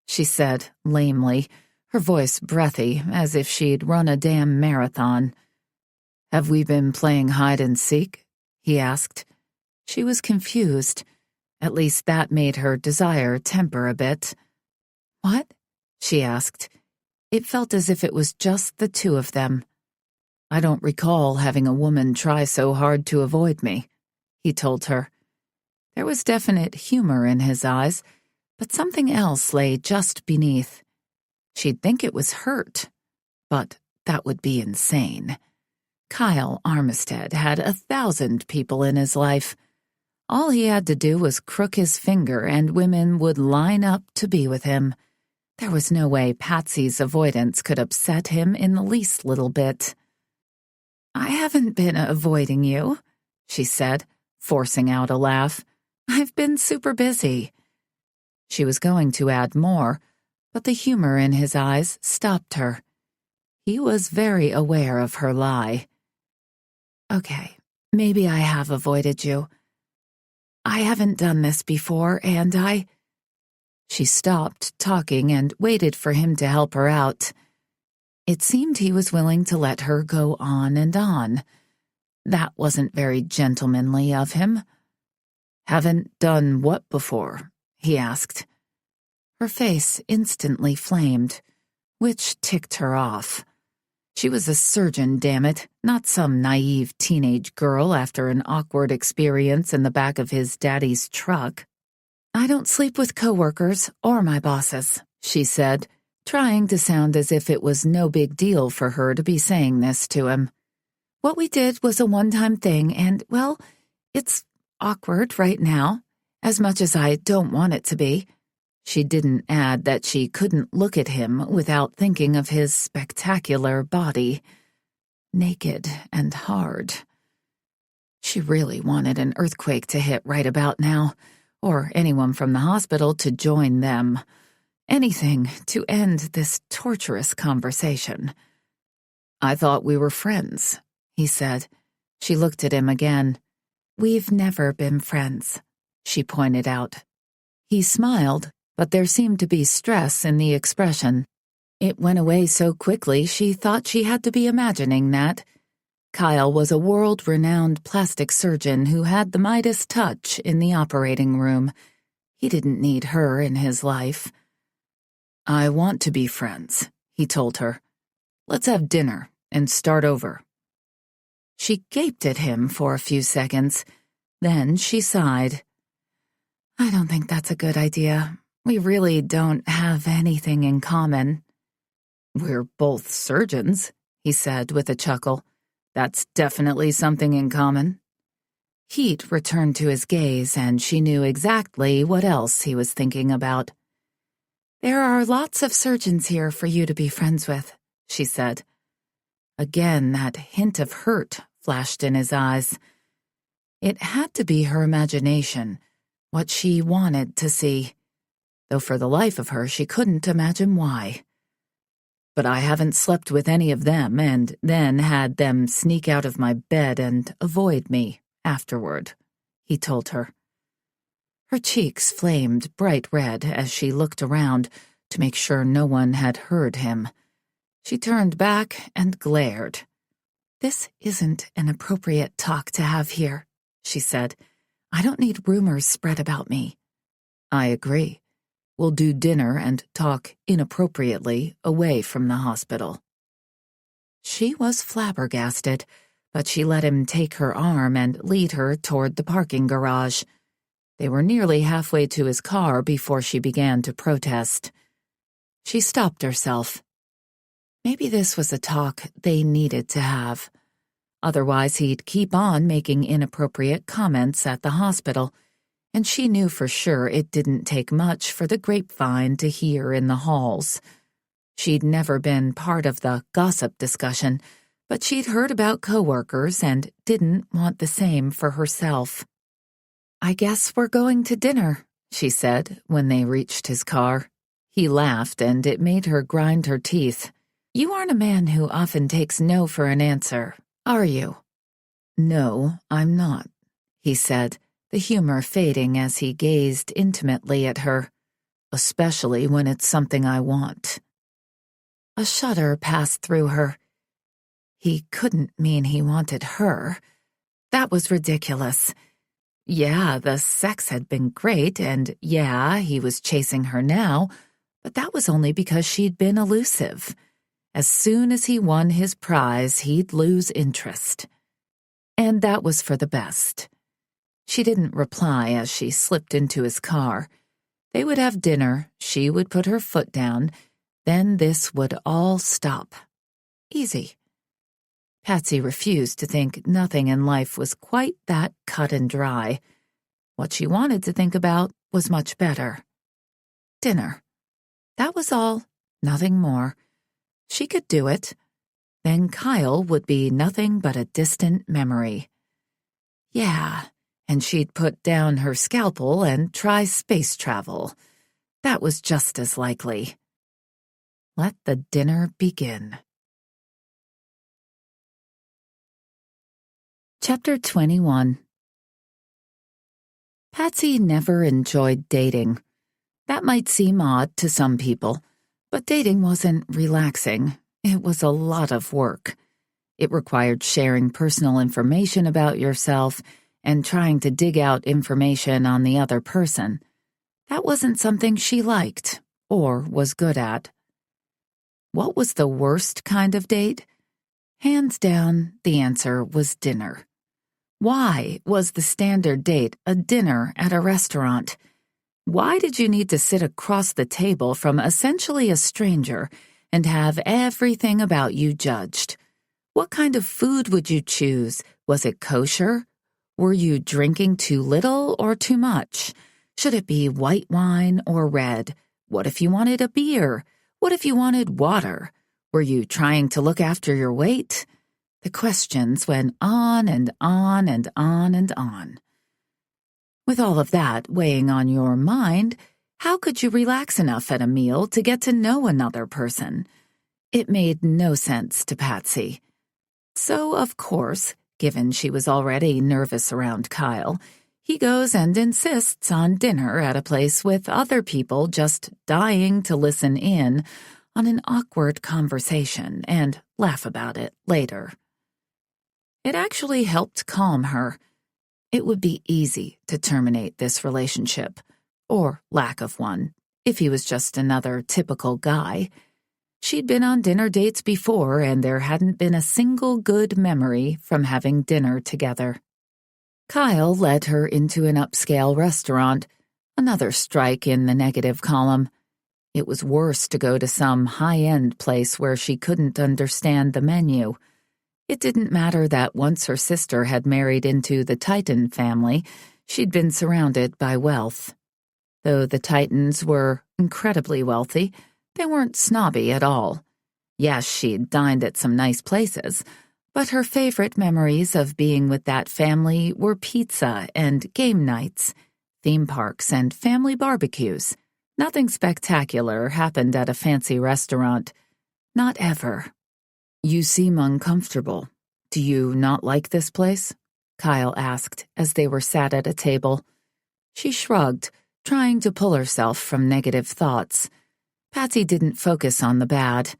she said, lamely, her voice breathy, as if she'd run a damn marathon. "Have we been playing hide-and-seek?" he asked. She was confused. At least that made her desire temper a bit. "What?" she asked. It felt as if it was just the two of them. "I don't recall having a woman try so hard to avoid me," he told her. There was definite humor in his eyes, but something else lay just beneath. She'd think it was hurt, but that would be insane. Kyle Armistead had 1,000 people in his life. All he had to do was crook his finger and women would line up to be with him. There was no way Patsy's avoidance could upset him in the least little bit. "I haven't been avoiding you," she said, forcing out a laugh. "I've been super busy." She was going to add more, but the humor in his eyes stopped her. He was very aware of her lie. "Okay, maybe I have avoided you. I haven't done this before, and She stopped talking and waited for him to help her out. It seemed he was willing to let her go on and on. That wasn't very gentlemanly of him. "Haven't done what before?" he asked. Her face instantly flamed, which ticked her off. She was a surgeon, damn it, not some naive teenage girl after an awkward experience in the back of his daddy's truck. "I don't sleep with coworkers or my bosses," she said, trying to sound as if it was no big deal for her to be saying this to him. "What we did was a one-time thing, and, well, it's awkward right now, as much as I don't want it to be." She didn't add that she couldn't look at him without thinking of his spectacular body. Naked and hard. She really wanted an earthquake to hit right about now, or anyone from the hospital to join them. Anything to end this torturous conversation. "I thought we were friends," he said. She looked at him again. "We've never been friends," she pointed out. He smiled, but there seemed to be stress in the expression. It went away so quickly she thought she had to be imagining that. Kyle was a world-renowned plastic surgeon who had the Midas touch in the operating room. He didn't need her in his life. "I want to be friends," he told her. "Let's have dinner and start over." She gaped at him for a few seconds. Then she sighed. "I don't think that's a good idea. We really don't have anything in common." "We're both surgeons," he said with a chuckle. "That's definitely something in common." Heat returned to his gaze, and she knew exactly what else he was thinking about. "There are lots of surgeons here for you to be friends with," she said. Again, that hint of hurt flashed in his eyes. It had to be her imagination, what she wanted to see, though for the life of her she couldn't imagine why. but I haven't slept with any of them and then had them sneak out of my bed and avoid me afterward," he told her. Her cheeks flamed bright red as she looked around to make sure no one had heard him. She turned back and glared. "This isn't an appropriate talk to have here," she said. "I don't need rumors spread about me." "I agree. We'll do dinner and talk inappropriately away from the hospital." She was flabbergasted, but she let him take her arm and lead her toward the parking garage. They were nearly halfway to his car before she began to protest. She stopped herself. Maybe this was a talk they needed to have. Otherwise, he'd keep on making inappropriate comments at the hospital, and she knew for sure it didn't take much for the grapevine to hear in the halls. She'd never been part of the gossip discussion, but she'd heard about coworkers and didn't want the same for herself. "I guess we're going to dinner," she said when they reached his car. He laughed, and it made her grind her teeth. "You aren't a man who often takes no for an answer, are you?" "No, I'm not," he said, the humor fading as he gazed intimately at her, "especially when it's something I want." A shudder passed through her. He couldn't mean he wanted her. That was ridiculous. Yeah, the sex had been great, and yeah, he was chasing her now, but that was only because she'd been elusive. As soon as he won his prize, he'd lose interest. And that was for the best. She didn't reply as she slipped into his car. They would have dinner, she would put her foot down, then this would all stop. Easy. Patsy refused to think nothing in life was quite that cut and dry. What she wanted to think about was much better. Dinner. That was all, nothing more. She could do it. Then Kyle would be nothing but a distant memory. Yeah, and she'd put down her scalpel and try space travel. That was just as likely. Let the dinner begin. Chapter 21. Patsy never enjoyed dating. That might seem odd to some people, but dating wasn't relaxing. It was a lot of work. It required sharing personal information about yourself and trying to dig out information on the other person. That wasn't something she liked or was good at. What was the worst kind of date? Hands down, the answer was dinner. Why was the standard date a dinner at a restaurant? Why did you need to sit across the table from essentially a stranger and have everything about you judged? What kind of food would you choose? Was it kosher? Were you drinking too little or too much? Should it be white wine or red? What if you wanted a beer? What if you wanted water? Were you trying to look after your weight? The questions went on and on and on and on. With all of that weighing on your mind, how could you relax enough at a meal to get to know another person? It made no sense to Patsy. So, of course, given she was already nervous around Kyle, he goes and insists on dinner at a place with other people just dying to listen in on an awkward conversation and laugh about it later. It actually helped calm her. It would be easy to terminate this relationship, or lack of one, if he was just another typical guy. She'd been on dinner dates before, and there hadn't been a single good memory from having dinner together. Kyle led her into an upscale restaurant, another strike in the negative column. It was worse to go to some high-end place where she couldn't understand the menu. It didn't matter that once her sister had married into the Titan family, she'd been surrounded by wealth. Though the Titans were incredibly wealthy, they weren't snobby at all. Yes, she'd dined at some nice places, but her favorite memories of being with that family were pizza and game nights, theme parks and family barbecues. Nothing spectacular happened at a fancy restaurant. Not ever. You seem uncomfortable. Do you not like this place? Kyle asked as they were sat at a table. She shrugged, trying to pull herself from negative thoughts. Patsy didn't focus on the bad.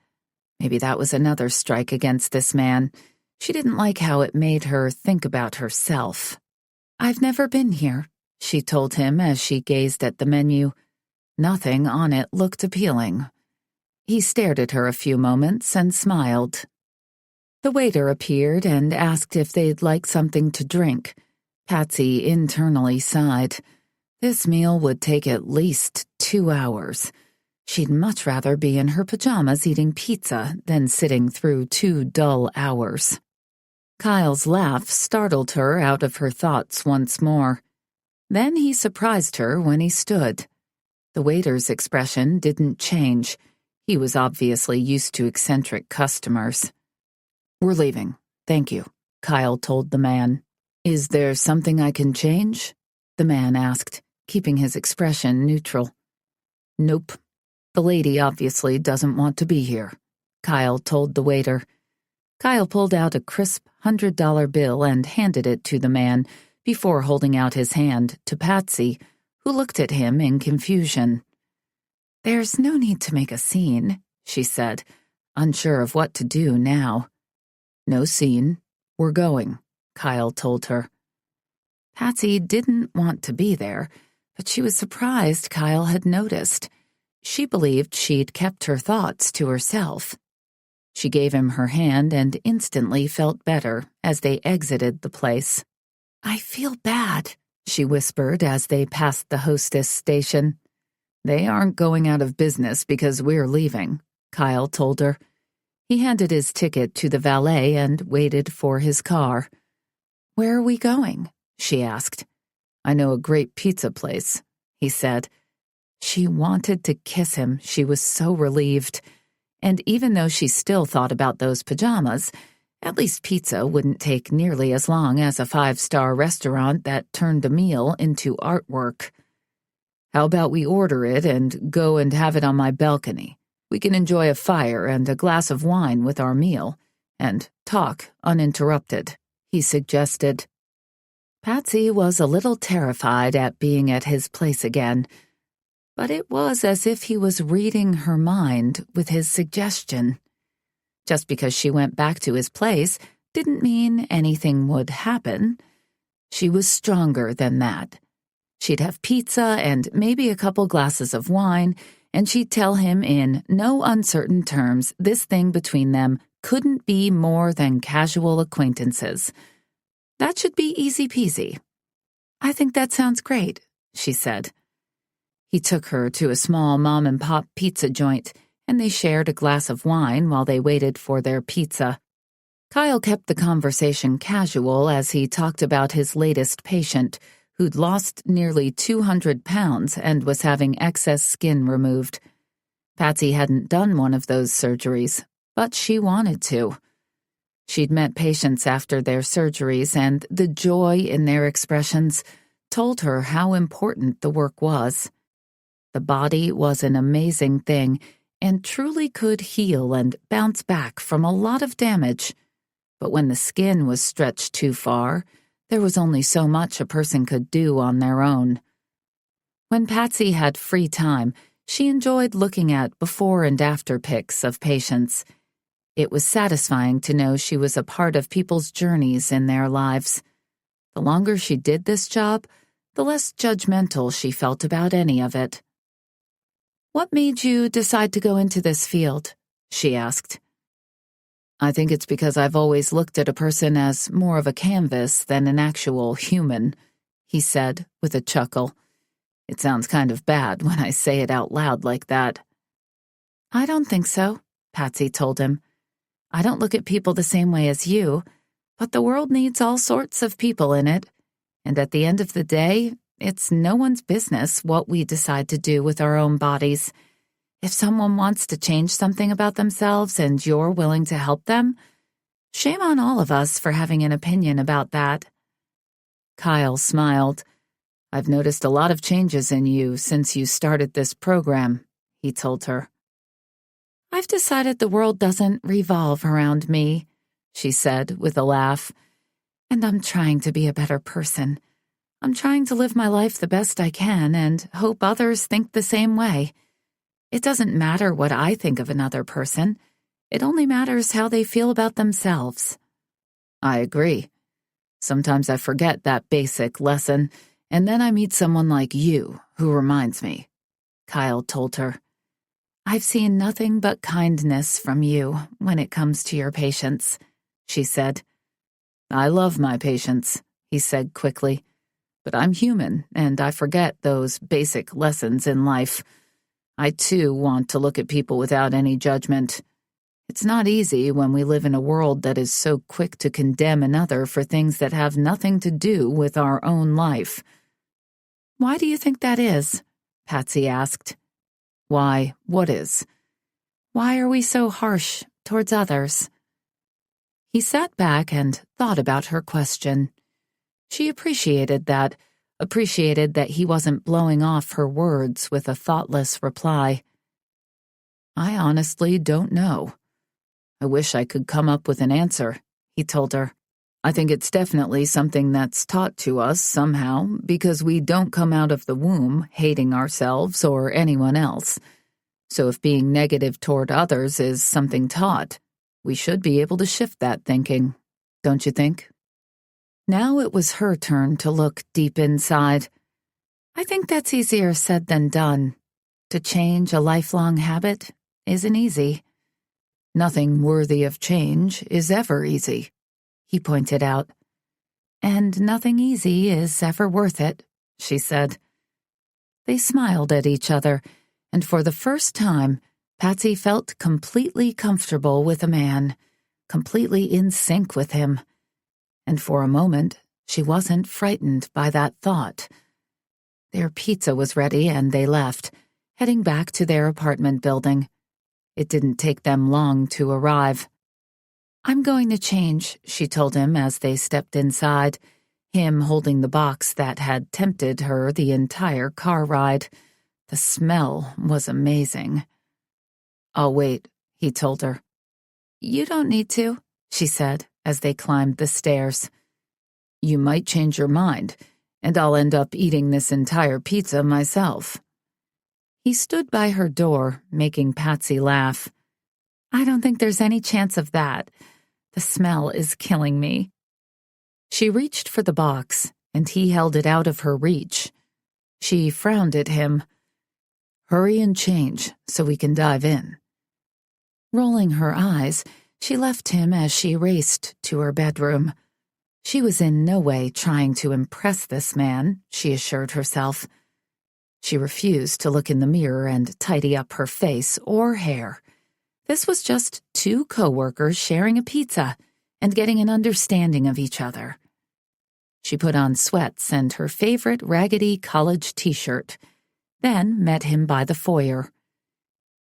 Maybe that was another strike against this man. She didn't like how it made her think about herself. I've never been here, she told him as she gazed at the menu. Nothing on it looked appealing. He stared at her a few moments and smiled. The waiter appeared and asked if they'd like something to drink. Patsy internally sighed. This meal would take at least 2 hours. She'd much rather be in her pajamas eating pizza than sitting through 2 dull hours. Kyle's laugh startled her out of her thoughts once more. Then he surprised her when he stood. The waiter's expression didn't change. He was obviously used to eccentric customers. We're leaving, thank you, Kyle told the man. Is there something I can change? The man asked, keeping his expression neutral. Nope. The lady obviously doesn't want to be here, Kyle told the waiter. Kyle pulled out a crisp $100 bill and handed it to the man before holding out his hand to Patsy, who looked at him in confusion. There's no need to make a scene, she said, unsure of what to do now. No scene. We're going, Kyle told her. Patsy didn't want to be there, but she was surprised Kyle had noticed. She believed she'd kept her thoughts to herself. She gave him her hand and instantly felt better as they exited the place. I feel bad, she whispered as they passed the hostess station. They aren't going out of business because we're leaving, Kyle told her. He handed his ticket to the valet and waited for his car. Where are we going? She asked. I know a great pizza place, he said. She wanted to kiss him. She was so relieved. And even though she still thought about those pajamas, at least pizza wouldn't take nearly as long as a 5-star restaurant that turned a meal into artwork. How about we order it and go and have it on my balcony? We can enjoy a fire and a glass of wine with our meal, and talk uninterrupted, he suggested. Patsy was a little terrified at being at his place again, but it was as if he was reading her mind with his suggestion. Just because she went back to his place didn't mean anything would happen. She was stronger than that. She'd have pizza and maybe a couple glasses of wine, and she'd tell him in no uncertain terms this thing between them couldn't be more than casual acquaintances. That should be easy peasy. I think that sounds great, she said. He took her to a small mom-and-pop pizza joint, and they shared a glass of wine while they waited for their pizza. Kyle kept the conversation casual as he talked about his latest patient, who'd lost nearly 200 pounds and was having excess skin removed. Patsy hadn't done one of those surgeries, but she wanted to. She'd met patients after their surgeries, and the joy in their expressions told her how important the work was. The body was an amazing thing and truly could heal and bounce back from a lot of damage. But when the skin was stretched too far, there was only so much a person could do on their own. When Patsy had free time, she enjoyed looking at before and after pics of patients. It was satisfying to know she was a part of people's journeys in their lives. The longer she did this job, the less judgmental she felt about any of it. What made you decide to go into this field? She asked. I think it's because I've always looked at a person as more of a canvas than an actual human, he said with a chuckle. It sounds kind of bad when I say it out loud like that. I don't think so, Patsy told him. I don't look at people the same way as you, but the world needs all sorts of people in it, and at the end of the day, it's no one's business what we decide to do with our own bodies. If someone wants to change something about themselves and you're willing to help them, shame on all of us for having an opinion about that. Kyle smiled. I've noticed a lot of changes in you since you started this program, he told her. I've decided the world doesn't revolve around me, she said with a laugh. And I'm trying to be a better person. I'm trying to live my life the best I can and hope others think the same way. It doesn't matter what I think of another person. It only matters how they feel about themselves. I agree. Sometimes I forget that basic lesson, and then I meet someone like you who reminds me, Kyle told her. I've seen nothing but kindness from you when it comes to your patients, she said. I love my patients, he said quickly. But I'm human, and I forget those basic lessons in life. I, too, want to look at people without any judgment. It's not easy when we live in a world that is so quick to condemn another for things that have nothing to do with our own life. Why do you think that is? Patsy asked. Why, what is? Why are we so harsh towards others? He sat back and thought about her question. She appreciated that he wasn't blowing off her words with a thoughtless reply. I honestly don't know. I wish I could come up with an answer, he told her. I think it's definitely something that's taught to us somehow because we don't come out of the womb hating ourselves or anyone else. So if being negative toward others is something taught, we should be able to shift that thinking, don't you think? Now it was her turn to look deep inside. I think that's easier said than done. To change a lifelong habit isn't easy. Nothing worthy of change is ever easy, he pointed out. And nothing easy is ever worth it, she said. They smiled at each other, and for the first time, Patsy felt completely comfortable with a man, completely in sync with him. And for a moment, she wasn't frightened by that thought. Their pizza was ready and they left, heading back to their apartment building. It didn't take them long to arrive. I'm going to change, she told him as they stepped inside, him holding the box that had tempted her the entire car ride. The smell was amazing. I'll wait, he told her. You don't need to, she said as they climbed the stairs. You might change your mind, and I'll end up eating this entire pizza myself. He stood by her door, making Patsy laugh. I don't think there's any chance of that. The smell is killing me. She reached for the box, and he held it out of her reach. She frowned at him. Hurry and change so we can dive in. Rolling her eyes, she left him as she raced to her bedroom. She was in no way trying to impress this man, she assured herself. She refused to look in the mirror and tidy up her face or hair. This was just two co-workers sharing a pizza and getting an understanding of each other. She put on sweats and her favorite raggedy college t-shirt, then met him by the foyer.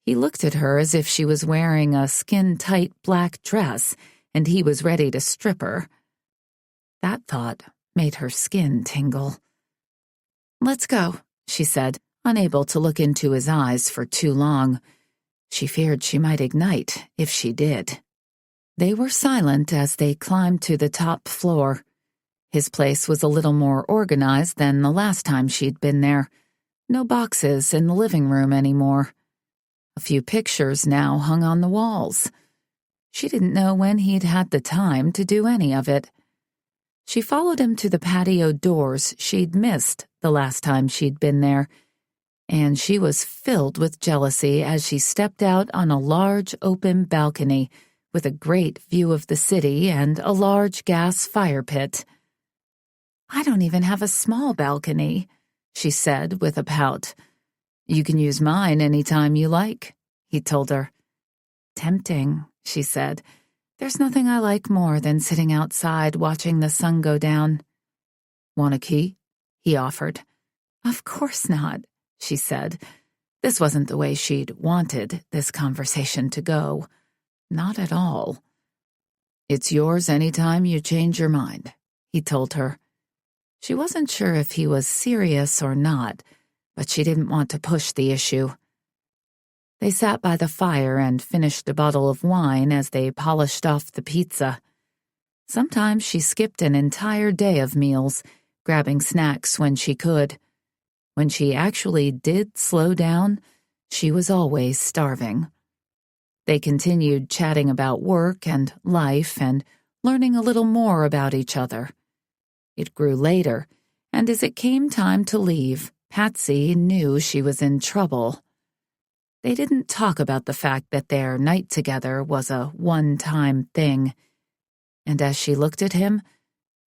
He looked at her as if she was wearing a skin-tight black dress and he was ready to strip her. That thought made her skin tingle. Let's go, she said, unable to look into his eyes for too long. She feared she might ignite if she did. They were silent as they climbed to the top floor. His place was a little more organized than the last time she'd been there. No boxes in the living room anymore. A few pictures now hung on the walls. She didn't know when he'd had the time to do any of it. She followed him to the patio doors she'd missed the last time she'd been there, and she was filled with jealousy as she stepped out on a large open balcony with a great view of the city and a large gas fire pit. I don't even have a small balcony, she said with a pout. You can use mine any time you like, he told her. Tempting, she said. There's nothing I like more than sitting outside watching the sun go down. Want a key? He offered. Of course not, she said. This wasn't the way she'd wanted this conversation to go. Not at all. It's yours any time you change your mind, he told her. She wasn't sure if he was serious or not, but she didn't want to push the issue. They sat by the fire and finished a bottle of wine as they polished off the pizza. Sometimes she skipped an entire day of meals, grabbing snacks when she could. When she actually did slow down, she was always starving. They continued chatting about work and life and learning a little more about each other. It grew later, and as it came time to leave, Patsy knew she was in trouble. They didn't talk about the fact that their night together was a one-time thing, and as she looked at him,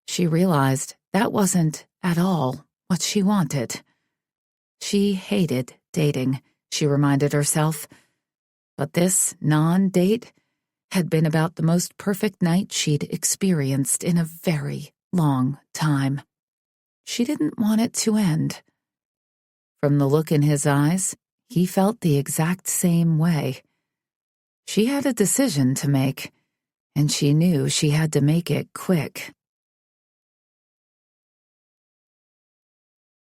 she realized that wasn't at all what she wanted. She hated dating, she reminded herself, but this non-date had been about the most perfect night she'd experienced in a very long time. She didn't want it to end. From the look in his eyes, he felt the exact same way. She had a decision to make, and she knew she had to make it quick.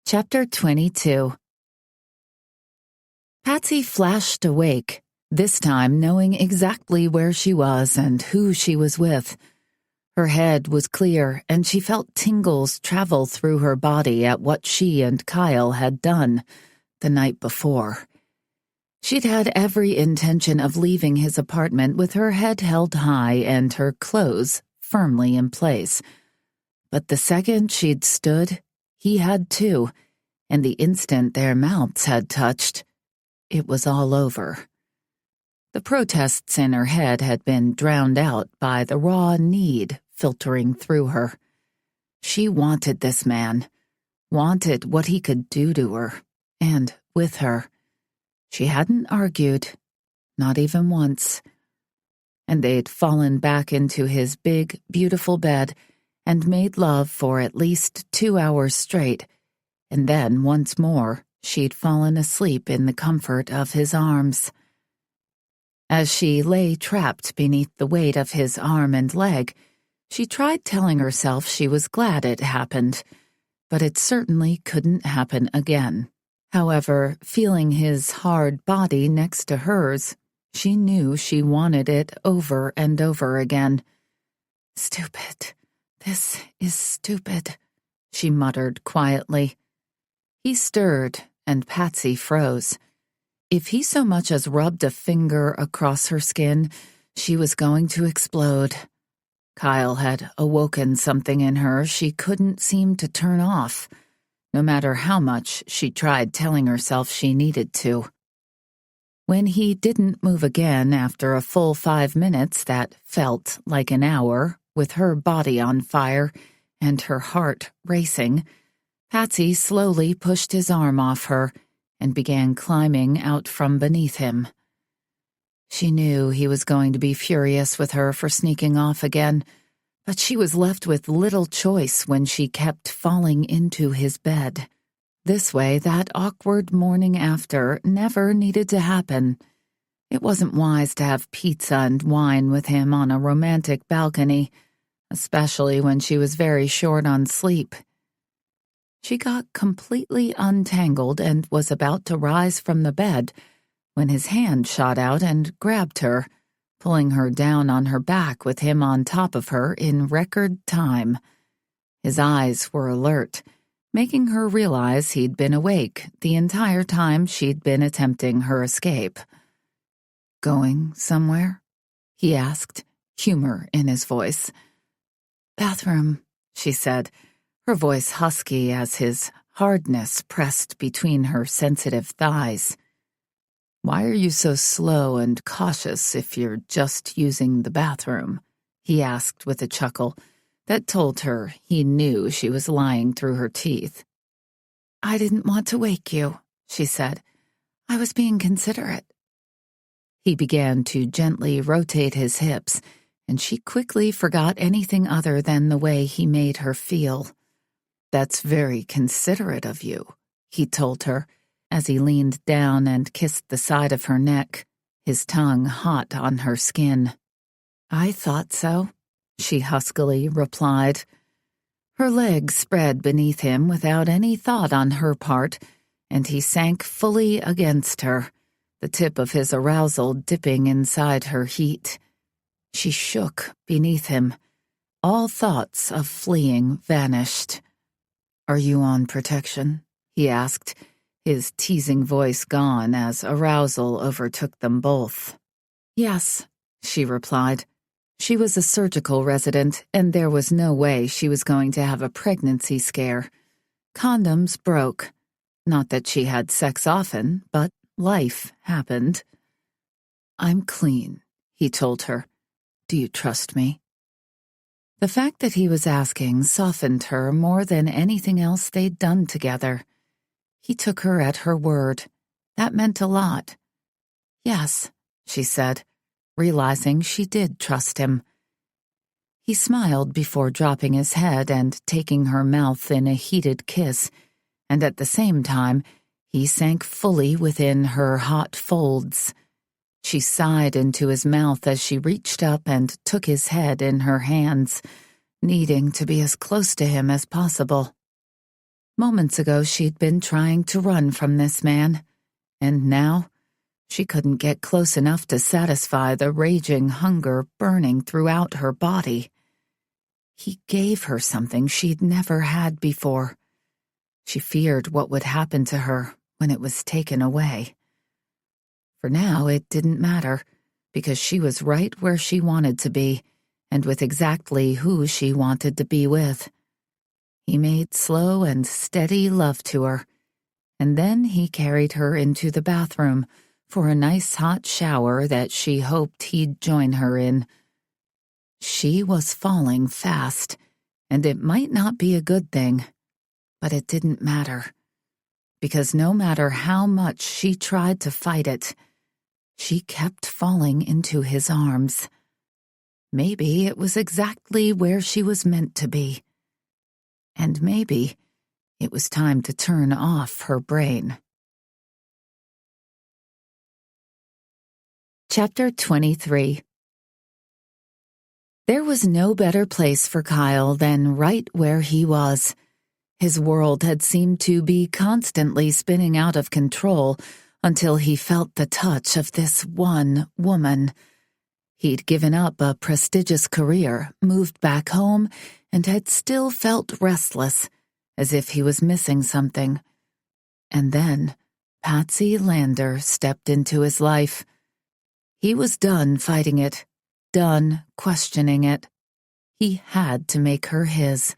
Chapter 22. Patsy flashed awake, this time knowing exactly where she was and who she was with. Her head was clear, and she felt tingles travel through her body at what she and Kyle had done the night before. She'd had every intention of leaving his apartment with her head held high and her clothes firmly in place. But the second she'd stood, he had too, and the instant their mouths had touched, it was all over. The protests in her head had been drowned out by the raw need filtering through her. She wanted this man, wanted what he could do to her, and with her. She hadn't argued, not even once. And they'd fallen back into his big, beautiful bed and made love for at least 2 hours straight, and then, once more, she'd fallen asleep in the comfort of his arms. As she lay trapped beneath the weight of his arm and leg, she tried telling herself she was glad it happened, but it certainly couldn't happen again. However, feeling his hard body next to hers, she knew she wanted it over and over again. "Stupid. This is stupid," she muttered quietly. He stirred, and Patsy froze. If he so much as rubbed a finger across her skin, she was going to explode. Kyle had awoken something in her she couldn't seem to turn off, no matter how much she tried telling herself she needed to. When he didn't move again after a full 5 minutes that felt like an hour, with her body on fire and her heart racing, Patsy slowly pushed his arm off her and began climbing out from beneath him. She knew he was going to be furious with her for sneaking off again, but she was left with little choice when she kept falling into his bed. This way, that awkward morning after never needed to happen. It wasn't wise to have pizza and wine with him on a romantic balcony, especially when she was very short on sleep. She got completely untangled and was about to rise from the bed when his hand shot out and grabbed her, pulling her down on her back with him on top of her in record time. His eyes were alert, making her realize he'd been awake the entire time she'd been attempting her escape. "Going somewhere?" he asked, humor in his voice. "Bathroom," she said, her voice husky as his hardness pressed between her sensitive thighs. "Why are you so slow and cautious if you're just using the bathroom?" he asked with a chuckle that told her he knew she was lying through her teeth. "I didn't want to wake you," she said. "I was being considerate." He began to gently rotate his hips, and she quickly forgot anything other than the way he made her feel. "That's very considerate of you," he told her, as he leaned down and kissed the side of her neck, his tongue hot on her skin. "I thought so," she huskily replied. Her legs spread beneath him without any thought on her part, and he sank fully against her, the tip of his arousal dipping inside her heat. She shook beneath him. All thoughts of fleeing vanished. "Are you on protection?" he asked, his teasing voice gone as arousal overtook them both. "Yes," she replied. She was a surgical resident, and there was no way she was going to have a pregnancy scare. Condoms broke. Not that she had sex often, but life happened. "I'm clean," he told her. "Do you trust me?" The fact that he was asking softened her more than anything else they'd done together. He took her at her word. That meant a lot. "Yes," she said, realizing she did trust him. He smiled before dropping his head and taking her mouth in a heated kiss, and at the same time, he sank fully within her hot folds. She sighed into his mouth as she reached up and took his head in her hands, needing to be as close to him as possible. Moments ago, she'd been trying to run from this man, and now she couldn't get close enough to satisfy the raging hunger burning throughout her body. He gave her something she'd never had before. She feared what would happen to her when it was taken away. For now, it didn't matter, because she was right where she wanted to be, and with exactly who she wanted to be with. He made slow and steady love to her, and then he carried her into the bathroom for a nice hot shower that she hoped he'd join her in. She was falling fast, and it might not be a good thing, but it didn't matter, because no matter how much she tried to fight it, she kept falling into his arms. Maybe it was exactly where she was meant to be. And maybe it was time to turn off her brain. Chapter 23. There was no better place for Kyle than right where he was. His world had seemed to be constantly spinning out of control until he felt the touch of this one woman. He'd given up a prestigious career, moved back home, and had still felt restless, as if he was missing something. And then Patsy Lander stepped into his life. He was done fighting it, done questioning it. He had to make her his.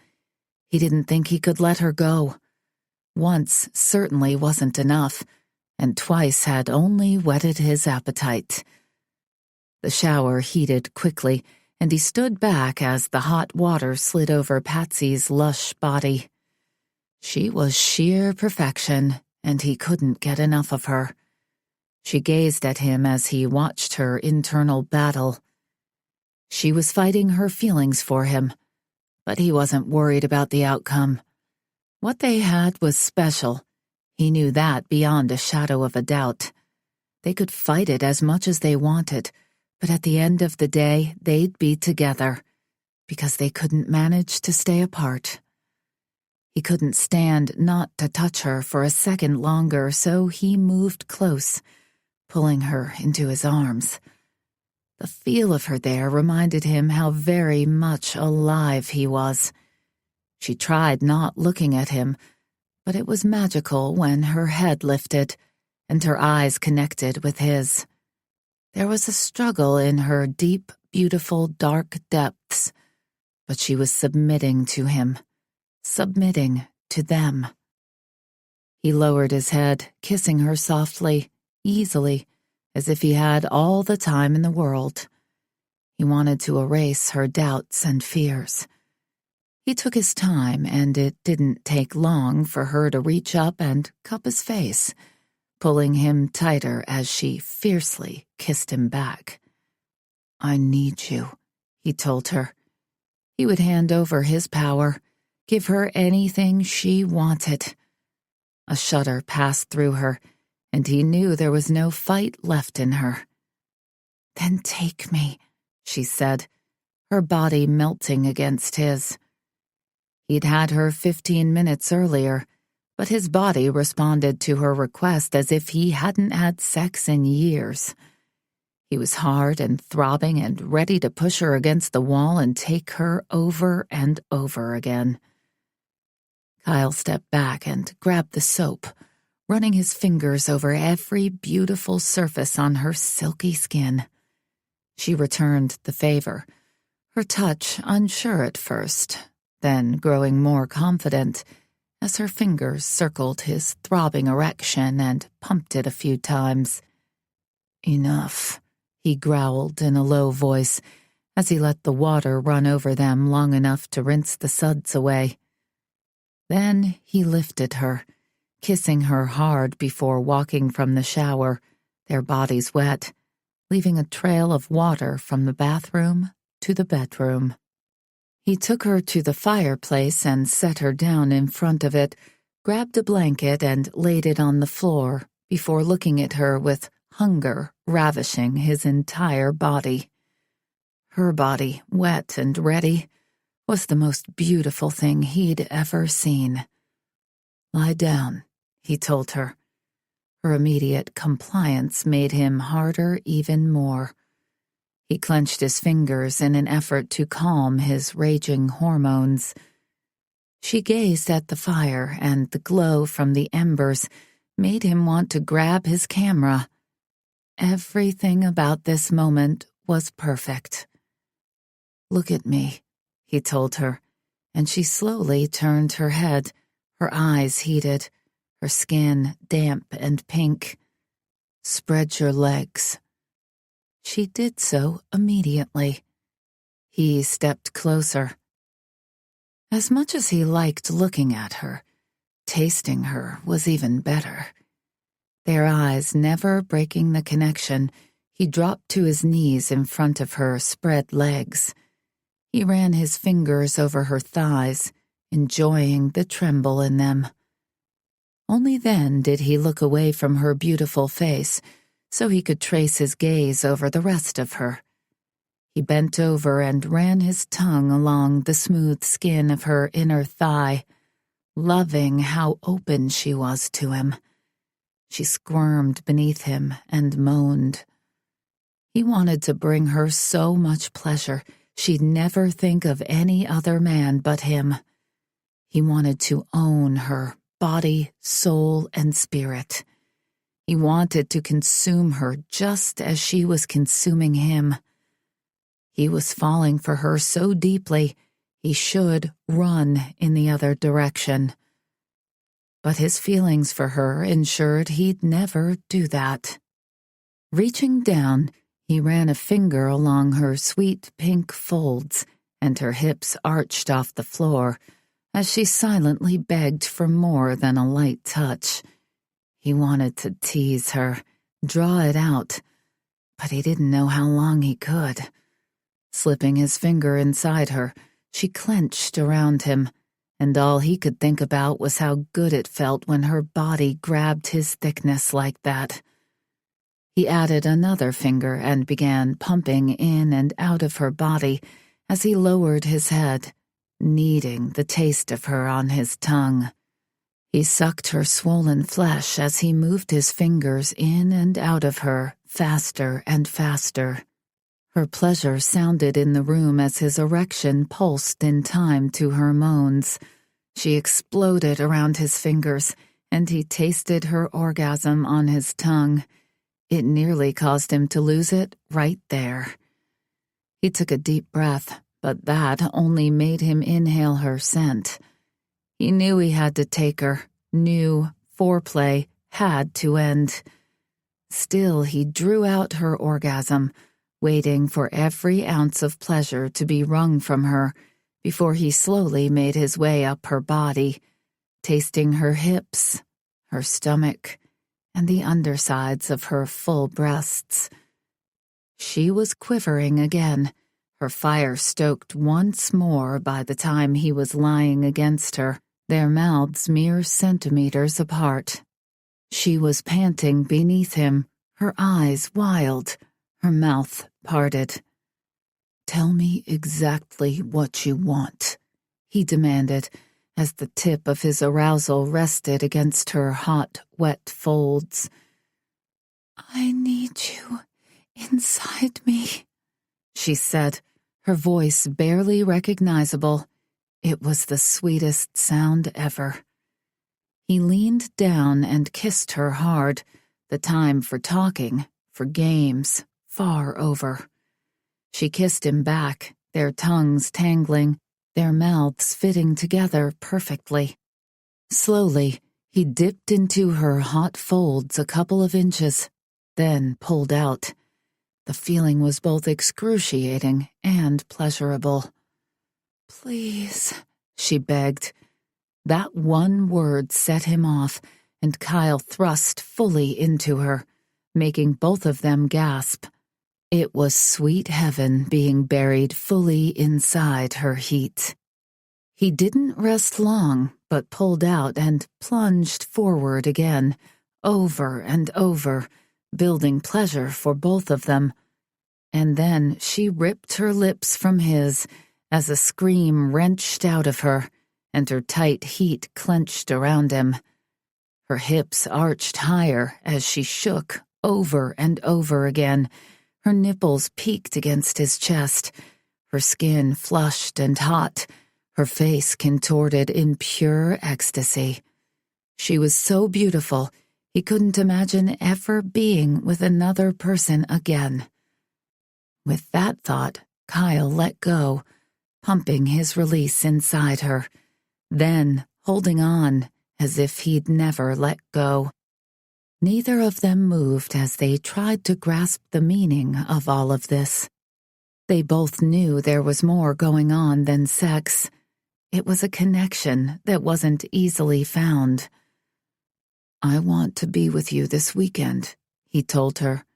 He didn't think he could let her go. Once certainly wasn't enough, and twice had only whetted his appetite. The shower heated quickly, and he stood back as the hot water slid over Patsy's lush body. She was sheer perfection, and he couldn't get enough of her. She gazed at him as he watched her internal battle. She was fighting her feelings for him, but he wasn't worried about the outcome. What they had was special. He knew that beyond a shadow of a doubt. They could fight it as much as they wanted, but at the end of the day, they'd be together, because they couldn't manage to stay apart. He couldn't stand not to touch her for a second longer, so he moved close, pulling her into his arms. The feel of her there reminded him how very much alive he was. She tried not looking at him, but it was magical when her head lifted and her eyes connected with his. There was a struggle in her deep, beautiful, dark depths, but she was submitting to him, submitting to them. He lowered his head, kissing her softly, easily, as if he had all the time in the world. He wanted to erase her doubts and fears. He took his time, and it didn't take long for her to reach up and cup his face, pulling him tighter as she fiercely kissed him back. "I need you," he told her. He would hand over his power, give her anything she wanted. A shudder passed through her, and he knew there was no fight left in her. "Then take me," she said, her body melting against his. He'd had her 15 minutes earlier, but his body responded to her request as if he hadn't had sex in years. He was hard and throbbing and ready to push her against the wall and take her over and over again. Kyle stepped back and grabbed the soap, running his fingers over every beautiful surface on her silky skin. She returned the favor, her touch unsure at first, then growing more confident as her fingers circled his throbbing erection and pumped it a few times. "Enough," he growled in a low voice as he let the water run over them long enough to rinse the suds away. Then he lifted her, kissing her hard before walking from the shower, their bodies wet, leaving a trail of water from the bathroom to the bedroom. He took her to the fireplace and set her down in front of it, grabbed a blanket and laid it on the floor before looking at her with hunger ravishing his entire body. Her body, wet and ready, was the most beautiful thing he'd ever seen. "Lie down," he told her. Her immediate compliance made him harder even more. He clenched his fingers in an effort to calm his raging hormones. She gazed at the fire, and the glow from the embers made him want to grab his camera. Everything about this moment was perfect. "Look at me," he told her, and she slowly turned her head, her eyes heated, her skin damp and pink. "Spread your legs." She did so immediately. He stepped closer. As much as he liked looking at her, tasting her was even better. Their eyes never breaking the connection, he dropped to his knees in front of her spread legs. He ran his fingers over her thighs, enjoying the tremble in them. Only then did he look away from her beautiful face, so he could trace his gaze over the rest of her. He bent over and ran his tongue along the smooth skin of her inner thigh, loving how open she was to him. She squirmed beneath him and moaned. He wanted to bring her so much pleasure she'd never think of any other man but him. He wanted to own her body, soul, and spirit. He wanted to consume her just as she was consuming him. He was falling for her so deeply, he should run in the other direction. But his feelings for her ensured he'd never do that. Reaching down, he ran a finger along her sweet pink folds, and her hips arched off the floor as she silently begged for more than a light touch. He wanted to tease her, draw it out, but he didn't know how long he could. Slipping his finger inside her, she clenched around him, and all he could think about was how good it felt when her body grabbed his thickness like that. He added another finger and began pumping in and out of her body as he lowered his head, kneading the taste of her on his tongue. He sucked her swollen flesh as he moved his fingers in and out of her, faster and faster. Her pleasure sounded in the room as his erection pulsed in time to her moans. She exploded around his fingers, and he tasted her orgasm on his tongue. It nearly caused him to lose it right there. He took a deep breath, but that only made him inhale her scent. He knew he had to take her, knew foreplay had to end. Still, he drew out her orgasm, waiting for every ounce of pleasure to be wrung from her before he slowly made his way up her body, tasting her hips, her stomach, and the undersides of her full breasts. She was quivering again, her fire stoked once more by the time he was lying against her, their mouths mere centimeters apart. She was panting beneath him, her eyes wild, her mouth parted. "Tell me exactly what you want," he demanded, as the tip of his arousal rested against her hot, wet folds. "I need you inside me," she said, her voice barely recognizable. It was the sweetest sound ever. He leaned down and kissed her hard, the time for talking, for games, far over. She kissed him back, their tongues tangling, their mouths fitting together perfectly. Slowly, he dipped into her hot folds a couple of inches, then pulled out. The feeling was both excruciating and pleasurable. "Please," she begged. That one word set him off, and Kyle thrust fully into her, making both of them gasp. It was sweet heaven being buried fully inside her heat. He didn't rest long, but pulled out and plunged forward again, over and over, building pleasure for both of them. And then she ripped her lips from his as a scream wrenched out of her, and her tight heat clenched around him. Her hips arched higher as she shook over and over again. Her nipples peaked against his chest, her skin flushed and hot, her face contorted in pure ecstasy. She was so beautiful, he couldn't imagine ever being with another person again. With that thought, Kyle let go, pumping his release inside her, then holding on as if he'd never let go. Neither of them moved as they tried to grasp the meaning of all of this. They both knew there was more going on than sex. It was a connection that wasn't easily found. "I want to be with you this weekend," he told her.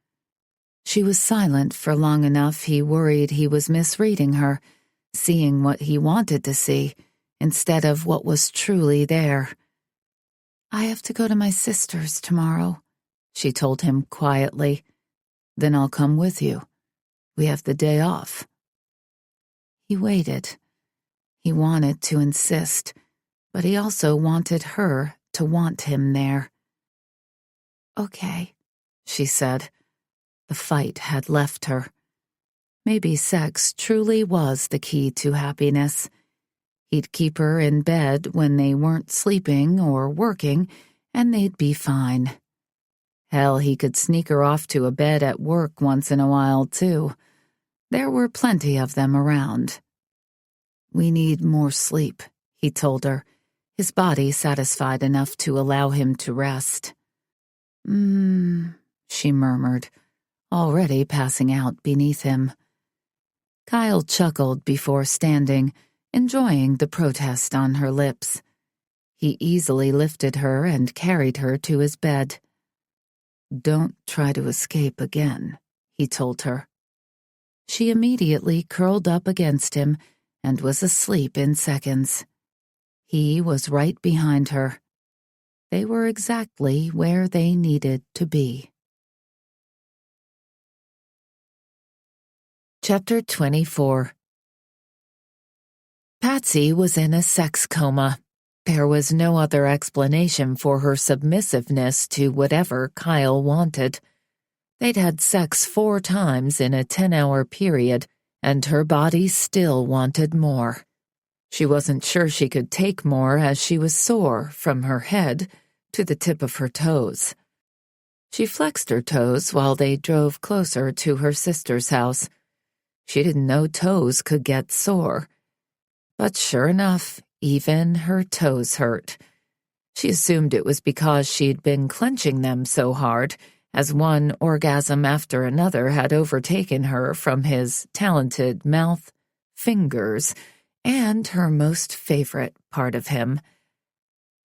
She was silent for long enough he worried he was misreading her, seeing what he wanted to see instead of what was truly there. "I have to go to my sister's tomorrow," she told him quietly. "Then I'll come with you. We have the day off." He waited. He wanted to insist, but he also wanted her to want him there. "Okay," she said. The fight had left her. Maybe sex truly was the key to happiness. He'd keep her in bed when they weren't sleeping or working, and they'd be fine. Hell, he could sneak her off to a bed at work once in a while, too. There were plenty of them around. "We need more sleep," he told her, his body satisfied enough to allow him to rest. She murmured, already passing out beneath him. Kyle chuckled before standing, enjoying the protest on her lips. He easily lifted her and carried her to his bed. "Don't try to escape again," he told her. She immediately curled up against him and was asleep in seconds. He was right behind her. They were exactly where they needed to be. Chapter 24. Patsy was in a sex coma. There was no other explanation for her submissiveness to whatever Kyle wanted. They'd had sex 4 times in a 10-hour period, and her body still wanted more. She wasn't sure she could take more as she was sore from her head to the tip of her toes. She flexed her toes while they drove closer to her sister's house. She didn't know toes could get sore. But sure enough, even her toes hurt. She assumed it was because she'd been clenching them so hard, as one orgasm after another had overtaken her from his talented mouth, fingers, and her most favorite part of him.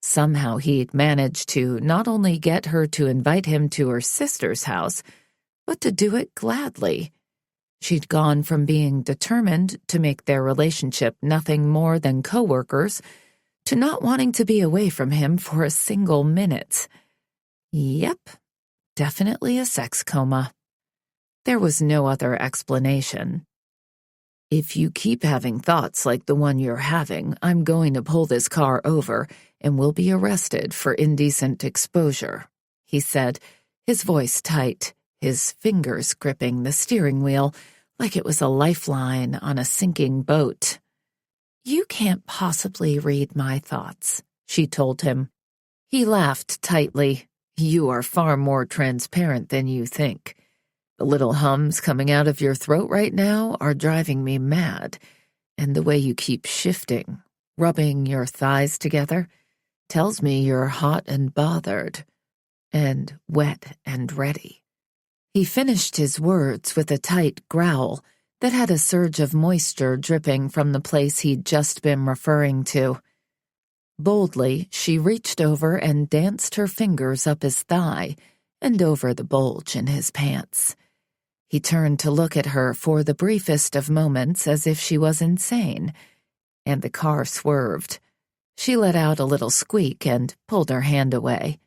Somehow he'd managed to not only get her to invite him to her sister's house, but to do it gladly. She'd gone from being determined to make their relationship nothing more than coworkers to not wanting to be away from him for a single minute. Yep, definitely a sex coma. There was no other explanation. If you keep having thoughts like the one you're having, I'm going to pull this car over and we'll be arrested for indecent exposure," he said, his voice tight, his fingers gripping the steering wheel like it was a lifeline on a sinking boat. "You can't possibly read my thoughts," she told him. He laughed tightly. "You are far more transparent than you think. The little hums coming out of your throat right now are driving me mad, and the way you keep shifting, rubbing your thighs together, tells me you're hot and bothered, and wet and ready." He finished his words with a tight growl that had a surge of moisture dripping from the place he'd just been referring to. Boldly, she reached over and danced her fingers up his thigh and over the bulge in his pants. He turned to look at her for the briefest of moments as if she was insane, and the car swerved. She let out a little squeak and pulled her hand away.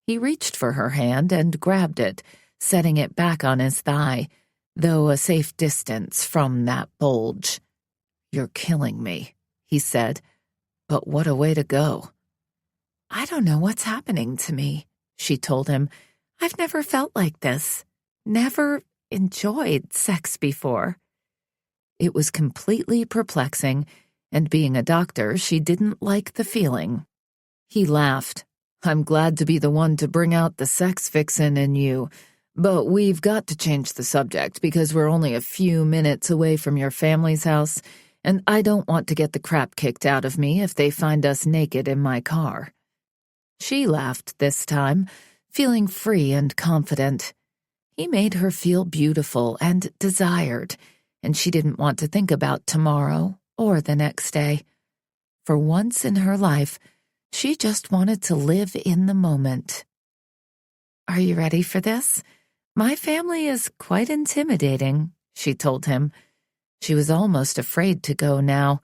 He reached for her hand and grabbed it, setting it back on his thigh, though a safe distance from that bulge. "You're killing me," he said, "but what a way to go." "I don't know what's happening to me," she told him. "I've never felt like this. Never enjoyed sex before." It was completely perplexing, and being a doctor, she didn't like the feeling. He laughed. "I'm glad to be the one to bring out the sex vixen in you, but we've got to change the subject because we're only a few minutes away from your family's house, and I don't want to get the crap kicked out of me if they find us naked in my car." She laughed this time, feeling free and confident. He made her feel beautiful and desired, and she didn't want to think about tomorrow or the next day. For once in her life, she just wanted to live in the moment. "Are you ready for this? My family is quite intimidating," she told him. She was almost afraid to go now.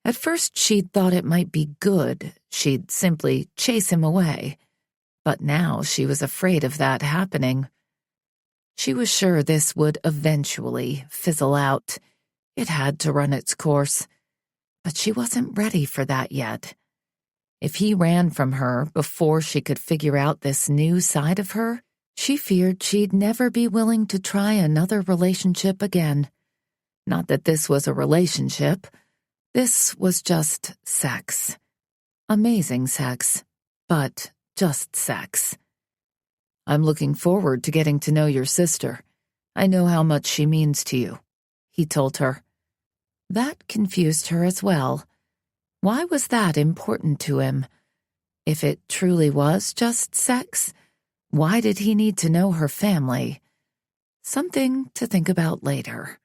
At first she'd thought it might be good. She'd simply chase him away. But now she was afraid of that happening. She was sure this would eventually fizzle out. It had to run its course. But she wasn't ready for that yet. If he ran from her before she could figure out this new side of her, she feared she'd never be willing to try another relationship again. Not that this was a relationship. This was just sex. Amazing sex, but just sex. "I'm looking forward to getting to know your sister. I know how much she means to you," he told her. That confused her as well. Why was that important to him? If it truly was just sex, why did he need to know her family? Something to think about later.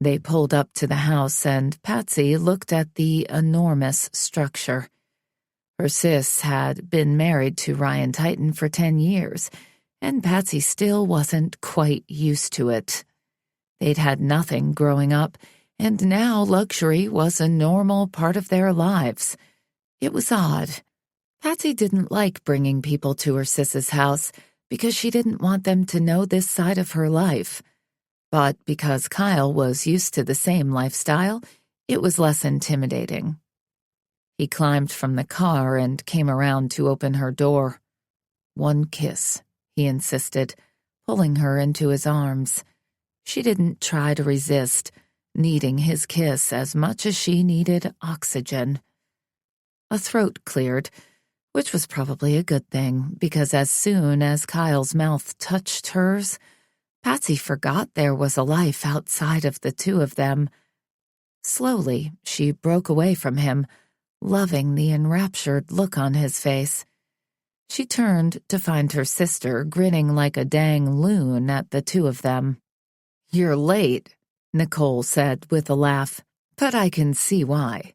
They pulled up to the house, and Patsy looked at the enormous structure. Her sis had been married to Ryan Titan for 10 years, and Patsy still wasn't quite used to it. They'd had nothing growing up, and now luxury was a normal part of their lives. It was odd. Patsy didn't like bringing people to her sis's house because she didn't want them to know this side of her life. But because Kyle was used to the same lifestyle, it was less intimidating. He climbed from the car and came around to open her door. "One kiss," he insisted, pulling her into his arms. She didn't try to resist, needing his kiss as much as she needed oxygen. A throat cleared, which was probably a good thing, because as soon as Kyle's mouth touched hers, Patsy forgot there was a life outside of the two of them. Slowly, she broke away from him, loving the enraptured look on his face. She turned to find her sister grinning like a dang loon at the two of them. "You're late," Nicole said with a laugh, "but I can see why."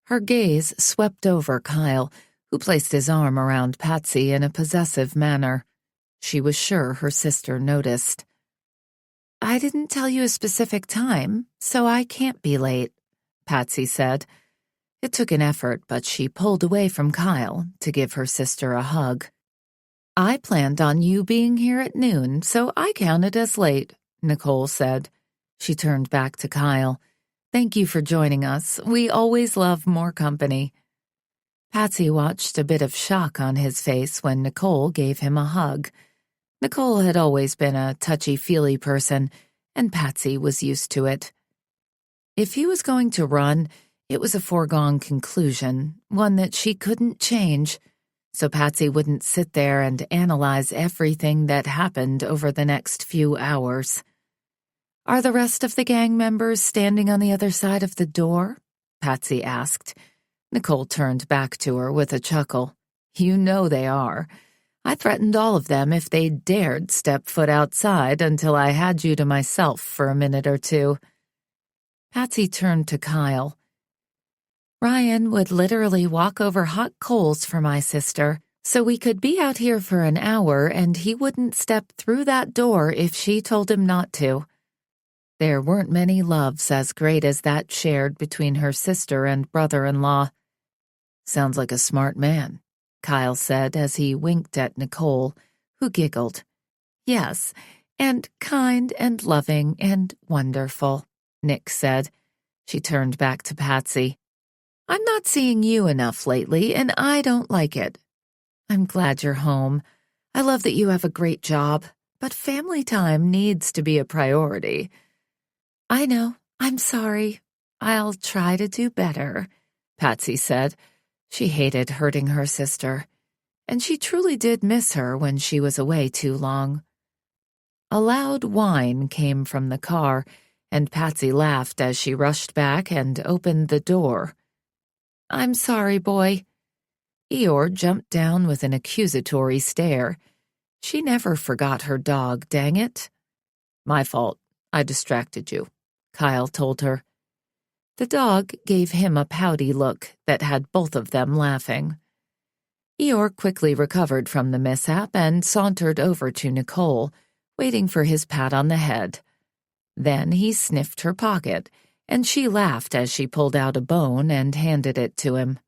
Her gaze swept over Kyle, who placed his arm around Patsy in a possessive manner. She was sure her sister noticed. "I didn't tell you a specific time, so I can't be late," Patsy said. It took an effort, but she pulled away from Kyle to give her sister a hug. "I planned on you being here at noon, so I counted as late," Nicole said. She turned back to Kyle. "Thank you for joining us. We always love more company." Patsy watched a bit of shock on his face when Nicole gave him a hug. Nicole had always been a touchy-feely person, and Patsy was used to it. If he was going to run, it was a foregone conclusion, one that she couldn't change, so Patsy wouldn't sit there and analyze everything that happened over the next few hours. "Are the rest of the gang members standing on the other side of the door?" Patsy asked. Nicole turned back to her with a chuckle. "You know they are. I threatened all of them if they dared step foot outside until I had you to myself for a minute or two." Patsy turned to Kyle. "Ryan would literally walk over hot coals for my sister, so we could be out here for an hour and he wouldn't step through that door if she told him not to." There weren't many loves as great as that shared between her sister and brother-in-law. "Sounds like a smart man," Kyle said as he winked at Nicole, who giggled. "Yes, and kind and loving and wonderful," Nick said. She turned back to Patsy. "I'm not seeing you enough lately, and I don't like it. I'm glad you're home. I love that you have a great job, but family time needs to be a priority." "I know. I'm sorry. I'll try to do better," Patsy said. She hated hurting her sister, and she truly did miss her when she was away too long. A loud whine came from the car, and Patsy laughed as she rushed back and opened the door. "I'm sorry, boy." Eeyore jumped down with an accusatory stare. She never forgot her dog, dang it. "My fault. I distracted you," Kyle told her. The dog gave him a pouty look that had both of them laughing. Eeyore quickly recovered from the mishap and sauntered over to Nicole, waiting for his pat on the head. Then he sniffed her pocket, and she laughed as she pulled out a bone and handed it to him.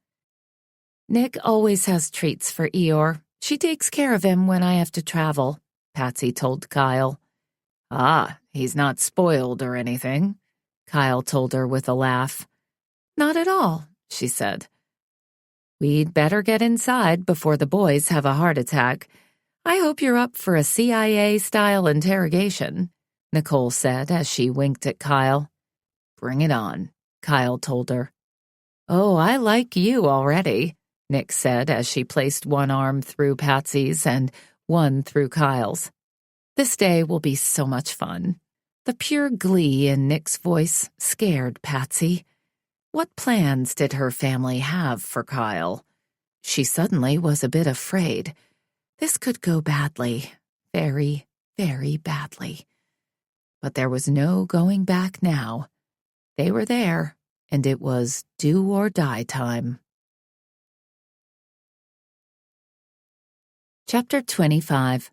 "Nick always has treats for Eeyore. She takes care of him when I have to travel," Patsy told Kyle. "Ah, he's not spoiled or anything," Kyle told her with a laugh. "Not at all," she said. "We'd better get inside before the boys have a heart attack. I hope you're up for a CIA-style interrogation," Nicole said as she winked at Kyle. "Bring it on," Kyle told her. "Oh, I like you already," Nick said as she placed one arm through Patsy's and one through Kyle's. "This day will be so much fun." The pure glee in Nick's voice scared Patsy. What plans did her family have for Kyle? She suddenly was a bit afraid. This could go badly, very, very badly. But there was no going back now. They were there, and it was do or die time. Chapter 25.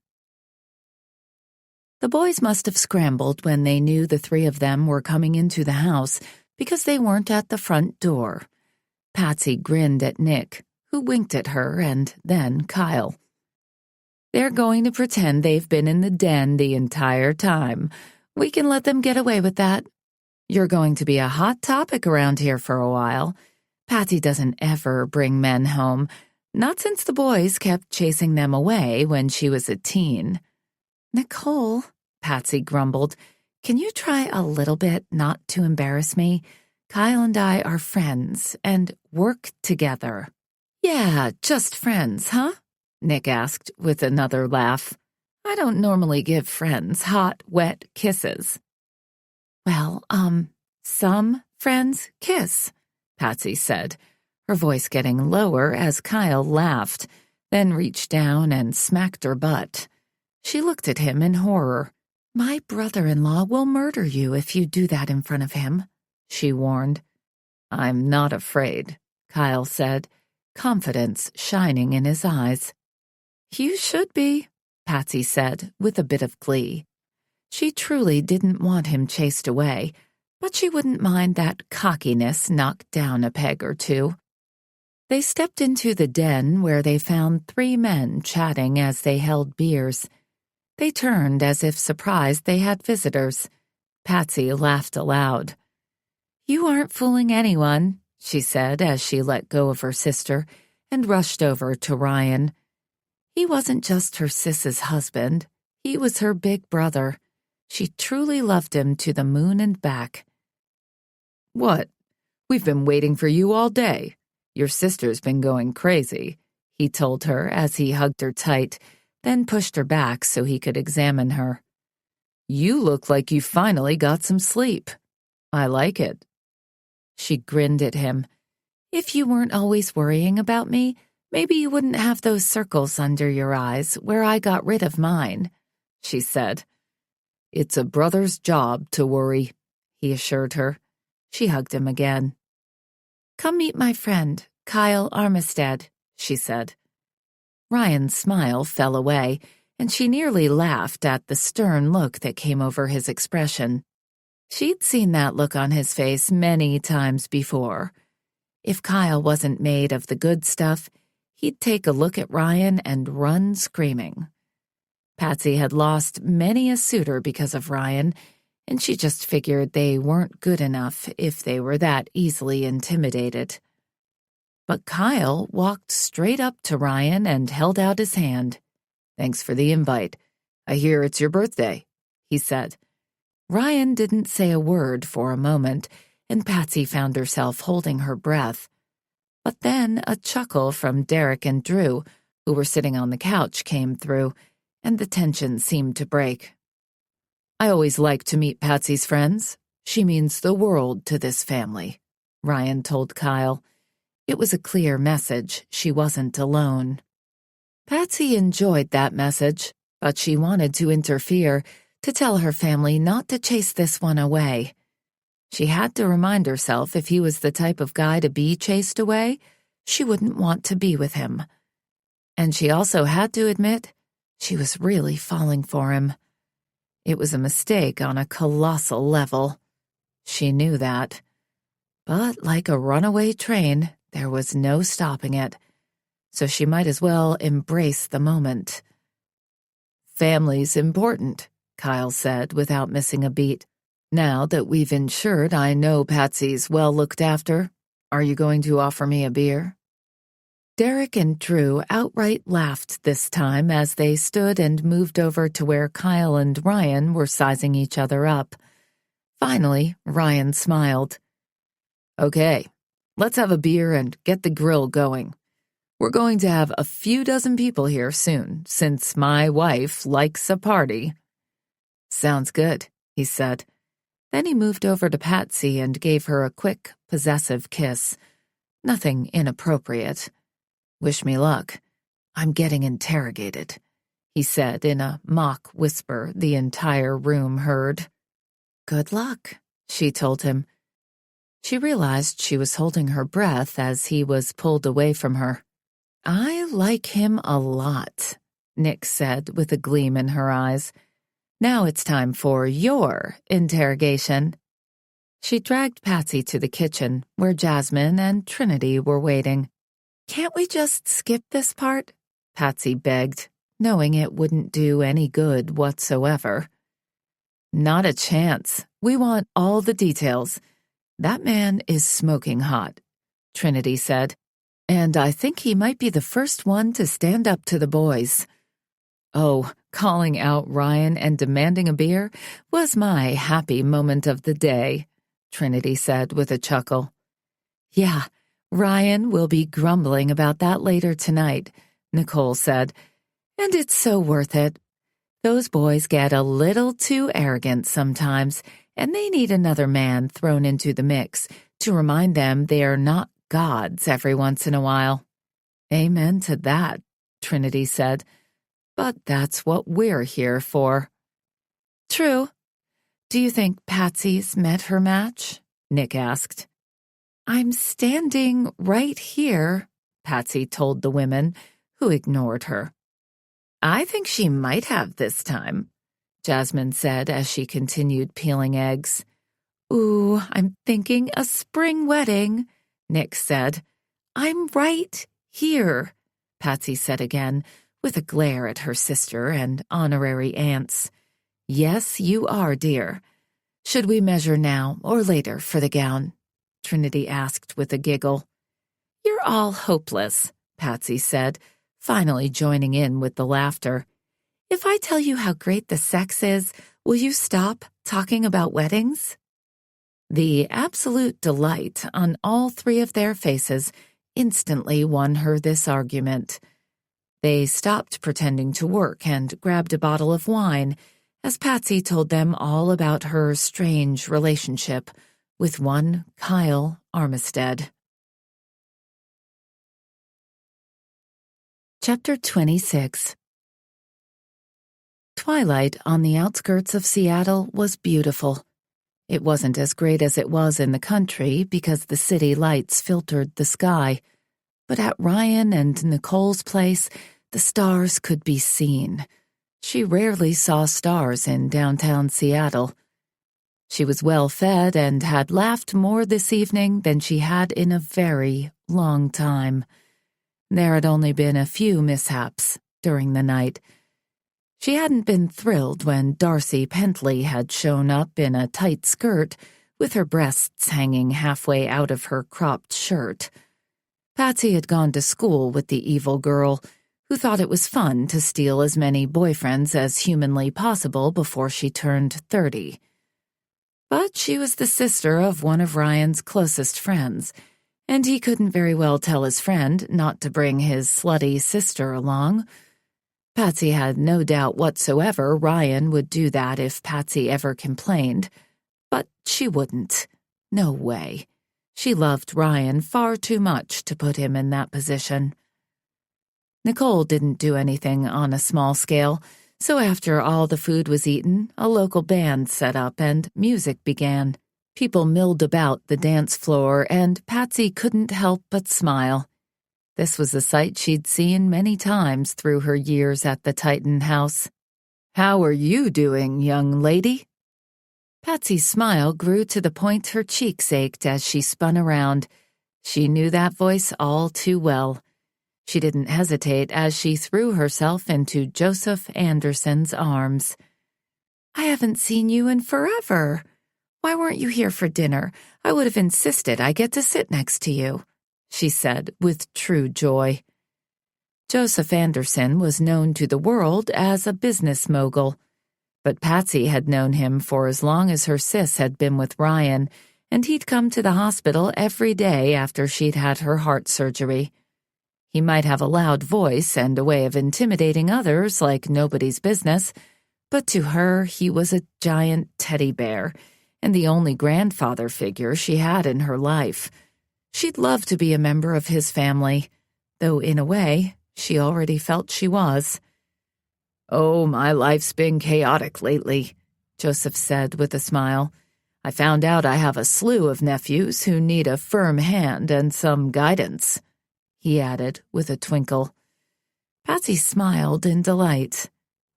The boys must have scrambled when they knew the three of them were coming into the house because they weren't at the front door. Patsy grinned at Nick, who winked at her, and then Kyle. "They're going to pretend they've been in the den the entire time. We can let them get away with that. You're going to be a hot topic around here for a while. Patsy doesn't ever bring men home, not since the boys kept chasing them away when she was a teen." "Nicole," Patsy grumbled, "can you try a little bit not to embarrass me? Kyle and I are friends and work together." "Yeah, just friends, huh?" Nick asked with another laugh. "I don't normally give friends hot, wet kisses." "Well, some friends kiss," Patsy said, her voice getting lower as Kyle laughed, then reached down and smacked her butt. She looked at him in horror. "My brother-in-law will murder you if you do that in front of him," she warned. "I'm not afraid," Kyle said, confidence shining in his eyes. "You should be," Patsy said, with a bit of glee. She truly didn't want him chased away, but she wouldn't mind that cockiness knocked down a peg or two. They stepped into the den where they found three men chatting as they held beers. They turned as if surprised they had visitors. Patsy laughed aloud. "You aren't fooling anyone," she said as she let go of her sister and rushed over to Ryan. He wasn't just her sis's husband. He was her big brother. She truly loved him to the moon and back. "What? We've been waiting for you all day. Your sister's been going crazy," he told her as he hugged her tight, then pushed her back so he could examine her. "You look like you finally got some sleep. I like it." She grinned at him. "If you weren't always worrying about me, maybe you wouldn't have those circles under your eyes where I got rid of mine," she said. "It's a brother's job to worry," he assured her. She hugged him again. "Come meet my friend, Kyle Armistead," she said. Ryan's smile fell away, and she nearly laughed at the stern look that came over his expression. She'd seen that look on his face many times before. If Kyle wasn't made of the good stuff, he'd take a look at Ryan and run screaming. Patsy had lost many a suitor because of Ryan, and she just figured they weren't good enough if they were that easily intimidated. But Kyle walked straight up to Ryan and held out his hand. "Thanks for the invite. I hear it's your birthday," he said. Ryan didn't say a word for a moment, and Patsy found herself holding her breath. But then a chuckle from Derek and Drew, who were sitting on the couch, came through, and the tension seemed to break. "I always like to meet Patsy's friends. She means the world to this family," Ryan told Kyle. It was a clear message. She wasn't alone. Patsy enjoyed that message, but she wanted to interfere, to tell her family not to chase this one away. She had to remind herself if he was the type of guy to be chased away, she wouldn't want to be with him. And she also had to admit she was really falling for him. It was a mistake on a colossal level. She knew that. But like a runaway train, there was no stopping it. So she might as well embrace the moment. "Family's important," Kyle said without missing a beat. "Now that we've ensured I know Patsy's well looked after, are you going to offer me a beer?" Derek and Drew outright laughed this time as they stood and moved over to where Kyle and Ryan were sizing each other up. Finally, Ryan smiled. "Okay, let's have a beer and get the grill going. We're going to have a few dozen people here soon, since my wife likes a party." "Sounds good," he said. Then he moved over to Patsy and gave her a quick, possessive kiss. Nothing inappropriate. "Wish me luck. I'm getting interrogated," he said in a mock whisper the entire room heard. "Good luck," she told him. She realized she was holding her breath as he was pulled away from her. "I like him a lot," Nick said with a gleam in her eyes. "Now it's time for your interrogation." She dragged Patsy to the kitchen, where Jasmine and Trinity were waiting. "Can't we just skip this part?" Patsy begged, knowing it wouldn't do any good whatsoever. "Not a chance. We want all the details. That man is smoking hot," Trinity said, "and I think he might be the first one to stand up to the boys." Oh, calling out Ryan and demanding a beer was my happy moment of the day, Trinity said with a chuckle. "Yeah, Ryan will be grumbling about that later tonight," Nicole said, "and it's so worth it. Those boys get a little too arrogant sometimes, and they need another man thrown into the mix to remind them they are not gods every once in a while." "Amen to that," Trinity said, "but that's what we're here for." "True. Do you think Patsy's met her match?" Nick asked. "I'm standing right here," Patsy told the women, who ignored her. "I think she might have this time," Jasmine said as she continued peeling eggs. "Ooh, I'm thinking a spring wedding," Nick said. "I'm right here," Patsy said again, with a glare at her sister and honorary aunts. "Yes, you are, dear. "Should we measure now or later for the gown?" Trinity asked with a giggle. "You're all hopeless," Patsy said, finally joining in with the laughter. "If I tell you how great the sex is, will you stop talking about weddings?" The absolute delight on all three of their faces instantly won her this argument. They stopped pretending to work and grabbed a bottle of wine as Patsy told them all about her strange relationship with one Kyle Armistead. Chapter 26. Twilight on the outskirts of Seattle was beautiful. It wasn't as great as it was in the country because the city lights filtered the sky, but at Ryan and Nicole's place, the stars could be seen. She rarely saw stars in downtown Seattle. She was well fed and had laughed more this evening than she had in a very long time. There had only been a few mishaps during the night. She hadn't been thrilled when Darcy Pentley had shown up in a tight skirt with her breasts hanging halfway out of her cropped shirt. Patsy had gone to school with the evil girl, who thought it was fun to steal as many boyfriends as humanly possible before she turned 30. But she was the sister of one of Ryan's closest friends, and he couldn't very well tell his friend not to bring his slutty sister along. Patsy had no doubt whatsoever Ryan would do that if Patsy ever complained, but she wouldn't. No way. She loved Ryan far too much to put him in that position. Nicole didn't do anything on a small scale, so after all the food was eaten, a local band set up and music began. People milled about the dance floor, and Patsy couldn't help but smile. This was a sight she'd seen many times through her years at the Titan house. "How are you doing, young lady?" Patsy's smile grew to the point her cheeks ached as she spun around. She knew that voice all too well. She didn't hesitate as she threw herself into Joseph Anderson's arms. "I haven't seen you in forever. Why weren't you here for dinner? I would have insisted I get to sit next to you," she said with true joy. Joseph Anderson was known to the world as a business mogul, but Patsy had known him for as long as her sis had been with Ryan, and he'd come to the hospital every day after she'd had her heart surgery. He might have a loud voice and a way of intimidating others like nobody's business, but to her he was a giant teddy bear, and the only grandfather figure she had in her life. She'd love to be a member of his family, though in a way, she already felt she was. "Oh, my life's been chaotic lately," Joseph said with a smile. "I found out I have a slew of nephews who need a firm hand and some guidance," he added with a twinkle. Patsy smiled in delight.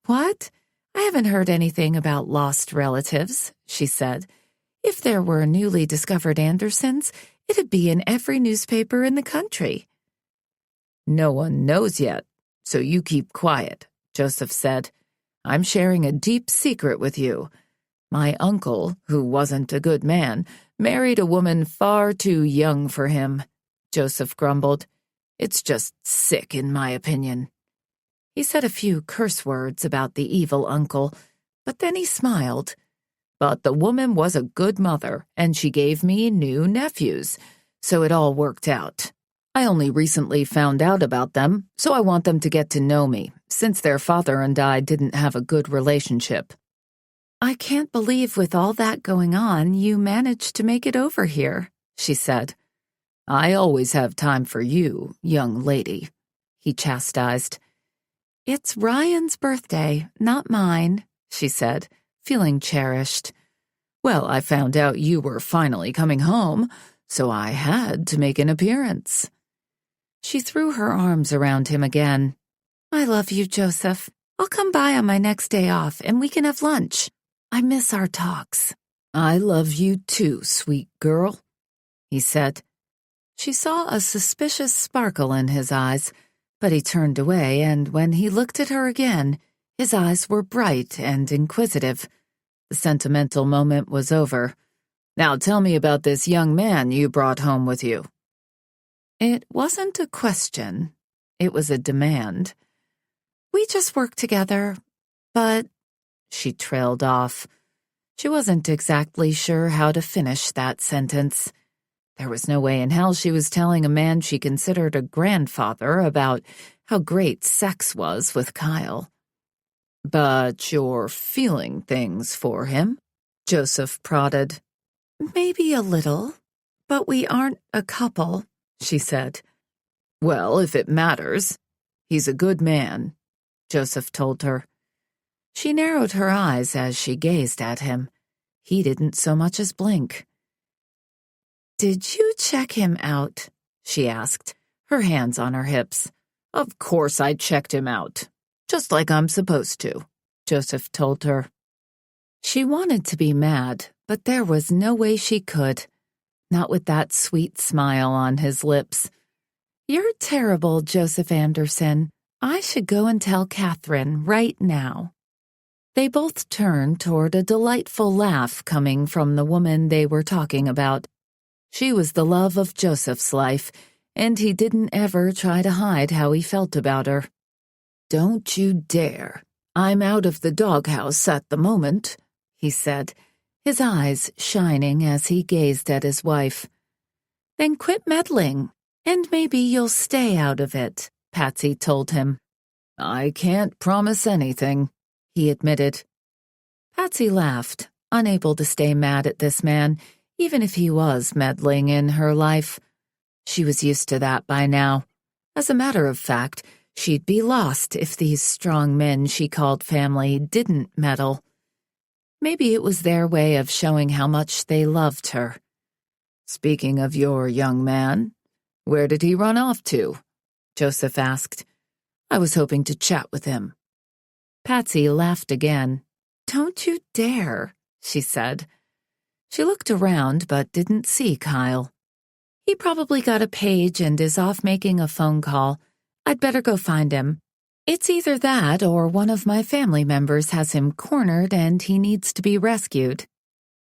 "What? I haven't heard anything about lost relatives," she said. "If there were newly discovered Andersons, it'd be in every newspaper in the country." "No one knows yet, so you keep quiet," Joseph said. "I'm sharing a deep secret with you. My uncle, who wasn't a good man, married a woman far too young for him," Joseph grumbled. "It's just sick, in my opinion." He said a few curse words about the evil uncle, but then he smiled. "But the woman was a good mother, and she gave me new nephews, so it all worked out. I only recently found out about them, so I want them to get to know me, since their father and I didn't have a good relationship." "I can't believe with all that going on you managed to make it over here," she said. "I always have time for you, young lady," he chastised. "It's Ryan's birthday, not mine," she said, feeling cherished. "Well, I found out you were finally coming home, so I had to make an appearance." She threw her arms around him again. "I love you, Joseph. I'll come by on my next day off and we can have lunch. I miss our talks." "I love you too, sweet girl," he said. She saw a suspicious sparkle in his eyes, but he turned away, and when he looked at her again, his eyes were bright and inquisitive. The sentimental moment was over. Now tell me about this young man you brought home with you. It wasn't a question. It was a demand. We just work together, but... She trailed off. She wasn't exactly sure how to finish that sentence. There was no way in hell she was telling a man she considered a grandfather about how great sex was with Kyle. But you're feeling things for him, Joseph prodded. Maybe a little, but we aren't a couple, she said. Well, if it matters, he's a good man, Joseph told her. She narrowed her eyes as she gazed at him. He didn't so much as blink. Did you check him out? She asked, her hands on her hips. Of course I checked him out, just like I'm supposed to, Joseph told her. She wanted to be mad, but there was no way she could. Not with that sweet smile on his lips. You're terrible, Joseph Anderson. I should go and tell Catherine right now. They both turned toward a delightful laugh coming from the woman they were talking about. She was the love of Joseph's life, and he didn't ever try to hide how he felt about her. Don't you dare. I'm out of the doghouse at the moment, he said, his eyes shining as he gazed at his wife. Then quit meddling, and maybe you'll stay out of it, Patsy told him. I can't promise anything, he admitted. Patsy laughed, unable to stay mad at this man, even if he was meddling in her life. She was used to that by now. As a matter of fact, she'd be lost if these strong men she called family didn't meddle. Maybe it was their way of showing how much they loved her. Speaking of your young man, where did he run off to? Joseph asked. I was hoping to chat with him. Patsy laughed again. Don't you dare, she said. She looked around but didn't see Kyle. He probably got a page and is off making a phone call. I'd better go find him. It's either that or one of my family members has him cornered and he needs to be rescued.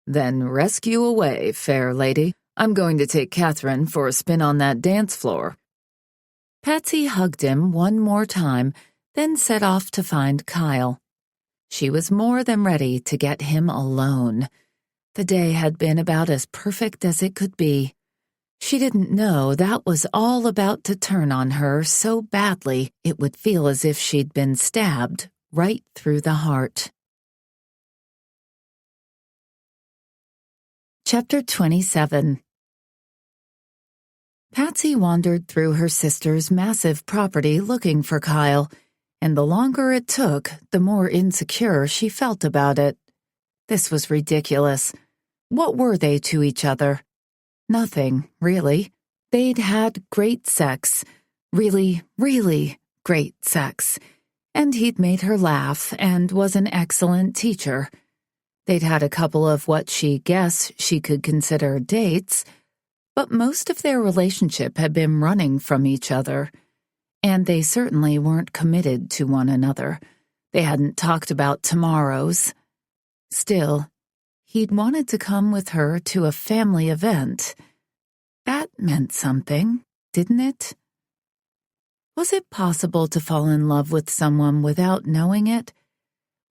Then rescue away, fair lady. I'm going to take Catherine for a spin on that dance floor. Patsy hugged him one more time, then set off to find Kyle. She was more than ready to get him alone. The day had been about as perfect as it could be. She didn't know that was all about to turn on her so badly it would feel as if she'd been stabbed right through the heart. Chapter 27. Patsy wandered through her sister's massive property looking for Kyle, and the longer it took, the more insecure she felt about it. This was ridiculous. What were they to each other? Nothing, really. They'd had great sex. Really, really great sex. And he'd made her laugh and was an excellent teacher. They'd had a couple of what she guessed she could consider dates, but most of their relationship had been running from each other. And they certainly weren't committed to one another. They hadn't talked about tomorrows. Still, he'd wanted to come with her to a family event. That meant something, didn't it? Was it possible to fall in love with someone without knowing it?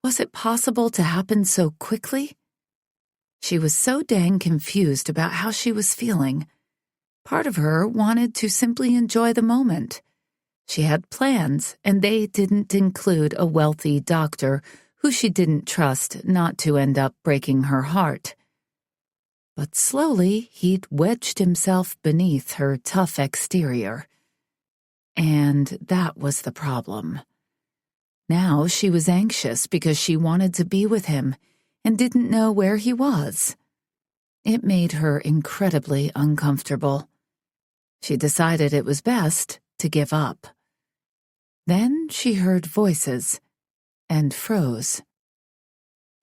Was it possible to happen so quickly? She was so dang confused about how she was feeling. Part of her wanted to simply enjoy the moment. She had plans, and they didn't include a wealthy doctor who she didn't trust not to end up breaking her heart. But slowly he'd wedged himself beneath her tough exterior. And that was the problem. Now she was anxious because she wanted to be with him and didn't know where he was. It made her incredibly uncomfortable. She decided it was best to give up. Then she heard voices and froze.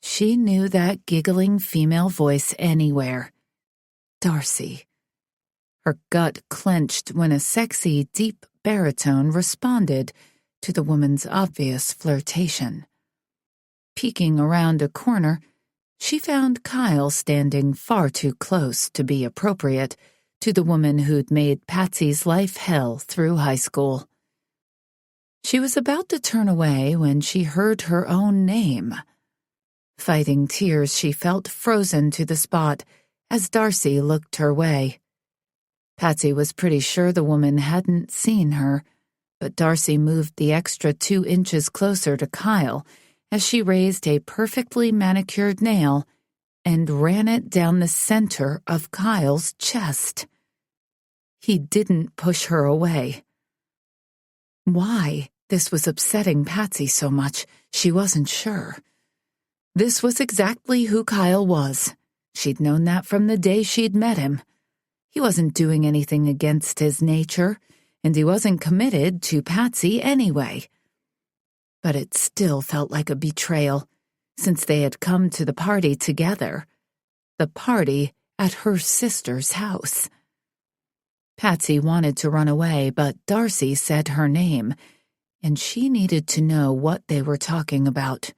She knew that giggling female voice anywhere. Darcy. Her gut clenched when a sexy, deep baritone responded to the woman's obvious flirtation. Peeking around a corner, She found Kyle standing far too close to be appropriate to the woman who'd made Patsy's life hell through high school. She was about to turn away when she heard her own name. Fighting tears, she felt frozen to the spot as Darcy looked her way. Patsy was pretty sure the woman hadn't seen her, but Darcy moved the extra 2 inches closer to Kyle as she raised a perfectly manicured nail and ran it down the center of Kyle's chest. He didn't push her away. Why this was upsetting Patsy so much, she wasn't sure. This was exactly who Kyle was. She'd known that from the day she'd met him. He wasn't doing anything against his nature, and he wasn't committed to Patsy anyway. But it still felt like a betrayal, since they had come to the party together. The party at her sister's house. Patsy wanted to run away, but Darcy said her name, and she needed to know what they were talking about.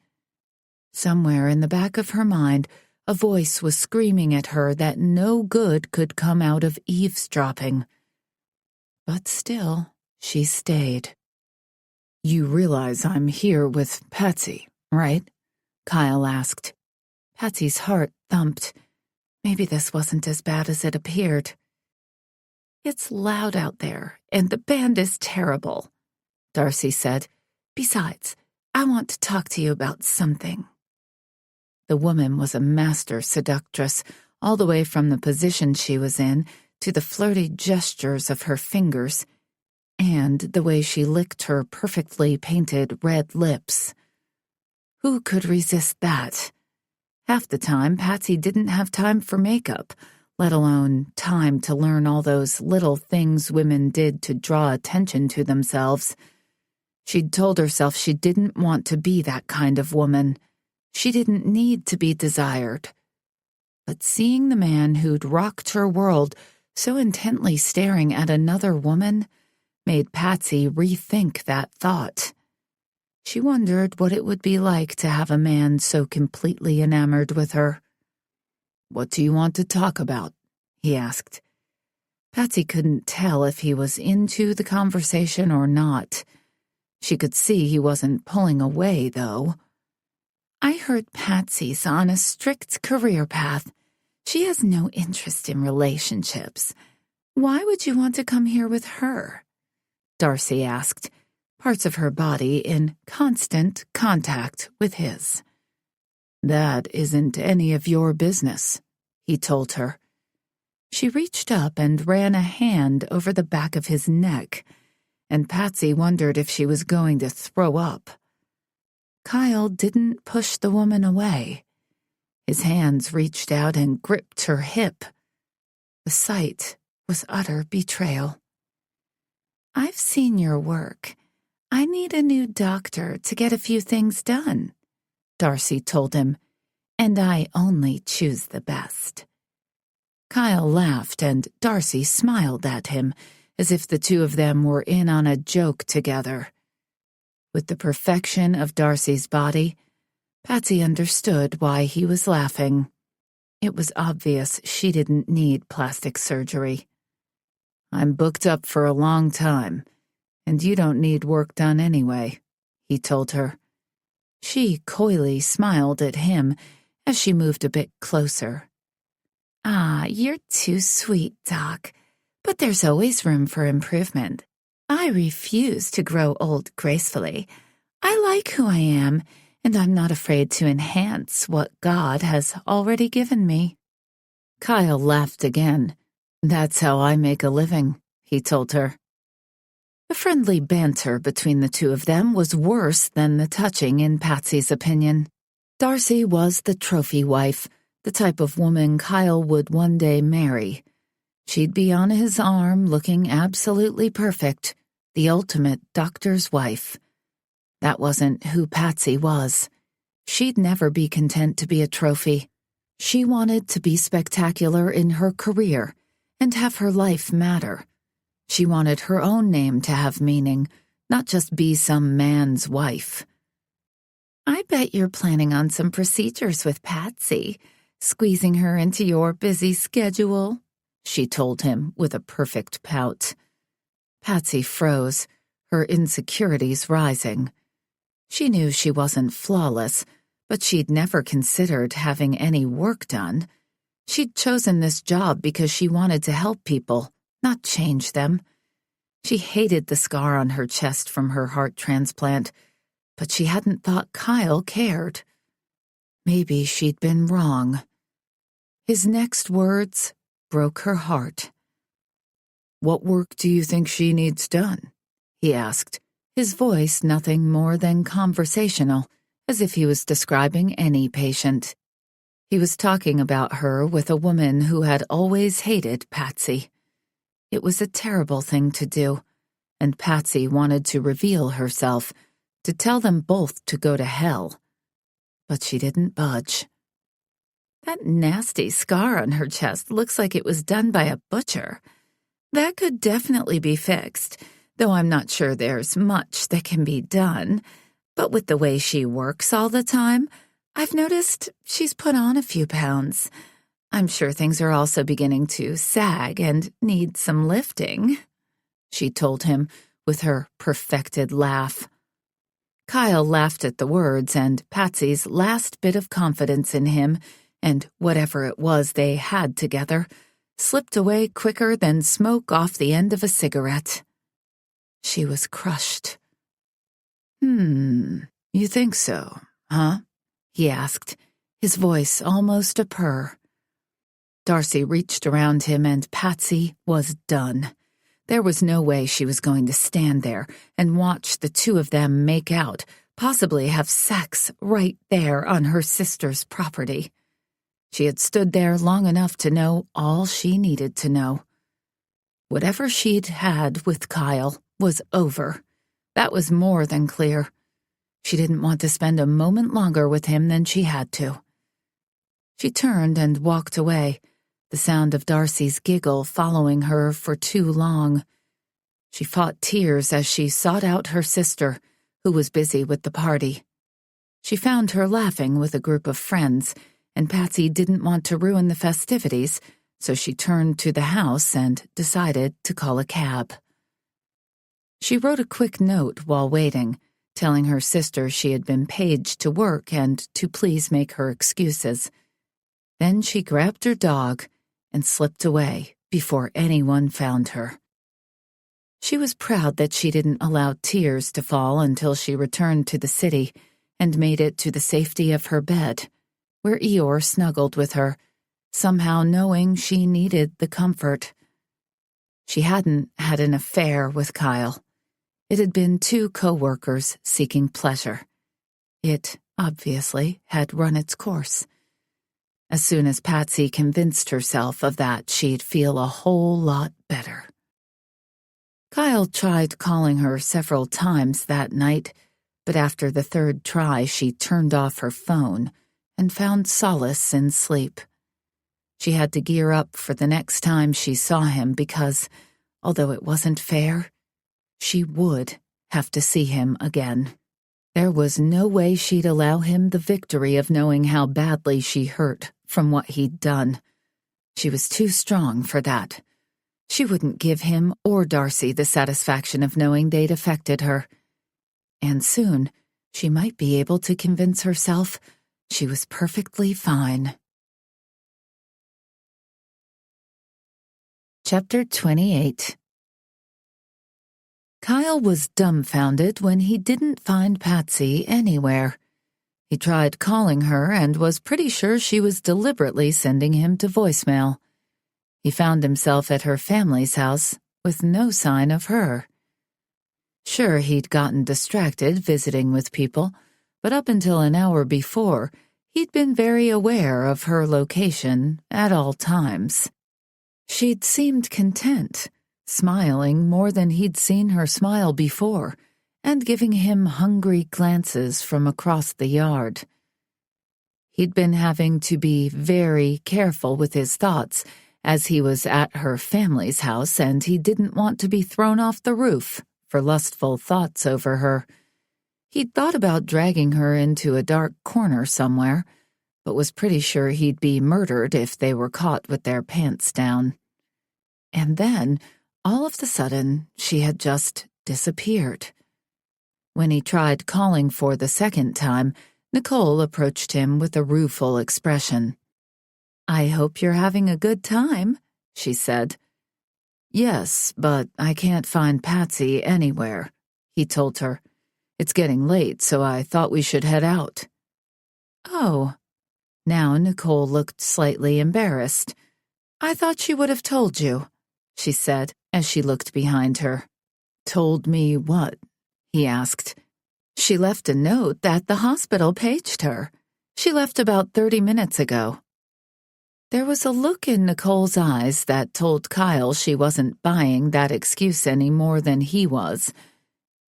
Somewhere in the back of her mind, a voice was screaming at her that no good could come out of eavesdropping. But still, she stayed. "You realize I'm here with Patsy, right?" Kyle asked. Patsy's heart thumped. Maybe this wasn't as bad as it appeared. "It's loud out there, and the band is terrible," Darcy said. "Besides, I want to talk to you about something." The woman was a master seductress, all the way from the position she was in to the flirty gestures of her fingers, and the way she licked her perfectly painted red lips. Who could resist that? Half the time, Patsy didn't have time for makeup, let alone time to learn all those little things women did to draw attention to themselves. She'd told herself she didn't want to be that kind of woman. She didn't need to be desired. But seeing the man who'd rocked her world so intently staring at another woman made Patsy rethink that thought. She wondered what it would be like to have a man so completely enamored with her. "What do you want to talk about?" he asked. Patsy couldn't tell if he was into the conversation or not. She could see he wasn't pulling away, though. "I heard Patsy's on a strict career path. She has no interest in relationships. Why would you want to come here with her?" Darcy asked, parts of her body in constant contact with his. "That isn't any of your business," he told her. She reached up and ran a hand over the back of his neck, and Patsy wondered if she was going to throw up. Kyle didn't push the woman away. His hands reached out and gripped her hip. The sight was utter betrayal. "I've seen your work. I need a new doctor to get a few things done," Darcy told him, "and I only choose the best." Kyle laughed, and Darcy smiled at him, as if the two of them were in on a joke together. With the perfection of Darcy's body, Patsy understood why he was laughing. It was obvious she didn't need plastic surgery. "I'm booked up for a long time, and you don't need work done anyway," he told her. She coyly smiled at him as she moved a bit closer. "Ah, you're too sweet, Doc, but there's always room for improvement. I refuse to grow old gracefully. I like who I am, and I'm not afraid to enhance what God has already given me." Kyle laughed again. "That's how I make a living," he told her. The friendly banter between the two of them was worse than the touching in Patsy's opinion. Darcy was the trophy wife, the type of woman Kyle would one day marry. She'd be on his arm looking absolutely perfect, the ultimate doctor's wife. That wasn't who Patsy was. She'd never be content to be a trophy. She wanted to be spectacular in her career and have her life matter. She wanted her own name to have meaning, not just be some man's wife. I bet you're planning on some procedures with Patsy, squeezing her into your busy schedule, she told him with a perfect pout. Patsy froze, her insecurities rising. She knew she wasn't flawless, but she'd never considered having any work done. She'd chosen this job because she wanted to help people, not change them. She hated the scar on her chest from her heart transplant, but she hadn't thought Kyle cared. Maybe she'd been wrong. His next words broke her heart. "What work do you think she needs done?" he asked, his voice nothing more than conversational, as if he was describing any patient. He was talking about her with a woman who had always hated Patsy. It was a terrible thing to do, and Patsy wanted to reveal herself, to tell them both to go to hell. But she didn't budge. "That nasty scar on her chest looks like it was done by a butcher. That could definitely be fixed, though I'm not sure there's much that can be done. But with the way she works all the time, I've noticed she's put on a few pounds. I'm sure things are also beginning to sag and need some lifting," she told him with her perfected laugh. Kyle laughed at the words, and Patsy's last bit of confidence in him, and whatever it was they had together, slipped away quicker than smoke off the end of a cigarette. She was crushed. You think so, huh?" he asked, his voice almost a purr. Darcy reached around him, and Patsy was done. There was no way she was going to stand there and watch the two of them make out, possibly have sex right there on her sister's property. She had stood there long enough to know all she needed to know. Whatever she'd had with Kyle was over. That was more than clear. She didn't want to spend a moment longer with him than she had to. She turned and walked away, the sound of Darcy's giggle following her for too long. She fought tears as she sought out her sister, who was busy with the party. She found her laughing with a group of friends, and Patsy didn't want to ruin the festivities, so she turned to the house and decided to call a cab. She wrote a quick note while waiting, telling her sister she had been paged to work and to please make her excuses. Then she grabbed her dog and slipped away before anyone found her. She was proud that she didn't allow tears to fall until she returned to the city and made it to the safety of her bed, where Eeyore snuggled with her, somehow knowing she needed the comfort. She hadn't had an affair with Kyle. It had been two co-workers seeking pleasure. It, obviously, had run its course. As soon as Patsy convinced herself of that, she'd feel a whole lot better. Kyle tried calling her several times that night, but after the third try she turned off her phone and found solace in sleep. She had to gear up for the next time she saw him because, although it wasn't fair, she would have to see him again. There was no way she'd allow him the victory of knowing how badly she hurt from what he'd done. She was too strong for that. She wouldn't give him or Darcy the satisfaction of knowing they'd affected her. And soon, she might be able to convince herself she was perfectly fine. Chapter 28. Kyle was dumbfounded when he didn't find Patsy anywhere. He tried calling her and was pretty sure she was deliberately sending him to voicemail. He found himself at her family's house with no sign of her. Sure, he'd gotten distracted visiting with people, but up until an hour before, he'd been very aware of her location at all times. She'd seemed content, smiling more than he'd seen her smile before, and giving him hungry glances from across the yard. He'd been having to be very careful with his thoughts as he was at her family's house, and he didn't want to be thrown off the roof for lustful thoughts over her. He'd thought about dragging her into a dark corner somewhere, but was pretty sure he'd be murdered if they were caught with their pants down. And then, all of a sudden, she had just disappeared. When he tried calling for the second time, Nicole approached him with a rueful expression. "I hope you're having a good time," she said. "Yes, but I can't find Patsy anywhere," he told her. "It's getting late, so I thought we should head out." "Oh." Now Nicole looked slightly embarrassed. "I thought she would have told you," she said as she looked behind her. "Told me what?" he asked. "She left a note that the hospital paged her. She left about 30 minutes ago." There was a look in Nicole's eyes that told Kyle she wasn't buying that excuse any more than he was.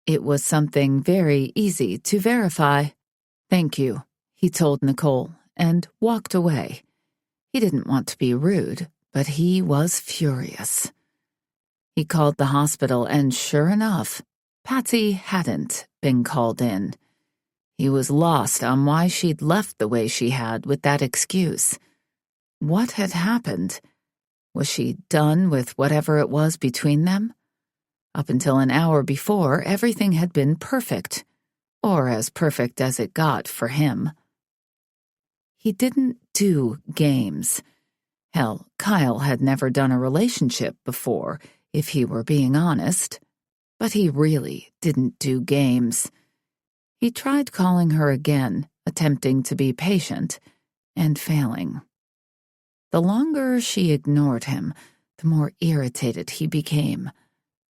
It was something very easy to verify. "Thank you," he told Nicole, and walked away. He didn't want to be rude, but he was furious. He called the hospital, and sure enough, Patsy hadn't been called in. He was lost on why she'd left the way she had with that excuse. What had happened? Was she done with whatever it was between them? Up until an hour before, everything had been perfect, or as perfect as it got for him. He didn't do games. Hell, Kyle had never done a relationship before, if he were being honest. But he really didn't do games. He tried calling her again, attempting to be patient, and failing. The longer she ignored him, the more irritated he became.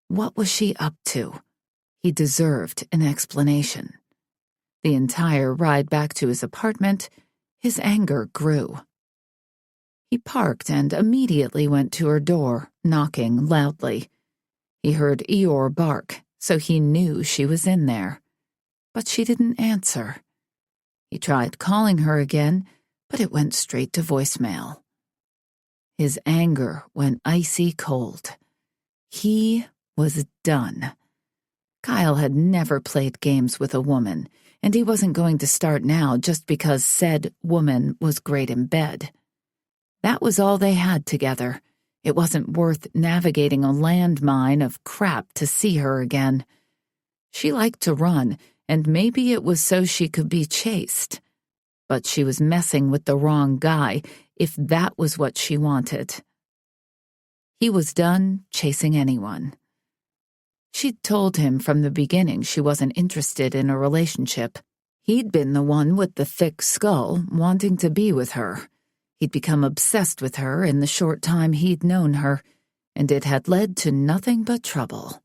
What was she up to? He deserved an explanation. The entire ride back to his apartment, his anger grew. He parked and immediately went to her door, knocking loudly. He heard Eeyore bark, so he knew she was in there. But she didn't answer. He tried calling her again, but it went straight to voicemail. His anger went icy cold. He was done. Kyle had never played games with a woman, and he wasn't going to start now just because said woman was great in bed. That was all they had together. It wasn't worth navigating a landmine of crap to see her again. She liked to run, and maybe it was so she could be chased. But she was messing with the wrong guy, if that was what she wanted. He was done chasing anyone. She'd told him from the beginning she wasn't interested in a relationship. He'd been the one with the thick skull wanting to be with her. He'd become obsessed with her in the short time he'd known her, and it had led to nothing but trouble.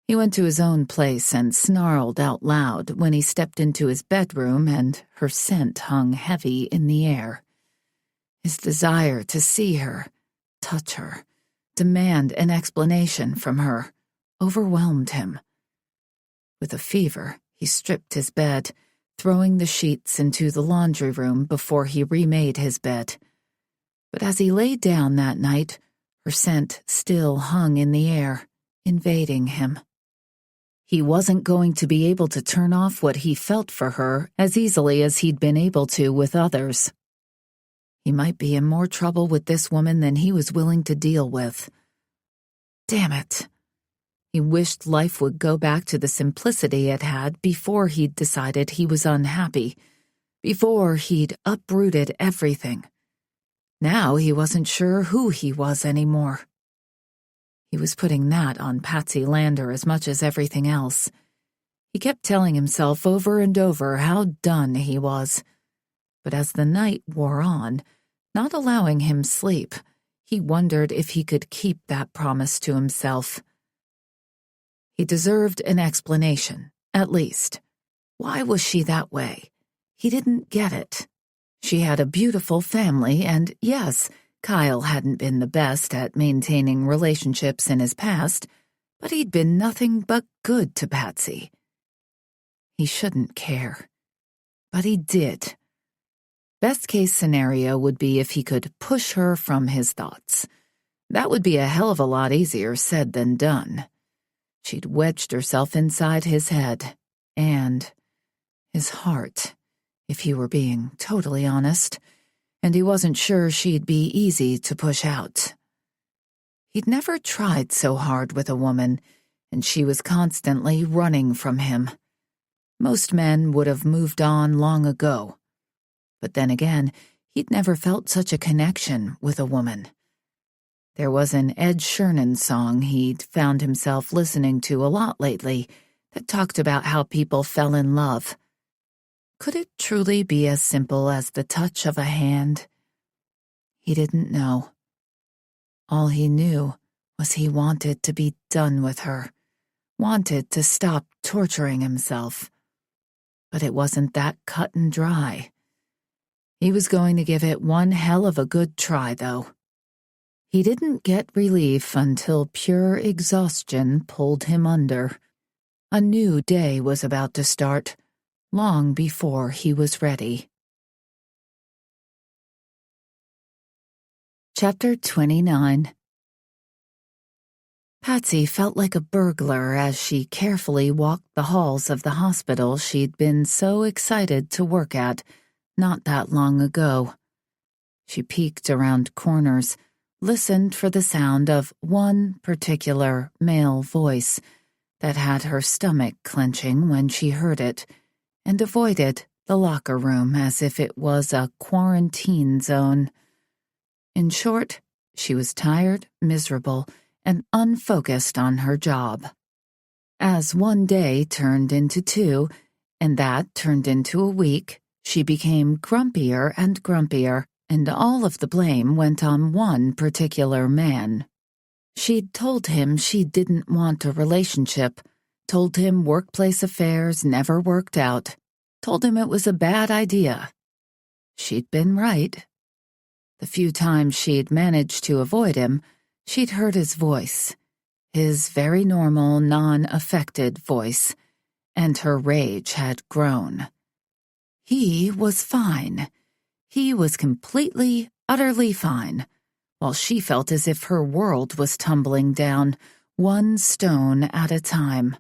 He went to his own place and snarled out loud when he stepped into his bedroom and her scent hung heavy in the air. His desire to see her, touch her, demand an explanation from her, overwhelmed him. With a fever, he stripped his bed, throwing the sheets into the laundry room before he remade his bed. But as he lay down that night, her scent still hung in the air, invading him. He wasn't going to be able to turn off what he felt for her as easily as he'd been able to with others. He might be in more trouble with this woman than he was willing to deal with. Damn it. He wished life would go back to the simplicity it had before he'd decided he was unhappy, before he'd uprooted everything. Now he wasn't sure who he was anymore. He was putting that on Patsy Lander as much as everything else. He kept telling himself over and over how done he was. But as the night wore on, not allowing him sleep, he wondered if he could keep that promise to himself. He deserved an explanation, at least. Why was she that way? He didn't get it. She had a beautiful family, and yes, Kyle hadn't been the best at maintaining relationships in his past, but he'd been nothing but good to Patsy. He shouldn't care. But he did. Best case scenario would be if he could push her from his thoughts. That would be a hell of a lot easier said than done. She'd wedged herself inside his head, and his heart, if he were being totally honest, and he wasn't sure she'd be easy to push out. He'd never tried so hard with a woman, and she was constantly running from him. Most men would have moved on long ago. But then again, he'd never felt such a connection with a woman. There was an Ed Sheeran song he'd found himself listening to a lot lately that talked about how people fell in love. Could it truly be as simple as the touch of a hand? He didn't know. All he knew was he wanted to be done with her, wanted to stop torturing himself. But it wasn't that cut and dry. He was going to give it one hell of a good try, though. He didn't get relief until pure exhaustion pulled him under. A new day was about to start, long before he was ready. Chapter 29. Patsy felt like a burglar as she carefully walked the halls of the hospital she'd been so excited to work at not that long ago. She peeked around corners, listened for the sound of one particular male voice that had her stomach clenching when she heard it, and avoided the locker room as if it was a quarantine zone. In short, she was tired, miserable, and unfocused on her job. As one day turned into two, and that turned into a week, she became grumpier and grumpier, and all of the blame went on one particular man. She'd told him she didn't want a relationship, told him workplace affairs never worked out, told him it was a bad idea. She'd been right. The few times she'd managed to avoid him, she'd heard his voice, his very normal, non-affected voice, and her rage had grown. He was fine. He was completely, utterly fine, while she felt as if her world was tumbling down, one stone at a time.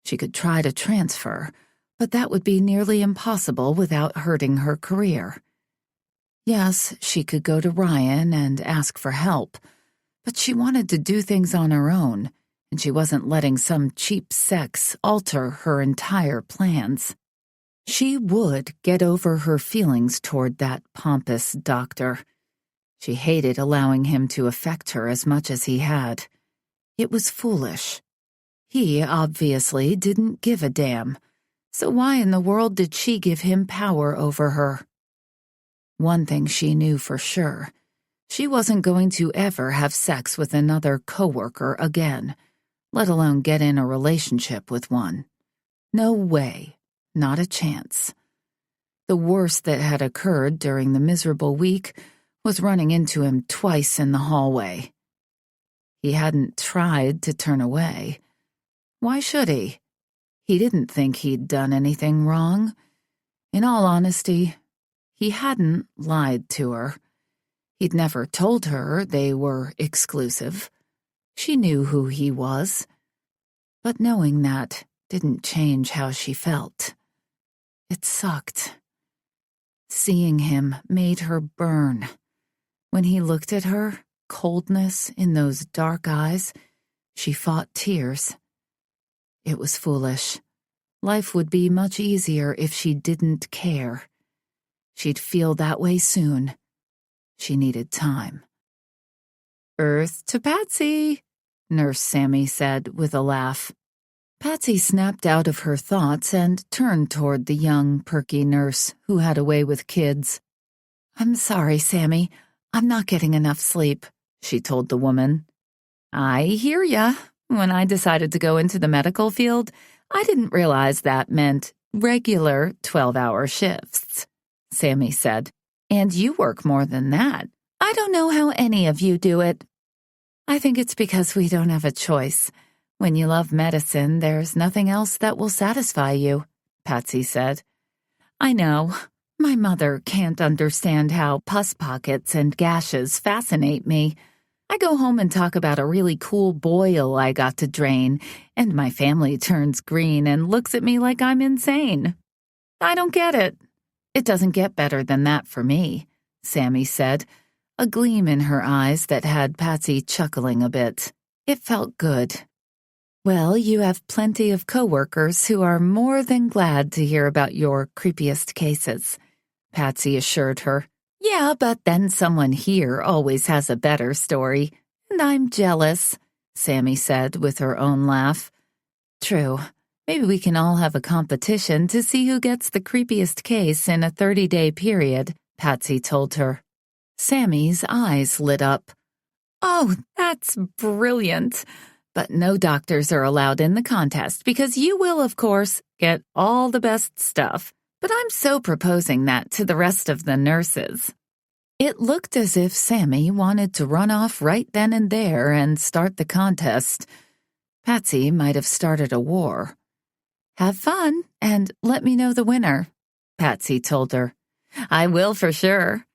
She could try to transfer, but that would be nearly impossible without hurting her career. Yes, she could go to Ryan and ask for help, but she wanted to do things on her own, and she wasn't letting some cheap sex alter her entire plans. She would get over her feelings toward that pompous doctor. She hated allowing him to affect her as much as he had. It was foolish. He obviously didn't give a damn, so why in the world did she give him power over her? One thing she knew for sure. She wasn't going to ever have sex with another coworker again, let alone get in a relationship with one. No way. Not a chance. The worst that had occurred during the miserable week was running into him twice in the hallway. He hadn't tried to turn away. Why should he? He didn't think he'd done anything wrong. In all honesty, he hadn't lied to her. He'd never told her they were exclusive. She knew who he was. But knowing that didn't change how she felt. It sucked. Seeing him made her burn. When he looked at her, coldness in those dark eyes, she fought tears. It was foolish. Life would be much easier if she didn't care. She'd feel that way soon. She needed time. "Earth to Patsy," Nurse Sammy said with a laugh. Patsy snapped out of her thoughts and turned toward the young, perky nurse who had a way with kids. "I'm sorry, Sammy. I'm not getting enough sleep," she told the woman. "I hear ya. When I decided to go into the medical field, I didn't realize that meant regular 12-hour shifts," Sammy said. "And you work more than that. I don't know how any of you do it." "I think it's because we don't have a choice. When you love medicine, there's nothing else that will satisfy you," Patsy said. "I know. My mother can't understand how pus pockets and gashes fascinate me. I go home and talk about a really cool boil I got to drain, and my family turns green and looks at me like I'm insane. I don't get it. It doesn't get better than that for me, Sammy said, a gleam in her eyes that had Patsy chuckling a bit. It felt good. Well, you have plenty of coworkers who are more than glad to hear about your creepiest cases, Patsy assured her. Yeah, but then someone here always has a better story, and I'm jealous, Sammy said with her own laugh. True. Maybe we can all have a competition to see who gets the creepiest case in a 30-day period, Patsy told her. Sammy's eyes lit up. Oh, that's brilliant. But no doctors are allowed in the contest because you will, of course, get all the best stuff. But I'm so proposing that to the rest of the nurses. It looked as if Sammy wanted to run off right then and there and start the contest. Patsy might have started a war. Have fun and let me know the winner, Patsy told her. I will for sure.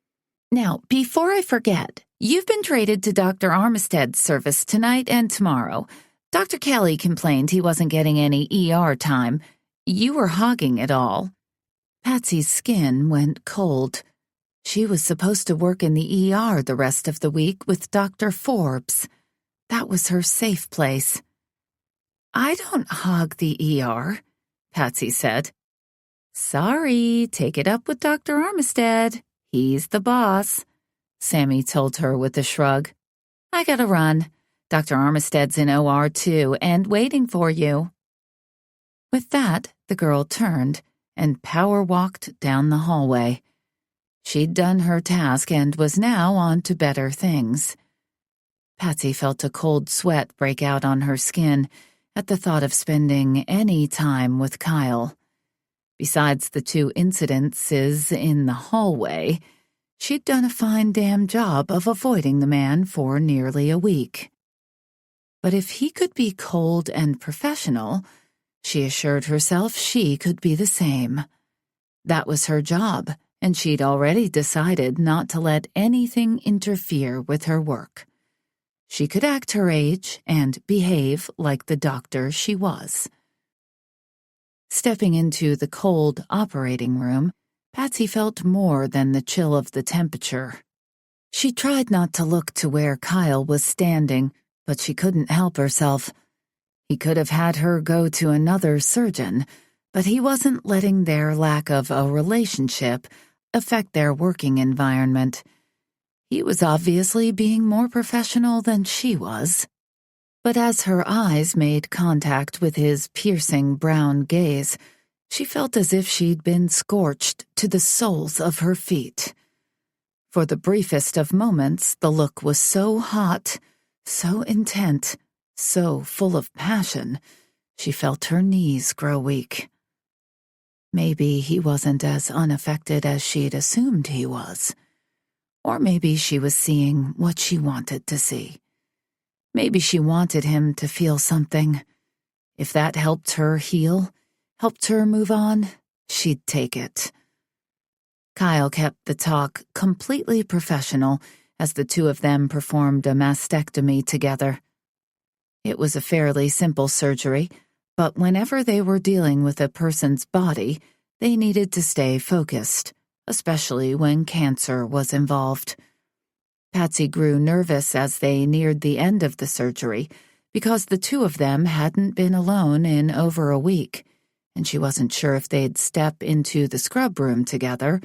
Now, before I forget, you've been traded to Dr. Armistead's service tonight and tomorrow. Dr. Kelly complained he wasn't getting any ER time. You were hogging it all. Patsy's skin went cold. She was supposed to work in the ER the rest of the week with Dr. Forbes. That was her safe place. I don't hog the ER, Patsy said. Sorry, take it up with Dr. Armistead. He's the boss, Sammy told her with a shrug. I gotta run. Dr. Armistead's in OR too and waiting for you. With that, the girl turned and power-walked down the hallway. She'd done her task and was now on to better things. Patsy felt a cold sweat break out on her skin at the thought of spending any time with Kyle. Besides the 2 incidences in the hallway, she'd done a fine damn job of avoiding the man for nearly a week. But if he could be cold and professional, she assured herself she could be the same. That was her job, and she'd already decided not to let anything interfere with her work. She could act her age and behave like the doctor she was. Stepping into the cold operating room, Patsy felt more than the chill of the temperature. She tried not to look to where Kyle was standing, but she couldn't help herself. He could have had her go to another surgeon, but he wasn't letting their lack of a relationship affect their working environment. He was obviously being more professional than she was. But as her eyes made contact with his piercing brown gaze, she felt as if she'd been scorched to the soles of her feet. For the briefest of moments, the look was so hot, so intent, so full of passion, she felt her knees grow weak. Maybe he wasn't as unaffected as she'd assumed he was. Or maybe she was seeing what she wanted to see. Maybe she wanted him to feel something. If that helped her heal, helped her move on, she'd take it. Kyle kept the talk completely professional as the 2 of them performed a mastectomy together. It was a fairly simple surgery, but whenever they were dealing with a person's body, they needed to stay focused, especially when cancer was involved. Patsy grew nervous as they neared the end of the surgery because the 2 of them hadn't been alone in over a week, and she wasn't sure if they'd step into the scrub room together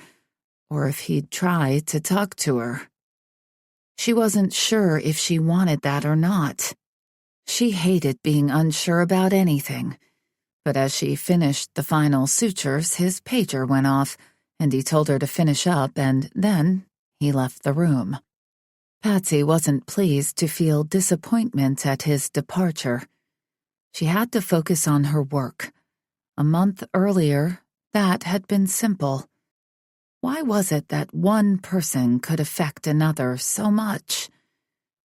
or if he'd try to talk to her. She wasn't sure if she wanted that or not. She hated being unsure about anything, but as she finished the final sutures, his pager went off, and he told her to finish up, and then he left the room. Patsy wasn't pleased to feel disappointment at his departure. She had to focus on her work. A month earlier, that had been simple. Why was it that one person could affect another so much?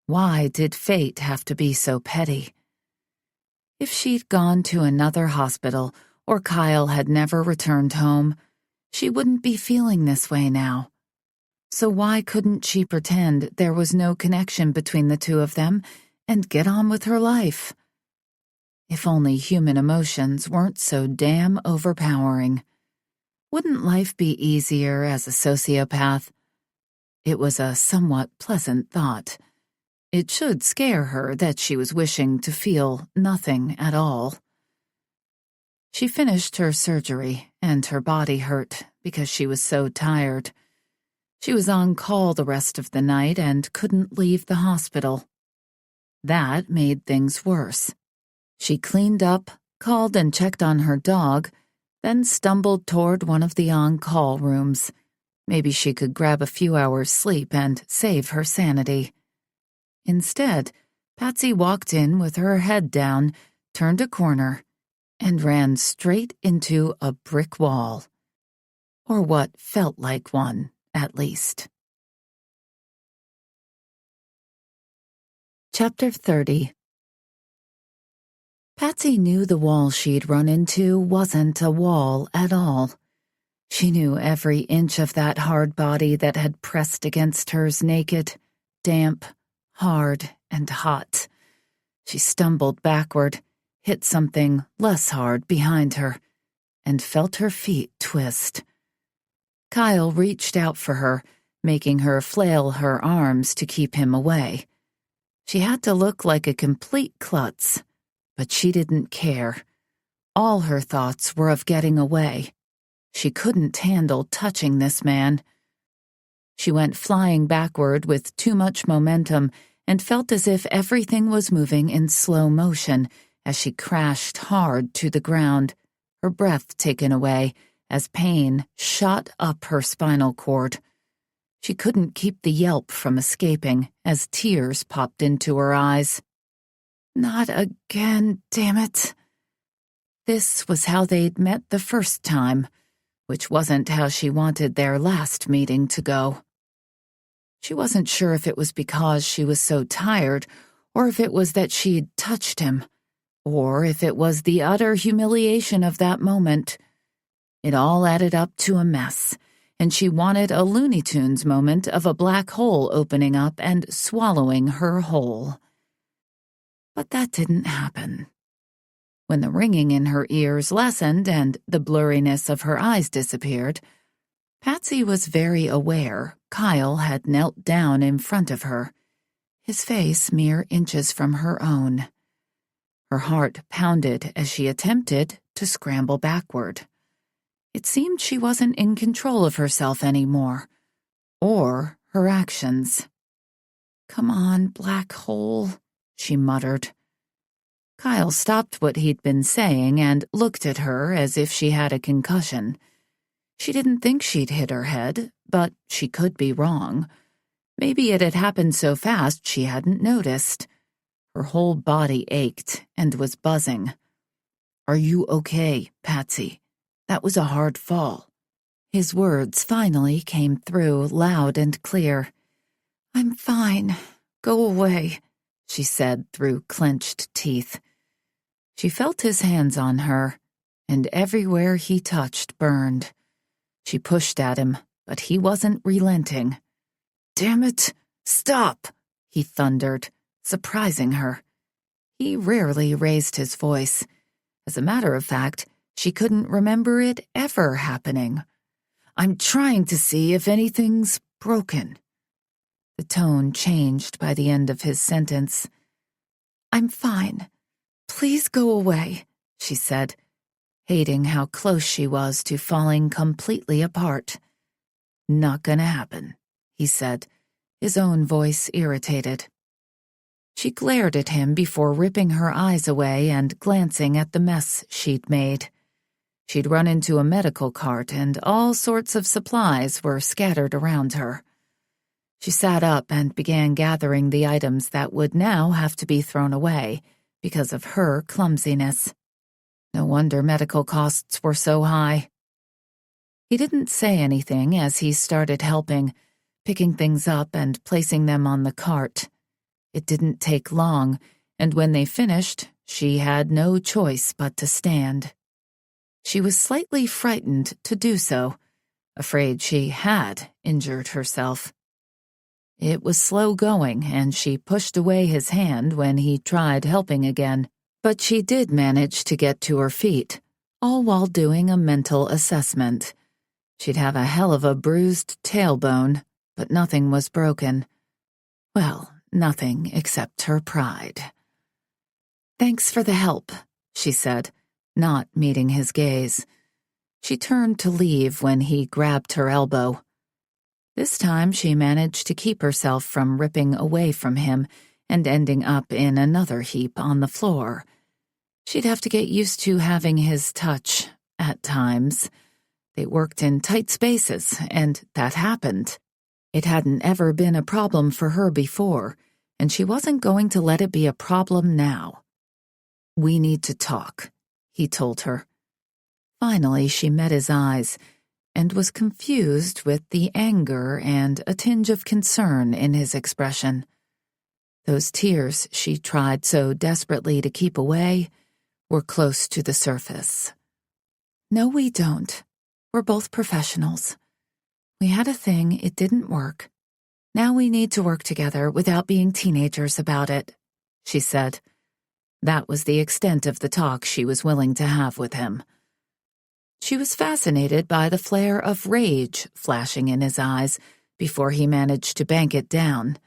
Why did fate have to be so petty? If she'd gone to another hospital or Kyle had never returned home, she wouldn't be feeling this way now. So why couldn't she pretend there was no connection between the two of them and get on with her life? If only human emotions weren't so damn overpowering. Wouldn't life be easier as a sociopath? It was a somewhat pleasant thought. It should scare her that she was wishing to feel nothing at all. She finished her surgery, and her body hurt because she was so tired. She was on call the rest of the night and couldn't leave the hospital. That made things worse. She cleaned up, called and checked on her dog, then stumbled toward one of the on-call rooms. Maybe she could grab a few hours' sleep and save her sanity. Instead, Patsy walked in with her head down, turned a corner, and ran straight into a brick wall. Or what felt like one, at least. Chapter 30. Patsy knew the wall she'd run into wasn't a wall at all. She knew every inch of that hard body that had pressed against hers naked, damp, hard, and hot. She stumbled backward, hit something less hard behind her, and felt her feet twist. Kyle reached out for her, making her flail her arms to keep him away. She had to look like a complete klutz, but she didn't care. All her thoughts were of getting away. She couldn't handle touching this man. She went flying backward with too much momentum and felt as if everything was moving in slow motion as she crashed hard to the ground, her breath taken away as pain shot up her spinal cord. She couldn't keep the yelp from escaping as tears popped into her eyes. Not again, damn it. This was how they'd met the first time, which wasn't how she wanted their last meeting to go. She wasn't sure if it was because she was so tired, or if it was that she'd touched him, or if it was the utter humiliation of that moment. It all added up to a mess, and she wanted a Looney Tunes moment of a black hole opening up and swallowing her whole. But that didn't happen. When the ringing in her ears lessened and the blurriness of her eyes disappeared, Patsy was very aware Kyle had knelt down in front of her, his face mere inches from her own. Her heart pounded as she attempted to scramble backward. It seemed she wasn't in control of herself anymore, or her actions. "Come on, black hole," she muttered. Kyle stopped what he'd been saying and looked at her as if she had a concussion. She didn't think she'd hit her head, but she could be wrong. Maybe it had happened so fast she hadn't noticed. Her whole body ached and was buzzing. "Are you okay, Patsy? That was a hard fall." His words finally came through loud and clear. "I'm fine. Go away," she said through clenched teeth. She felt his hands on her, and everywhere he touched burned. She pushed at him, but he wasn't relenting. "Damn it, stop!" he thundered, surprising her. He rarely raised his voice. As a matter of fact, she couldn't remember it ever happening. "I'm trying to see if anything's broken." The tone changed by the end of his sentence. "I'm fine. Please go away," she said, hating how close she was to falling completely apart. "Not gonna happen," he said, his own voice irritated. She glared at him before ripping her eyes away and glancing at the mess she'd made. She'd run into a medical cart and all sorts of supplies were scattered around her. She sat up and began gathering the items that would now have to be thrown away because of her clumsiness. No wonder medical costs were so high. He didn't say anything as he started helping, picking things up and placing them on the cart. It didn't take long, and when they finished, she had no choice but to stand. She was slightly frightened to do so. afraid she had injured herself. It was slow going, and she pushed away his hand when he tried helping again, but she did manage to get to her feet, all while doing a mental assessment. She'd have a hell of a bruised tailbone, but nothing was broken. Well, nothing except her pride. "Thanks for the help," she said, not meeting his gaze. She turned to leave when he grabbed her elbow. This time she managed to keep herself from ripping away from him and ending up in another heap on the floor. She'd have to get used to having his touch, at times. They worked in tight spaces, and that happened. It hadn't ever been a problem for her before, and she wasn't going to let it be a problem now. "We need to talk," he told her. Finally, she met his eyes, and was confused with the anger and a tinge of concern in his expression. Those tears she tried so desperately to keep away were close to the surface. "No, we don't. We're both professionals. We had a thing, it didn't work. Now we need to work together without being teenagers about it," she said. That was the extent of the talk she was willing to have with him. She was fascinated by the flare of rage flashing in his eyes before he managed to bank it down.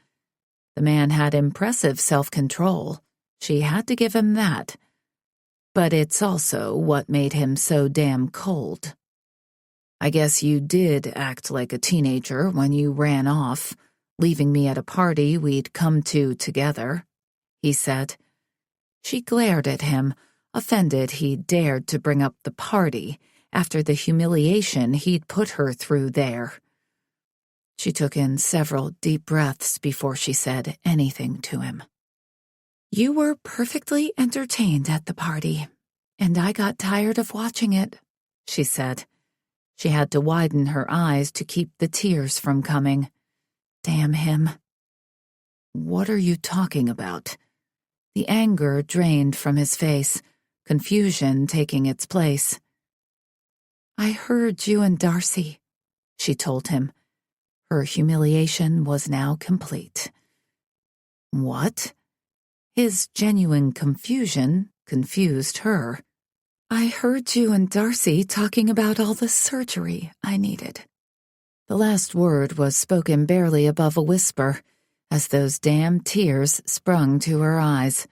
The man had impressive self-control. She had to give him that. But it's also what made him so damn cold. "I guess you did act like a teenager when you ran off, leaving me at a party we'd come to together," he said. She glared at him, offended he dared to bring up the party after the humiliation he'd put her through there. She took in several deep breaths before she said anything to him. "You were perfectly entertained at the party, and I got tired of watching it," she said. She had to widen her eyes to keep the tears from coming. Damn him. "What are you talking about?" The anger drained from his face, confusion taking its place. "I heard you and Darcy," she told him. Her humiliation was now complete. "What?" His genuine confusion confused her. "I heard you and Darcy talking about all the surgery I needed." The last word was spoken barely above a whisper, as those damn tears sprung to her eyes.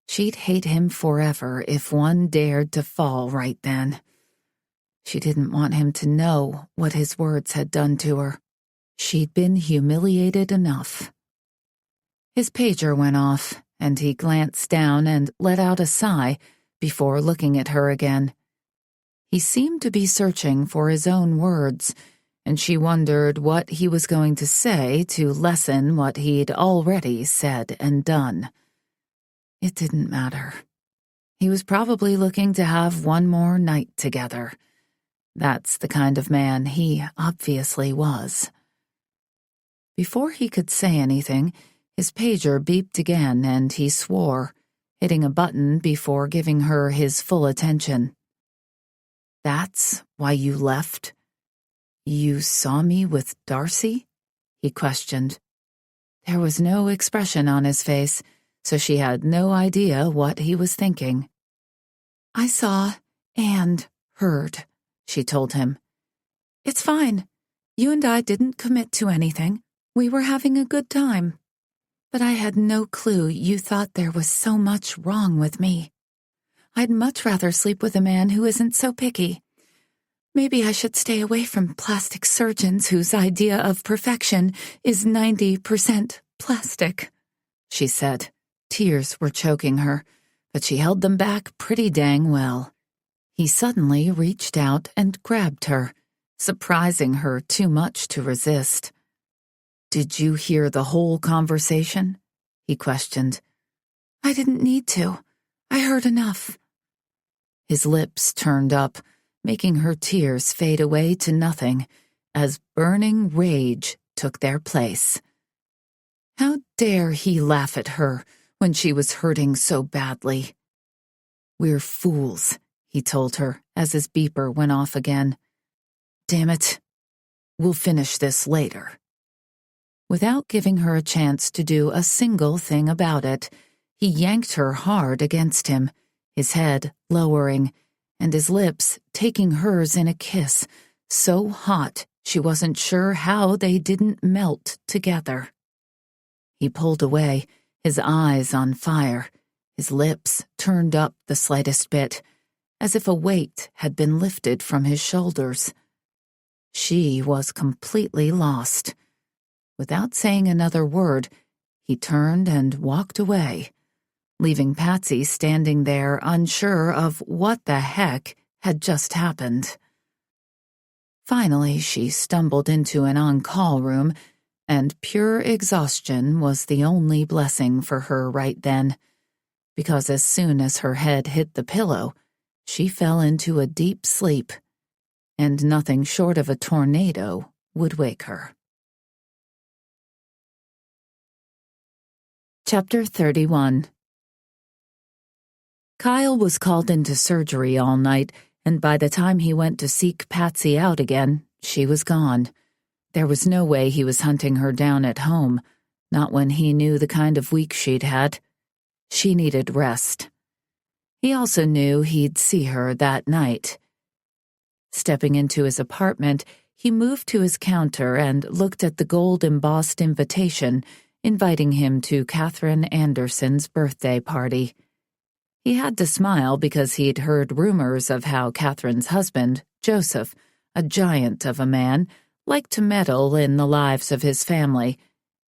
She'd hate him forever if one dared to fall right then. She didn't want him to know what his words had done to her. She'd been humiliated enough. His pager went off, and he glanced down and let out a sigh before looking at her again. He seemed to be searching for his own words, and she wondered what he was going to say to lessen what he'd already said and done. It didn't matter. He was probably looking to have one more night together. That's the kind of man he obviously was. Before he could say anything, his pager beeped again and he swore, hitting a button before giving her his full attention. "That's why you left? You saw me with Darcy?" he questioned. There was no expression on his face, so she had no idea what he was thinking. "I saw and heard," she told him. "It's fine. You and I didn't commit to anything. We were having a good time. But I had no clue you thought there was so much wrong with me. I'd much rather sleep with a man who isn't so picky. Maybe I should stay away from plastic surgeons whose idea of perfection is 90% plastic," she said. Tears were choking her, but she held them back pretty dang well. He suddenly reached out and grabbed her, surprising her too much to resist. "Did you hear the whole conversation?" he questioned. "I didn't need to. I heard enough." His lips turned up, making her tears fade away to nothing, as burning rage took their place. How dare he laugh at her when she was hurting so badly? "We're fools," he told her as his beeper went off again. "Damn it, We'll finish this later." Without giving her a chance to do a single thing about it, he yanked her hard against him, his head lowering, and his lips taking hers in a kiss, so hot she wasn't sure how they didn't melt together. He pulled away, his eyes on fire, his lips turned up the slightest bit, as if a weight had been lifted from his shoulders. She was completely lost. Without saying another word, he turned and walked away, leaving Patsy standing there unsure of what the heck had just happened. Finally, she stumbled into an on-call room, and pure exhaustion was the only blessing for her right then, because as soon as her head hit the pillow, she fell into a deep sleep, and nothing short of a tornado would wake her. Chapter 31. Kyle was called into surgery all night, and by the time he went to seek Patsy out again, she was gone. There was no way he was hunting her down at home, not when he knew the kind of week she'd had. She needed rest. He also knew he'd see her that night. Stepping into his apartment, he moved to his counter and looked at the gold-embossed invitation inviting him to Catherine Anderson's birthday party. He had to smile because he'd heard rumors of how Catherine's husband, Joseph, a giant of a man, liked to meddle in the lives of his family,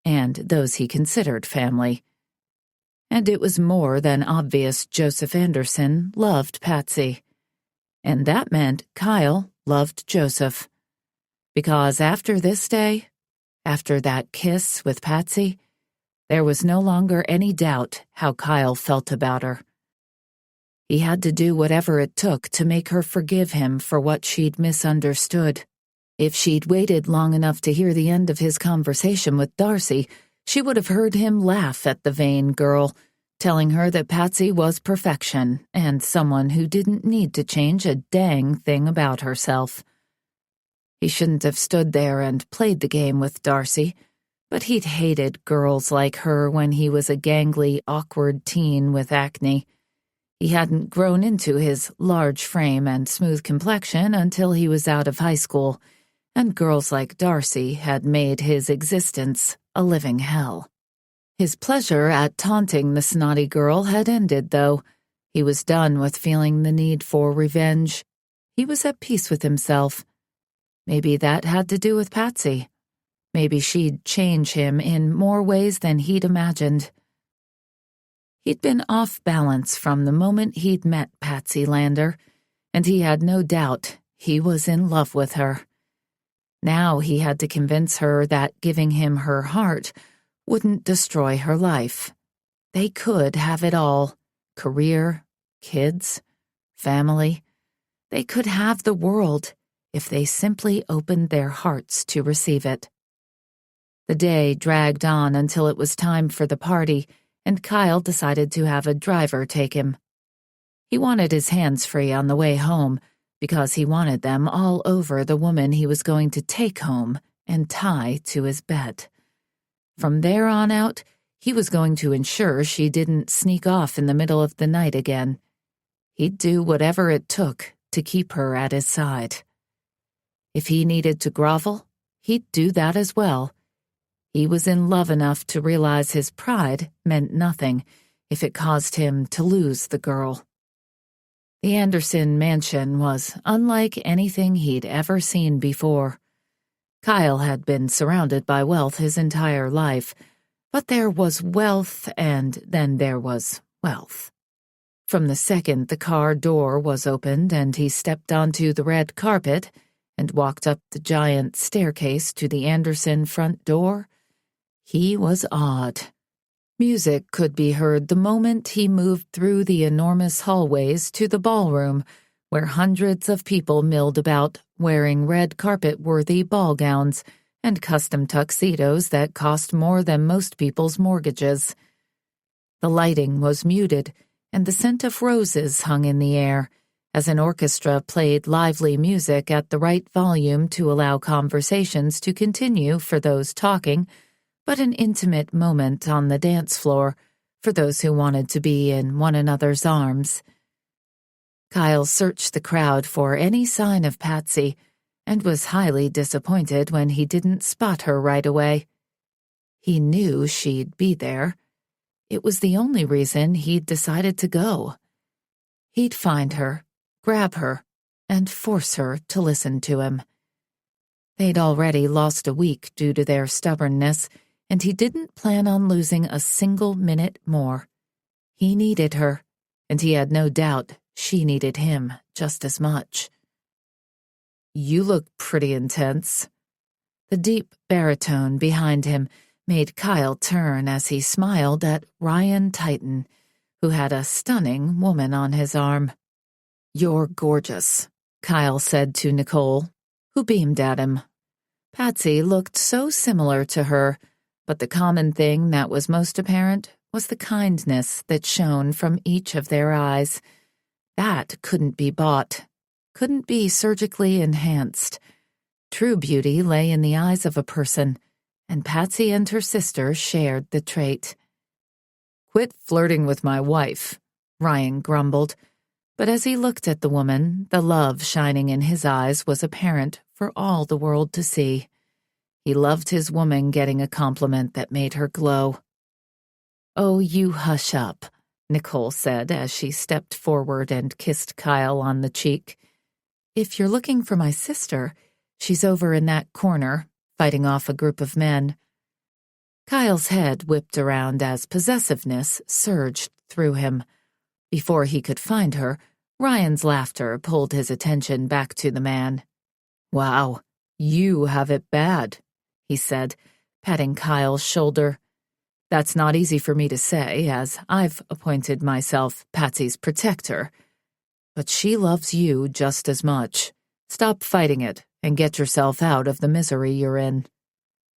and those he considered family. And it was more than obvious Joseph Anderson loved Patsy. And that meant Kyle loved Joseph. Because after this day, after that kiss with Patsy, there was no longer any doubt how Kyle felt about her. He had to do whatever it took to make her forgive him for what she'd misunderstood. If she'd waited long enough to hear the end of his conversation with Darcy, she would have heard him laugh at the vain girl, telling her that Patsy was perfection and someone who didn't need to change a dang thing about herself. He shouldn't have stood there and played the game with Darcy, but he'd hated girls like her when he was a gangly, awkward teen with acne. He hadn't grown into his large frame and smooth complexion until he was out of high school, and girls like Darcy had made his existence a living hell. His pleasure at taunting the snotty girl had ended, though. He was done with feeling the need for revenge. He was at peace with himself. Maybe that had to do with Patsy. Maybe she'd change him in more ways than he'd imagined. He'd been off balance from the moment he'd met Patsy Lander, and he had no doubt he was in love with her. Now he had to convince her that giving him her heart wouldn't destroy her life. They could have it all: career, kids, family. They could have the world if they simply opened their hearts to receive it. The day dragged on until it was time for the party, and Kyle decided to have a driver take him. He wanted his hands free on the way home, because he wanted them all over the woman he was going to take home and tie to his bed. From there on out, he was going to ensure she didn't sneak off in the middle of the night again. He'd do whatever it took to keep her at his side. If he needed to grovel, he'd do that as well. He was in love enough to realize his pride meant nothing if it caused him to lose the girl. The Anderson mansion was unlike anything he'd ever seen before. Kyle had been surrounded by wealth his entire life, but there was wealth and then there was wealth. From the second the car door was opened and he stepped onto the red carpet and walked up the giant staircase to the Anderson front door, he was awed. Music could be heard the moment he moved through the enormous hallways to the ballroom, where hundreds of people milled about, wearing red carpet-worthy ball gowns and custom tuxedos that cost more than most people's mortgages. The lighting was muted, and the scent of roses hung in the air, as an orchestra played lively music at the right volume to allow conversations to continue for those talking, but an intimate moment on the dance floor for those who wanted to be in one another's arms. Kyle searched the crowd for any sign of Patsy and was highly disappointed when he didn't spot her right away. He knew she'd be there. It was the only reason he'd decided to go. He'd find her, grab her, and force her to listen to him. They'd already lost a week due to their stubbornness, and he didn't plan on losing a single minute more. He needed her, and he had no doubt she needed him just as much. "You look pretty intense." The deep baritone behind him made Kyle turn as he smiled at Ryan Titan, who had a stunning woman on his arm. "You're gorgeous," Kyle said to Nicole, who beamed at him. Patsy looked so similar to her, but the common thing that was most apparent was the kindness that shone from each of their eyes. That couldn't be bought, couldn't be surgically enhanced. True beauty lay in the eyes of a person, and Patsy and her sister shared the trait. "Quit flirting with my wife," Ryan grumbled, but as he looked at the woman, the love shining in his eyes was apparent for all the world to see. He loved his woman getting a compliment that made her glow. "Oh, you hush up," Nicole said as she stepped forward and kissed Kyle on the cheek. "If you're looking for my sister, she's over in that corner, fighting off a group of men." Kyle's head whipped around as possessiveness surged through him. Before he could find her, Ryan's laughter pulled his attention back to the man. "Wow, you have it bad," he said, patting Kyle's shoulder. "That's not easy for me to say, as I've appointed myself Patsy's protector. But she loves you just as much. Stop fighting it and get yourself out of the misery you're in."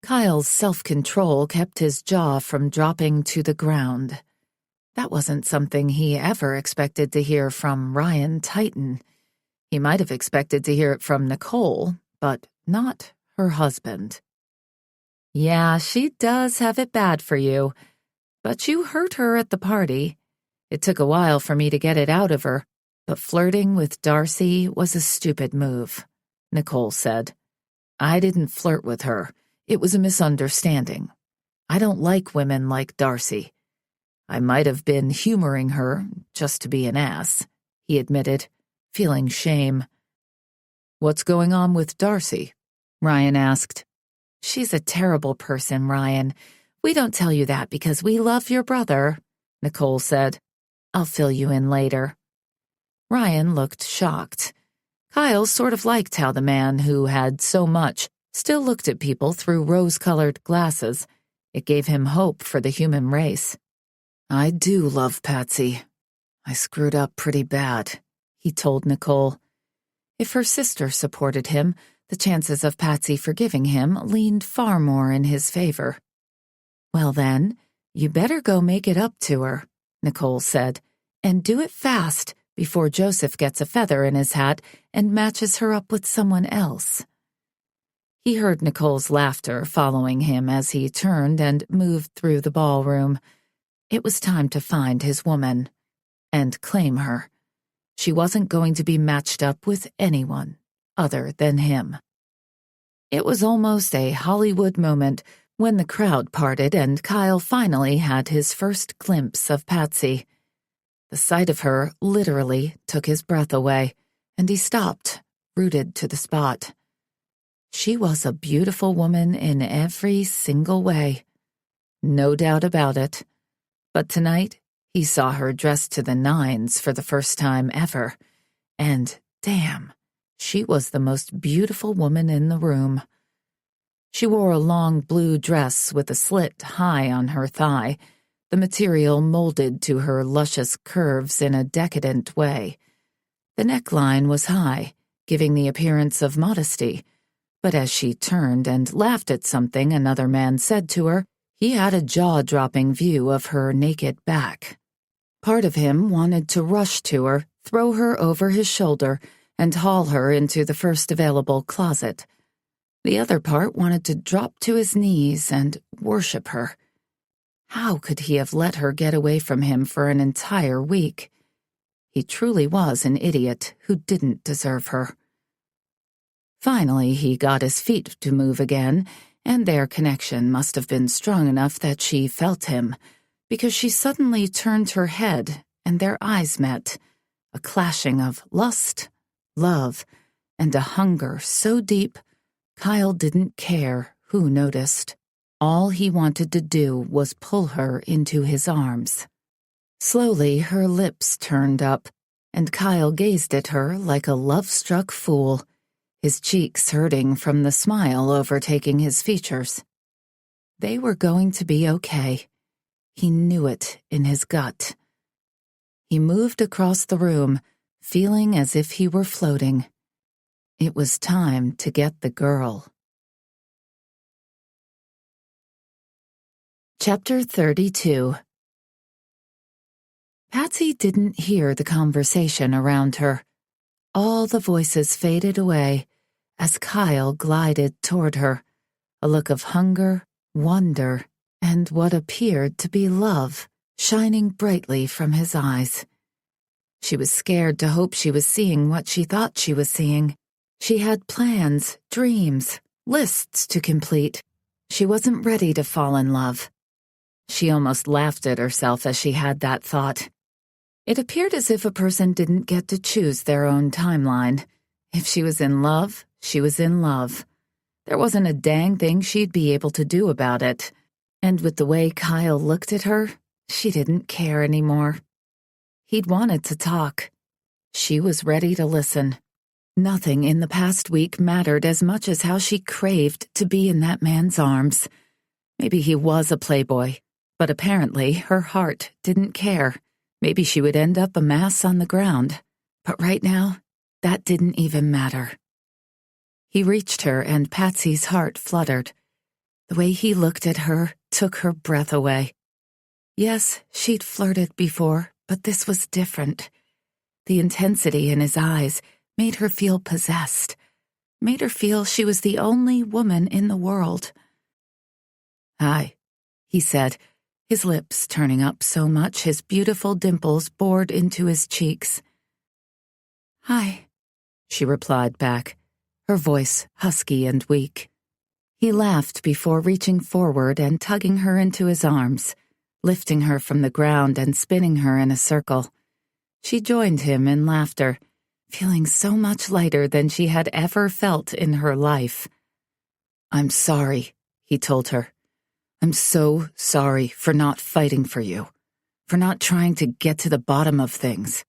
Kyle's self-control kept his jaw from dropping to the ground. That wasn't something he ever expected to hear from Ryan Titan. He might have expected to hear it from Nicole, but not her husband. "Yeah, she does have it bad for you, but you hurt her at the party. It took a while for me to get it out of her, but flirting with Darcy was a stupid move," Nicole said. "I didn't flirt with her. It was a misunderstanding. I don't like women like Darcy. I might have been humoring her just to be an ass," he admitted, feeling shame. "What's going on with Darcy?" Ryan asked. "She's a terrible person, Ryan. We don't tell you that because we love your brother," Nicole said. "I'll fill you in later." Ryan looked shocked. Kyle sort of liked how the man who had so much still looked at people through rose-colored glasses. It gave him hope for the human race. "I do love Patsy. I screwed up pretty bad," he told Nicole. If her sister supported him, the chances of Patsy forgiving him leaned far more in his favor. "Well then, you better go make it up to her," Nicole said, "and do it fast before Joseph gets a feather in his hat and matches her up with someone else." He heard Nicole's laughter following him as he turned and moved through the ballroom. It was time to find his woman and claim her. She wasn't going to be matched up with anyone other than him. It was almost a Hollywood moment when the crowd parted and Kyle finally had his first glimpse of Patsy. The sight of her literally took his breath away, and he stopped, rooted to the spot. She was a beautiful woman in every single way. No doubt about it. But tonight, he saw her dressed to the nines for the first time ever. And, damn, she was the most beautiful woman in the room. She wore a long blue dress with a slit high on her thigh, the material molded to her luscious curves in a decadent way. The neckline was high, giving the appearance of modesty, but as she turned and laughed at something another man said to her, he had a jaw-dropping view of her naked back. Part of him wanted to rush to her, throw her over his shoulder, and haul her into the first available closet. The other part wanted to drop to his knees and worship her. How could he have let her get away from him for an entire week? He truly was an idiot who didn't deserve her. Finally, he got his feet to move again, and their connection must have been strong enough that she felt him, because she suddenly turned her head and their eyes met, a clashing of lust, love, and a hunger so deep Kyle didn't care who noticed. All he wanted to do was pull her into his arms. Slowly, her lips turned up, and Kyle gazed at her like a love-struck fool, his cheeks hurting from the smile overtaking his features. They were going to be okay. He knew it in his gut. He moved across the room, feeling as if he were floating. It was time to get the girl. Chapter 32. Patsy didn't hear the conversation around her. All the voices faded away as Kyle glided toward her, a look of hunger, wonder, and what appeared to be love shining brightly from his eyes. She was scared to hope she was seeing what she thought she was seeing. She had plans, dreams, lists to complete. She wasn't ready to fall in love. She almost laughed at herself as she had that thought. It appeared as if a person didn't get to choose their own timeline. If she was in love, she was in love. There wasn't a dang thing she'd be able to do about it. And with the way Kyle looked at her, she didn't care anymore. He'd wanted to talk. She was ready to listen. Nothing in the past week mattered as much as how she craved to be in that man's arms. Maybe he was a playboy, but apparently her heart didn't care. Maybe she would end up a mass on the ground. But right now, that didn't even matter. He reached her and Patsy's heart fluttered. The way he looked at her took her breath away. Yes, she'd flirted before, but this was different. The intensity in his eyes made her feel possessed, made her feel she was the only woman in the world. "Hi," he said, his lips turning up so much his beautiful dimples bored into his cheeks. "Hi," she replied back, her voice husky and weak. He laughed before reaching forward and tugging her into his arms, lifting her from the ground and spinning her in a circle. She joined him in laughter, feeling so much lighter than she had ever felt in her life. "I'm sorry," he told her. "I'm so sorry for not fighting for you, for not trying to get to the bottom of things."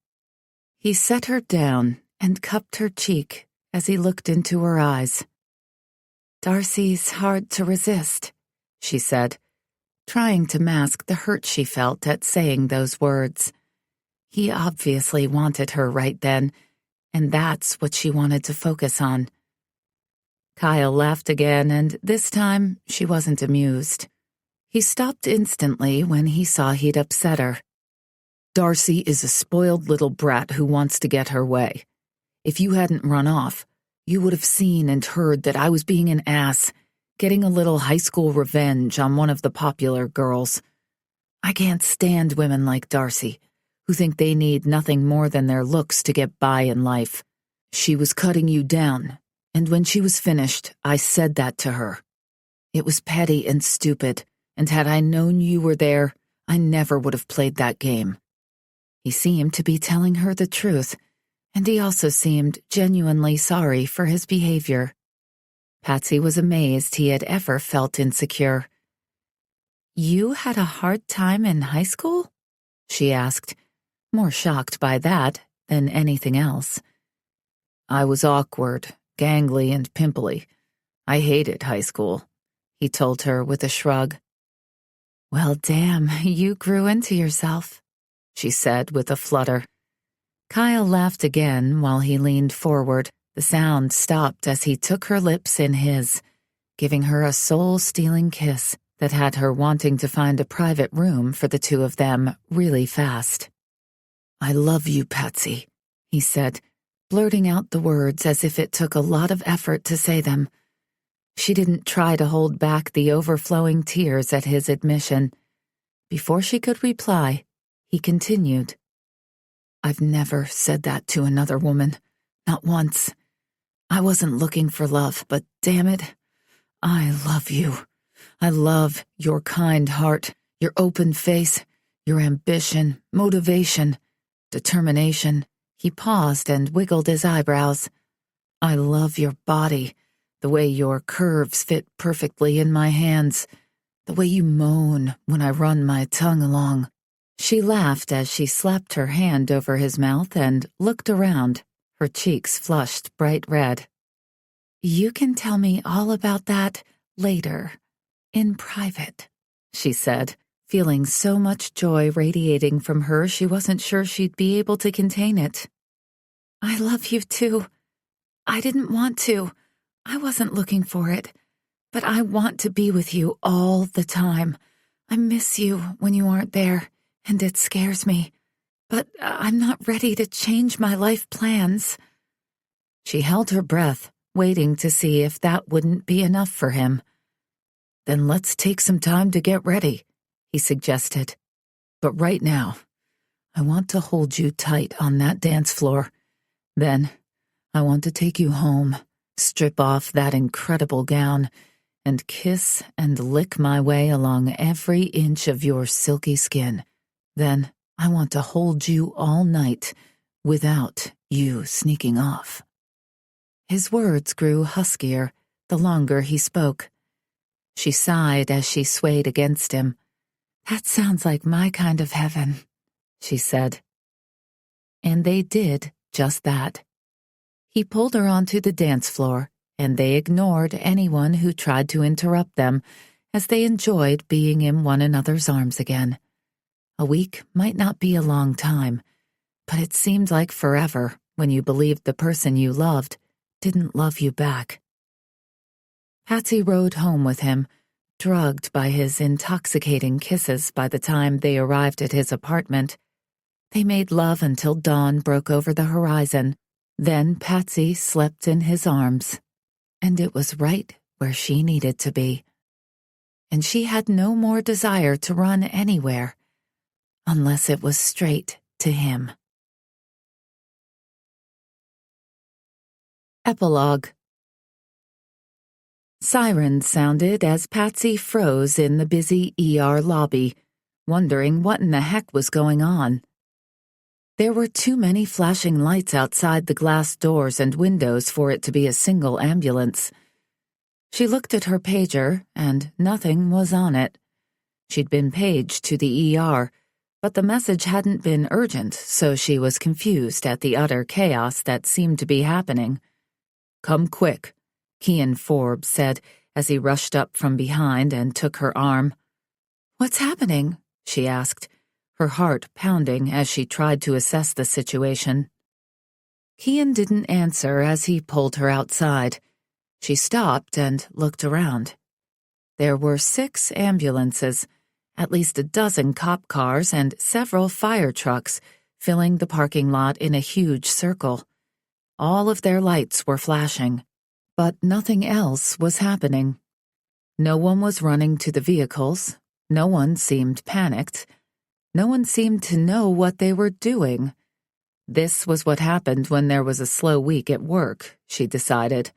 He set her down and cupped her cheek as he looked into her eyes. "Darcy's hard to resist," she said, trying to mask the hurt she felt at saying those words. He obviously wanted her right then, and that's what she wanted to focus on. Kyle laughed again, and this time she wasn't amused. He stopped instantly when he saw he'd upset her. "Darcy is a spoiled little brat who wants to get her way. If you hadn't run off, you would have seen and heard that I was being an ass, getting a little high school revenge on one of the popular girls. I can't stand women like Darcy, who think they need nothing more than their looks to get by in life. She was cutting you down, and when she was finished, I said that to her. It was petty and stupid, and had I known you were there, I never would have played that game." He seemed to be telling her the truth, and he also seemed genuinely sorry for his behavior. Patsy was amazed he had ever felt insecure. "You had a hard time in high school?" she asked, more shocked by that than anything else. "I was awkward, gangly, and pimply. I hated high school," he told her with a shrug. "Well, damn, you grew into yourself," she said with a flutter. Kyle laughed again while he leaned forward. The sound stopped as he took her lips in his, giving her a soul-stealing kiss that had her wanting to find a private room for the two of them really fast. "I love you, Patsy," he said, blurting out the words as if it took a lot of effort to say them. She didn't try to hold back the overflowing tears at his admission. Before she could reply, he continued. I've never said that to another woman, not once. I wasn't looking for love, but damn it, I love you. I love your kind heart, your open face, your ambition, motivation, determination. He paused and wiggled his eyebrows. I love your body, the way your curves fit perfectly in my hands, the way you moan when I run my tongue along. She laughed as she slapped her hand over his mouth and looked around, her cheeks flushed bright red. You can tell me all about that later, in private, she said, feeling so much joy radiating from her she wasn't sure she'd be able to contain it. I love you too. I didn't want to. I wasn't looking for it. But I want to be with you all the time. I miss you when you aren't there, and it scares me. But I'm not ready to change my life plans. She held her breath, waiting to see if that wouldn't be enough for him. Then let's take some time to get ready, he suggested. But right now, I want to hold you tight on that dance floor. Then, I want to take you home, strip off that incredible gown, and kiss and lick my way along every inch of your silky skin. Then, I want to hold you all night, without you sneaking off. His words grew huskier the longer he spoke. She sighed as she swayed against him. That sounds like my kind of heaven, she said. And they did just that. He pulled her onto the dance floor, and they ignored anyone who tried to interrupt them as they enjoyed being in one another's arms again. A week might not be a long time, but it seemed like forever when you believed the person you loved didn't love you back. Patsy rode home with him, drugged by his intoxicating kisses by the time they arrived at his apartment. They made love until dawn broke over the horizon. Then Patsy slept in his arms, and it was right where she needed to be. And she had no more desire to run anywhere, unless it was straight to him. Epilogue. Sirens sounded as Patsy froze in the busy ER lobby, wondering what in the heck was going on. There were too many flashing lights outside the glass doors and windows for it to be a single ambulance. She looked at her pager, and nothing was on it. She'd been paged to the ER, but the message hadn't been urgent, so she was confused at the utter chaos that seemed to be happening. Come quick, Kian Forbes said as he rushed up from behind and took her arm. What's happening? She asked, her heart pounding as she tried to assess the situation. Kian didn't answer as he pulled her outside. She stopped and looked around. There were 6 ambulances, at least a dozen cop cars, and several fire trucks filling the parking lot in a huge circle. All of their lights were flashing, but nothing else was happening. No one was running to the vehicles. No one seemed panicked. No one seemed to know what they were doing. This was what happened when there was a slow week at work, she decided.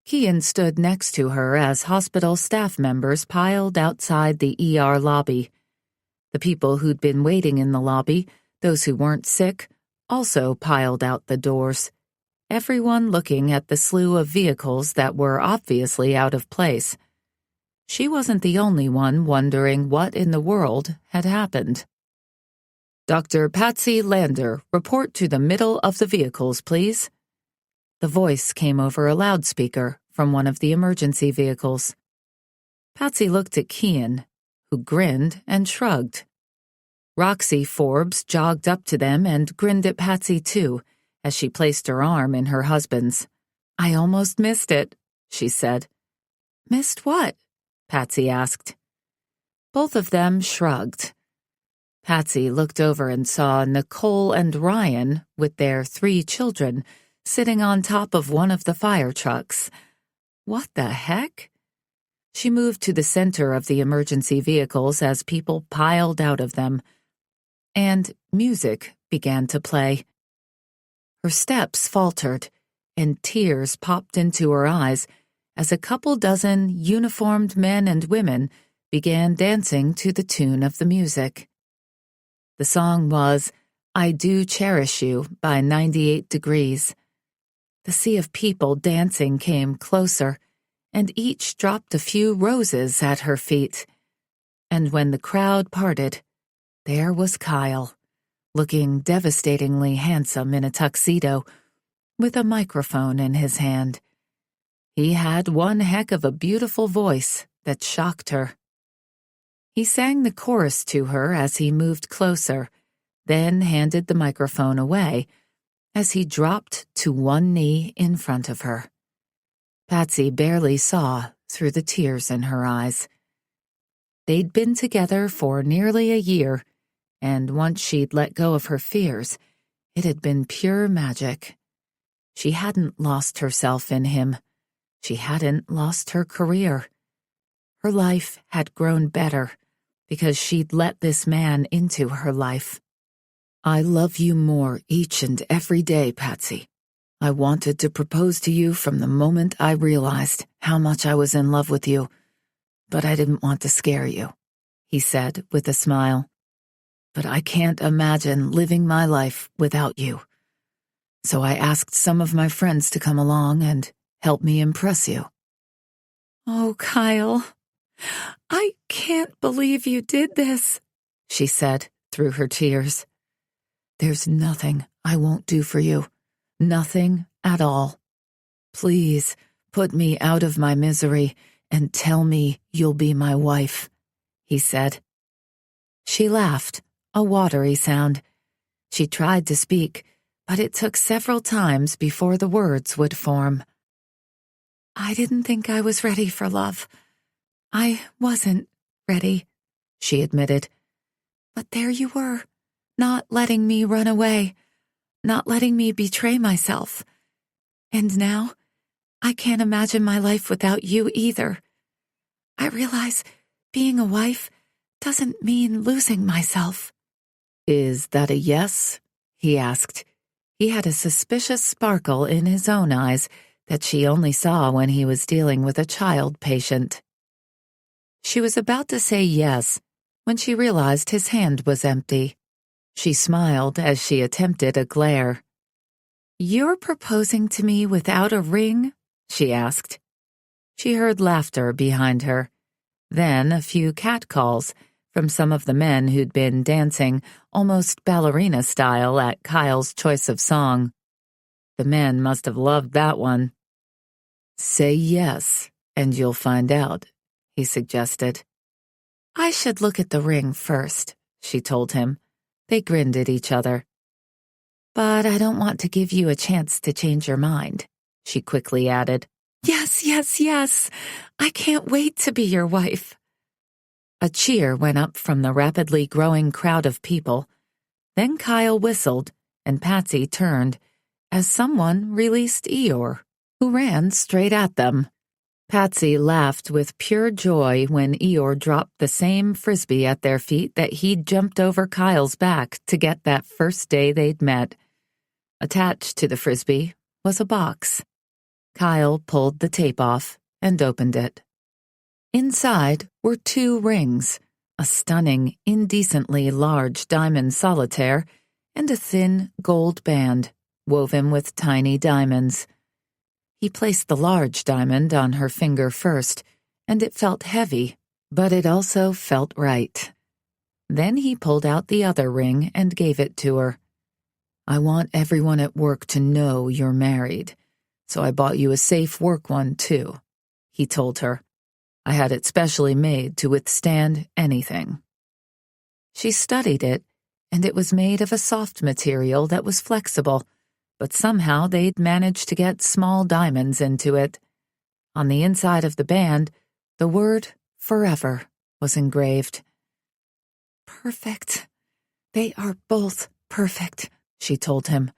Kian stood next to her as hospital staff members piled outside the ER lobby. The people who'd been waiting in the lobby, those who weren't sick, also piled out the doors, everyone looking at the slew of vehicles that were obviously out of place. She wasn't the only one wondering what in the world had happened. Dr. Patsy Lander, report to the middle of the vehicles, please. The voice came over a loudspeaker from one of the emergency vehicles. Patsy looked at Kian, who grinned and shrugged. Roxy Forbes jogged up to them and grinned at Patsy too, as she placed her arm in her husband's. I almost missed it, she said. Missed what? Patsy asked. Both of them shrugged. Patsy looked over and saw Nicole and Ryan, with their 3 children, sitting on top of one of the fire trucks. What the heck? She moved to the center of the emergency vehicles as people piled out of them, and music began to play. Her steps faltered, and tears popped into her eyes as a couple dozen uniformed men and women began dancing to the tune of the music. The song was I Do Cherish You by 98 Degrees. The sea of people dancing came closer, and each dropped a few roses at her feet. And when the crowd parted, there was Kyle, looking devastatingly handsome in a tuxedo, with a microphone in his hand. He had one heck of a beautiful voice that shocked her. He sang the chorus to her as he moved closer, then handed the microphone away as he dropped to one knee in front of her. Patsy barely saw through the tears in her eyes. They'd been together for nearly a year, and once she'd let go of her fears, it had been pure magic. She hadn't lost herself in him. She hadn't lost her career. Her life had grown better because she'd let this man into her life. I love you more each and every day, Patsy. I wanted to propose to you from the moment I realized how much I was in love with you, but I didn't want to scare you, he said with a smile. But I can't imagine living my life without you. So I asked some of my friends to come along and help me impress you. Oh, Kyle, I can't believe you did this, she said through her tears. There's nothing I won't do for you. Nothing at all. Please put me out of my misery and tell me you'll be my wife, he said. She laughed, a watery sound. She tried to speak, but it took several times before the words would form. I didn't think I was ready for love. I wasn't ready, she admitted. But there you were, not letting me run away, not letting me betray myself. And now, I can't imagine my life without you either. I realize being a wife doesn't mean losing myself. Is that a yes? He asked. He had a suspicious sparkle in his own eyes that she only saw when he was dealing with a child patient. She was about to say yes when she realized his hand was empty. She smiled as she attempted a glare. You're proposing to me without a ring? She asked. She heard laughter behind her, then a few catcalls from some of the men who'd been dancing almost ballerina style at Kyle's choice of song. The men must have loved that one. Say yes, and you'll find out, he suggested. I should look at the ring first, she told him. They grinned at each other. But I don't want to give you a chance to change your mind, she quickly added. Yes, yes, yes. I can't wait to be your wife. A cheer went up from the rapidly growing crowd of people. Then Kyle whistled, and Patsy turned as someone released Eeyore, who ran straight at them. Patsy laughed with pure joy when Eeyore dropped the same frisbee at their feet that he'd jumped over Kyle's back to get that first day they'd met. Attached to the frisbee was a box. Kyle pulled the tape off and opened it. Inside were 2 rings, a stunning, indecently large diamond solitaire, and a thin gold band woven with tiny diamonds. He placed the large diamond on her finger first, and it felt heavy, but it also felt right. Then he pulled out the other ring and gave it to her. I want everyone at work to know you're married, so I bought you a safe work one too, he told her. I had it specially made to withstand anything. She studied it, and it was made of a soft material that was flexible, but somehow they'd managed to get small diamonds into it. On the inside of the band, the word forever was engraved. Perfect, "They are both perfect," she told him.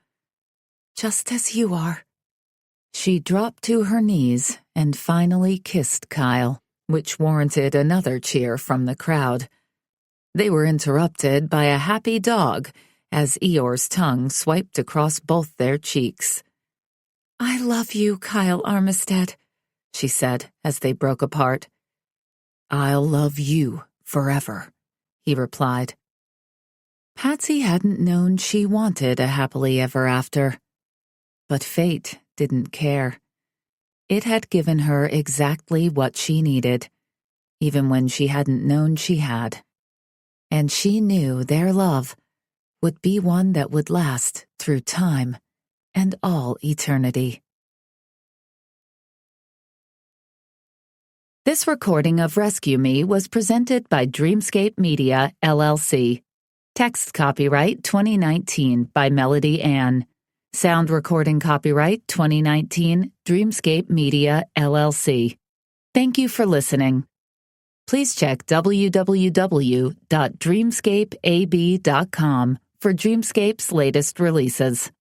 "Just as you are." She dropped to her knees and finally kissed Kyle, which warranted another cheer from the crowd. They were interrupted by a happy dog as Eeyore's tongue swiped across both their cheeks. "I love you, Kyle Armistead," she said as they broke apart. "I'll love you forever," he replied. Patsy hadn't known she wanted a happily ever after. But fate didn't care. It had given her exactly what she needed, even when she hadn't known she had. And she knew their love would be one that would last through time and all eternity. This recording of Rescue Me was presented by Dreamscape Media, LLC. Text copyright 2019 by Melody Ann. Sound recording copyright 2019 Dreamscape Media, LLC. Thank you for listening. Please check www.dreamscapeab.com for Dreamscape's latest releases.